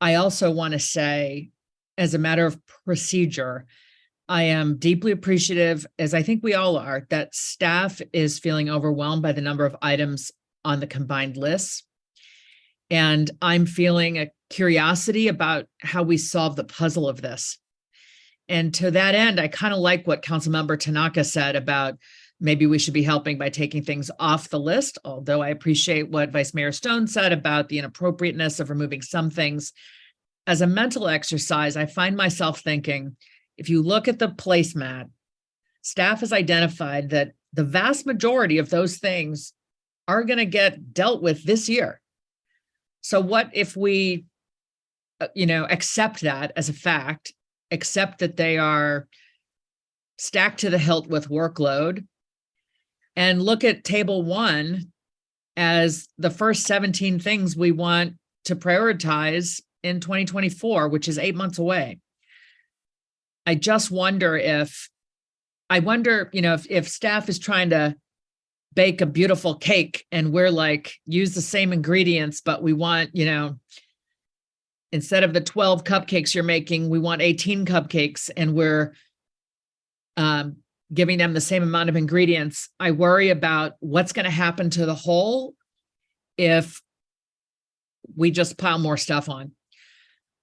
I also want to say, as a matter of procedure, I am deeply appreciative, as I think we all are, that staff is feeling overwhelmed by the number of items on the combined lists. And I'm feeling a curiosity about how we solve the puzzle of this. And to that end, I kind of like what Councilmember Tanaka said about maybe we should be helping by taking things off the list, although I appreciate what Vice Mayor Stone said about the inappropriateness of removing some things. As a mental exercise, I find myself thinking, if you look at the placemat, staff has identified that the vast majority of those things are going to get dealt with this year. So what if we, accept that as a fact, accept that they are stacked to the hilt with workload, and look at Table 1 as the first 17 things we want to prioritize in 2024, which is 8 months away. I just wonder if staff is trying to bake a beautiful cake and we're like, use the same ingredients, but we want, instead of the 12 cupcakes you're making, we want 18 cupcakes, and we're giving them the same amount of ingredients. I worry about what's going to happen to the whole if we just pile more stuff on.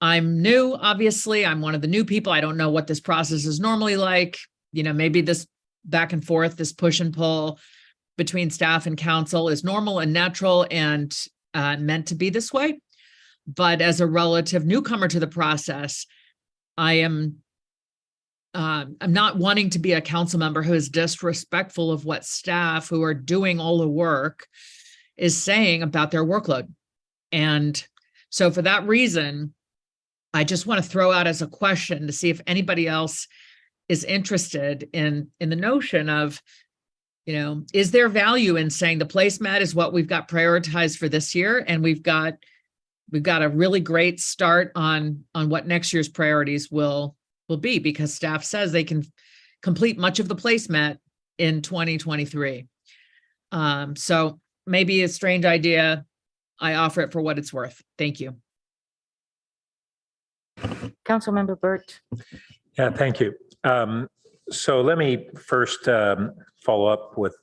I'm new, obviously. I'm one of the new people. I don't know what this process is normally like. Maybe this back and forth, this push and pull between staff and council is normal and natural and meant to be this way. But as a relative newcomer to the process, I'm not wanting to be a council member who is disrespectful of what staff who are doing all the work is saying about their workload. And so for that reason, I just want to throw out as a question to see if anybody else is interested in the notion of, is there value in saying the placemat is what we've got prioritized for this year, and we've got a really great start on what next year's priorities will be, because staff says they can complete much of the placemat in 2023. So maybe a strange idea. I offer it for what it's worth. Thank you. Councilmember Burt. Yeah, thank you. So let me first follow up with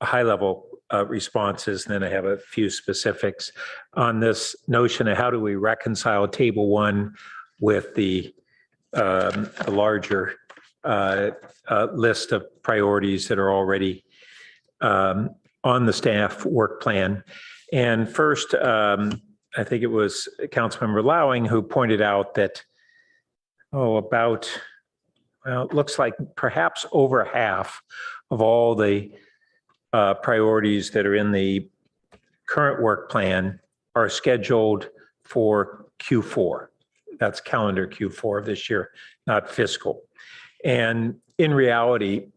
high-level responses, and then I have a few specifics on this notion of how do we reconcile Table 1 with the larger list of priorities that are already on the staff work plan. And first, I think it was Councilmember Lowing who pointed out that, it looks like perhaps over half of all the priorities that are in the current work plan are scheduled for Q4. That's calendar Q4 of this year, not fiscal. And in reality,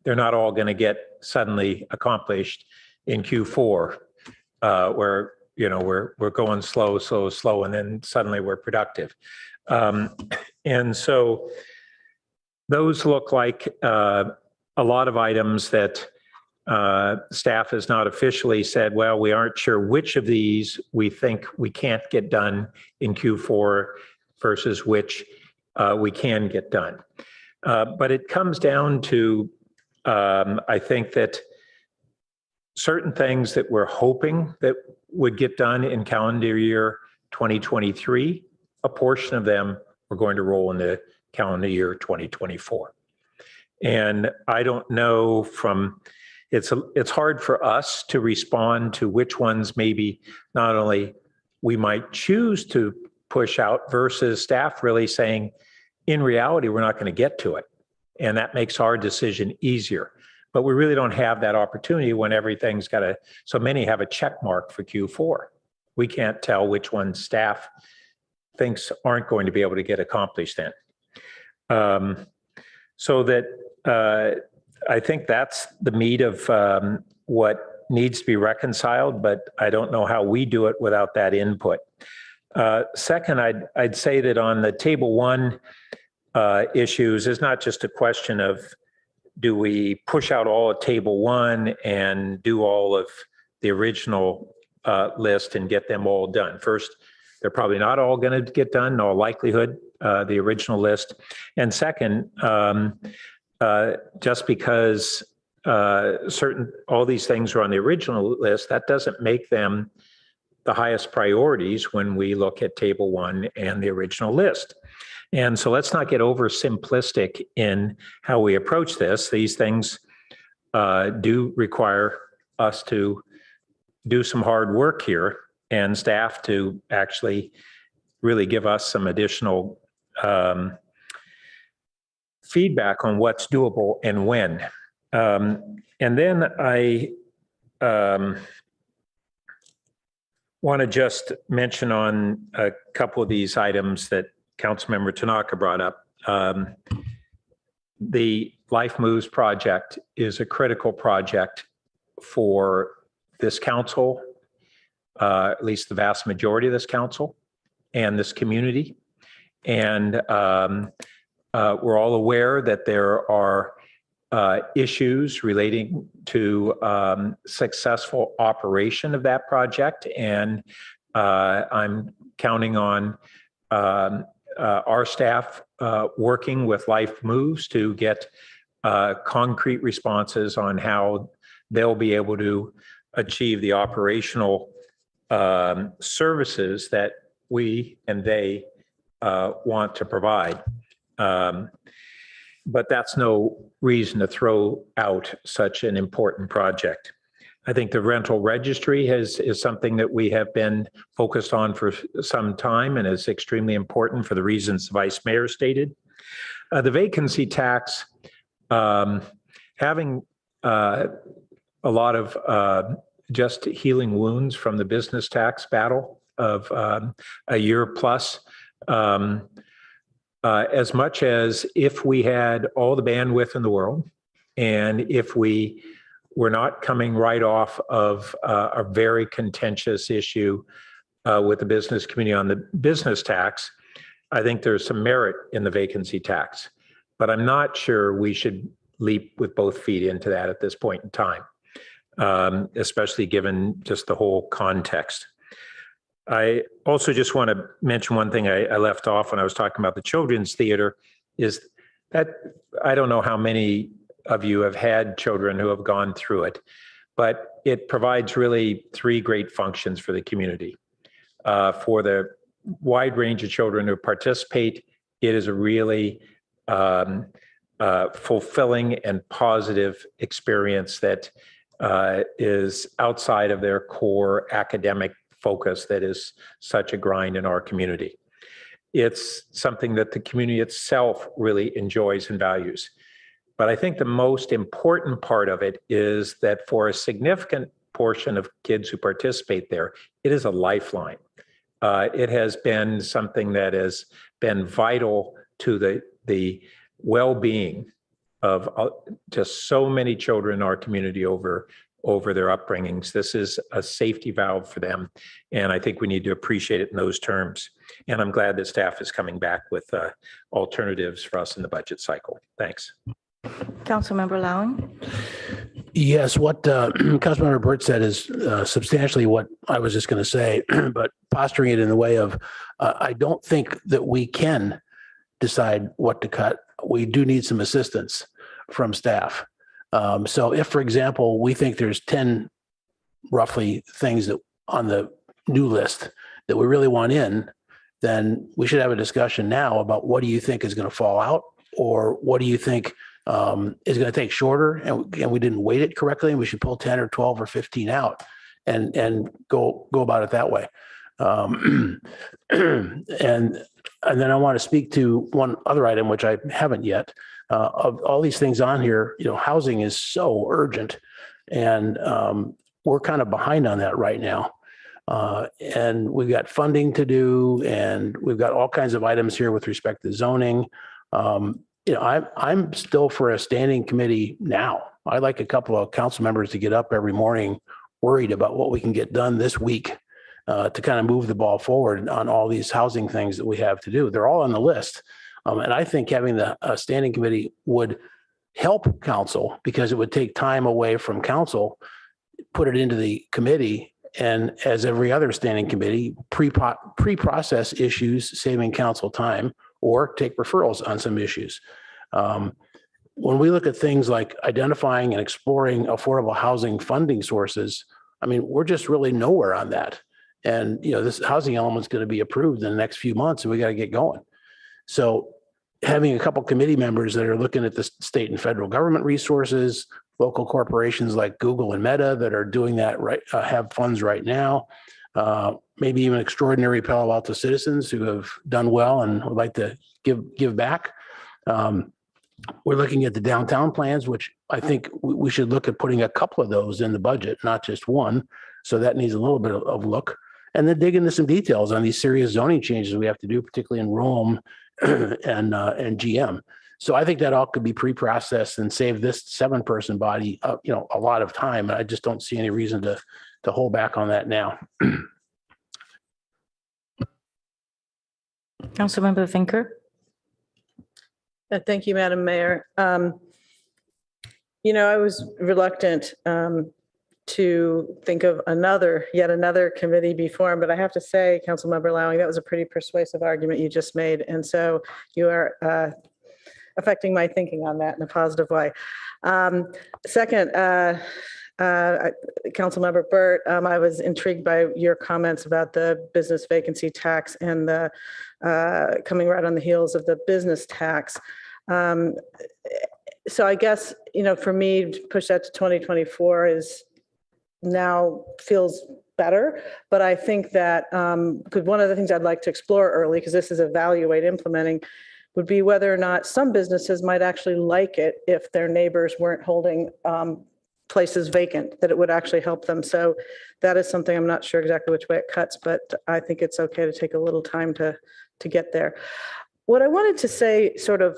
they're not all going to get suddenly accomplished in Q4, where we're going slow, and then suddenly we're productive. And so those look like a lot of items that staff has not officially said, well, we aren't sure which of these we think we can't get done in Q4 versus which we can get done. But it comes down to, I think that certain things that we're hoping that would get done in calendar year 2023, a portion of them are going to roll into calendar year 2024. And I don't know it's hard for us to respond to which ones maybe not only we might choose to push out versus staff really saying, in reality, we're not going to get to it. And that makes our decision easier. But we really don't have that opportunity when everything's so many have a check mark for Q4. we can't tell which ones staff thinks aren't going to be able to get accomplished then. So that I think that's the meat of what needs to be reconciled, but I don't know how we do it without that input. Second, I'd say that on the table one issues, it's not just a question of do we push out all of table one and do all of the original list and get them all done. First, they're probably not all going to get done, in all likelihood, the original list. And second, just because all these things are on the original list, that doesn't make them the highest priorities when we look at table one and the original list. And so let's not get oversimplistic in how we approach this. These things do require us to do some hard work here and staff to actually really give us some additional feedback on what's doable and when. And then I want to just mention on a couple of these items that Councilmember Tanaka brought up. The Life Moves project is a critical project for this council, at least the vast majority of this council and this community. And we're all aware that there are issues relating to successful operation of that project. And I'm counting on our staff working with Life Moves to get concrete responses on how they'll be able to achieve the operational services that we and they want to provide. But that's no reason to throw out such an important project. I think the rental registry is something that we have been focused on for some time and is extremely important for the reasons the Vice Mayor stated. The vacancy tax, having a lot of just healing wounds from the business tax battle of a year plus, as much as if we had all the bandwidth in the world, and if we were not coming right off of a very contentious issue with the business community on the business tax, I think there's some merit in the vacancy tax. But I'm not sure we should leap with both feet into that at this point in time, especially given just the whole context. I also just want to mention one thing I left off when I was talking about the children's theater is that I don't know how many of you have had children who have gone through it, but it provides really three great functions for the community. For the wide range of children who participate, it is a really fulfilling and positive experience that is outside of their core academic focus that is such a grind in our community. It's something that the community itself really enjoys and values. But I think the most important part of it is that for a significant portion of kids who participate there, it is a lifeline. It has been something that has been vital to the well-being of just so many children in our community over their upbringings. This is a safety valve for them. And I think we need to appreciate it in those terms. And I'm glad that staff is coming back with alternatives for us in the budget cycle. Thanks. Councilmember Lowen. Yes, what Councilmember Burt said is substantially what I was just going to say, but posturing it in the way of, I don't think that we can decide what to cut. We do need some assistance from staff. So if, for example, we think there's 10 roughly things that on the new list that we really want in, then we should have a discussion now about what do you think is going to fall out, or what do you think is going to take shorter and we didn't weight it correctly and we should pull 10 or 12 or 15 out and go about it that way. And then I want to speak to one other item, which I haven't yet. Of all these things on here, housing is so urgent, and we're kind of behind on that right now. And we've got funding to do, and we've got all kinds of items here with respect to zoning. I'm still for a standing committee now. I'd like a couple of council members to get up every morning worried about what we can get done this week to kind of move the ball forward on all these housing things that we have to do. They're all on the list. And I think having the standing committee would help council because it would take time away from council, put it into the committee, and as every other standing committee, pre-process issues, saving council time, or take referrals on some issues. When we look at things like identifying and exploring affordable housing funding sources, I mean, we're just really nowhere on that. And, this housing element's going to be approved in the next few months, and we got to get going. So having a couple committee members that are looking at the state and federal government resources, local corporations like Google and Meta that are doing that right, have funds right now, maybe even extraordinary Palo Alto citizens who have done well and would like to give back. We're looking at the downtown plans, which I think we should look at putting a couple of those in the budget, not just one. So that needs a little bit of look. And then dig into some details on these serious zoning changes we have to do, particularly in Rome and GM. So I think that all could be pre-processed and save this 7-person body, a lot of time. And I just don't see any reason to hold back on that now. Councilmember Vinker. Thank you, Madam Mayor. I was reluctant to think of yet another committee be formed, but I have to say, Councilmember Lowing, that was a pretty persuasive argument you just made. And so you are affecting my thinking on that in a positive way. Second, Councilmember Burt, I was intrigued by your comments about the business vacancy tax and the coming right on the heels of the business tax. So I guess, for me, to push that to 2024 now feels better, but I think that one of the things I'd like to explore early, because this is evaluate implementing, would be whether or not some businesses might actually like it if their neighbors weren't holding places vacant, that it would actually help them. So that is something I'm not sure exactly which way it cuts, but I think it's okay to take a little time to get there. What I wanted to say sort of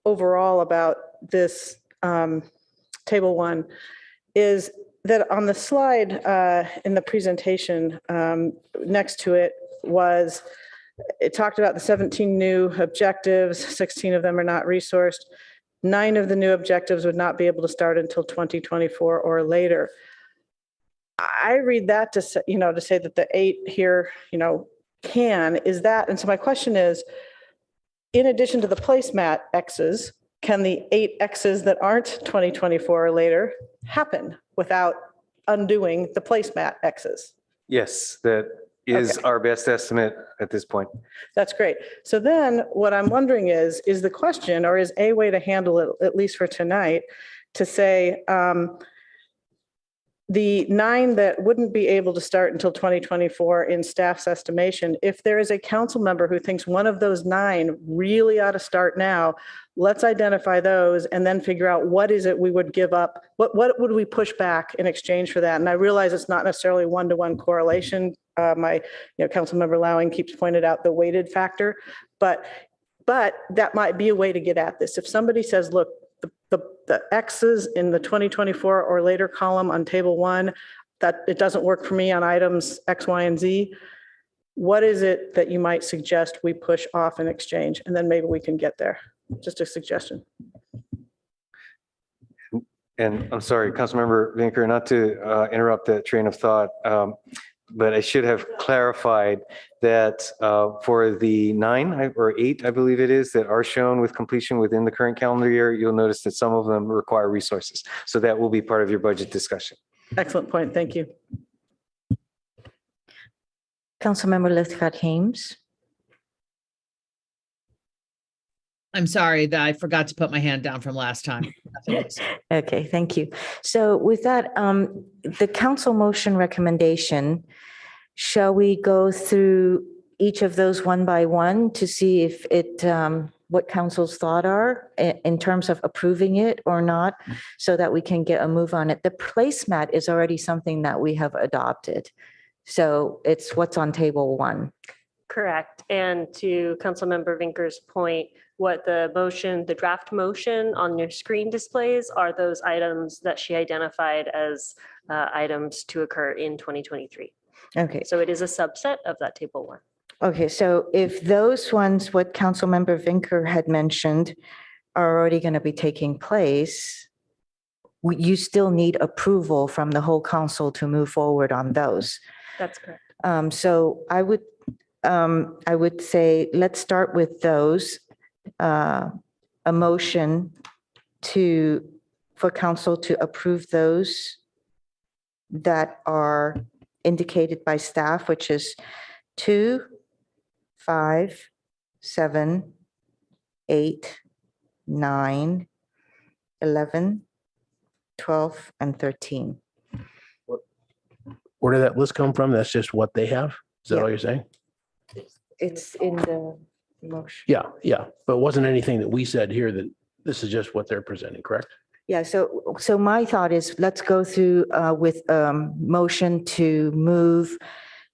overall about this table 1 is that on the slide in the presentation next to it talked about the 17 new objectives, 16 of them are not resourced. 9 of the new objectives would not be able to start until 2024 or later. I read that to say, that the 8 here, can, is that, and so my question is, in addition to the placemat X's, can the 8 X's that aren't 2024 or later happen without undoing the placemat X's? Yes, that is our best estimate at this point. That's great. So then what I'm wondering is the question, or is a way to handle it, at least for tonight, to say the 9 that wouldn't be able to start until 2024 in staff's estimation, if there is a council member who thinks one of those 9 really ought to start now, let's identify those and then figure out what is it we would give up, what would we push back in exchange for that? And I realize it's not necessarily one-to-one correlation. My council member Lowing keeps pointed out the weighted factor, but that might be a way to get at this. If somebody says, look, the X's in the 2024 or later column on table 1, that it doesn't work for me on items X, Y, and Z, what is it that you might suggest we push off in exchange? And then maybe we can get there. Just a suggestion. And I'm sorry, Councilmember Vinker, not to interrupt that train of thought, but I should have clarified that for the 9 or 8, I believe it is, that are shown with completion within the current calendar year, you'll notice that some of them require resources. So that will be part of your budget discussion. Excellent point. Thank you. Councilmember Lithcott-Hames. I'm sorry that I forgot to put my hand down from last time. Okay, thank you. So with that, the council motion recommendation, shall we go through each of those one by one to see if what council's thought are in terms of approving it or not, so that we can get a move on it? The placemat is already something that we have adopted. So it's what's on table one. Correct. And to Councilmember Vinker's point, what the draft motion on your screen displays are those items that she identified as items to occur in 2023. Okay. So it is a subset of that table one. Okay, so if those ones, what Councilmember Vinker had mentioned, are already going to be taking place, you still need approval from the whole council to move forward on those. That's correct. So I would say, let's start with those. A motion for council to approve those that are indicated by staff, which is 2, 5, 7, 8, 9, 11, 12, and 13. Where did that list come from? That's just what they have? Is that all you're saying? It's in the motion. Yeah. But it wasn't anything that we said here that this is just what they're presenting, correct? Yeah, so my thought is, let's go through with motion to move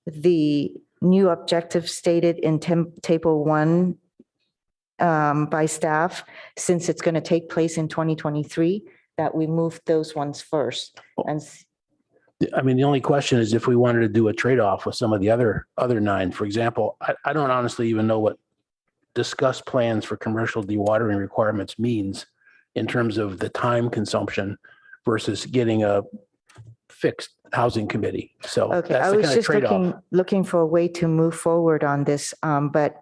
the new objectives stated in table one by staff, since it's going to take place in 2023, that we move those ones first. And I mean, the only question is if we wanted to do a trade-off with some of the other 9, for example, I don't honestly even know what discuss plans for commercial dewatering requirements means in terms of the time consumption versus getting a fixed housing committee. So okay, that's I the was kind of just trade-off. looking for a way to move forward on this, but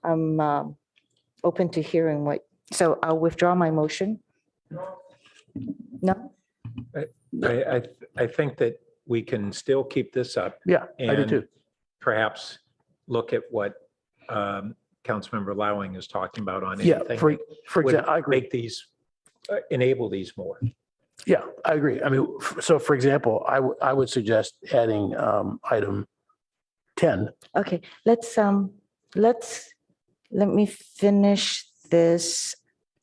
I'm open to hearing so I'll withdraw my motion. No? I think that we can still keep this up. Yeah, I do and too. Perhaps look at what Councilmember Lowing is talking about on Yeah, anything. for would example, I agree. Make these, enable these more. Yeah, I agree. I mean, so for example, I would suggest adding item 10. Okay, let me finish this,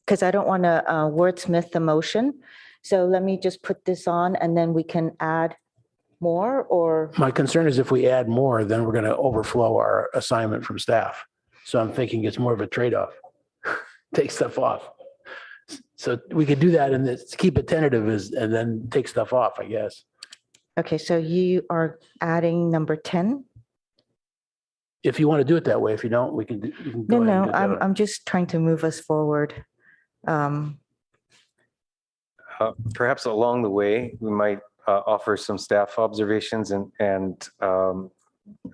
because I don't want to wordsmith the motion. So let me just put this on and then we can add more, or? My concern is if we add more, then we're going to overflow our assignment from staff. So I'm thinking it's more of a trade-off. Take stuff off. So we could do that and keep it tentative and then take stuff off, I guess. Okay, so you are adding number 10? If you want to do it that way, if you don't, we can go ahead and do it that way. I'm just trying to move us forward. Perhaps along the way, we might offer some staff observations and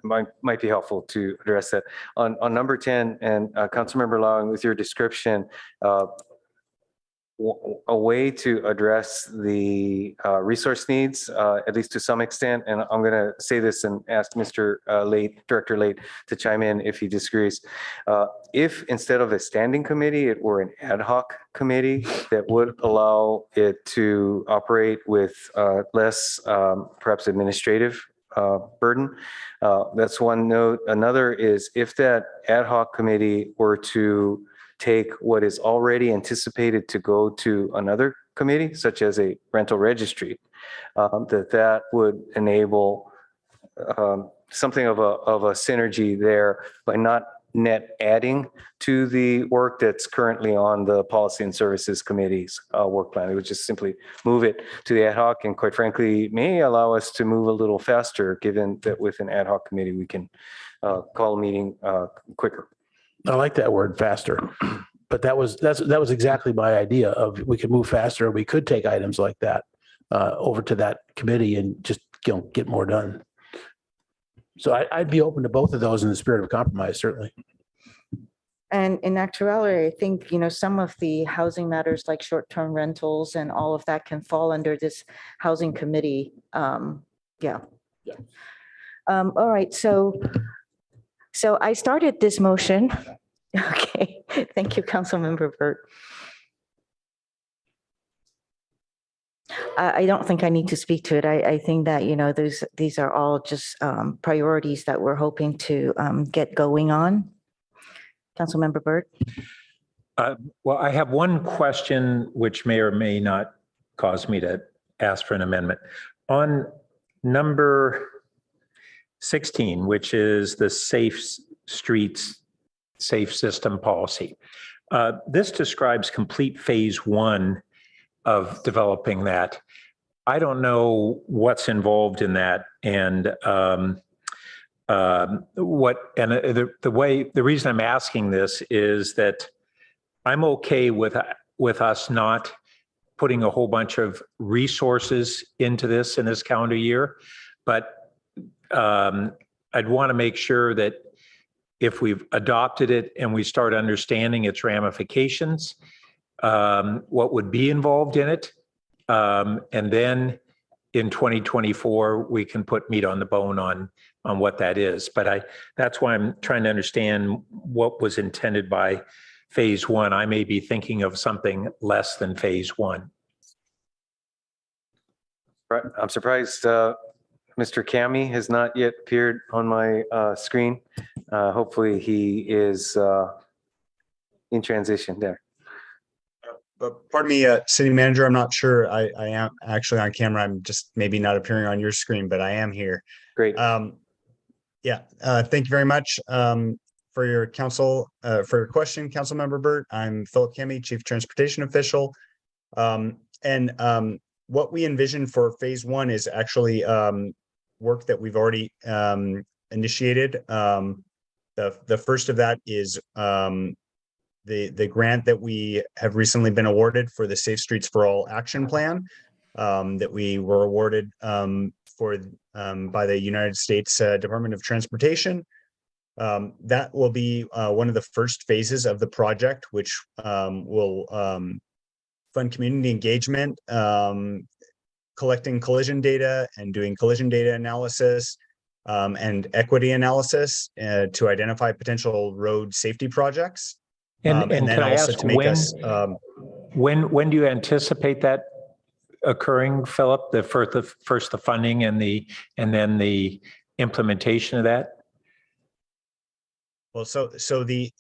might be helpful to address that. On number 10, and Councilmember Lowing, with your description, a way to address the resource needs, at least to some extent, and I'm going to say this and ask Mr. Director Late to chime in if he disagrees. If instead of a standing committee, it were an ad hoc committee that would allow it to operate with less perhaps administrative burden. That's one note. Another is if that ad hoc committee were to take what is already anticipated to go to another committee, such as a rental registry, that would enable something of a synergy there by not net adding to the work that's currently on the Policy and Services Committee's work plan. It would just simply move it to the ad hoc, and quite frankly, may allow us to move a little faster, given that with an ad hoc committee, we can call a meeting quicker. I like that word, faster. But that was exactly my idea of we could move faster. We could take items like that over to that committee and just get more done. So I'd be open to both of those in the spirit of compromise, certainly. And in actuality, I think, some of the housing matters like short-term rentals and all of that can fall under this housing committee. Yeah. All right. So I started this motion. Okay. Thank you, Councilmember Burt. I don't think I need to speak to it. I think that, these are all just priorities that we're hoping to get going on. Councilmember Burt. Well, I have one question which may or may not cause me to ask for an amendment. On number 16, which is the Safe Streets, Safe System Policy. This describes complete phase one of developing that. I don't know what's involved in that, and the reason I'm asking this is that I'm okay with us not putting a whole bunch of resources into this in this calendar year, but I'd want to make sure that if we've adopted it and we start understanding its ramifications, what would be involved in it, and then in 2024 we can put meat on the bone on what that is. But that's why I'm trying to understand what was intended by phase one. I may be thinking of something less than phase one. Right. I'm surprised Mr. Kami has not yet appeared on my screen. Hopefully he is in transition there. But pardon me, City Manager, I'm not sure I am actually on camera. I'm just maybe not appearing on your screen, but I am here. Great. Yeah, thank you very much for your question, Council Member Burt. I'm Philip Kami, Chief Transportation Official. What we envision for phase one is actually work that we've already initiated. The first of that is the grant that we have recently been awarded for the Safe Streets for All Action Plan that we were awarded by the United States Department of Transportation. That will be one of the first phases of the project, which will fund community engagement, collecting collision data and doing collision data analysis and equity analysis to identify potential road safety projects. And then can I also ask to make when do you anticipate that occurring, Philip? The first the funding and then the implementation of that? Well, so the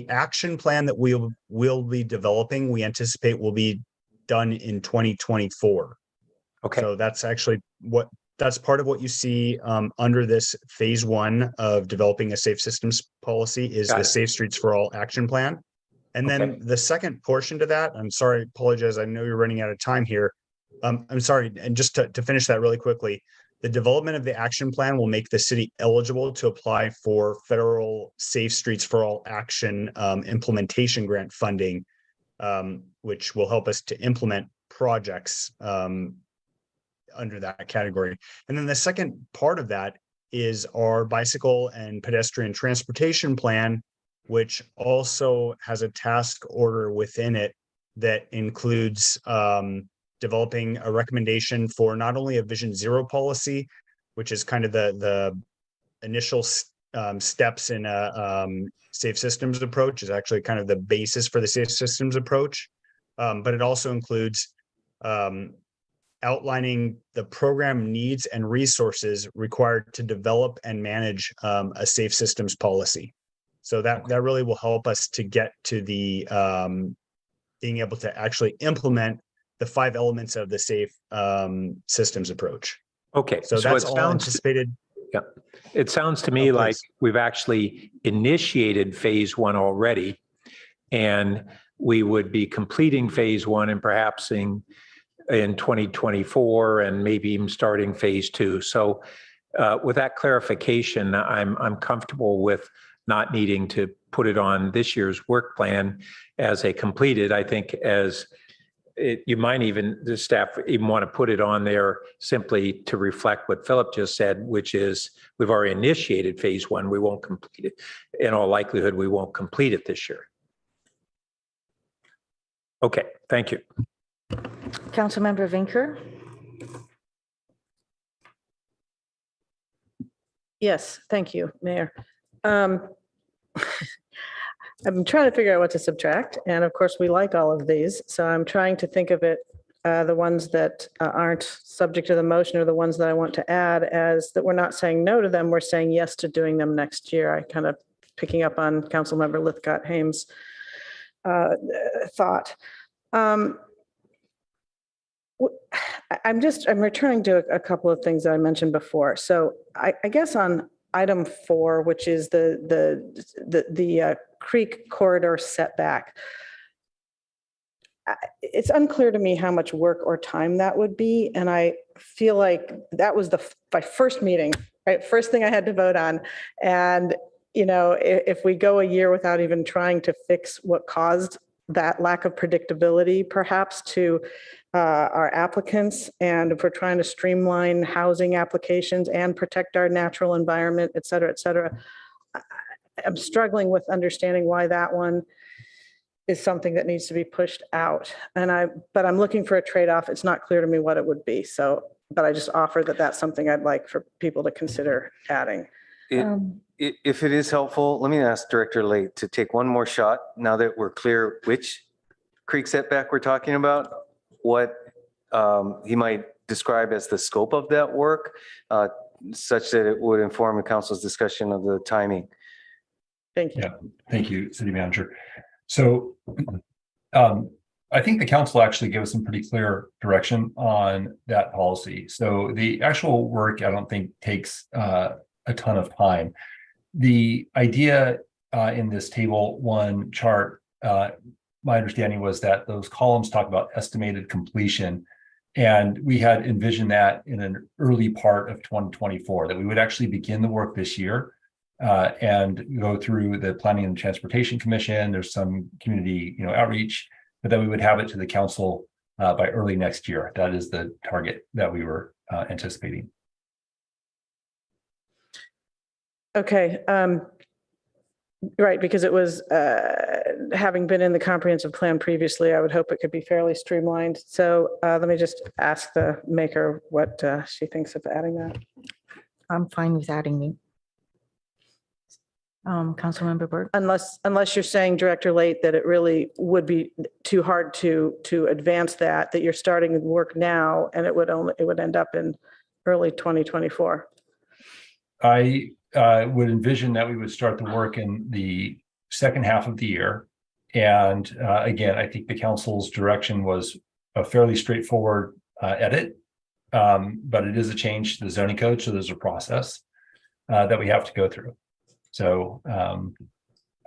action plan that we'll be developing, we anticipate will be done in 2024. Okay. So that's actually that's part of what you see under this phase one of developing a safe systems policy is the Safe Streets for All Action Plan. And then the second portion to that, I'm sorry, apologize. I know you're running out of time here. I'm sorry. And just to finish that really quickly, the development of the action plan will make the city eligible to apply for federal Safe Streets for All Action implementation grant funding, which will help us to implement projects under that category. And then the second part of that is our bicycle and pedestrian transportation plan, which also has a task order within it that includes developing a recommendation for not only a Vision Zero policy, which is kind of the initial steps in a safe systems approach, is actually kind of the basis for the safe systems approach, but it also includes outlining the program needs and resources required to develop and manage a safe systems policy. So that really will help us to get to the being able to actually implement the 5 elements of the safe systems approach. Okay. So that's all anticipated. Yeah. It sounds to me like we've actually initiated phase one already, and we would be completing phase one and perhaps in 2024 and maybe even starting phase two. So with that clarification, I'm comfortable with not needing to put it on this year's work plan as a completed. I think you might even, the staff even want to put it on there simply to reflect what Philip just said, which is we've already initiated phase one. We won't complete it. In all likelihood, we won't complete it this year. Okay, thank you. Councilmember Vinker. Yes, thank you, Mayor. I'm trying to figure out what to subtract. And of course, we like all of these. So I'm trying to think of it, the ones that aren't subject to the motion or the ones that I want to add as that we're not saying no to them, we're saying yes to doing them next year. I kind of picking up on Councilmember Lithcott-Hames' thought. I'm returning to a couple of things that I mentioned before. So I guess on item 4, which is the creek corridor setback, it's unclear to me how much work or time that would be. And I feel like that was my first meeting, right? First thing I had to vote on. And, if we go a year without even trying to fix what caused that lack of predictability, perhaps to our applicants, and if we're trying to streamline housing applications and protect our natural environment, et cetera, I'm struggling with understanding why that one is something that needs to be pushed out. But I'm looking for a trade-off. It's not clear to me what it would be. So, but I just offer that that's something I'd like for people to consider adding. If it is helpful, let me ask Director Late to take one more shot now that we're clear which creek setback we're talking about, what he might describe as the scope of that work, such that it would inform the council's discussion of the timing. Thank you. Yeah, thank you, City Manager. So I think the council actually gave us some pretty clear direction on that policy. So the actual work, I don't think takes a ton of time. The idea in this table 1 chart, my understanding was that those columns talk about estimated completion. And we had envisioned that in an early part of 2024, that we would actually begin the work this year and go through the Planning and Transportation Commission. There's some community, outreach, but then we would have it to the council by early next year. That is the target that we were anticipating. Okay. Right, because it was, having been in the comprehensive plan previously, I would hope it could be fairly streamlined. So let me just ask the maker what she thinks of adding that. I'm fine with adding it. Councilmember Burt? Unless you're saying, Director Late, that it really would be too hard to advance that you're starting work now and it would end up in early 2024. I would envision that we would start the work in the second half of the year. And again, I think the council's direction was a fairly straightforward edit, but it is a change to the zoning code. So there's a process that we have to go through. So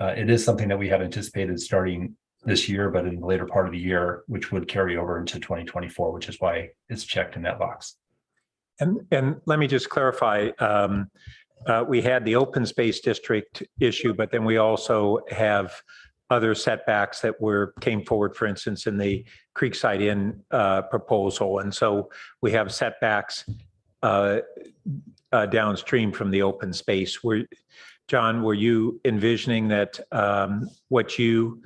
it is something that we have anticipated starting this year, but in the later part of the year, which would carry over into 2024, which is why it's checked in that box. And let me just clarify, we had the open space district issue, but then we also have other setbacks that came forward, for instance, in the Creekside Inn proposal. And so we have setbacks downstream from the open space. John, were you envisioning that what you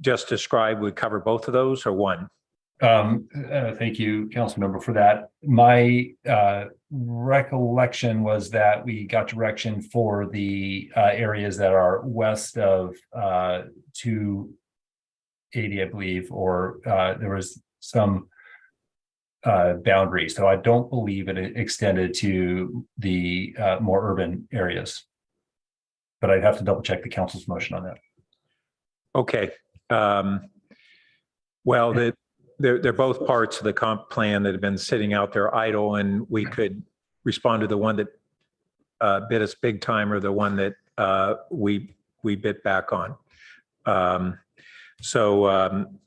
just described would cover both of those or one? Thank you, council member, for that. My recollection was that we got direction for the areas that are west of 280, I believe, or there was some boundary. So I don't believe it extended to the more urban areas, but I'd have to double check the council's motion on that. Okay. Well, they're both parts of the comp plan that have been sitting out there idle, and we could respond to the one that bit us big time or the one that we bit back on. So I'm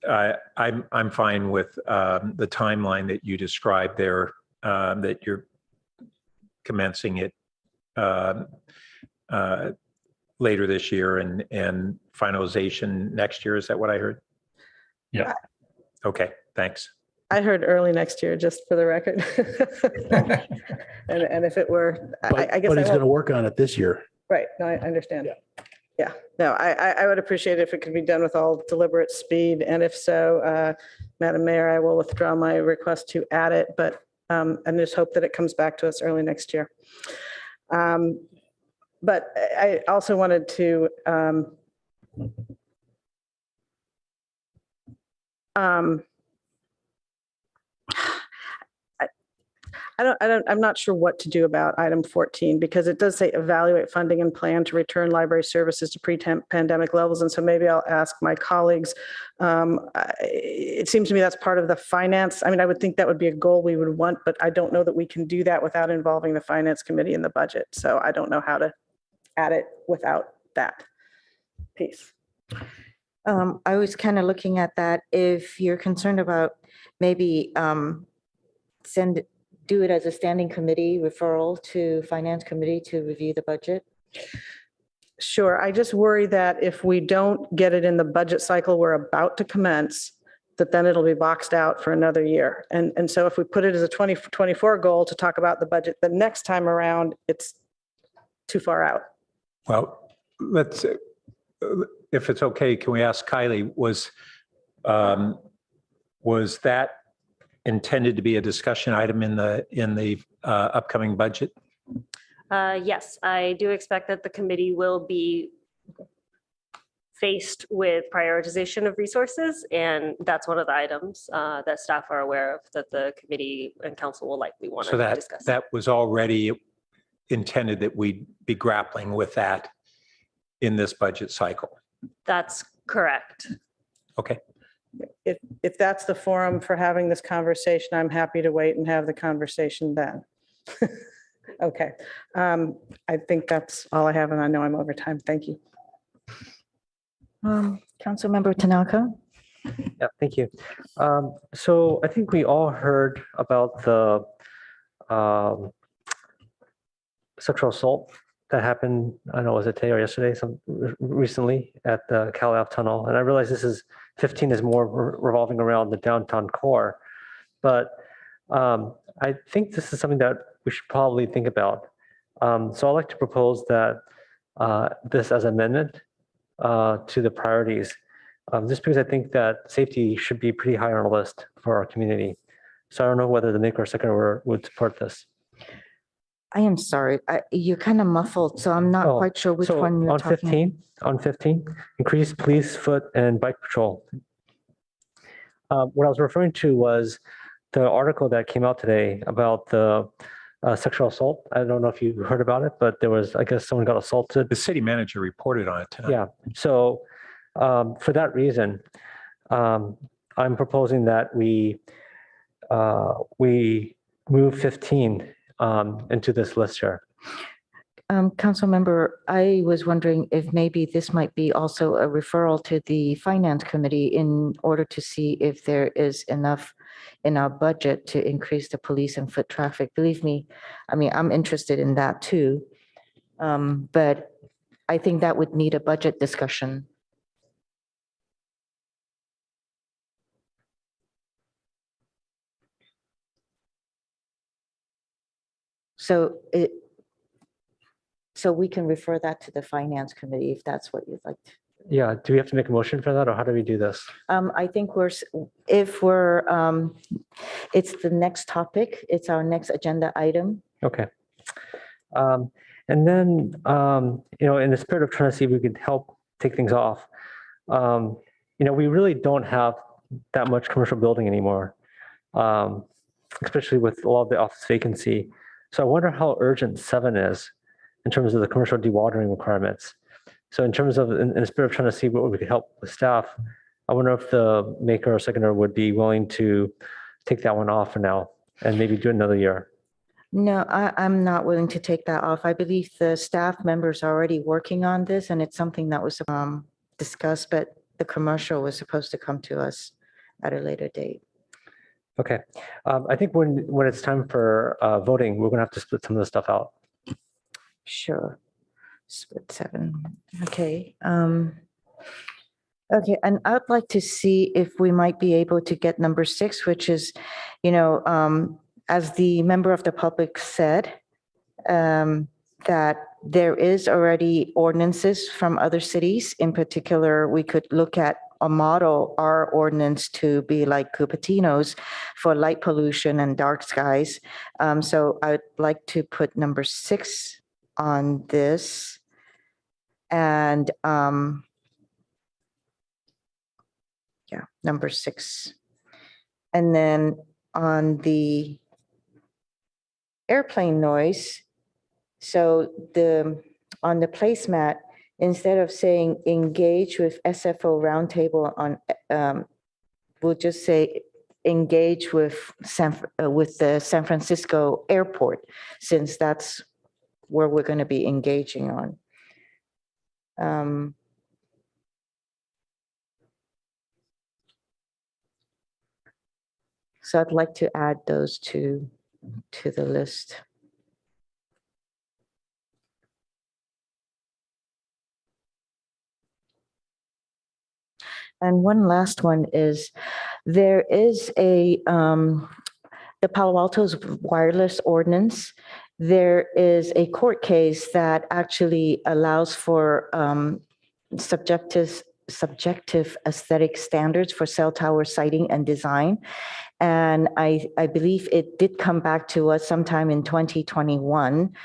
fine with the timeline that you described there, that you're commencing it later this year and finalization next year. Is that what I heard? Yeah. Okay, thanks. I heard early next year, just for the record. and if it were, I guess. But he's going to work on it this year. Right. No, I understand. Yeah. No, I would appreciate it if it could be done with all deliberate speed. And if so, Madam Mayor, I will withdraw my request to add it, but and just hope that it comes back to us early next year. But I also wanted to I'm not sure what to do about item 14 because it does say evaluate funding and plan to return library services to pre-pandemic levels. And so maybe I'll ask my colleagues. It seems to me that's part of the finance. I mean, I would think that would be a goal we would want, but I don't know that we can do that without involving the finance committee in the budget. So I don't know how to add it without that piece. I was kind of looking at that. If you're concerned about maybe do it as a standing committee referral to finance committee to review the budget. Sure. I just worry that if we don't get it in the budget cycle we're about to commence, that then it'll be boxed out for another year. And so if we put it as a 2024 goal to talk about the budget, the next time around, it's too far out. Well, let's, if it's okay, can we ask Kylie, was that intended to be a discussion item in the upcoming budget? Yes, I do expect that the committee will be faced with prioritization of resources, and that's one of the items that staff are aware of that the committee and council will likely want to discuss. So that was already intended that we'd be grappling with that in this budget cycle. That's correct. Okay. If that's the forum for having this conversation, I'm happy to wait and have the conversation then. Okay. I think that's all I have, and I know I'm over time. Thank you. Councilmember Tanaka. Yeah, thank you. So I think we all heard about the sexual assault that happened, I don't know, was it today or yesterday, recently at the Cal Ave tunnel. And I realize 15 is more revolving around the downtown core, but I think this is something that we should probably think about. So I'd like to propose that this as amendment to the priorities, just because I think that safety should be pretty high on our list for our community. So I don't know whether the maker or seconder would support this. I am sorry, you're kind of muffled, so I'm not quite sure which one you're talking about. On 15, increase police, foot, and bike patrol. What I was referring to was the article that came out today about the sexual assault. I don't know if you heard about it, but there was, I guess someone got assaulted. The city manager reported on it tonight. Yeah, so for that reason, I'm proposing that we move 15 into this list here. Councilmember, I was wondering if maybe this might be also a referral to the finance committee in order to see if there is enough in our budget to increase the police and foot traffic. Believe me, I mean, I'm interested in that too. But I think that would need a budget discussion. So we can refer that to the finance committee if that's what you'd like to. Yeah, do we have to make a motion for that, or how do we do this? I think it's the next topic. It's our next agenda item. Okay. And then, in the spirit of trying to see if we could help take things off, we really don't have that much commercial building anymore, especially with a lot of the office vacancy. So I wonder how urgent 7 is in terms of the commercial dewatering requirements. So in terms of, in the spirit of trying to see what we could help with staff, I wonder if the maker or seconder would be willing to take that one off for now and maybe do it another year. No, I'm not willing to take that off. I believe the staff members are already working on this, and it's something that was discussed, but the commercial was supposed to come to us at a later date. Okay. I think when it's time for voting, we're gonna have to split some of the stuff out. Sure. Split 7. Okay. Okay, and I'd like to see if we might be able to get number 6, which is, as the member of the public said, that there is already ordinances from other cities. In particular, we could look at a model our ordinance to be like Cupertino's for light pollution and dark skies. So I'd like to put number 6 on this. And yeah, number 6. And then on the airplane noise. So on the placemat, instead of saying engage with SFO roundtable on, we'll just say engage with the San Francisco airport, since that's where we're going to be engaging on. So I'd like to add those two to the list. And one last one is, there is the Palo Alto's wireless ordinance. There is a court case that actually allows for subjective aesthetic standards for cell tower siting and design. And I believe it did come back to us sometime in 2021.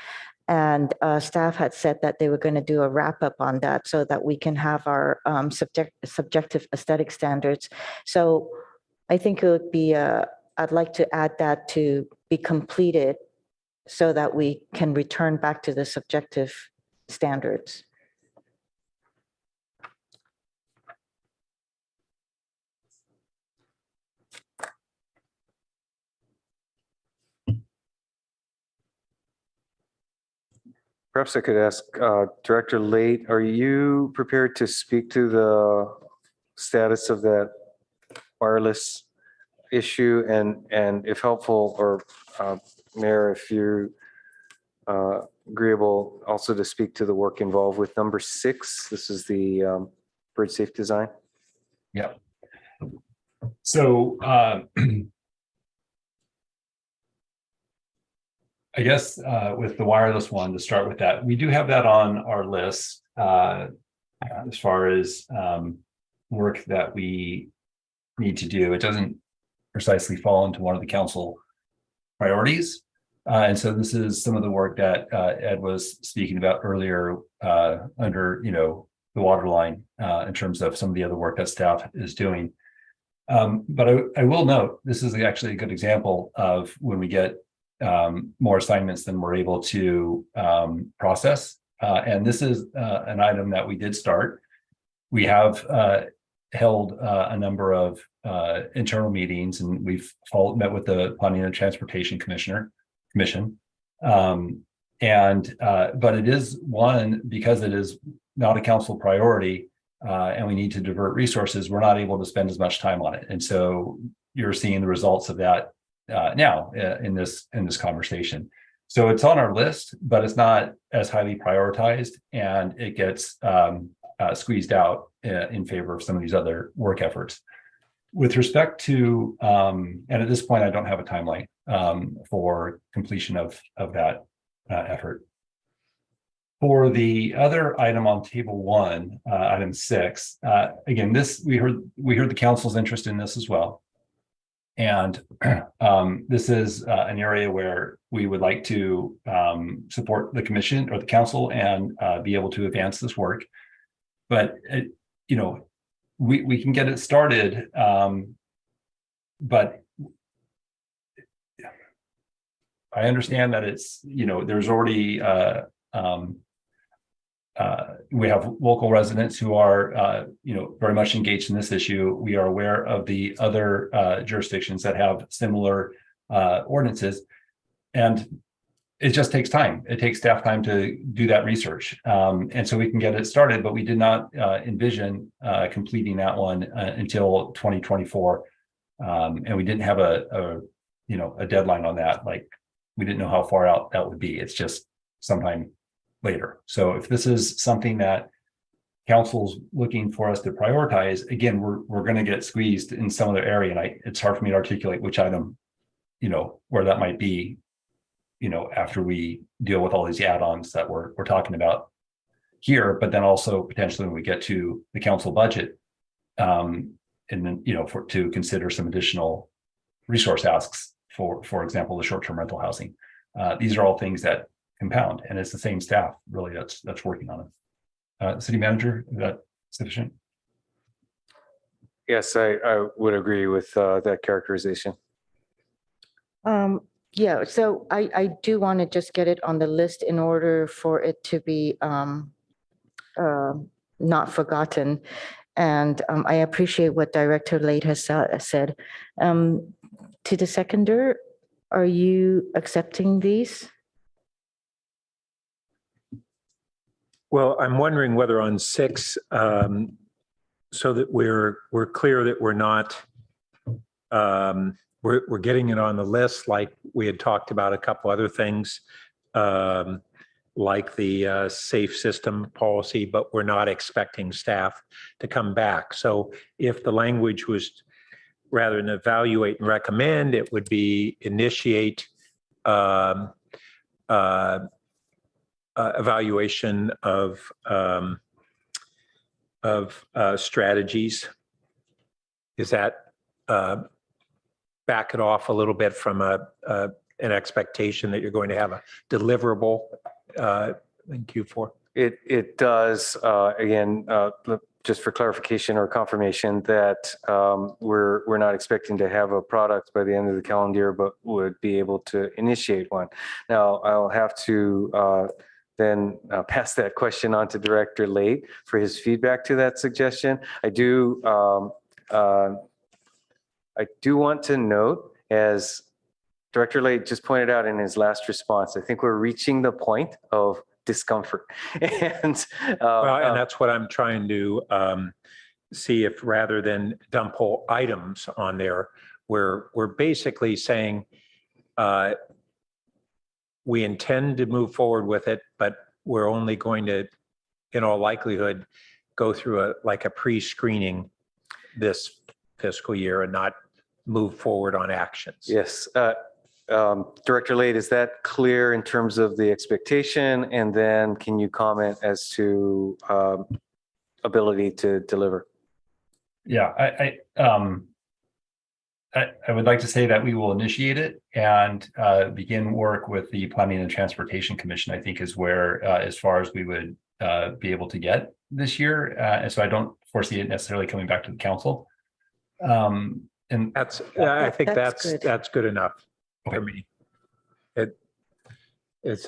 And staff had said that they were going to do a wrap up on that so that we can have our subjective aesthetic standards. So I think it would be, I'd like to add that to be completed so that we can return back to the subjective standards. Perhaps I could ask Director Late, are you prepared to speak to the status of that wireless issue? And if helpful, or Mayor, if you're agreeable, also to speak to the work involved with number 6. This is the bridge safe design. Yeah. So I guess with the wireless one, to start with that, we do have that on our list as far as work that we need to do. It doesn't precisely fall into one of the council priorities. And so this is some of the work that Ed was speaking about earlier under, the water line in terms of some of the other work that staff is doing. But I will note, this is actually a good example of when we get more assignments than we're able to process. And this is an item that we did start. We have held a number of internal meetings, and we've met with the Planning and Transportation Commission. But it is one, because it is not a council priority and we need to divert resources, we're not able to spend as much time on it. And so you're seeing the results of that now in this conversation. So it's on our list, but it's not as highly prioritized, and it gets squeezed out in favor of some of these other work efforts. With respect to, and at this point, I don't have a timeline for completion of that effort. For the other item on table 1, item 6, again, this we heard the council's interest in this as well. And this is an area where we would like to support the commission or the council and be able to advance this work. But, we can get it started, but I understand that it's, there's already, we have local residents who are, very much engaged in this issue. We are aware of the other jurisdictions that have similar ordinances, and it just takes time. It takes staff time to do that research, and so we can get it started. But we did not envision completing that one until 2024, and we didn't have a deadline on that. Like, we didn't know how far out that would be. It's just sometime later. So if this is something that council's looking for us to prioritize, again, we're going to get squeezed in some other area, and it's hard for me to articulate which item, where that might be, after we deal with all these add-ons that we're talking about here, but then also potentially when we get to the council budget, and then, to consider some additional resource asks for example, the short-term rental housing. These are all things that compound, and it's the same staff really that's working on it. City manager, is that sufficient? Yes, I would agree with that characterization. Yeah, so I do want to just get it on the list in order for it to be not forgotten. And I appreciate what Director Late has said. To the seconder, are you accepting these? Well, I'm wondering whether on 6, so that we're clear that we're not, we're getting it on the list, like we had talked about a couple other things, like the safe system policy, but we're not expecting staff to come back. So if the language was rather than evaluate and recommend, it would be initiate evaluation of strategies. Is that back it off a little bit from an expectation that you're going to have a deliverable in Q4? It does, again, just for clarification or confirmation that we're not expecting to have a product by the end of the calendar year, but would be able to initiate one. Now, I'll have to then pass that question on to Director Late for his feedback to that suggestion. I do want to note, as Director Late just pointed out in his last response, I think we're reaching the point of discomfort. And that's what I'm trying to see, if rather than dump whole items on there, we're basically saying we intend to move forward with it, but we're only going to, in all likelihood, go through a pre-screening this fiscal year and not move forward on actions. Yes. Director Late, is that clear in terms of the expectation? And then can you comment as to ability to deliver? Yeah, I would like to say that we will initiate it and begin work with the Planning and Transportation Commission, I think is where, as far as we would be able to get this year. And so I don't foresee it necessarily coming back to the council. And that's, I think that's good enough for me. Mayor, is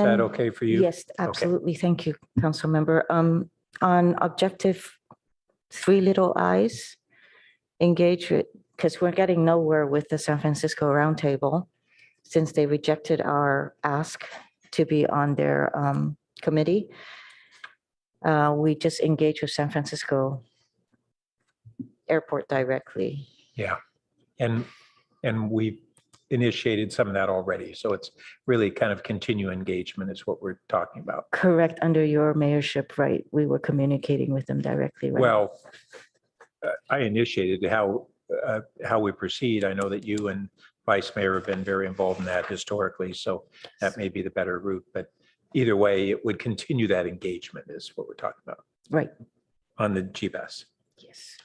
that okay for you? Yes, absolutely. Okay. Thank you, Council Member. On objective 3 little I's, engage with, because we're getting nowhere with the San Francisco Roundtable since they rejected our ask to be on their committee. We just engage with San Francisco Airport directly. Yeah, and we've initiated some of that already. So it's really kind of continue engagement is what we're talking about. Correct. Under your mayorship, right? We were communicating with them directly, right? Well, I initiated how we proceed. I know that you and Vice Mayor have been very involved in that historically, so that may be the better route. But either way, it would continue that engagement is what we're talking about. Right. On the GBAS. Yes.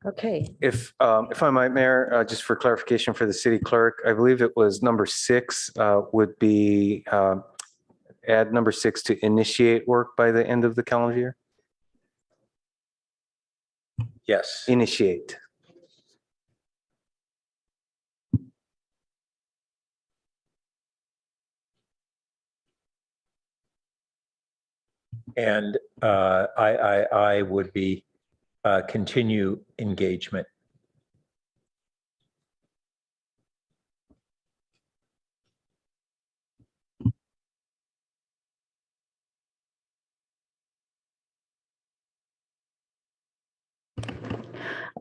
Okay. If I might, Mayor, just for clarification for the city clerk, I believe it was number 6 would be add number 6 to initiate work by the end of the calendar year. Yes. Initiate. And I would be continue engagement.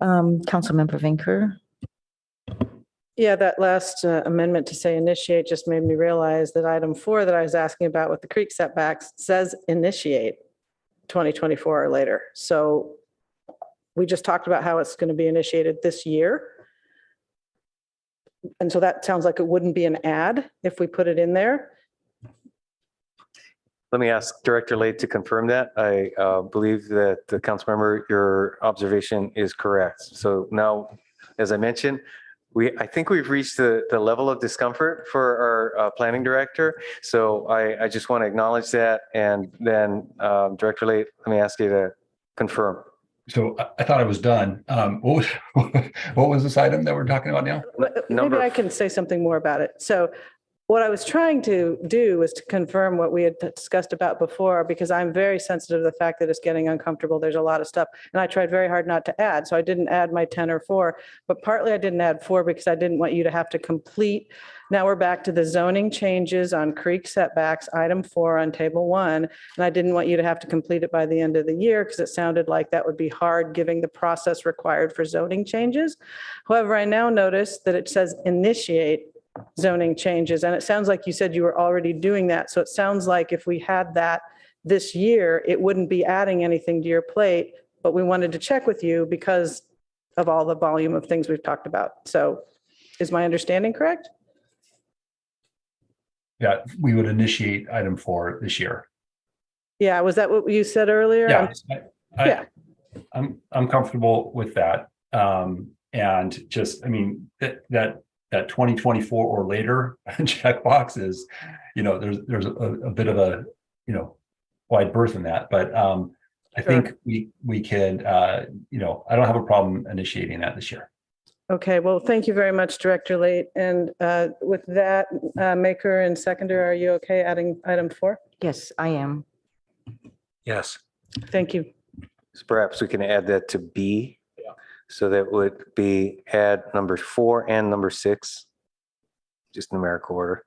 Councilmember Vinker. Yeah, that last amendment to say initiate just made me realize that item 4 that I was asking about with the creek setbacks says initiate 2024 or later. So we just talked about how it's going to be initiated this year. And so that sounds like it wouldn't be an add if we put it in there. Let me ask Director Late to confirm that. I believe that the council member, your observation is correct. So now, as I mentioned, I think we've reached the level of discomfort for our planning director. So I just want to acknowledge that. And then Director Late, let me ask you to confirm. So I thought I was done. What was this item that we're talking about now? Maybe I can say something more about it. So what I was trying to do was to confirm what we had discussed about before, because I'm very sensitive to the fact that it's getting uncomfortable. There's a lot of stuff. And I tried very hard not to add. So I didn't add my 10 or 4, but partly I didn't add 4 because I didn't want you to have to complete. Now we're back to the zoning changes on creek setbacks, item 4 on table 1. And I didn't want you to have to complete it by the end of the year because it sounded like that would be hard given the process required for zoning changes. However, I now notice that it says initiate zoning changes. And it sounds like you said you were already doing that. So it sounds like if we had that this year, it wouldn't be adding anything to your plate, but we wanted to check with you because of all the volume of things we've talked about. So is my understanding correct? Yeah, we would initiate item 4 this year. Yeah, was that what you said earlier? Yeah, I'm comfortable with that. And just, I mean, that 2024 or later checkbox is, there's a bit of a, wide berth in that, but I think we can, I don't have a problem initiating that this year. Okay, well, thank you very much, Director Late. And with that, maker and seconder, are you okay adding item 4? Yes, I am. Yes. Thank you. So perhaps we can add that to B. So that would be add number 4 and number 6, just numerical order.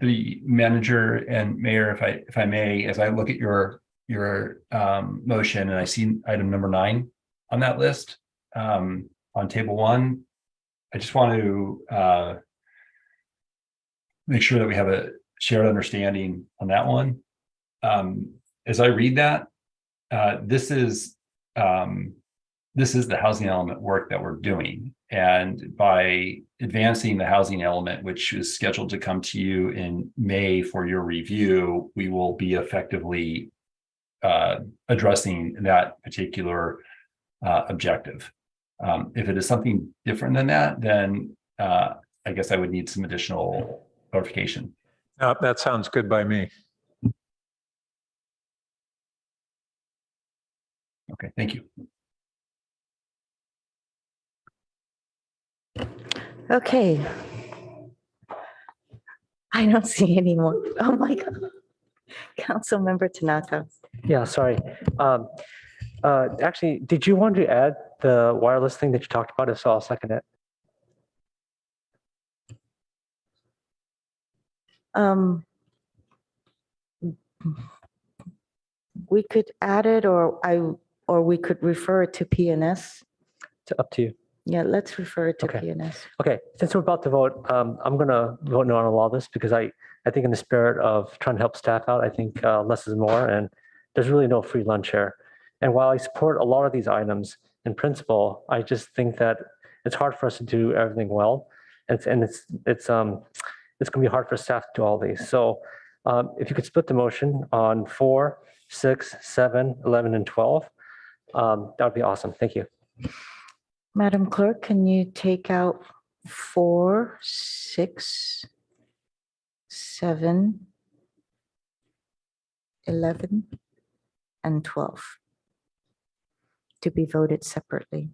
The manager and mayor, if I may, as I look at your motion and I see item number 9 on that list, on table 1, I just want to make sure that we have a shared understanding on that one. As I read that, this is the housing element work that we're doing. And by advancing the housing element, which is scheduled to come to you in May for your review, we will be effectively addressing that particular objective. If it is something different than that, then I guess I would need some additional clarification. That sounds good by me. Okay, thank you. Okay. I don't see any more. Oh my God. Councilmember Tanaka. Yeah, sorry. Actually, did you want to add the wireless thing that you talked about? If so, I'll second it. We could add it, or we could refer it to PNS. It's up to you. Yeah, let's refer it to Okay. PNS. Okay, since we're about to vote, I'm going to vote no on a lot of this because I think in the spirit of trying to help staff out, I think less is more, and there's really no free lunch here. And while I support a lot of these items in principle, I just think that it's hard for us to do everything well, and it's going to be hard for staff to do all these. So if you could split the motion on 4, 6, 7, 11, and 12, that would be awesome. Thank you. Madam Clerk, can you take out 4, 6, 7, 11, and 12 to be voted separately?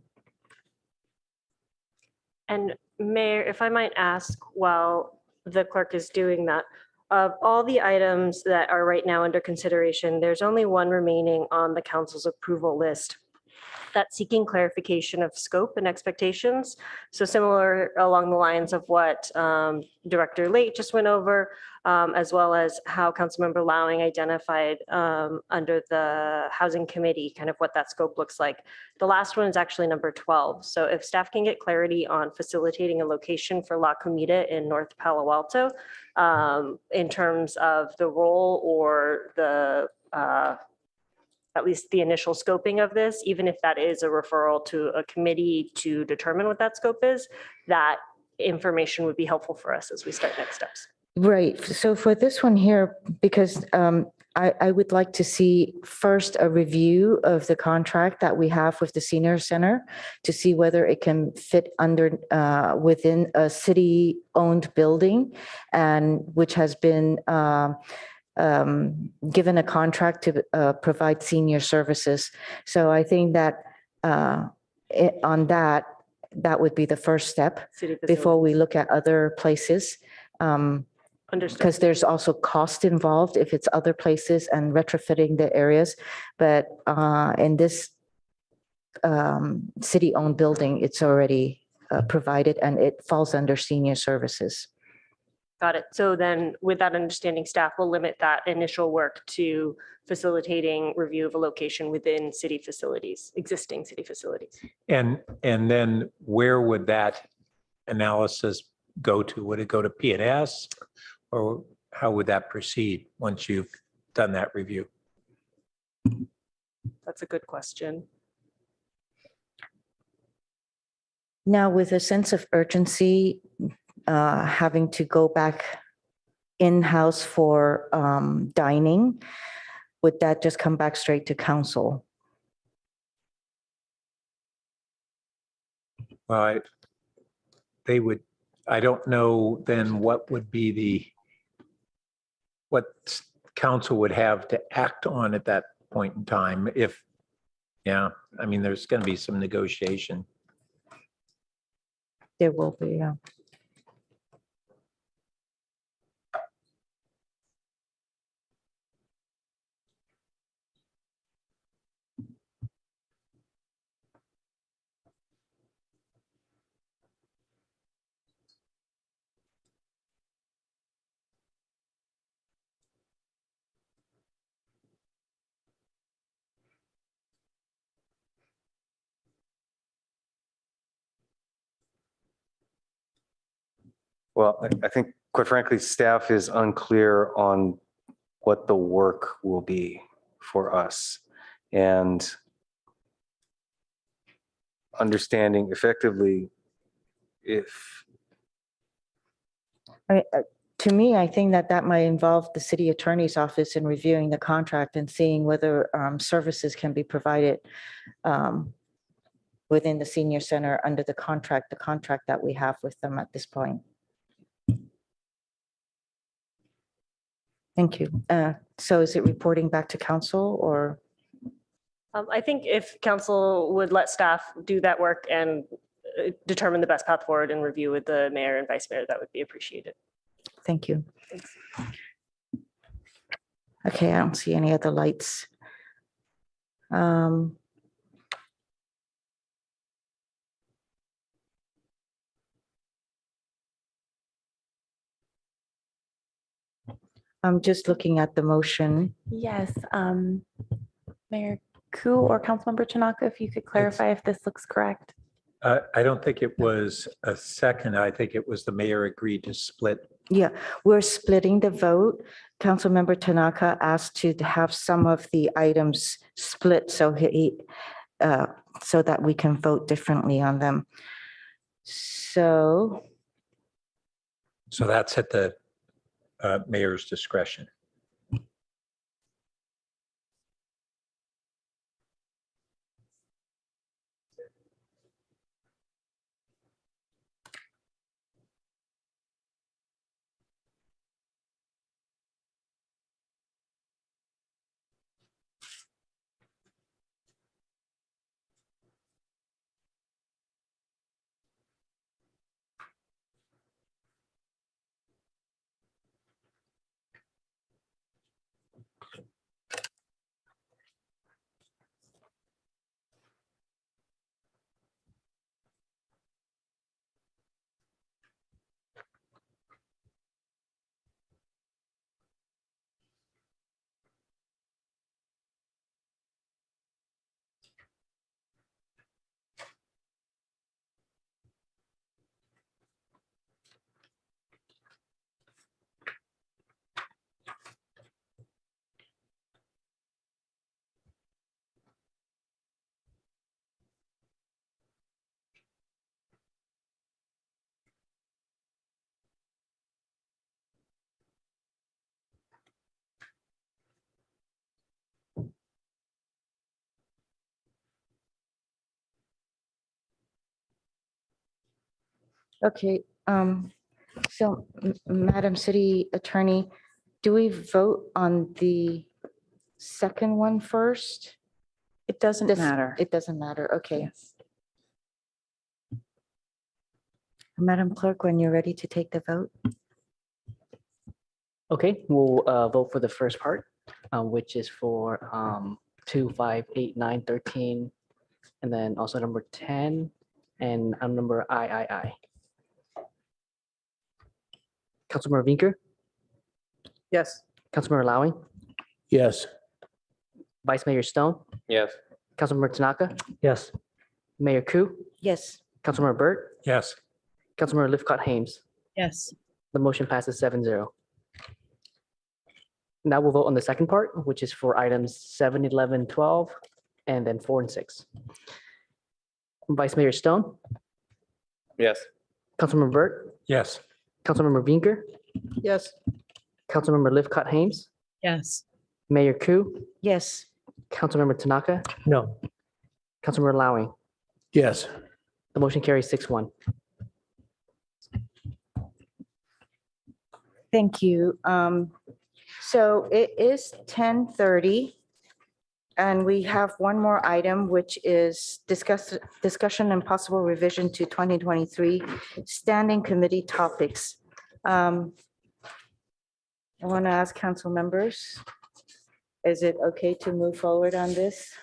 And Mayor, if I might ask, while the clerk is doing that, of all the items that are right now under consideration, there's only one remaining on the council's approval list that's seeking clarification of scope and expectations. So similar along the lines of what Director Late just went over, as well as how Councilmember Lowing identified under the Housing Committee, kind of what that scope looks like. The last one is actually number 12. So if staff can get clarity on facilitating a location for La Comida in North Palo Alto, in terms of the role or the at least the initial scoping of this, even if that is a referral to a committee to determine what that scope is, that information would be helpful for us as we start next steps. Right. So for this one here, because I would like to see first a review of the contract that we have with the senior center to see whether it can fit under within a city-owned building, and which has been given a contract to provide senior services. So I think that on that, that would be the first step City before we facilities. look at other places. Understood. Because there's also cost involved if it's other places and retrofitting the areas. But in this city-owned building, it's already provided and it falls under senior services. Got it. So then with that understanding, staff will limit that initial work to facilitating review of a location within city facilities, existing city facilities. And then where would that analysis go to? Would it go to P&S? Or how would that proceed once you've done that review? That's a good question. Now, with a sense of urgency, having to go back in-house for dining, would that just come back straight to council? They would, I don't know then what would be what council would have to act on at that point in time if, yeah, I mean, there's going to be some negotiation. There will be, yeah. Well, I think, quite frankly, staff is unclear on what the work will be for us. And understanding effectively if. To me, I think that that might involve the city attorney's office in reviewing the contract and seeing whether services can be provided within the senior center under the contract that we have with them at this point. Thank you. So is it reporting back to council or? I think if council would let staff do that work and determine the best path forward and review with the mayor and vice mayor, that would be appreciated. Thank you. Thanks. Okay, I don't see any other lights. I'm just looking at the motion. Yes, Mayor Ku or Councilmember Tanaka, if you could clarify if this looks correct. I don't think it was a second. I think it was the mayor agreed to split. Yeah, we're splitting the vote. Councilmember Tanaka asked to have some of the items split so so that we can vote differently on them. So that's at the mayor's discretion. okay, so Madam City Attorney, Do we vote on the second one first? It doesn't This- matter. It doesn't matter. Okay. Madam Clerk, when you're ready to take the vote. Okay, we'll vote for the first part, which is for 2, 5, 8, 9, 13, and then also number 10 and number I. Councilmember Vinker, Yes. Councilmember Lowing, Yes. Vice Mayor Stone, Yes. Councilmember Tanaka, Yes. Mayor Ku, Yes. Councilmember Burt, Yes. Councilmember Lifcott-Hames. Yes. The motion passes 7-0. Now we'll vote on the second part, which is for items 7, 11, 12, and then 4 and 6. Vice Mayor Stone, Yes. Councilmember Burt, Yes. Councilmember Vinker, Yes. Councilmember Lifcott-Hames, Yes. Mayor Ku, Yes. Councilmember Tanaka, No. Councilmember Lowing. Yes. The motion carries 6-1. Thank you. So it is 10:30. And we have one more item, which is discussion and possible revision to 2023 standing committee topics. I want to ask council members, is it okay to move forward on this?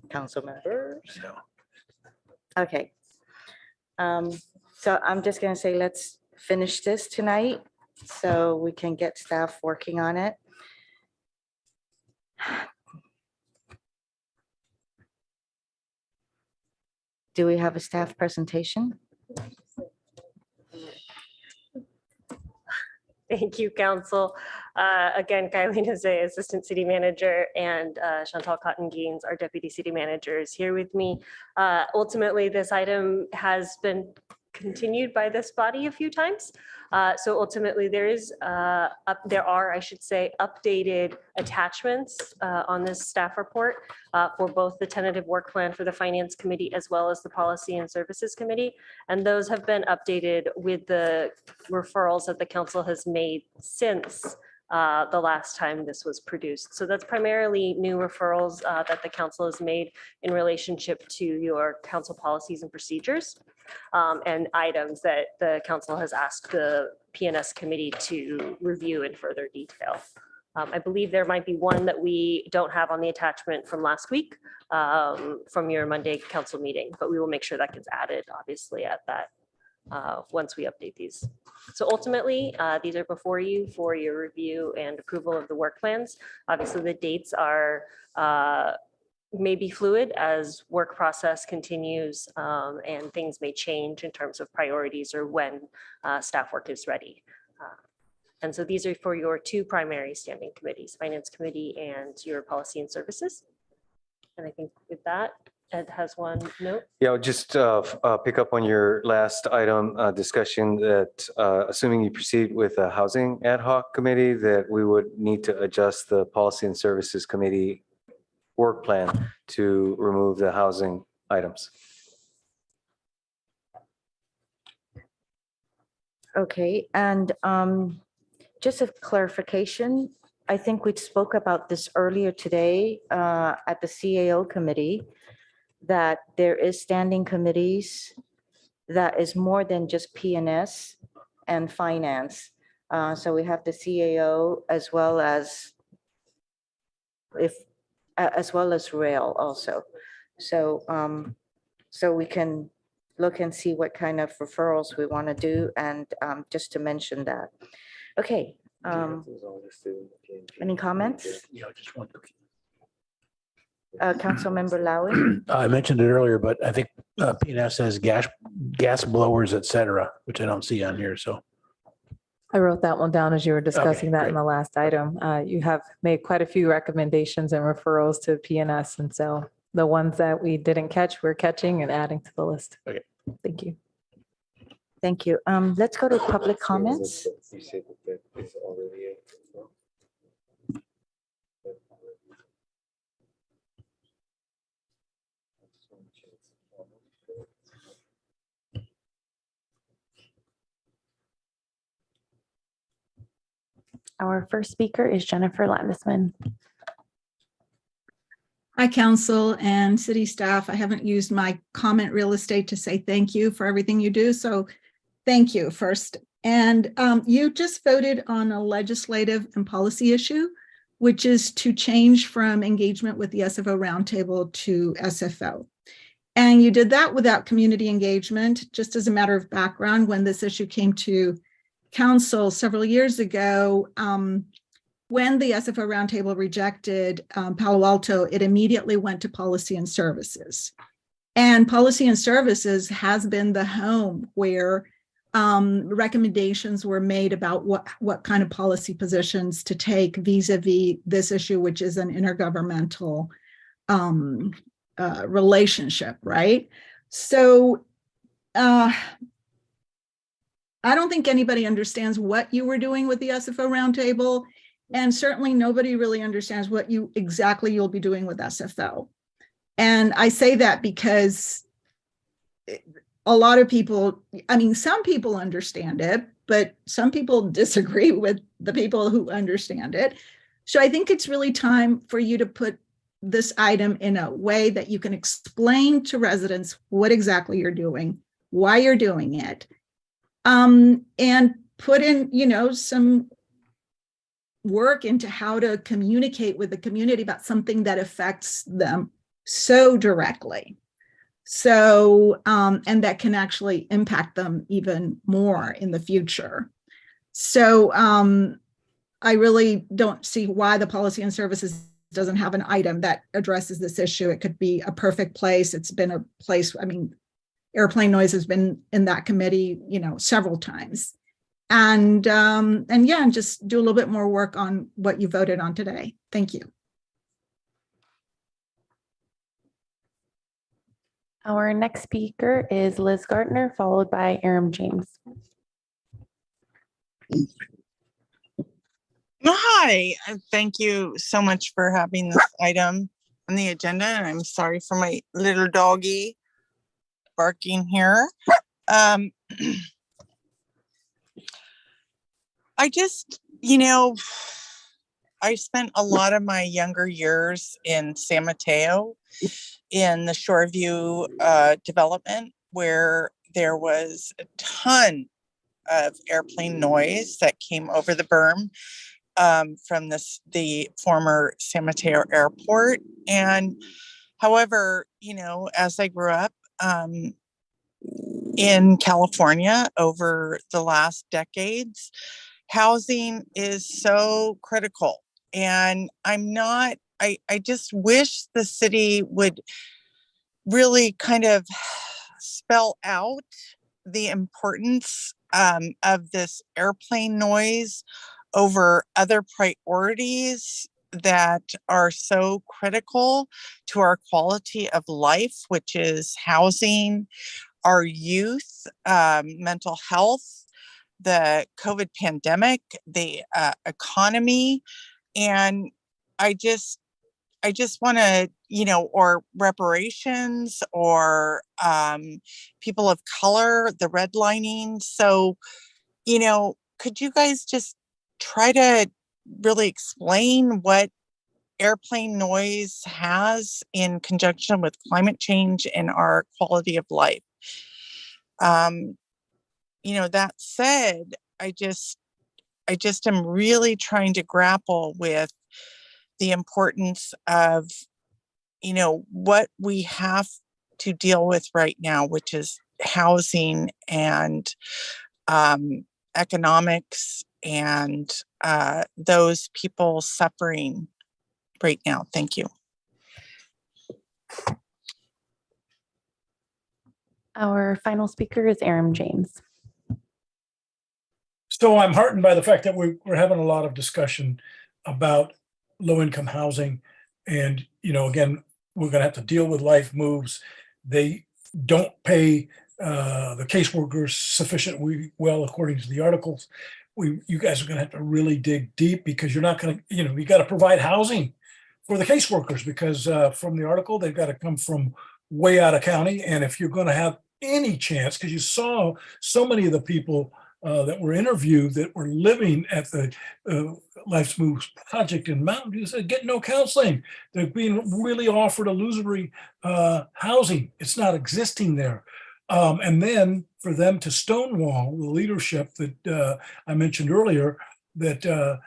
Council members? Okay. So I'm just going to say, let's finish this tonight so we can get staff working on it. Do we have a staff presentation? Thank you, Council. Again, Kylie Nazay, Assistant City Manager, and Chantal Cotton-Gaines, our Deputy City Manager, is here with me. Ultimately, this item has been continued by this body a few times. So ultimately, there are, I should say, updated attachments on this staff report for both the tentative work plan for the Finance Committee as well as the Policy and Services Committee. And those have been updated with the referrals that the council has made since the last time this was produced. So that's primarily new referrals that the council has made in relationship to your council policies and procedures and items that the council has asked the PNS committee to review in further detail. I believe there might be one that we don't have on the attachment from last week from your Monday council meeting, but we will make sure that gets added, obviously, at that once we update these. So ultimately, these are before you for your review and approval of the work plans. Obviously, the dates are may be fluid as work process continues and things may change in terms of priorities or when staff work is ready. And so these are for your two primary standing committees, Finance Committee and your Policy and Services. And I think with that, Ed has one note. Yeah, I'll just pick up on your last item discussion that assuming you proceed with a housing ad hoc committee, that we would need to adjust the Policy and Services Committee work plan to remove the housing items. Okay, and just a clarification, I think we spoke about this earlier today at the CAO committee, that there is standing committees that is more than just PNS and finance. So we have the CAO as well as rail also. So so we can look and see what kind of referrals we want to do, and just to mention that. Okay. Any comments? Yeah, just one. Councilmember Lowy? I mentioned it earlier, but I think PNS says gas blowers, et cetera, which I don't see on here, so. I wrote that one down as you were discussing that in great. the last item. You have made quite a few recommendations and referrals to PNS. And so the ones that we didn't catch, we're catching and adding to the list. Okay. Thank you. Thank you. Let's go to public comments. Our first speaker is Jennifer Landisman. Hi, council and city staff. I haven't used my comment real estate to say thank you for everything you do. So thank you first. And you just voted on a legislative and policy issue, which is to change from engagement with the SFO roundtable to SFO. And you did that without community engagement. Just as a matter of background, when this issue came to council several years ago, when the SFO roundtable rejected Palo Alto, it immediately went to policy and services. And policy and services has been the home where recommendations were made about what kind of policy positions to take vis-a-vis this issue, which is an intergovernmental relationship, right? So I don't think anybody understands what you were doing with the SFO roundtable. And certainly nobody really understands what exactly you'll be doing with SFO. And I say that because a lot of people, I mean, some people understand it, but some people disagree with the people who understand it. So I think it's really time for you to put this item in a way that you can explain to residents what exactly you're doing, why you're doing it, and put in, some work into how to communicate with the community about something that affects them so directly. So, and that can actually impact them even more in the future. So I really don't see why the policy and services doesn't have an item that addresses this issue. It could be a perfect place. It's been a place, I mean, airplane noise has been in that committee, several times. And yeah, and just do a little bit more work on what you voted on today. Thank you. Our next speaker is Liz Gardner, followed by Aram James. Hi, thank you so much for having this item on the agenda. And I'm sorry for my little doggy barking here. I just, I spent a lot of my younger years in San Mateo in the Shoreview development, where there was a ton of airplane noise that came over the berm from the former San Mateo airport. And however, as I grew up in California over the last decades, housing is so critical. And I just wish the city would really kind of spell out the importance of this airplane noise over other priorities that are so critical to our quality of life, which is housing, our youth, mental health, the COVID pandemic, the economy. And I just want to, or reparations, or people of color, the redlining. So, could you guys just try to really explain what airplane noise has in conjunction with climate change and our quality of life? That said, I just am really trying to grapple with the importance of, what we have to deal with right now, which is housing and economics and those people suffering right now. Thank you. Our final speaker is Aram James. So I'm heartened by the fact that we're having a lot of discussion about low-income housing. And, again, we're going to have to deal with life moves. They don't pay the caseworkers sufficiently well, according to the articles. You guys are going to have to really dig deep, because you're not going to, you got to provide housing for the caseworkers, because from the article, they've got to come from way out of county. And if you're going to have any chance, because you saw so many of the people that were interviewed that were living at the Life's Moves project in Mountain View said get no counseling. They're being really offered illusory housing. It's not existing there. And then for them to stonewall the leadership that I mentioned earlier that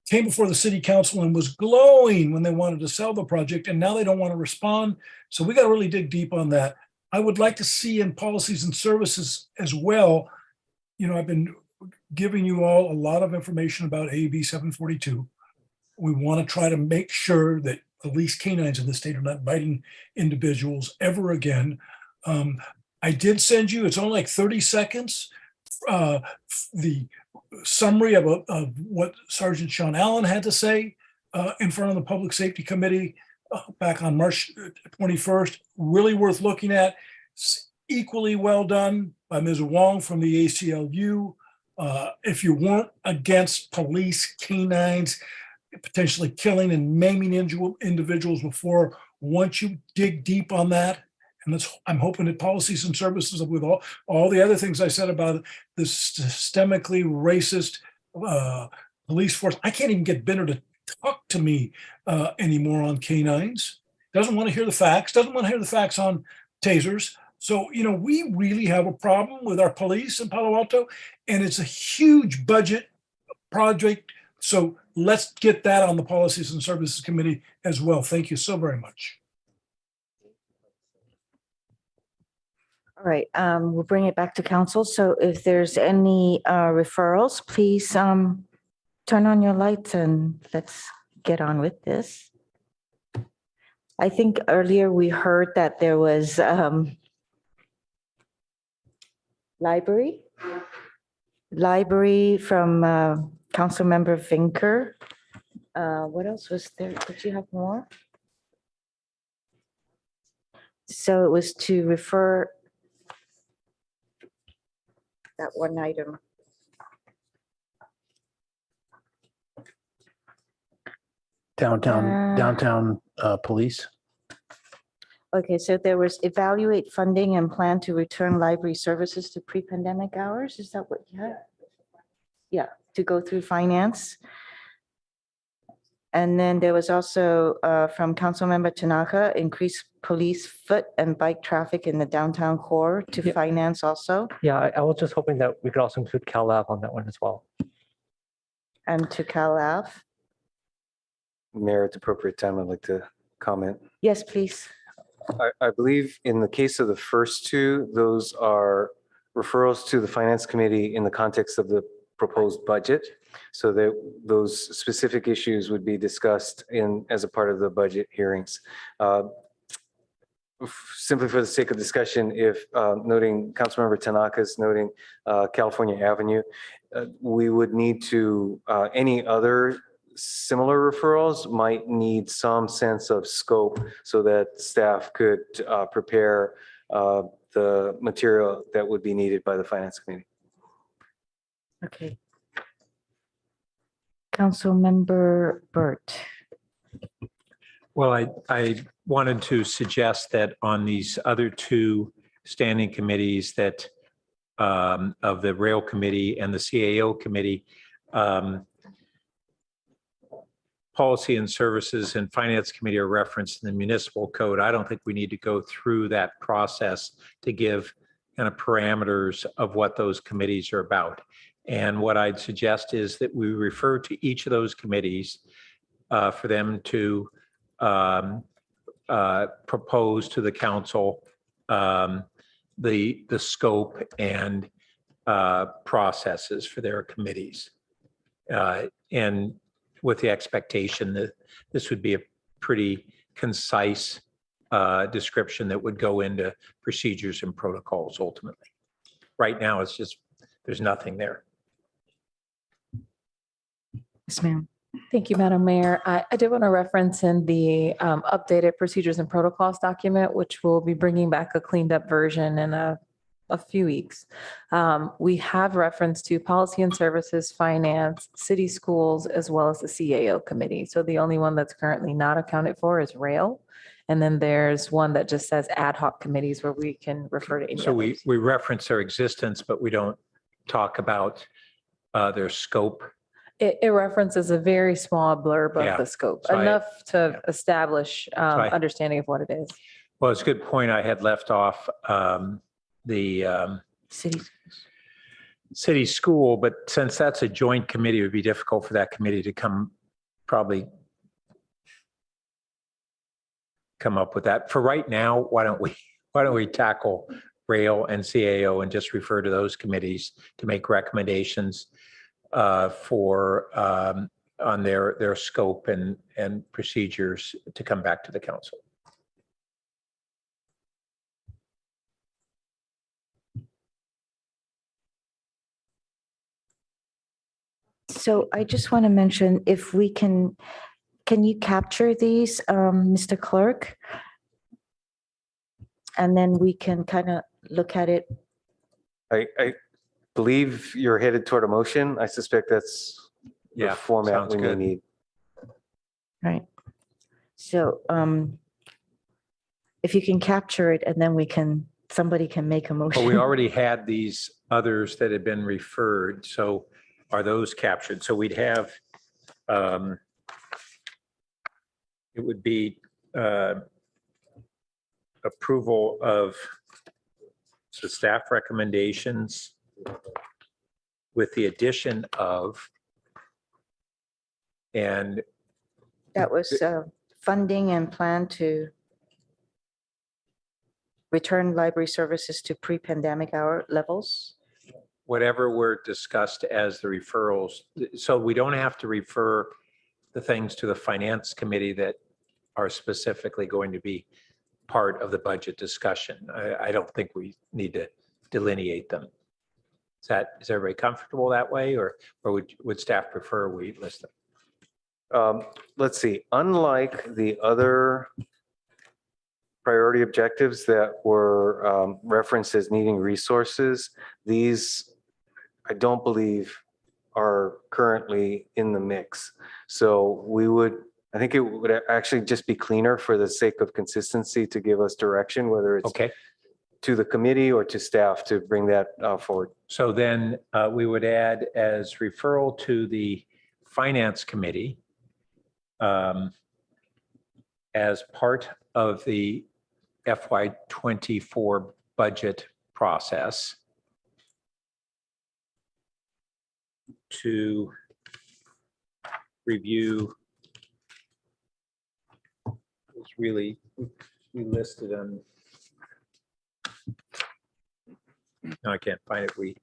came before the city council and was glowing when they wanted to sell the project, and now they don't want to respond. So we got to really dig deep on that. I would like to see in policies and services as well. You know, I've been giving you all a lot of information about AB 742. We want to try to make sure that police canines in the state are not biting individuals ever again. I did send you, it's only like 30 seconds, the summary of what Sergeant Sean Allen had to say in front of the Public Safety Committee back on March 21st. Really worth looking at. Equally well done by Ms. Wong from the ACLU. If you weren't against police canines potentially killing and maiming individuals before, once you dig deep on that, and I'm hoping that policies and services with all the other things I said about the systemically racist police force. I can't even get Benner to talk to me anymore on canines. Doesn't want to hear the facts, doesn't want to hear the facts on tasers. So, you know, we really have a problem with our police in Palo Alto, and it's a huge budget project. So let's get that on the Policies and Services Committee as well. Thank you so very much. All right, we'll bring it back to council. So if there's any referrals, please turn on your lights and let's get on with this. I think earlier we heard that there was library from Councilmember Vinker. What else was there? Did you have more? So it was to refer that one item. Downtown police. Okay, so there was evaluate funding and plan to return library services to pre-pandemic hours. Is that what you had? Yeah, to go through finance. And then there was also from Councilmember Tanaka, increase police foot and bike traffic in the downtown core to finance also. Yeah, I was just hoping that we could also include Cal Lab on that one as well. And to Cal Lab. Mayor, at the appropriate time, I'd like to comment. Yes, please. I believe in the case of the first two, those are referrals to the Finance Committee in the context of the proposed budget. So that those specific issues would be discussed as a part of the budget hearings. Simply for the sake of discussion, if noting Councilmember Tanaka's noting California Avenue, we would need to, any other similar referrals might need some sense of scope so that staff could prepare the material that would be needed by the Finance Committee. Okay. Councilmember Burt. Well, I wanted to suggest that on these other two standing committees that of the Rail Committee and the CAO Committee, Policy and Services and Finance Committee are referenced in the municipal code. I don't think we need to go through that process to give kind of parameters of what those committees are about. And what I'd suggest is that we refer to each of those committees for them to propose to the council the scope and processes for their committees. And with the expectation that this would be a pretty concise description that would go into procedures and protocols ultimately. Right now, it's just, there's nothing there. Yes, ma'am. Thank you, Madam Mayor. I did want to reference in the updated procedures and protocols document, which we'll be bringing back a cleaned up version in a few weeks. We have reference to Policy and Services, Finance, City Schools, as well as the CAO Committee. So the only one that's currently not accounted for is Rail. And then there's one that just says ad hoc committees where we can refer to any So others. we reference their existence, but we don't talk about their scope? It references a very small blurb Yeah. of the scope, So enough to establish I- understanding of what it is. Well, it's a good point. I had left off the city school, but since that's a joint committee, it would be difficult for that committee to probably come up with that. For right now, why don't we tackle rail and CAO and just refer to those committees to make recommendations on their scope and procedures to come back to the council. So I just want to mention, if we can you capture these, Mr. Clerk? And then we can kind of look at it. I believe you're headed toward a motion. I suspect that's the format sounds we may good. need. Right. So if you can capture it, and then somebody can make a motion. Well, we already had these others that had been referred, so are those captured? So we'd have, it would be approval of the staff recommendations with the addition of, and That was funding and plan to return library services to pre-pandemic hour levels. whatever were discussed as the referrals. So we don't have to refer the things to the finance committee that are specifically going to be part of the budget discussion. I don't think we need to delineate them. Is everybody comfortable that way, or would staff prefer we list them? Let's see, unlike the other priority objectives that were referenced as needing resources, these I don't believe are currently in the mix. So I think it would actually just be cleaner for the sake of consistency to give us direction, whether it's to the committee or to staff to bring that forward. So then we would add as referral to the finance committee as part of the FY24 budget process to review. It's really, we listed them. No, I can't find it.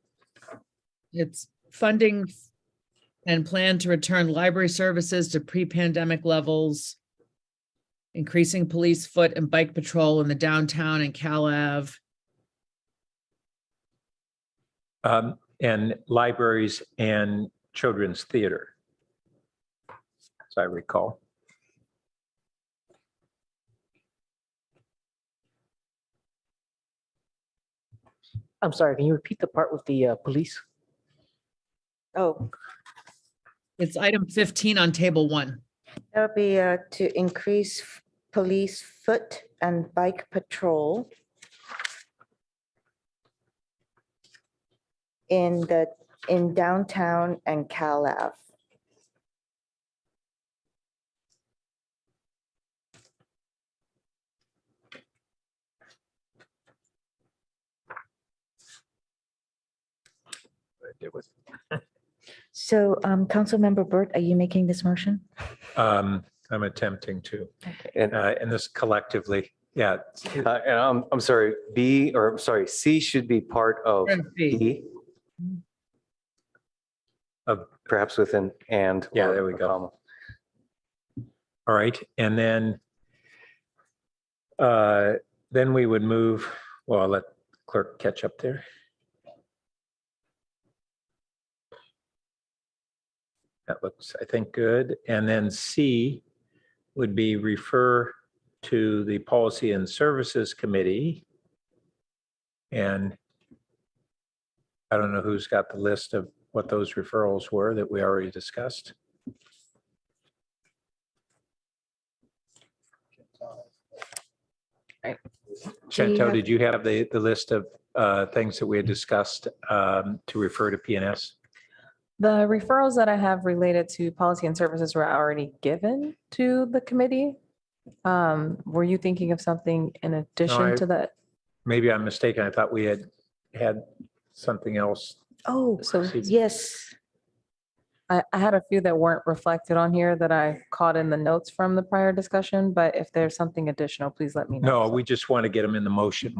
It's funding and plan to return library services to pre-pandemic levels, increasing police foot and bike patrol in the downtown and Cal Ave. And libraries and children's theater, as I recall. I'm sorry, can you repeat the part with the police? Oh, It's item 15 on table 1. that would be to increase police foot and bike patrol in downtown and Cal Ave. So, Councilmember Burt, are you making this motion? I'm attempting to, and this collectively, yeah. And I'm sorry, C should be part of B. Perhaps with an and. Yeah, or there we a go. comma. All right, and then we would move, well, I'll let clerk catch up there. That looks, I think, good. And then C would be refer to the Policy and Services Committee. And I don't know who's got the list of what those referrals were that we already discussed. Right. Chantel, did you have the list of things that we had discussed to refer to PNS? The referrals that I have related to policy and services were already given to the committee. Were you thinking of something in addition to that? Maybe I'm mistaken. I thought we had something else. Oh, So yes. I had a few that weren't reflected on here that I caught in the notes from the prior discussion, but if there's something additional, please let me know. No, we just want to get them in the motion.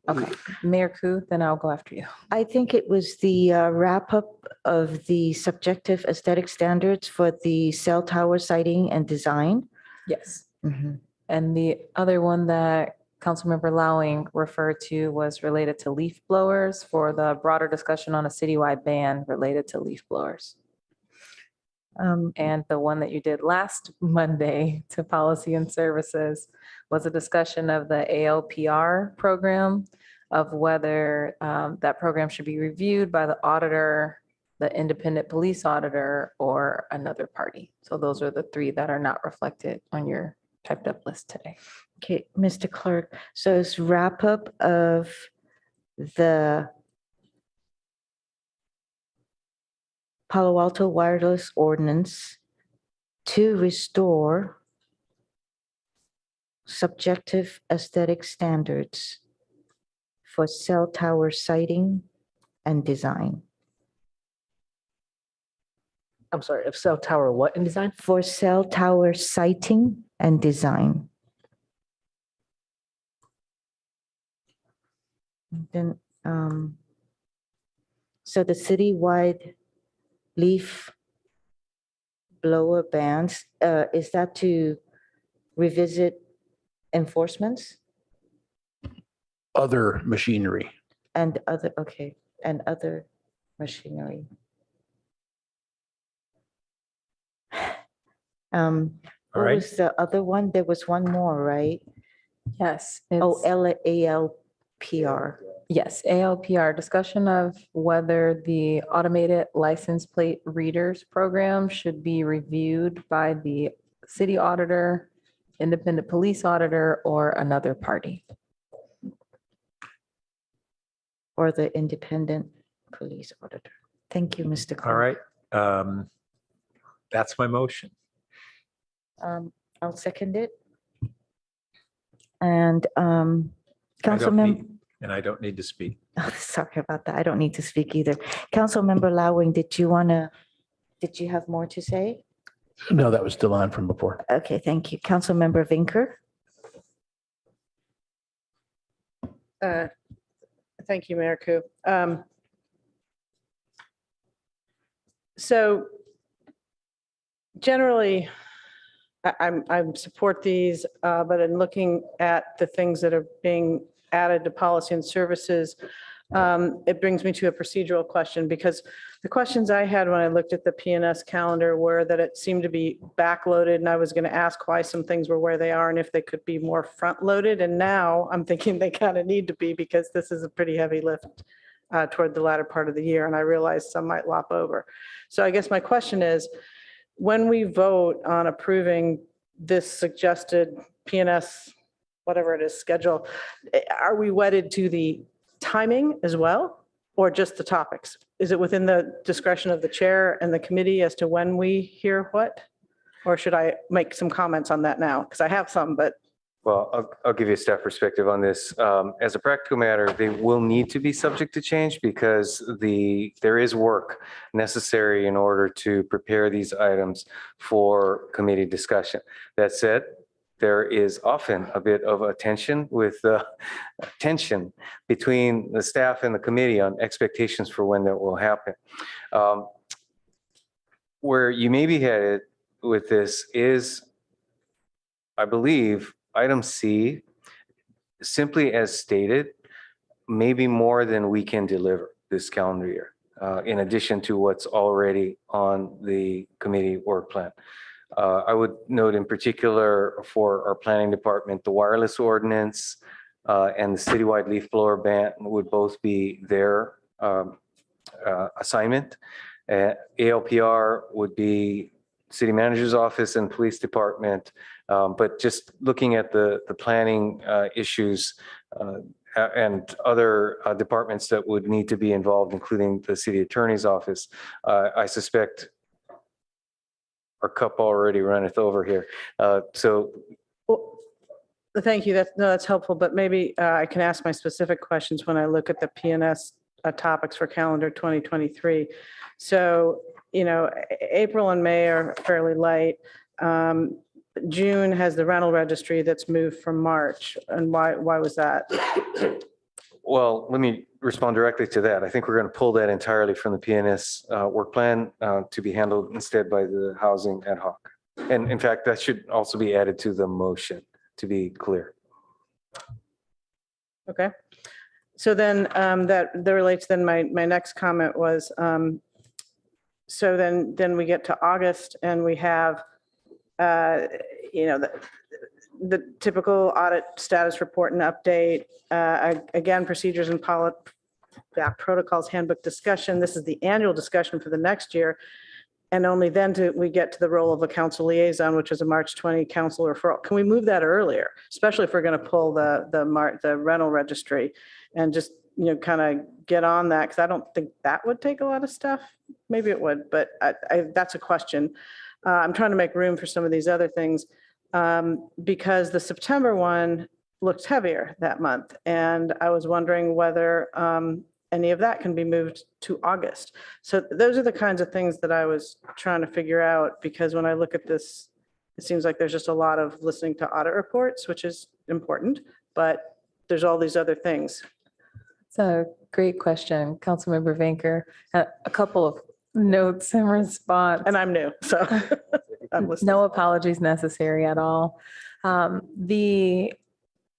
Okay, Mayor Ku, then I'll go after you. I think it was the wrap up of the subjective aesthetic standards for the cell tower siting and design. Yes. Mhm. And the other one that Councilmember Lowing referred to was related to leaf blowers for the broader discussion on a citywide ban related to leaf blowers. And the one that you did last Monday to policy and services was a discussion of the ALPR program, of whether that program should be reviewed by the auditor, the independent police auditor, or another party. So those are the three that are not reflected on your typed up list today. Okay, Mr. Clerk, so it's wrap up of the Palo Alto wireless ordinance to restore subjective aesthetic standards for cell tower siting and design. I'm sorry, of cell tower what in design? For cell tower siting and design. Then, so the citywide leaf blower bans, is that to revisit enforcements Other machinery. and other, okay, and other machinery? What right. was the other one? There was one more, right? Yes. Oh, it's- ALPR. Yes, ALPR, discussion of whether the automated license plate readers program should be reviewed by the city auditor, independent police auditor, or another party. Or the independent police auditor. Thank you, Mr. All Clerk. right. That's my motion. I'll second it. And I don't need to speak. Sorry about that. I don't need to speak either. Councilmember Lowing, did you have more to say? No, that was still on from before. Okay, thank you. Councilmember Vinker? Thank you, Mayor Ku. So generally, I support these, but in looking at the things that are being added to policy and services, it brings me to a procedural question, because the questions I had when I looked at the PNS calendar were that it seemed to be backloaded, and I was going to ask why some things were where they are and if they could be more front-loaded. And now I'm thinking they kind of need to be, because this is a pretty heavy lift toward the latter part of the year, and I realize some might lop over. So I guess my question is, when we vote on approving this suggested PNS, whatever it is, schedule, are we wedded to the timing as well, or just the topics? Is it within the discretion of the chair and the committee as to when we hear what? Or should I make some comments on that now? Because I have some, but. Well, I'll give you a staff perspective on this. As a practical matter, they will need to be subject to change because there is work necessary in order to prepare these items for committee discussion. That said, there is often a bit of a tension between the staff and the committee on expectations for when that will happen. Where you may be headed with this is, I believe, item C, simply as stated, maybe more than we can deliver this calendar year, in addition to what's already on the committee work plan. I would note in particular for our planning department, the wireless ordinance and the citywide leaf blower ban would both be their assignment. ALPR would be city manager's office and police department. But just looking at the planning issues and other departments that would need to be involved, including the city attorney's office, I suspect our cup already runneth over here. So Thank you. That's helpful, but maybe I can ask my specific questions when I look at the PNS topics for calendar 2023. So, April and May are fairly light. June has the rental registry that's moved from March. And why was that? well, let me respond directly to that. I think we're going to pull that entirely from the PNS work plan to be handled instead by the housing ad hoc. And in fact, that should also be added to the motion, to be clear. Okay. So then that relates, then my next comment was, so then we get to August and we have, the typical audit status report and update, again, procedures and protocols handbook discussion. This is the annual discussion for the next year. And only then do we get to the role of a council liaison, which is a March 20 council referral. Can we move that earlier, especially if we're going to pull the rental registry and just, kind of get on that? Because I don't think that would take a lot of stuff. Maybe it would, but that's a question. I'm trying to make room for some of these other things because the September one looks heavier that month. And I was wondering whether any of that can be moved to August. So those are the kinds of things that I was trying to figure out, because when I look at this, it seems like there's just a lot of listening to audit reports, which is important, but there's all these other things. It's a great question, Councilmember Vanker. A couple of notes in response. And I'm new, so I'm listening. No apologies necessary at all.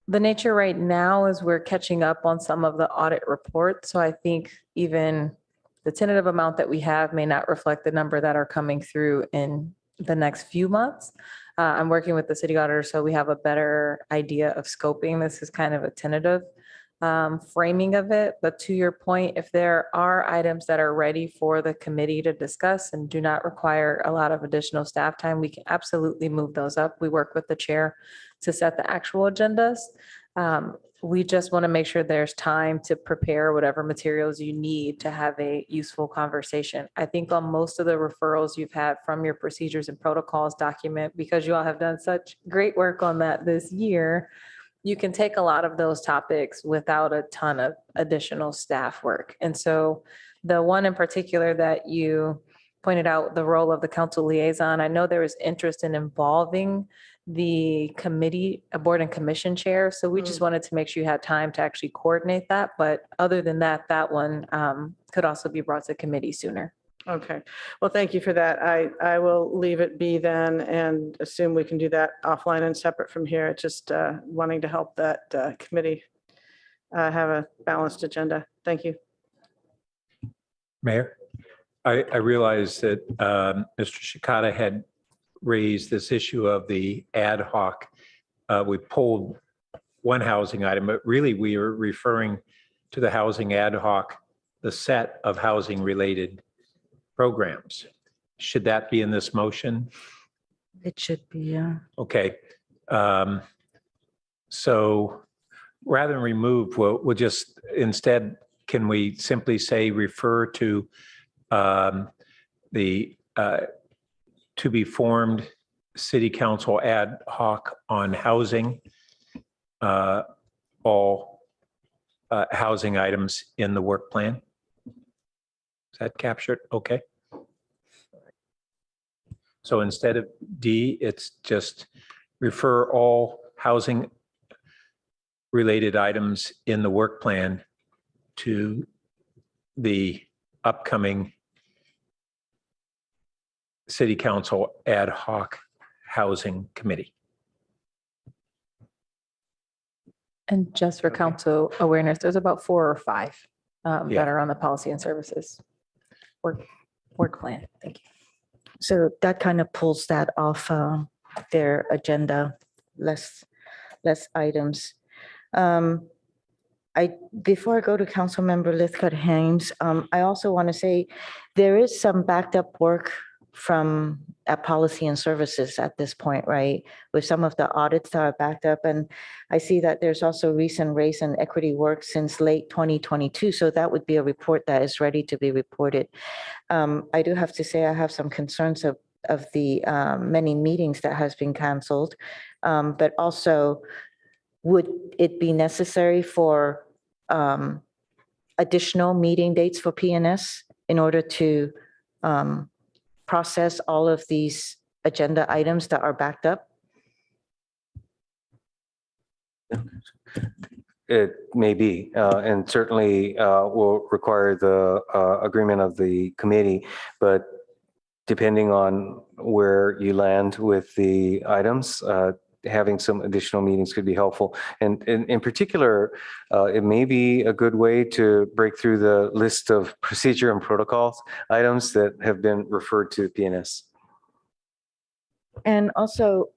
The nature right now is we're catching up on some of the audit reports. So I think even the tentative amount that we have may not reflect the number that are coming through in the next few months. I'm working with the city auditor, so we have a better idea of scoping. This is kind of a tentative framing of it. But to your point, if there are items that are ready for the committee to discuss and do not require a lot of additional staff time, we can absolutely move those up. We work with the chair to set the actual agendas. We just want to make sure there's time to prepare whatever materials you need to have a useful conversation. I think on most of the referrals you've had from your procedures and protocols document, because you all have done such great work on that this year, you can take a lot of those topics without a ton of additional staff work. And so the one in particular that you pointed out, the role of the council liaison, I know there is interest in involving the committee, a board and commission chair. So we just wanted to make sure you had time to actually coordinate that. But other than that, that one could also be brought to committee sooner. Okay, well, thank you for that. I will leave it be then and assume we can do that offline and separate from here. Just wanting to help that committee have a balanced agenda. Thank you. Mayor, I realized that Mr. Shikata had raised this issue of the ad hoc. We pulled one housing item, but really we were referring to the housing ad hoc, the set of housing related programs. Should that be in this motion? It should be, yeah. Okay. So rather than remove, we'll just instead, can we simply say refer to the to be formed city council ad hoc on housing, all housing items in the work plan? Is that captured? Okay. So instead of D, it's just refer all housing related items in the work plan to the upcoming city council ad hoc housing committee. And just for council awareness, there's about 4 or 5 that are on the policy and services work plan. Thank you. So that kind of pulls that off their agenda, less items. Before I go to Councilmember Lithcott Hames, I also want to say there is some backed up work from at policy and services at this point, right? With some of the audits that are backed up. And I see that there's also recent race and equity work since late 2022. So that would be a report that is ready to be reported. I do have to say I have some concerns of the many meetings that has been canceled. But also, would it be necessary for additional meeting dates for PNS in order to process all of these agenda items that are backed up? It may be, and certainly will require the agreement of the committee, but depending on where you land with the items, having some additional meetings could be helpful. And in particular, it may be a good way to break through the list of procedure and protocols items that have been referred to PNS. And also,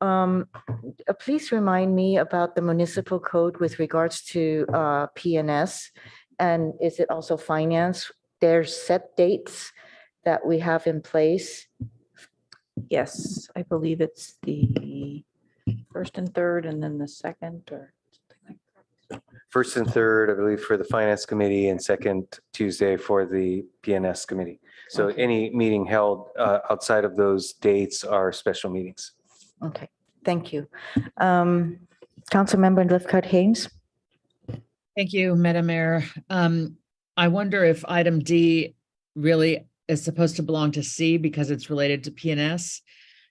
please remind me about the municipal code with regards to PNS. And is it also finance? There's set dates that we have in place. Yes, I believe it's the first and third, and then the second, or something like that. First and third, I believe, for the Finance Committee, and second Tuesday for the PNS Committee. So any meeting held outside of those dates are special meetings. Okay, thank you. Councilmember Lifecut-Haynes. Thank you, Madam Mayor. I wonder if item D really is supposed to belong to C because it's related to PNS.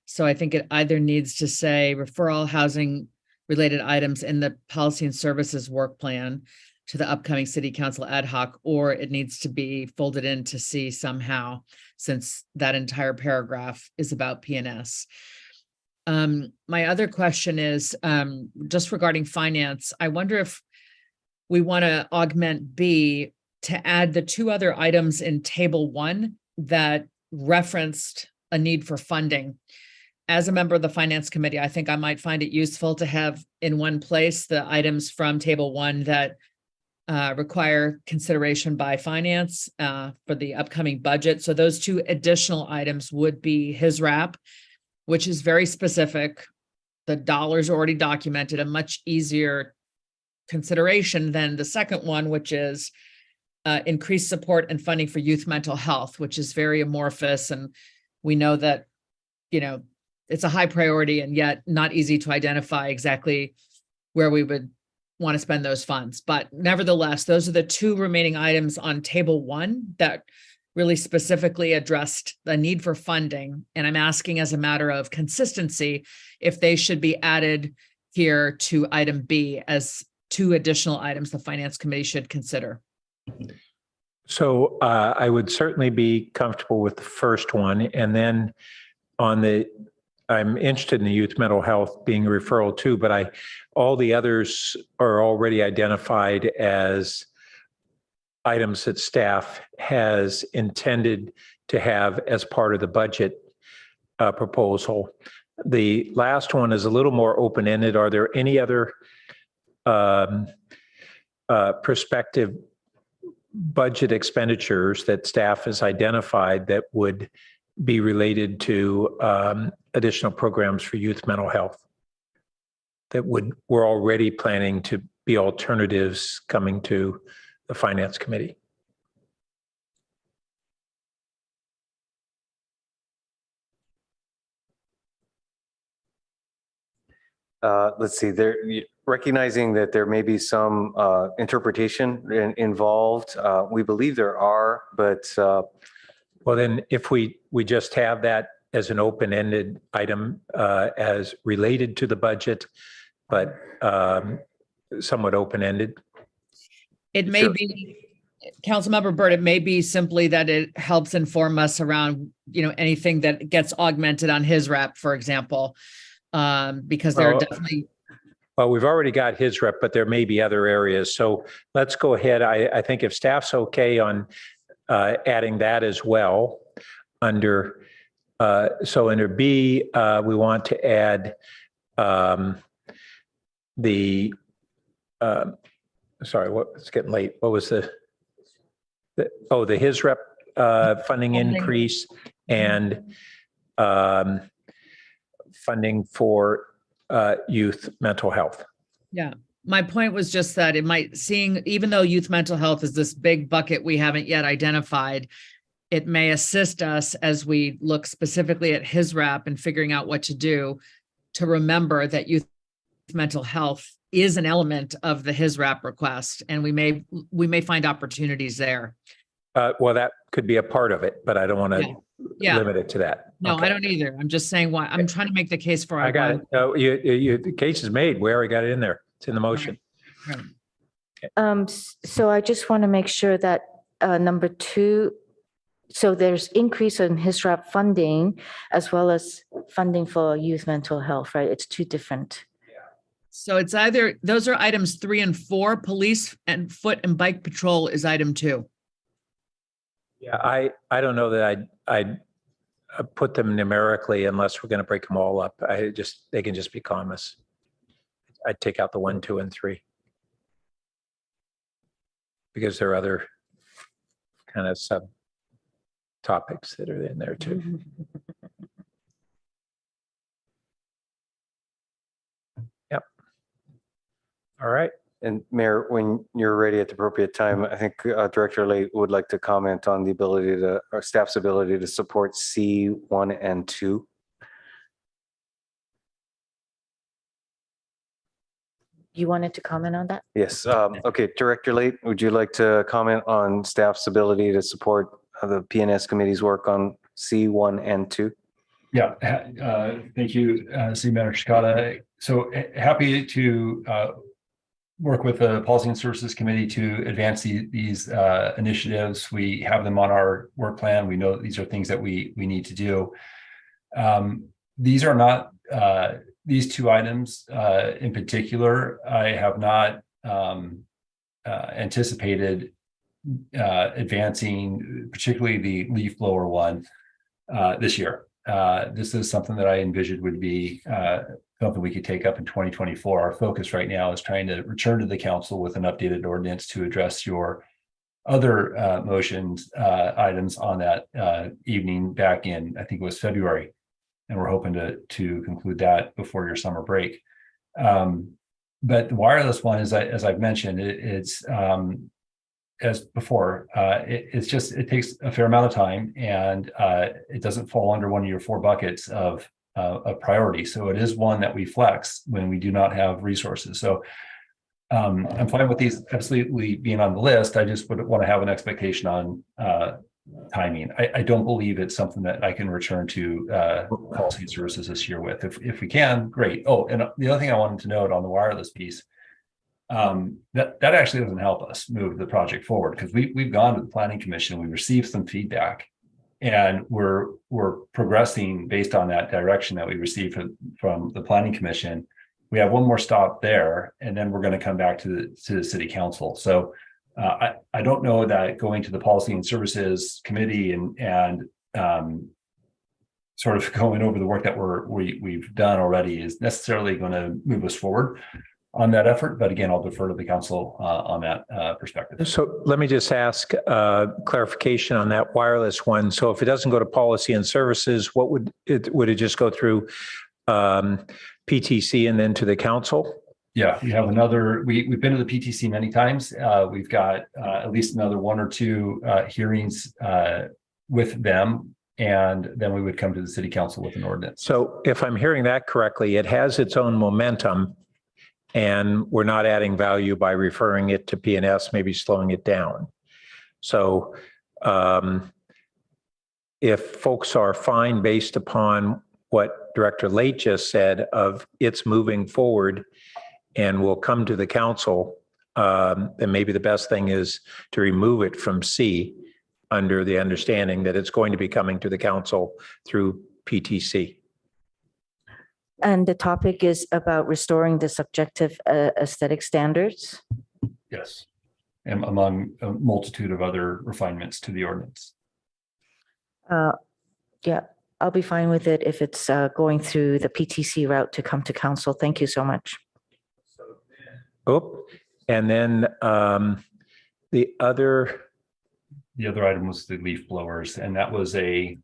So I think it either needs to say refer all housing related items in the policy and services work plan to the upcoming city council ad hoc, or it needs to be folded into C somehow, since that entire paragraph is about PNS. My other question is just regarding finance. I wonder if we want to augment B to add the two other items in table 1 that referenced a need for funding. As a member of the Finance Committee, I think I might find it useful to have in one place the items from table 1 that require consideration by finance for the upcoming budget. So those two additional items would be his wrap, which is very specific. The dollars are already documented, a much easier consideration than the second one, which is increased support and funding for youth mental health, which is very amorphous. And we know that, you know, it's a high priority and yet not easy to identify exactly where we would want to spend those funds. But nevertheless, those are the two remaining items on table 1 that really specifically addressed the need for funding. And I'm asking as a matter of consistency if they should be added here to item B as two additional items the Finance Committee should consider. So I would certainly be comfortable with the first one. And then on the, I'm interested in the youth mental health being a referral too, but all the others are already identified as items that staff has intended to have as part of the budget proposal. The last one is a little more open-ended. Are there any other prospective budget expenditures that staff has identified that would be related to additional programs for youth mental health that we're already planning to be alternatives coming to the Finance Committee? Let's see, recognizing that there may be some interpretation involved. We believe there are, but well, then if we just have that as an open-ended item as related to the budget, but somewhat open-ended. It may be, Councilmember Burt, it may be simply that it helps inform us around, you know, anything that gets augmented on his wrap, for example, because there are definitely. Well, we've already got his rep, but there may be other areas. So let's go ahead. I think if staff's okay on adding that as well under, so under B, we want to add the, sorry, it's getting late. What was the his rep funding increase and funding for youth mental health. Yeah. My point was just that it might even though youth mental health is this big bucket we haven't yet identified, it may assist us as we look specifically at his wrap and figuring out what to do, to remember that youth mental health is an element of the his wrap request, and we may find opportunities there. Well, that could be a part of it, but I don't want to limit it to that. No, Okay. I don't either. I'm just saying why I'm trying to make the case for. I got it. The case is made. We already got it in there. It's in the motion. Right. So I just want to make sure that number 2, so there's increase in HISRAP funding as well as funding for youth mental health, right? It's 2 different. So it's either, those are items 3 and 4. Police and foot and bike patrol is item 2. Yeah, I don't know that I'd put them numerically unless we're going to break them all up. They can just be commas. I'd take out the 1, 2, and 3 because there are other kind of sub topics that are in there too. Yep. All right. And Mayor, when you're ready at the appropriate time, I think Director Late would like to comment on the ability to, or staff's ability to support C1 and 2. You wanted to comment on that? Yes. Okay, Director Late, would you like to comment on staff's ability to support the PNS committee's work on C1 and 2? Yeah, thank you, City Manager Shikata. So happy to work with the Policy and Services Committee to advance these initiatives. We have them on our work plan. We know that these are things that we need to do. These are not, these 2 items in particular, I have not anticipated advancing, particularly the leaf blower one this year. This is something that I envisioned would be something we could take up in 2024. Our focus right now is trying to return to the council with an updated ordinance to address your other motions items on that evening back in, I think it was February. And we're hoping to conclude that before your summer break. But the wireless one, as I've mentioned, it's as before, it takes a fair amount of time, and it doesn't fall under one of your 4 buckets of priority. So it is one that we flex when we do not have resources. So I'm fine with these absolutely being on the list. I just would want to have an expectation on timing. I don't believe it's something that I can return to Policy and Services this year with. If we can, great. Oh, and the other thing I wanted to note on the wireless piece, that actually doesn't help us move the project forward, because we've gone to the Planning Commission, we received some feedback, and we're progressing based on that direction that we received from the Planning Commission. We have one more stop there, and then we're going to come back to the City Council. So I don't know that going to the Policy and Services Committee and sort of going over the work that we've done already is necessarily going to move us forward on that effort. But again, I'll defer to the council on that perspective. So let me just ask clarification on that wireless one. So if it doesn't go to Policy and Services, would it just go through PTC and then to the council? Yeah, we have another, we've been to the PTC many times. We've got at least another 1 or 2 hearings with them, and then we would come to the City Council with an ordinance. So if I'm hearing that correctly, it has its own momentum, and we're not adding value by referring it to PNS, maybe slowing it down. So if folks are fine based upon what Director Late just said of it's moving forward and will come to the council, then maybe the best thing is to remove it from C under the understanding that it's going to be coming to the council through PTC. And the topic is about restoring the subjective aesthetic standards? Yes, and among a multitude of other refinements to the ordinance. Yeah, I'll be fine with it if it's going through the PTC route to come to council. Thank you so much. Oh, and then the other item was the leaf blowers, and that was a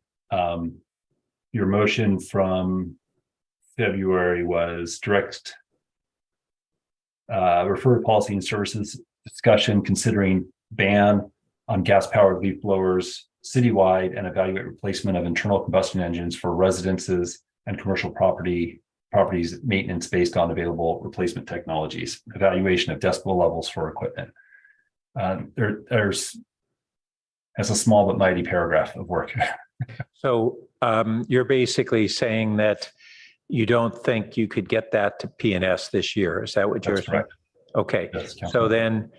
your motion from February was direct refer to policy and services discussion considering ban on gas-powered leaf blowers citywide and evaluate replacement of internal combustion engines for residences and commercial properties maintenance based on available replacement technologies, evaluation of decibel levels for equipment. There's that's a small but mighty paragraph of work. So you're basically saying that you don't think you could get that to P&S this year. Is that what you're saying? Correct. Okay. Yes, so then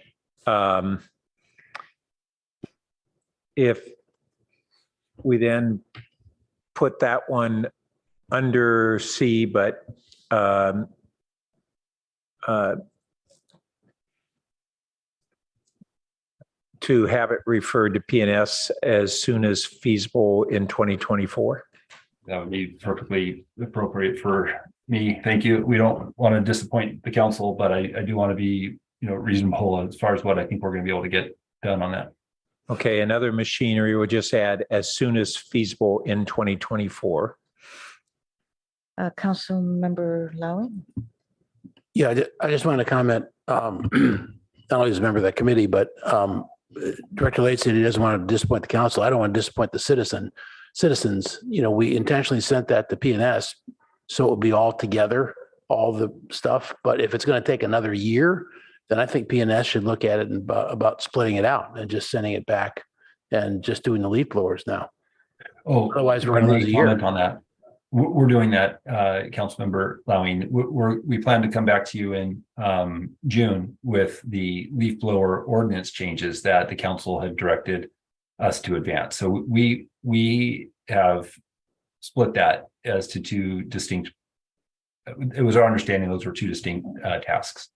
if we then put that one under C, but to have it referred to P&S as soon as feasible in 2024? That would be perfectly appropriate for me. Thank you. We don't want to disappoint the council, but I do want to be, reasonable as far as what I think we're going to be able to get done on that. Okay, another machinery would just add as soon as feasible in 2024. Councilmember Lowing? Yeah, I just wanted to comment, not only as a member of that committee, but Director Late said he doesn't want to disappoint the council. I don't want to disappoint the citizens. We intentionally sent that to P&S, so it will be all together, all the stuff. But if it's going to take another year, then I think P&S should look at it and about splitting it out and just sending it back and just doing the leaf blowers now. Oh, otherwise we're going to lose a year. Comment on that. We're doing that, Councilmember Lowing. We plan to come back to you in June with the leaf blower ordinance changes that the council had directed us to advance. So we have split that as to two distinct. It was our understanding those were two distinct tasks.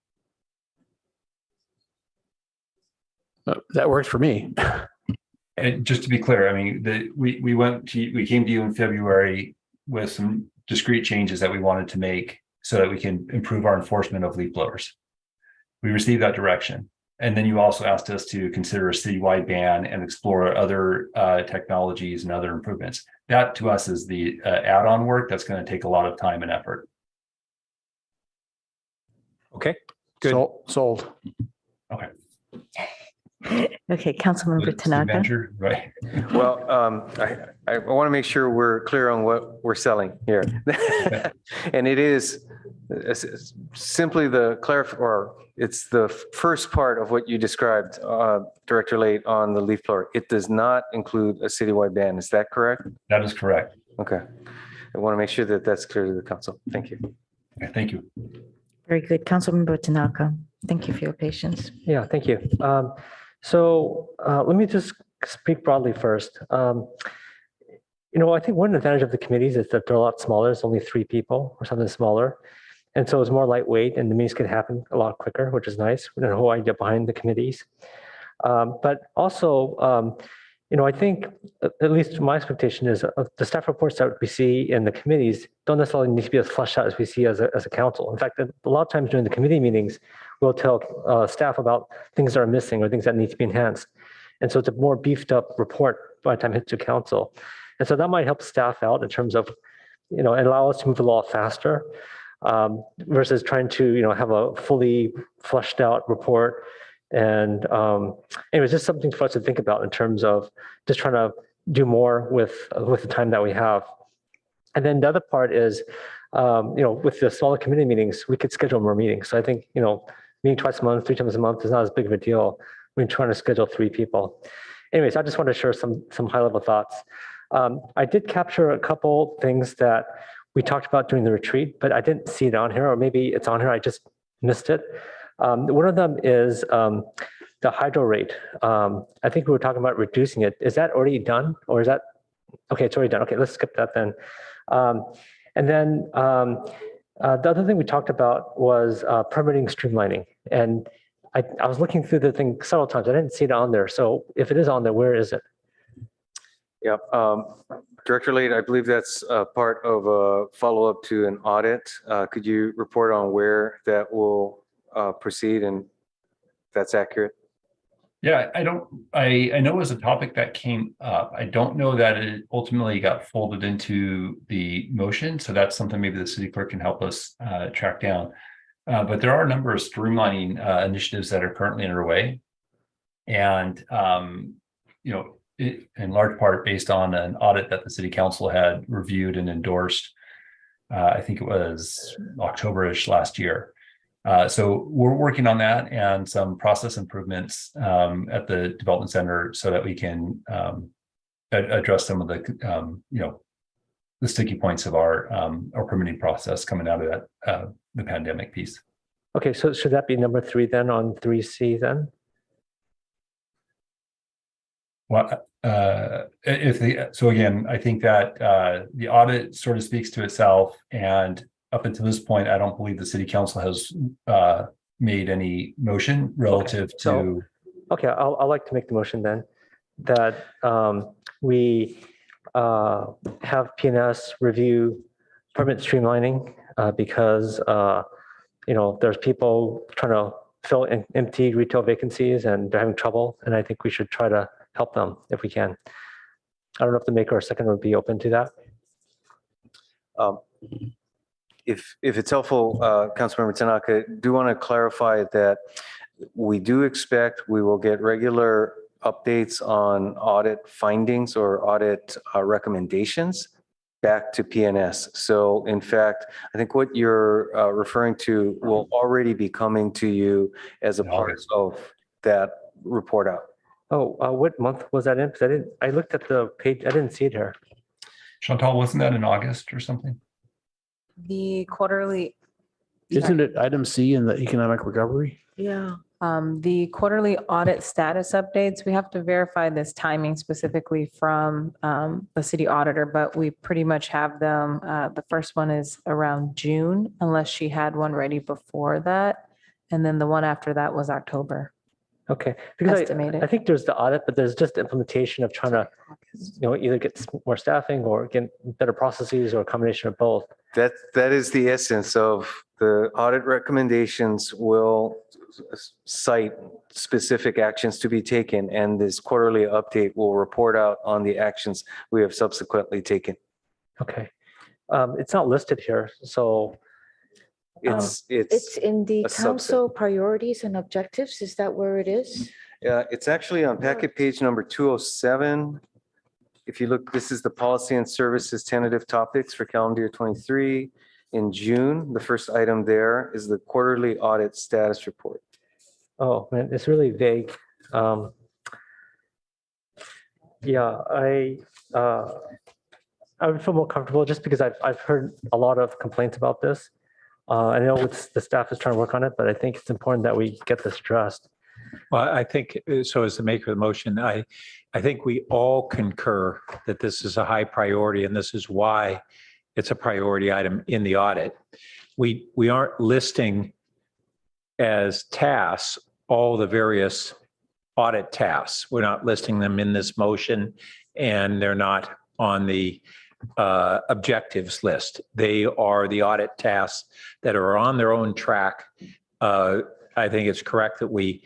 That works for me. And just to be clear, I mean, we came to you in February with some discrete changes that we wanted to make so that we can improve our enforcement of leaf blowers. We received that direction. And then you also asked us to consider a citywide ban and explore other technologies and other improvements. That to us is the add-on work that's going to take a lot of time and effort. Okay, good. Sold. Okay. Okay, Councilmember Tanaka. Right. Well, I want to make sure we're clear on what we're selling here. And it is simply it's the first part of what you described, Director Late, on the leaf blower. It does not include a citywide ban. Is that correct? That is correct. Okay. I want to make sure that that's clear to the council. Thank you. Okay, thank you. Very good. Councilmember Tanaka. Thank you for your patience. Yeah, thank you. Let me just speak broadly first. I think one advantage of the committees is that they're a lot smaller. It's only 3 people or something smaller. And so it's more lightweight and the meetings can happen a lot quicker, which is nice. We don't know who I get behind the committees. But also, I think at least my expectation is the staff reports that we see in the committees don't necessarily need to be as fleshed out as we see as a council. In fact, a lot of times during the committee meetings, we'll tell staff about things that are missing or things that need to be enhanced. And so it's a more beefed up report by the time it hits to council. And so that might help staff out in terms of, and allow us to move a lot faster versus trying to, have a fully fleshed out report. And it was just something for us to think about in terms of just trying to do more with the time that we have. And then the other part is, with the smaller committee meetings, we could schedule more meetings. So I think, meeting twice a month, 3 times a month is not as big of a deal when trying to schedule 3 people. Anyways, I just want to share some high level thoughts. I did capture a couple things that we talked about during the retreat, but I didn't see it on here, or maybe it's on here, I just missed it. One of them is the hydro rate. I think we were talking about reducing it. Is that already done, or is that, okay, it's already done. Okay, let's skip that then. And then the other thing we talked about was permitting streamlining. And I was looking through the thing several times. I didn't see it on there. So if it is on there, where is it? Yeah, Director Late, I believe that's part of a follow-up to an audit. Could you report on where that will proceed and if that's accurate? Yeah, I know it was a topic that came up. I don't know that it ultimately got folded into the motion. So that's something maybe the city clerk can help us track down. But there are a number of streamlining initiatives that are currently underway. And, in large part based on an audit that the city council had reviewed and endorsed, I think it was October-ish last year. So we're working on that and some process improvements at the development center so that we can address some of the the sticky points of our permitting process coming out of that the pandemic piece. Okay, so should that be number 3 then on 3C then? Well, so again, I think that the audit sort of speaks to itself, and up until this point, I don't believe the city council has made any motion relative to. Okay, I'd like to make the motion then that we have PNS review permit streamlining because there's people trying to fill in empty retail vacancies and they're having trouble, and I think we should try to help them if we can. I don't know if the maker or second would be open to that. If it's helpful, Councilmember Tanaka, do want to clarify that we do expect we will get regular updates on audit findings or audit recommendations back to PNS. So in fact, I think what you're referring to will already be coming to you as a part of that report out. Oh, what month was that in? Because I looked at the page, I didn't see it here. Chantal, wasn't that in August or something? The quarterly. Isn't it item C in the economic recovery? Yeah. The quarterly audit status updates, we have to verify this timing specifically from the city auditor, but we pretty much have them. The first one is around June, unless she had one ready before that. And then the one after that was October. Okay, because Estimated. I think there's the audit, but there's just implementation of trying to, either get more staffing or get better processes or a combination of both. That is the essence of the audit recommendations will cite specific actions to be taken, and this quarterly update will report out on the actions we have subsequently taken. Okay, it's not listed here, so. It's in the a subset. council priorities and objectives. Is that where it is? It's actually on packet page number 207. If you look, this is the policy and services tentative topics for calendar year 23. In June, the first item there is the quarterly audit status report. Oh man, it's really vague. Yeah, I would feel more comfortable just because I've heard a lot of complaints about this. I know the staff is trying to work on it, but I think it's important that we get this addressed. Well, I think, so as the maker of the motion, I think we all concur that this is a high priority, and this is why it's a priority item in the audit. We aren't listing as tasks all the various audit tasks. We're not listing them in this motion, and they're not on the objectives list. They are the audit tasks that are on their own track. I think it's correct that we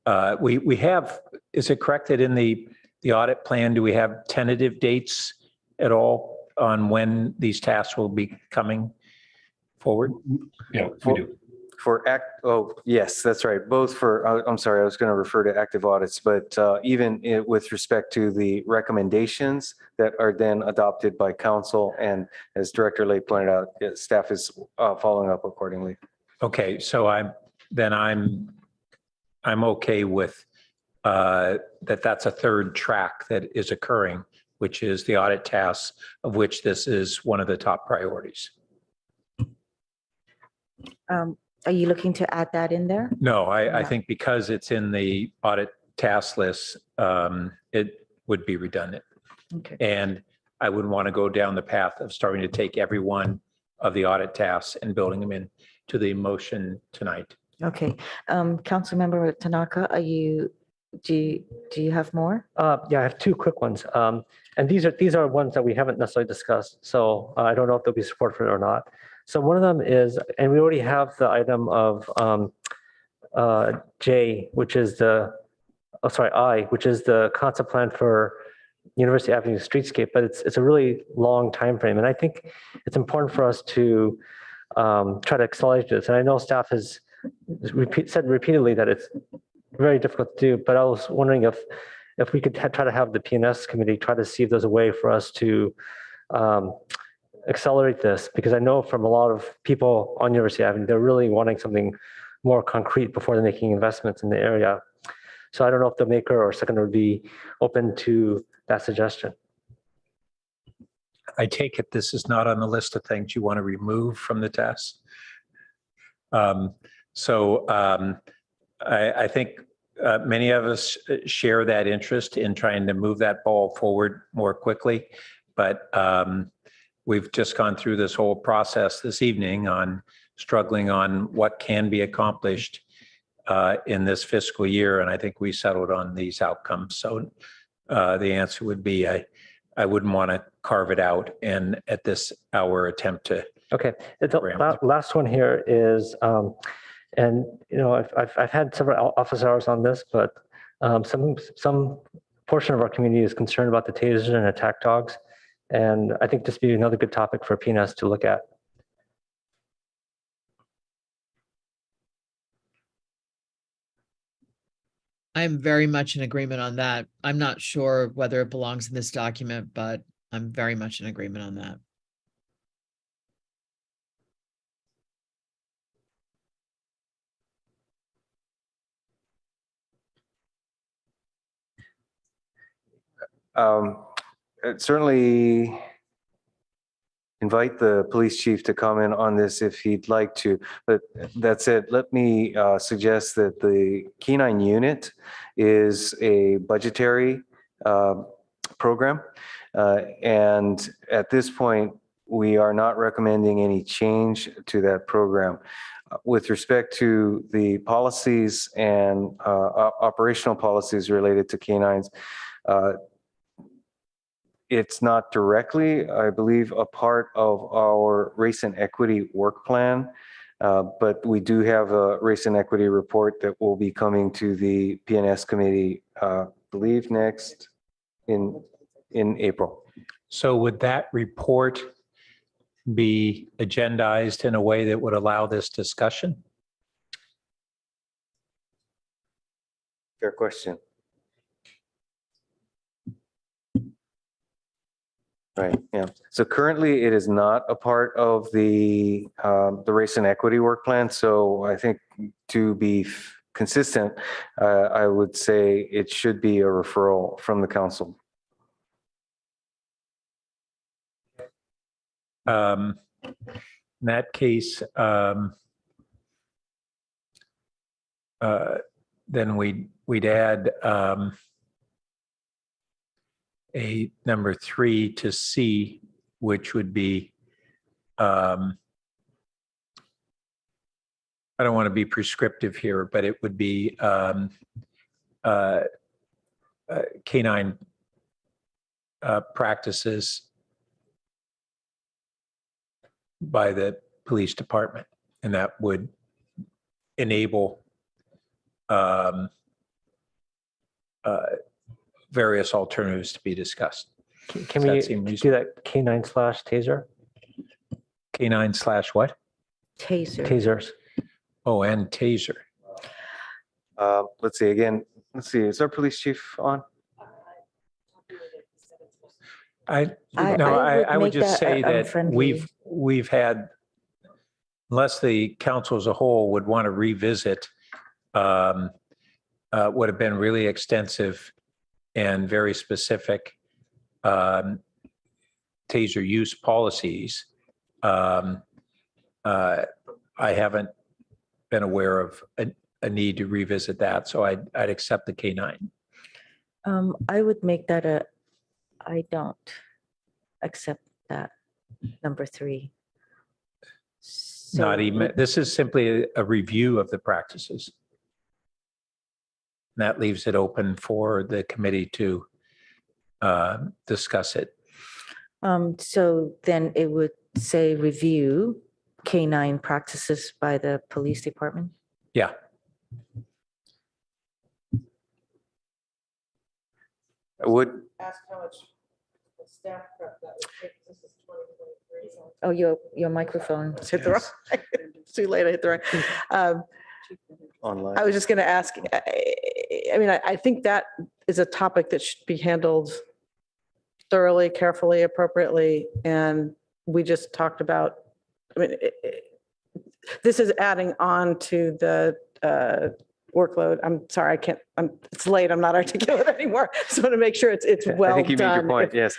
have, is it correct that in the audit plan, do we have tentative dates at all on when these tasks will be coming forward? Yeah, we do. Yes, that's right. Both for, I'm sorry, I was going to refer to active audits, but even with respect to the recommendations that are then adopted by council, and as Director Lay pointed out, staff is following up accordingly. Okay, so I'm okay with that's a third track that is occurring, which is the audit tasks, of which this is one of the top priorities. Are you looking to add that in there? No, I think because it's in the audit task list, it would be redundant. Okay. And I wouldn't want to go down the path of starting to take every one of the audit tasks and building them in to the motion tonight. Okay. Councilmember Tanaka, do you have more? Yeah, I have 2 quick ones. And these are ones that we haven't necessarily discussed. So I don't know if there'll be support for it or not. So one of them is, and we already have the item of J, which is the which is the concept plan for University Avenue streetscape, but it's a really long time frame, and I think it's important for us to try to accelerate this. And I know staff has said repeatedly that it's very difficult to do, but I was wondering if we could try to have the P&S committee try to see if there's a way for us to accelerate this, because I know from a lot of people on University Avenue, they're really wanting something more concrete before they're making investments in the area. So I don't know if the maker or seconder would be open to that suggestion. I take it this is not on the list of things you want to remove from the test. I think many of us share that interest in trying to move that ball forward more quickly, but we've just gone through this whole process this evening on struggling on what can be accomplished in this fiscal year, and I think we settled on these outcomes. So the answer would be I wouldn't want to carve it out and at this hour attempt to. Okay, the last one here is, and you know, I've had several office hours on this, but some portion of our community is concerned about the tasers and attack dogs, and I think this would be another good topic for PNS to look at. I'm very much in agreement on that. I'm not sure whether it belongs in this document, but I'm very much in agreement on that. Certainly invite the police chief to comment on this if he'd like to, but that said, let me suggest that the K9 unit is a budgetary program. And at this point, we are not recommending any change to that program. With respect to the policies and operational policies related to K9s, it's not directly, I believe, a part of our race and equity work plan, but we do have a race and equity report that will be coming to the PNS committee, I believe next in April. So would that report be agendized in a way that would allow this discussion? Fair question. Right, yeah. So currently it is not a part of the race and equity work plan. So I think to be consistent, I would say it should be a referral from the council. In that case, then we'd add a number 3 to C, which would be, I don't want to be prescriptive here, but it would be canine practices by the police department, and that would enable various alternatives to be discussed. Can we do that K9/taser? K9/what? Taser. Tasers. Oh, and taser. Let's see again. Let's see. Is our police chief on? I would just say that we've had, unless the council as a whole would want to revisit what have been really extensive and very specific taser use policies. I haven't been aware of a need to revisit that, so I'd accept the K9. I would make that I don't accept that number 3. So Not even, this is simply a review of the practices. And that leaves it open for the committee to discuss it. So then it would say review K9 practices by the police department? Yeah. I would, Ask how much staff prep that would take. This is 2023. Oh, your microphone. Hit the wrong. It's too late. I hit the wrong. online. I was just going to ask, I mean, I think that is a topic that should be handled thoroughly, carefully, appropriately. And we just talked about, I mean, this is adding on to the workload. I'm sorry, I can't, it's late. I'm not articulate anymore. Just want to make sure it's well I think you made your done point, yes.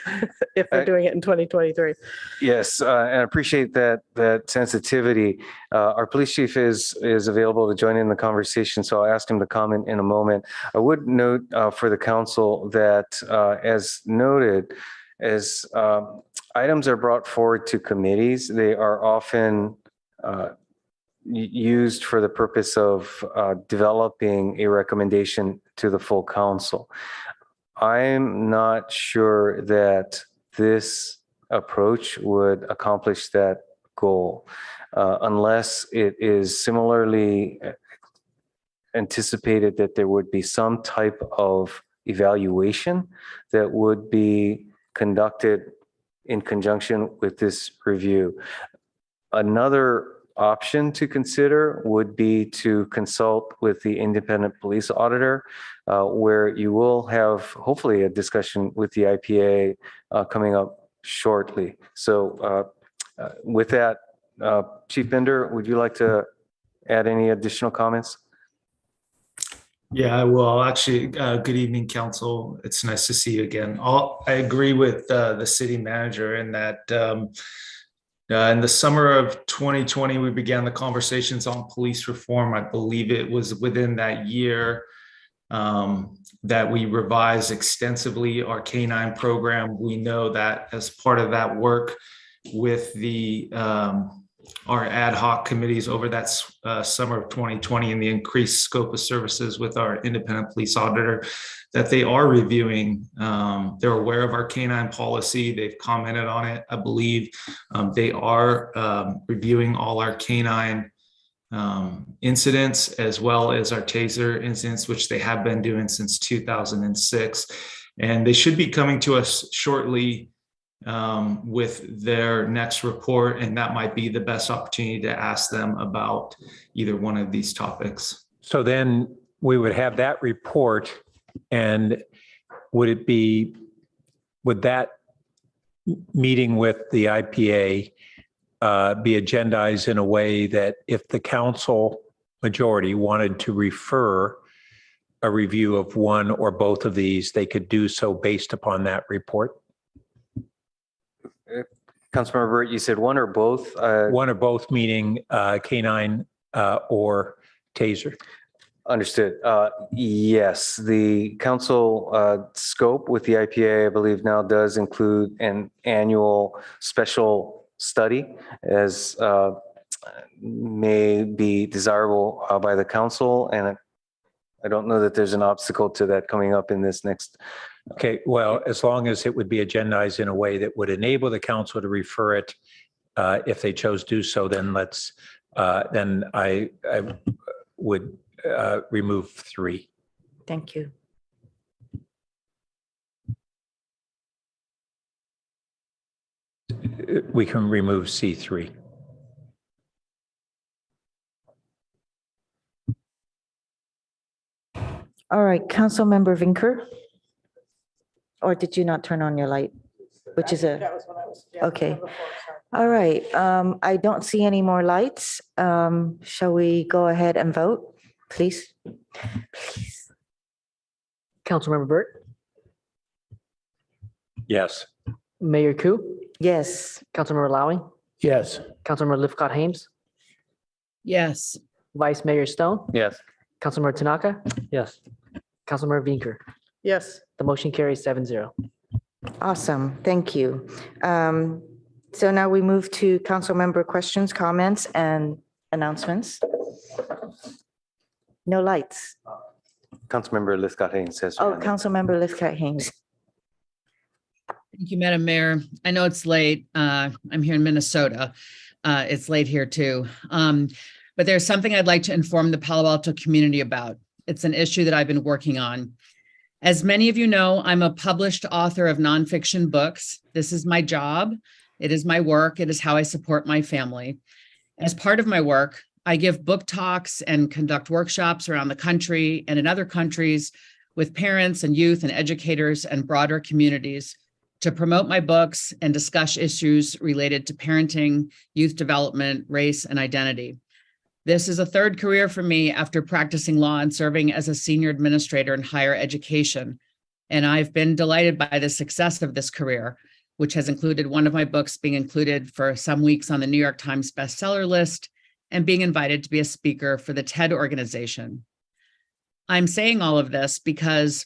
if we're doing it in 2023. Yes, and I appreciate that sensitivity. Our police chief is available to join in the conversation, so I'll ask him to comment in a moment. I would note for the council that as noted, as items are brought forward to committees, they are often used for the purpose of developing a recommendation to the full council. I'm not sure that this approach would accomplish that goal unless it is similarly anticipated that there would be some type of evaluation that would be conducted in conjunction with this review. Another option to consider would be to consult with the independent police auditor, where you will have hopefully a discussion with the IPA coming up shortly. So with that, Chief Bender, would you like to add any additional comments? Yeah, well, actually, good evening, council. It's nice to see you again. I agree with the city manager in that in the summer of 2020, we began the conversations on police reform. I believe it was within that year that we revised extensively our K-9 program. We know that as part of that work with the our ad hoc committees over that summer of 2020 and the increased scope of services with our independent police auditor, that they are reviewing. They're aware of our K-9 policy. They've commented on it. I believe they are reviewing all our K-9 incidents as well as our taser incidents, which they have been doing since 2006. And they should be coming to us shortly with their next report, and that might be the best opportunity to ask them about either one of these topics. So then we would have that report, and would that meeting with the IPA be agendized in a way that if the council majority wanted to refer a review of one or both of these, they could do so based upon that report? Councilmember Burt, you said one or both? One or both, meaning K-9 or taser. Understood. Yes, the council scope with the IPA, I believe now does include an annual special study, as may be desirable by the council. And I don't know that there's an obstacle to that coming up in this next. Okay, well, as long as it would be agendized in a way that would enable the council to refer it, if they chose to do so, then then I would remove 3. Thank you. We can remove C3. All right, Councilmember Vinker. Or did you not turn on your light? Which is That was what I was. Yeah, okay. number 4, sorry. All right, I don't see any more lights. Shall we go ahead and vote, please? Please. Councilmember Burt, Yes. Mayor Ku, Yes. Councilmember Lowing, Yes. Councilmember Lifcott-Hames, Yes. Vice Mayor Stone, Yes. Councilmember Tanaka, Yes. Councilmember Vinker. Yes. The motion carries 7-0. Awesome, thank you. So now we move to council member questions, comments, and announcements. No lights. Councilmember Liscott-Haynes says. Oh, Councilmember Lifcott-Hames. Thank you, Madam Mayor. I know it's late. I'm here in Minnesota. It's late here too. But there's something I'd like to inform the Palo Alto community about. It's an issue that I've been working on. As many of you know, I'm a published author of nonfiction books. This is my job. It is my work. It is how I support my family. As part of my work, I give book talks and conduct workshops around the country and in other countries with parents and youth and educators and broader communities to promote my books and discuss issues related to parenting, youth development, race, and identity. This is a third career for me after practicing law and serving as a senior administrator in higher education. And I've been delighted by the success of this career, which has included one of my books being included for some weeks on the New York Times bestseller list and being invited to be a speaker for the TED organization. I'm saying all of this because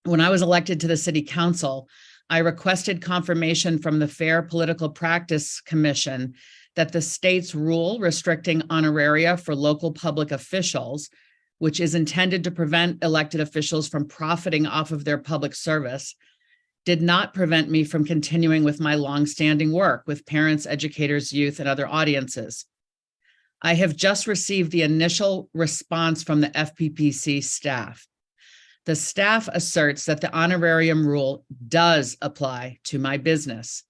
when I was elected to the City Council, I requested confirmation from the Fair Political Practice Commission that the state's rule restricting honoraria for local public officials, which is intended to prevent elected officials from profiting off of their public service, did not prevent me from continuing with my longstanding work with parents, educators, youth, and other audiences. I have just received the initial response from the FPPC staff. The staff asserts that the honorarium rule does apply to my business.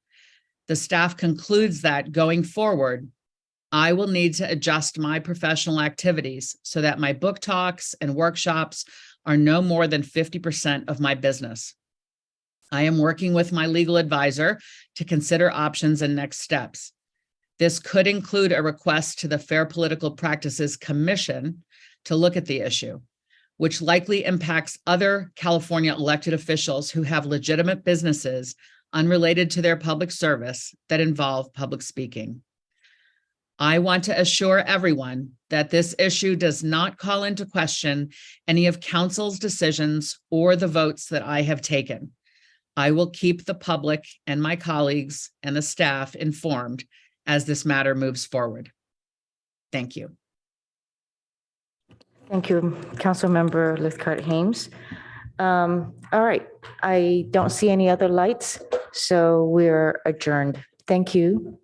The staff concludes that going forward, I will need to adjust my professional activities so that my book talks and workshops are no more than 50% of my business. I am working with my legal advisor to consider options and next steps. This could include a request to the Fair Political Practices Commission to look at the issue, which likely impacts other California elected officials who have legitimate businesses unrelated to their public service that involve public speaking. I want to assure everyone that this issue does not call into question any of council's decisions or the votes that I have taken. I will keep the public and my colleagues and the staff informed as this matter moves forward. Thank you. Thank you, Councilmember Lithcott-Hames. All right, I don't see any other lights, so we're adjourned. Thank you.